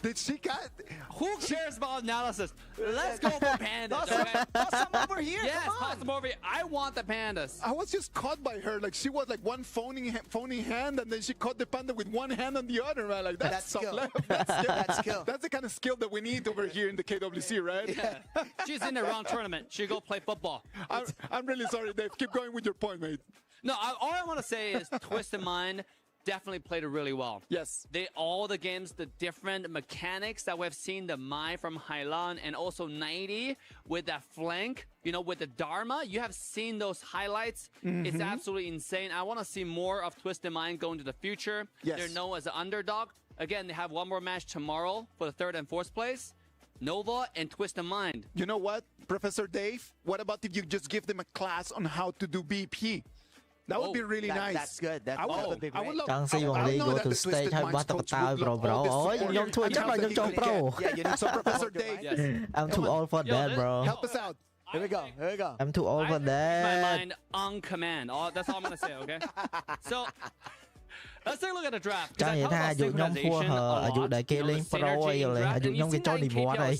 Did she got? Who cares about analysis? Let's go for pandas. Toss them over here. Yes, toss them over here. I want the pandas. I was just caught by her. Like she was like one phony hand, and then she caught the panda with one hand on the other. Man, like that's skill. That's skill. That's the kind of skill that we need over here in the KWC, right? Yeah. She's in the wrong tournament. She go play football. I'm really sorry, Dave. Keep going with your point, mate. No, all I want to say is Twisted Mind definitely played it really well. Yes. All the games, the different mechanics that we've seen, the Mai from Hailan and also 90 with that flank, you know, with the Dharma. You have seen those highlights. It's absolutely insane. I want to see more of Twisted Mind going to the future. Yes. They're known as an underdog. Again, they have one more match tomorrow for the 3rd and 4th place. Nova and Twisted Mind. You know what, Professor Dave? What about if you just give them a class on how to do BP? That would be really nice. That's good. I would love. Chẳng si vòng đi go to stage hay bắt tập tao bro. Ôi, nhóm thua chắc là nhóm cho pro. Yeah, you need some Professor Dave. Yes. I'm too old for that, bro. Help us out. Here we go. I'm too old for My that. mind on command. That's all I'm gonna say. Okay. So. Let's take a look at the draft. Chẳng vậy tha dụ nhóm thua hờ dụ đại kia lên pro rồi dụ nhóm cái cho đi bỏ đây.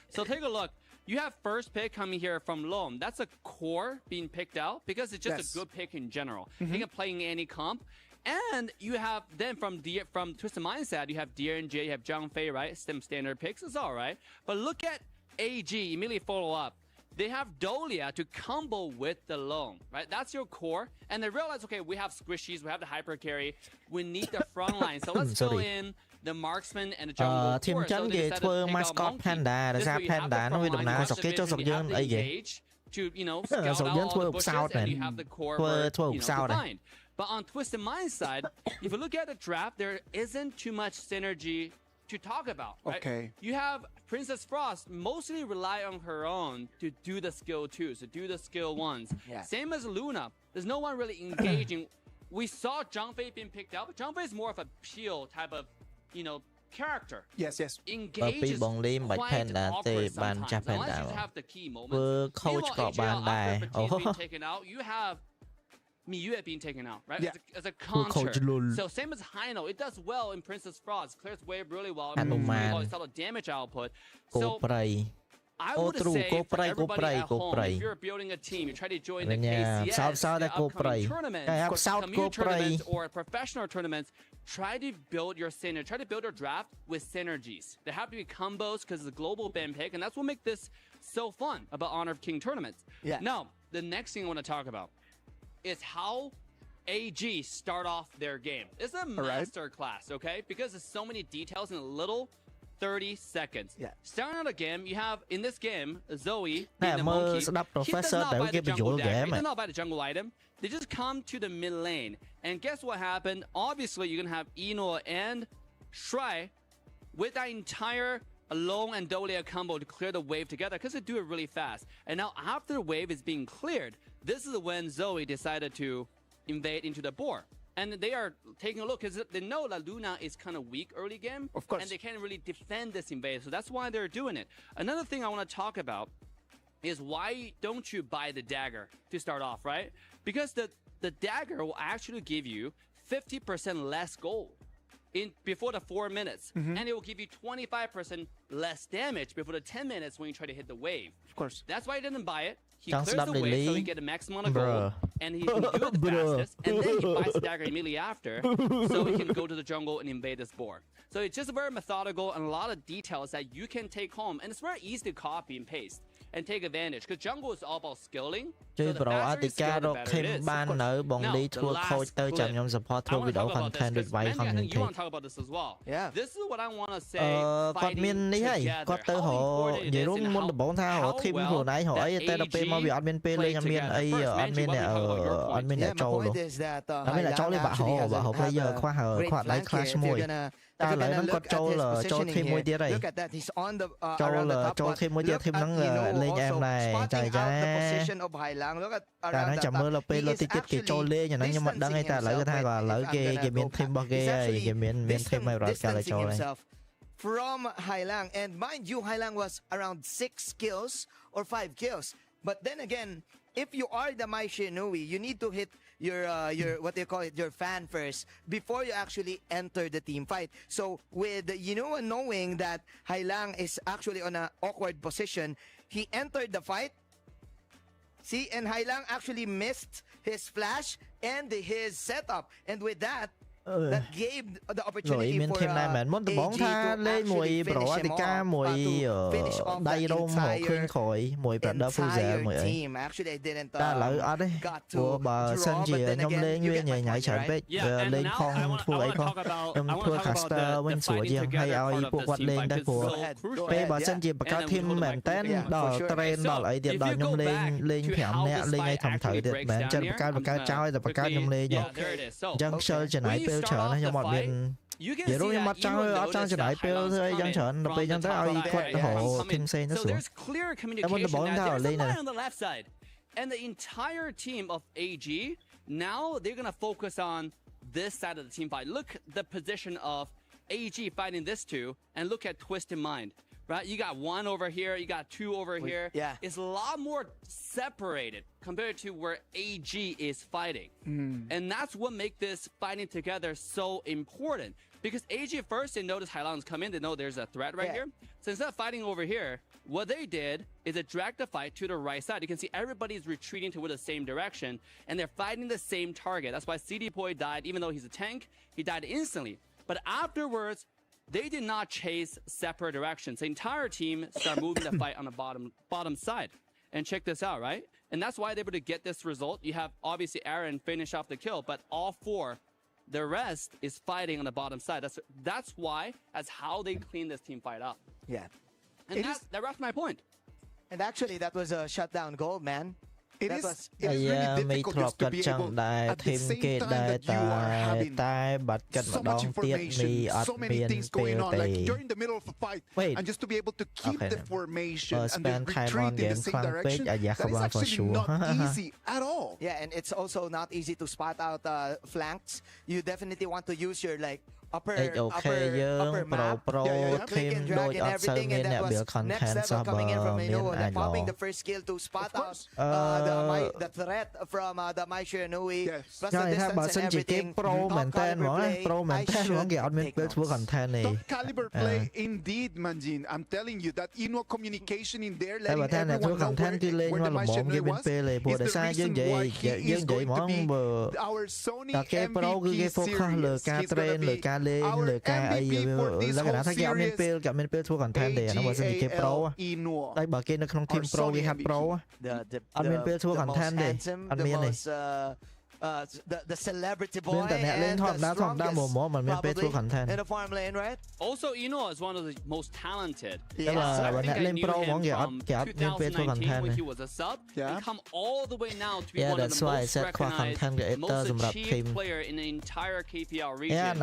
So take a look. You have first pick coming here from Loam. That's a core being picked out because it's just a good pick in general. He can play in any comp. And you have then from Twisted Mindset, you have DRNJ, you have Zhang Fei, right? Some standard picks. It's all right. But look at AG, immediately follow up. They have Dolia to combo with the Loam, right? That's your core. And they realize, okay, we have squishies, we have the hyper carry. We need the front line. So let's fill in the marksman and the jungle. Team chân kìa thua mascot panda, ra panda nó bị đụng nã sọc chết cho sọc dân ấy vậy. Sọc dân thua một sao này, thua một sao này. But on Twisted Mind's side, if you look at the draft, there isn't too much synergy to talk about, right? Okay. You have Princess Frost mostly rely on her own to do the skill 2s, to do the skill 1s. Yeah. Same as Luna. There's no one really engaging. We saw Zhang Fei being picked up, but Zhang Fei is more of a peel type of, character. Yes. Engages bong lim bạch panda thì ban cha panda. Vừa coach có ban đài. You have Miyue being taken out, right? As a counter. So same as Haino, it does well in Princess Frost. Clears wave really well. It's a lot of damage output. So I would say for everybody at home, if you're building a team, you try to join the KCS, the upcoming tournaments, community tournaments, or professional tournaments, try to build your synergy. Try to build your draft with synergies. There have to be combos because it's a global ban pick, and that's what makes this so fun about Honor of King tournaments. Yeah. Now, the next thing I want to talk about is how AG start off their game. It's a master class, okay? Because there's so many details in a little 30 seconds. Yeah. Starting out a game, you have, in this game, Zoe, being the monkey. He does not buy the jungle item. They just come to the mid lane. And guess what happened? Obviously, you're going to have Eno and Shrei with that entire Long and Dolia combo to clear the wave together because they do it really fast. And now after the wave is being cleared, this is when Zoe decided to invade into the board. And they are taking a look because they know that Luna is kind of weak early game. Of course. And they can't really defend this invade. So that's why they're doing it. Another thing I want to talk about is why don't you buy the dagger to start off, right? Because the dagger will actually give you 50% less gold before the 4 minutes. And it will give you 25% less damage before the 10 minutes when you try to hit the wave. Of course. That's why he didn't buy it. He clears the wave so he get a maximum amount of gold. And he can do it the fastest. And then he buys the dagger immediately after so he can go to the jungle and invade this board. So it's just very methodical and a lot of details that you can take home. And it's very easy to copy and paste and take advantage. Because jungle is all about skilling Chứ So the Pro faster you scale, Attica the đột better it thêm is. Of ban course. ở bọn Now, đi the thua last khôi tới chậm clip. nhóm support I thua wanna video talk about this content được because vay Mandy, không I những think you thiệt. want to talk about this as well. Yeah. This is what I want to say. គាត់មាននេះហើយគាត់ទៅរកនិយាយរួមមុនដំបូងថារកធីមខ្លួនឯងរកអីតែដល់ពេលមកវាអត់មានពេលលេងអត់មានអីអត់មានអ្នកអត់មានអ្នកចូលអត់មានអ្នកចូលលេងបាក់ហោplayer ខ្វះដៃ clash មួយតែឥឡូវហ្នឹងគាត់ចូលធីមមួយទៀតហើយចូលធីមមួយទៀតធីមហ្នឹងលេងអែមដែរចាចាតែហ្នឹងចាំមើលទៅពេលលើតិចទៀតគេចូលលេងអាហ្នឹងខ្ញុំមិនដឹងទេតែឥឡូវគាត់ថាគាត់ឥឡូវគេមានធីមរបស់គេហើយគេមានធីមឲ្យរត់កាលចូលហើយ from Hailang, and mind you, Hailang was around 6 kills or 5 kills. But then again, if you are the Mai Shinui, you need to hit your what they call it, your fan first before you actually enter the team fight. So with Yinua knowing that Hailang is actually on an awkward position, he entered the fight. See, and Hailang actually missed his flash and his setup, and with that. That gave the opportunity for AG to actually finish him off, but to finish off the entire team. Actually, I didn't got to draw, but then again, you get my point, right? Yeah, and now I want to talk about the fighting together part of the team fight because it's so crucial. ពេលបើសិនជាបង្កើតធីមមែនតើដល់ train ដល់អីទៀតដល់ខ្ញុំលេង5នាក់លេងឲ្យធំត្រូវទៀតមិនចឹងបង្កើតចោលតែបង្កើតខ្ញុំលេងអញ្ចឹងខ្ជិលចំណាយពេលច្រើនណាខ្ញុំអត់មាននិយាយរួមខ្ញុំអត់ចង់ចំណាយពេលធ្វើអីយ៉ាងច្រើនដល់ពេលអញ្ចឹងទៅឲ្យគាត់ទៅរកធីមផ្សេងទៅស្រួល there's clear communication that there's a line on the left side and the entire team of AG now they're going to focus on this side of the team fight. Look the position of AG fighting this two and look at Twist in Mind. Right, you got one over here, you got two over here. Yeah, it's a lot more separated compared to where AG is fighting, and that's what makes this fighting together so important. Because AG first they notice Hailan's come in, they know there's a threat right here. So instead of fighting over here, what they did is they dragged the fight to the right side. You can see everybody's retreating toward the same direction, and they're fighting the same target. That's why CD Boy died, even though he's a tank, he died instantly. But afterwards, they did not chase separate directions. The entire team started moving the fight on the bottom side. And check this out, right? And that's why they're able to get this result. You have obviously Aaron finish off the kill, but all four, the rest is fighting on the bottom side. That's why, that's how they clean this team fight up. Yeah. And that wraps my point. And actually, that was a shutdown goal, man. It is really difficult just to be able at the same time that you are having so much information, so many things going on. Like you're in the middle of a fight, and just to be able to keep the formation and then retreat in the same direction, that is actually not easy at all. Yeah, and it's also not easy to spot out flanks. You definitely want to use your upper map, click and drag and everything, and that was next level coming in from popping the first skill to spot out the threat from the Mai Shinui, plus the distance and everything. Top caliber play indeed, Manjin. I'm telling you that communication in there, letting everyone know where the Mai Shinui was, is the reason why he is going to be our Sony MVP series. He's going to be our MVP for this whole series. AGAL Inua. តែបើគេនៅក្នុង team pro គេហាត់ pro អត់មានពេលធ្វើ content ទេអត់មានទេ the celebrity boy មានតែអ្នកលេងធម្មតាមិនមានពេលធ្វើ content in the farm lane, right? Also, Inoa is one of the most talented. Yeah, I think I knew pro him from 2019 when he was a sub, and come all the way now to be one of the most recognized, most achieved player in the entire KPL region.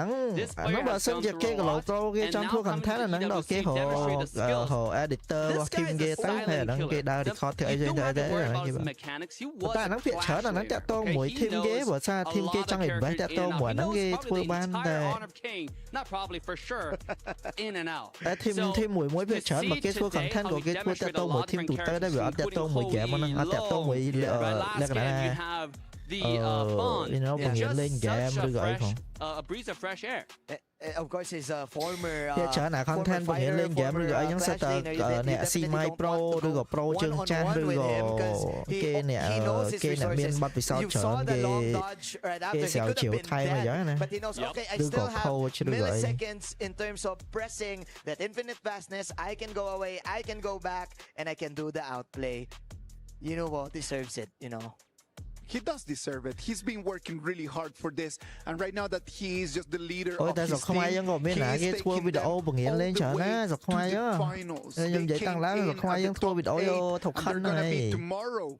This player has gone through a lot, and now coming to KWC demonstrate the skills. This guy is a silent killer. You don't have to worry about his mechanics. He was a flash player. He knows a lot of characters in and out. He knows probably the entire Honor of King, not probably for sure, in and out. តែ team មួយវាច្រើនមកគេធ្វើ content ក៏គេធ្វើតាក់ទងមួយ team ទូទៅដែរវាអត់តាក់ទងមួយ game ហ្នឹងអត់តាក់ទងមួយលក្ខណៈ the fun, it's just such a breeze of fresh air. Of course, he's a former ជាច្រើនអា content បង្រៀនលេង game ឬក៏អីហ្នឹងសិតតែអ្នក CMI Pro ឬក៏ Pro ជើងចាស់ឬក៏គេអ្នកមានបទពិសោធន៍ច្រើនគេស្រាវជ្រាវថៃមកយ៉ាងណា But he knows, okay, I still have milliseconds in terms of pressing that infinite fastness. I can go away, I can go back, and I can do the outplay. Innova deserves it, you know. He does deserve it. He's been working really hard for this, and right now that he is just the leader Ôi, of ta his giọt không ai team, dân ngồi bên he này is cái thua taking video them bằng hiện lên all chở the nè, way giọt to không ai the á. finals. Ê, They nhầm vậy came tăng lá giọt in không ai at dân the thua top video 8, vô thục and khăn they're gonna be này. tomorrow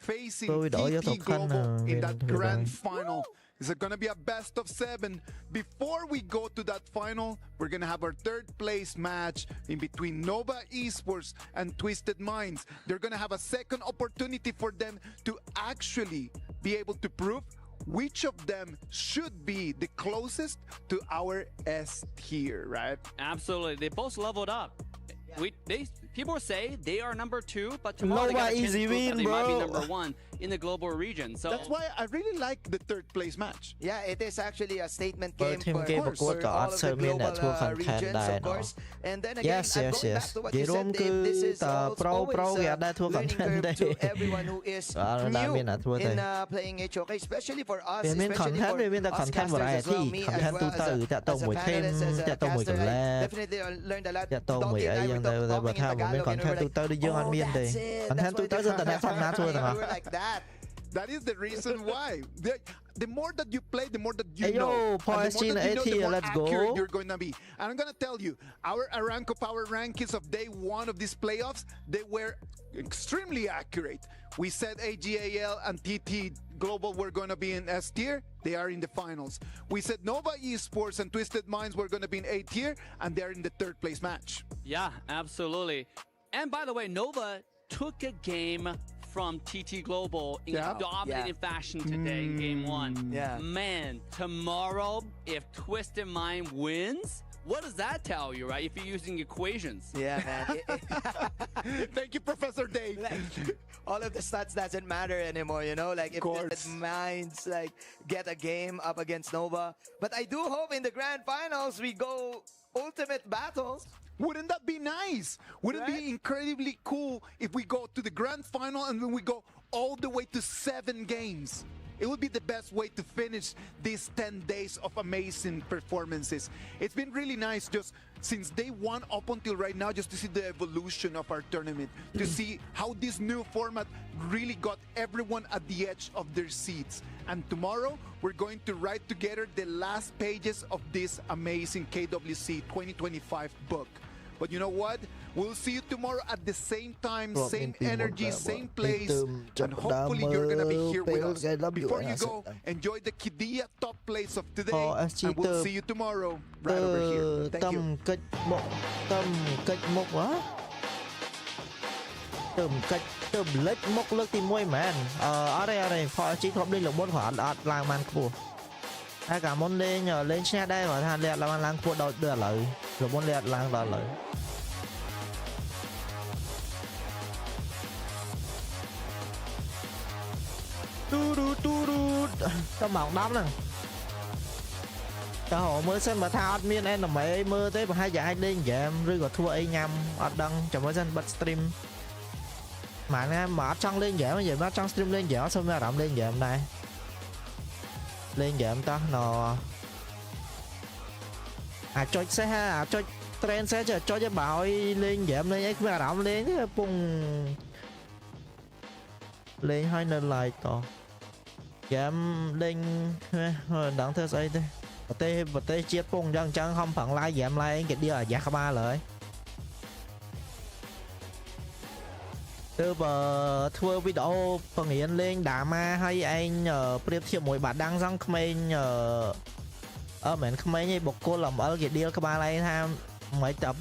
facing Thua video vô TT thục khăn Global in nè. that grand final. Is it going to be a best of 7? Before we go to that final, we're going to have our third place match in between Nova Esports and Twisted Minds. They're going to have a second opportunity for them to actually be able to prove which of them should be the closest to our S tier, right? Absolutely. They both leveled up. People say they are number 2, but tomorrow Nova they got a chance to easy prove that win, they might be bro. number 1 in the global region. So That's why I really like the third place match. Yeah, it is actually a statement game team for, game for của all of the global regions, đây of course. And then again, yes, I'm yes, going yes. back to what Vậy you said, luôn Dave. This is pro kìa đây thua learning content curve đây. to everyone who is new in playing HOK, especially for us, Vì mình especially content vì mình for là us content casters as well. variety, Me as content well tu as tự a, cho tôi as a mùi thêm, panelist, as cho a tôi mùi caster, gần I lẹ, definitely learned a lot. cho tôi mùi Doggy and ấy I dân were đây đây bật talking in tham mình Tagalog and we content were tu like, tự đi dương anh miên đi, content tu tự dân tình tham ná thua thằng like that. That is the reason why. The more that you play, the more that you Hey, yo, know. And the more Palestine that you know, the 80, more let's go. accurate you're going to be. And I'm going to tell you, our Aramco Power rankings of day 1 of these playoffs, they were extremely accurate. We said AGAL and TT Global were going to be in S tier. They are in the finals. We said Nova Esports and Twisted Minds were going to be in A tier, and they're in the third place match. yeah, absolutely. And by the way, Nova took a game from TT Global in dominating fashion today in game 1. Yeah. Man, tomorrow, if Twisted Mind wins, what does that tell you, right? If you're using equations. Yeah, man. Thank you, Professor Dave. Like, all of the stats doesn't matter anymore, you know? Like, if Twisted Minds like get a game up against Nova. But I do hope in the grand finals we go ultimate battles. Wouldn't that be nice? Wouldn't it be incredibly cool if we go to the grand final and then we go all the way to 7 games? It would be the best way to finish these 10 days of amazing performances. It's been really nice just since day 1 up until right now, just to see the evolution of our tournament, to see how this new format really got everyone at the edge of their seats. And tomorrow, we're going to write together the last pages of this amazing KWC 2025 book. But you know what? We'll see you tomorrow at the same time, same energy, same place, and hopefully you're going to be here with us. Before you go, enjoy the Kidia top place of today, and we'll see you tomorrow right over here. Thank you. Kịch một quá. Tùm lệch một lực tìm môi man. Ở đây, phó chí không đi lục bốn khoảng làng man của. Hai cả môn lên nhờ lên xe đây và than liệt là làng của đội đưa lợi. Lục bốn liệt làng đòi lợi. Tao mỏng đắm nè. Tao hồ mơ xem mà thao admin em là mấy mơ tới mà hai giải lên giảm rơi có thua ấy nhằm ở đăng cho mới dân bật stream mà nghe mở trong lên giảm giờ nó trong stream lên giảm xong rồi đậm lên giảm này lên giảm ta nó cho xe ha cho trend sẽ cho bảo lên giảm lên ấy mà đậm lên bùng lên hai lần lại to giảm lên đặng theo dây thế vật tê chết bùng chân chân không phận lại giảm lại cái đi ở giá ba lại từ bờ thua video phần hiện lên đá ma hay anh nhờ priệp thiệp mỗi bạn đang răng comment nhờ ở mình comment như bọc cô làm ở cái deal các bạn này tham mấy tập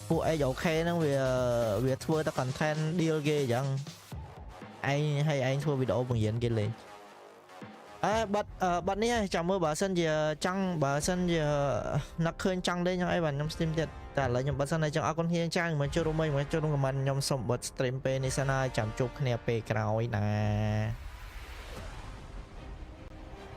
vụ ấy dấu khe nó việc thua ta content deal ghê chẳng anh hay anh thua video phần hiện kia lên bật ní chào mơ bà sân giờ trăng bà sân giờ nặc khơi trăng đây cho ai bạn trong stream tiệtแต่ละខ្ញុំបើសិនតែចង់អរគុណគ្នាចាស់មិនចូលរួមមិនចូលរួមខមមិនខ្ញុំសូមបិទ stream ពេលនេះសិនហើយចាំជួបគ្នាពេលក្រោយណា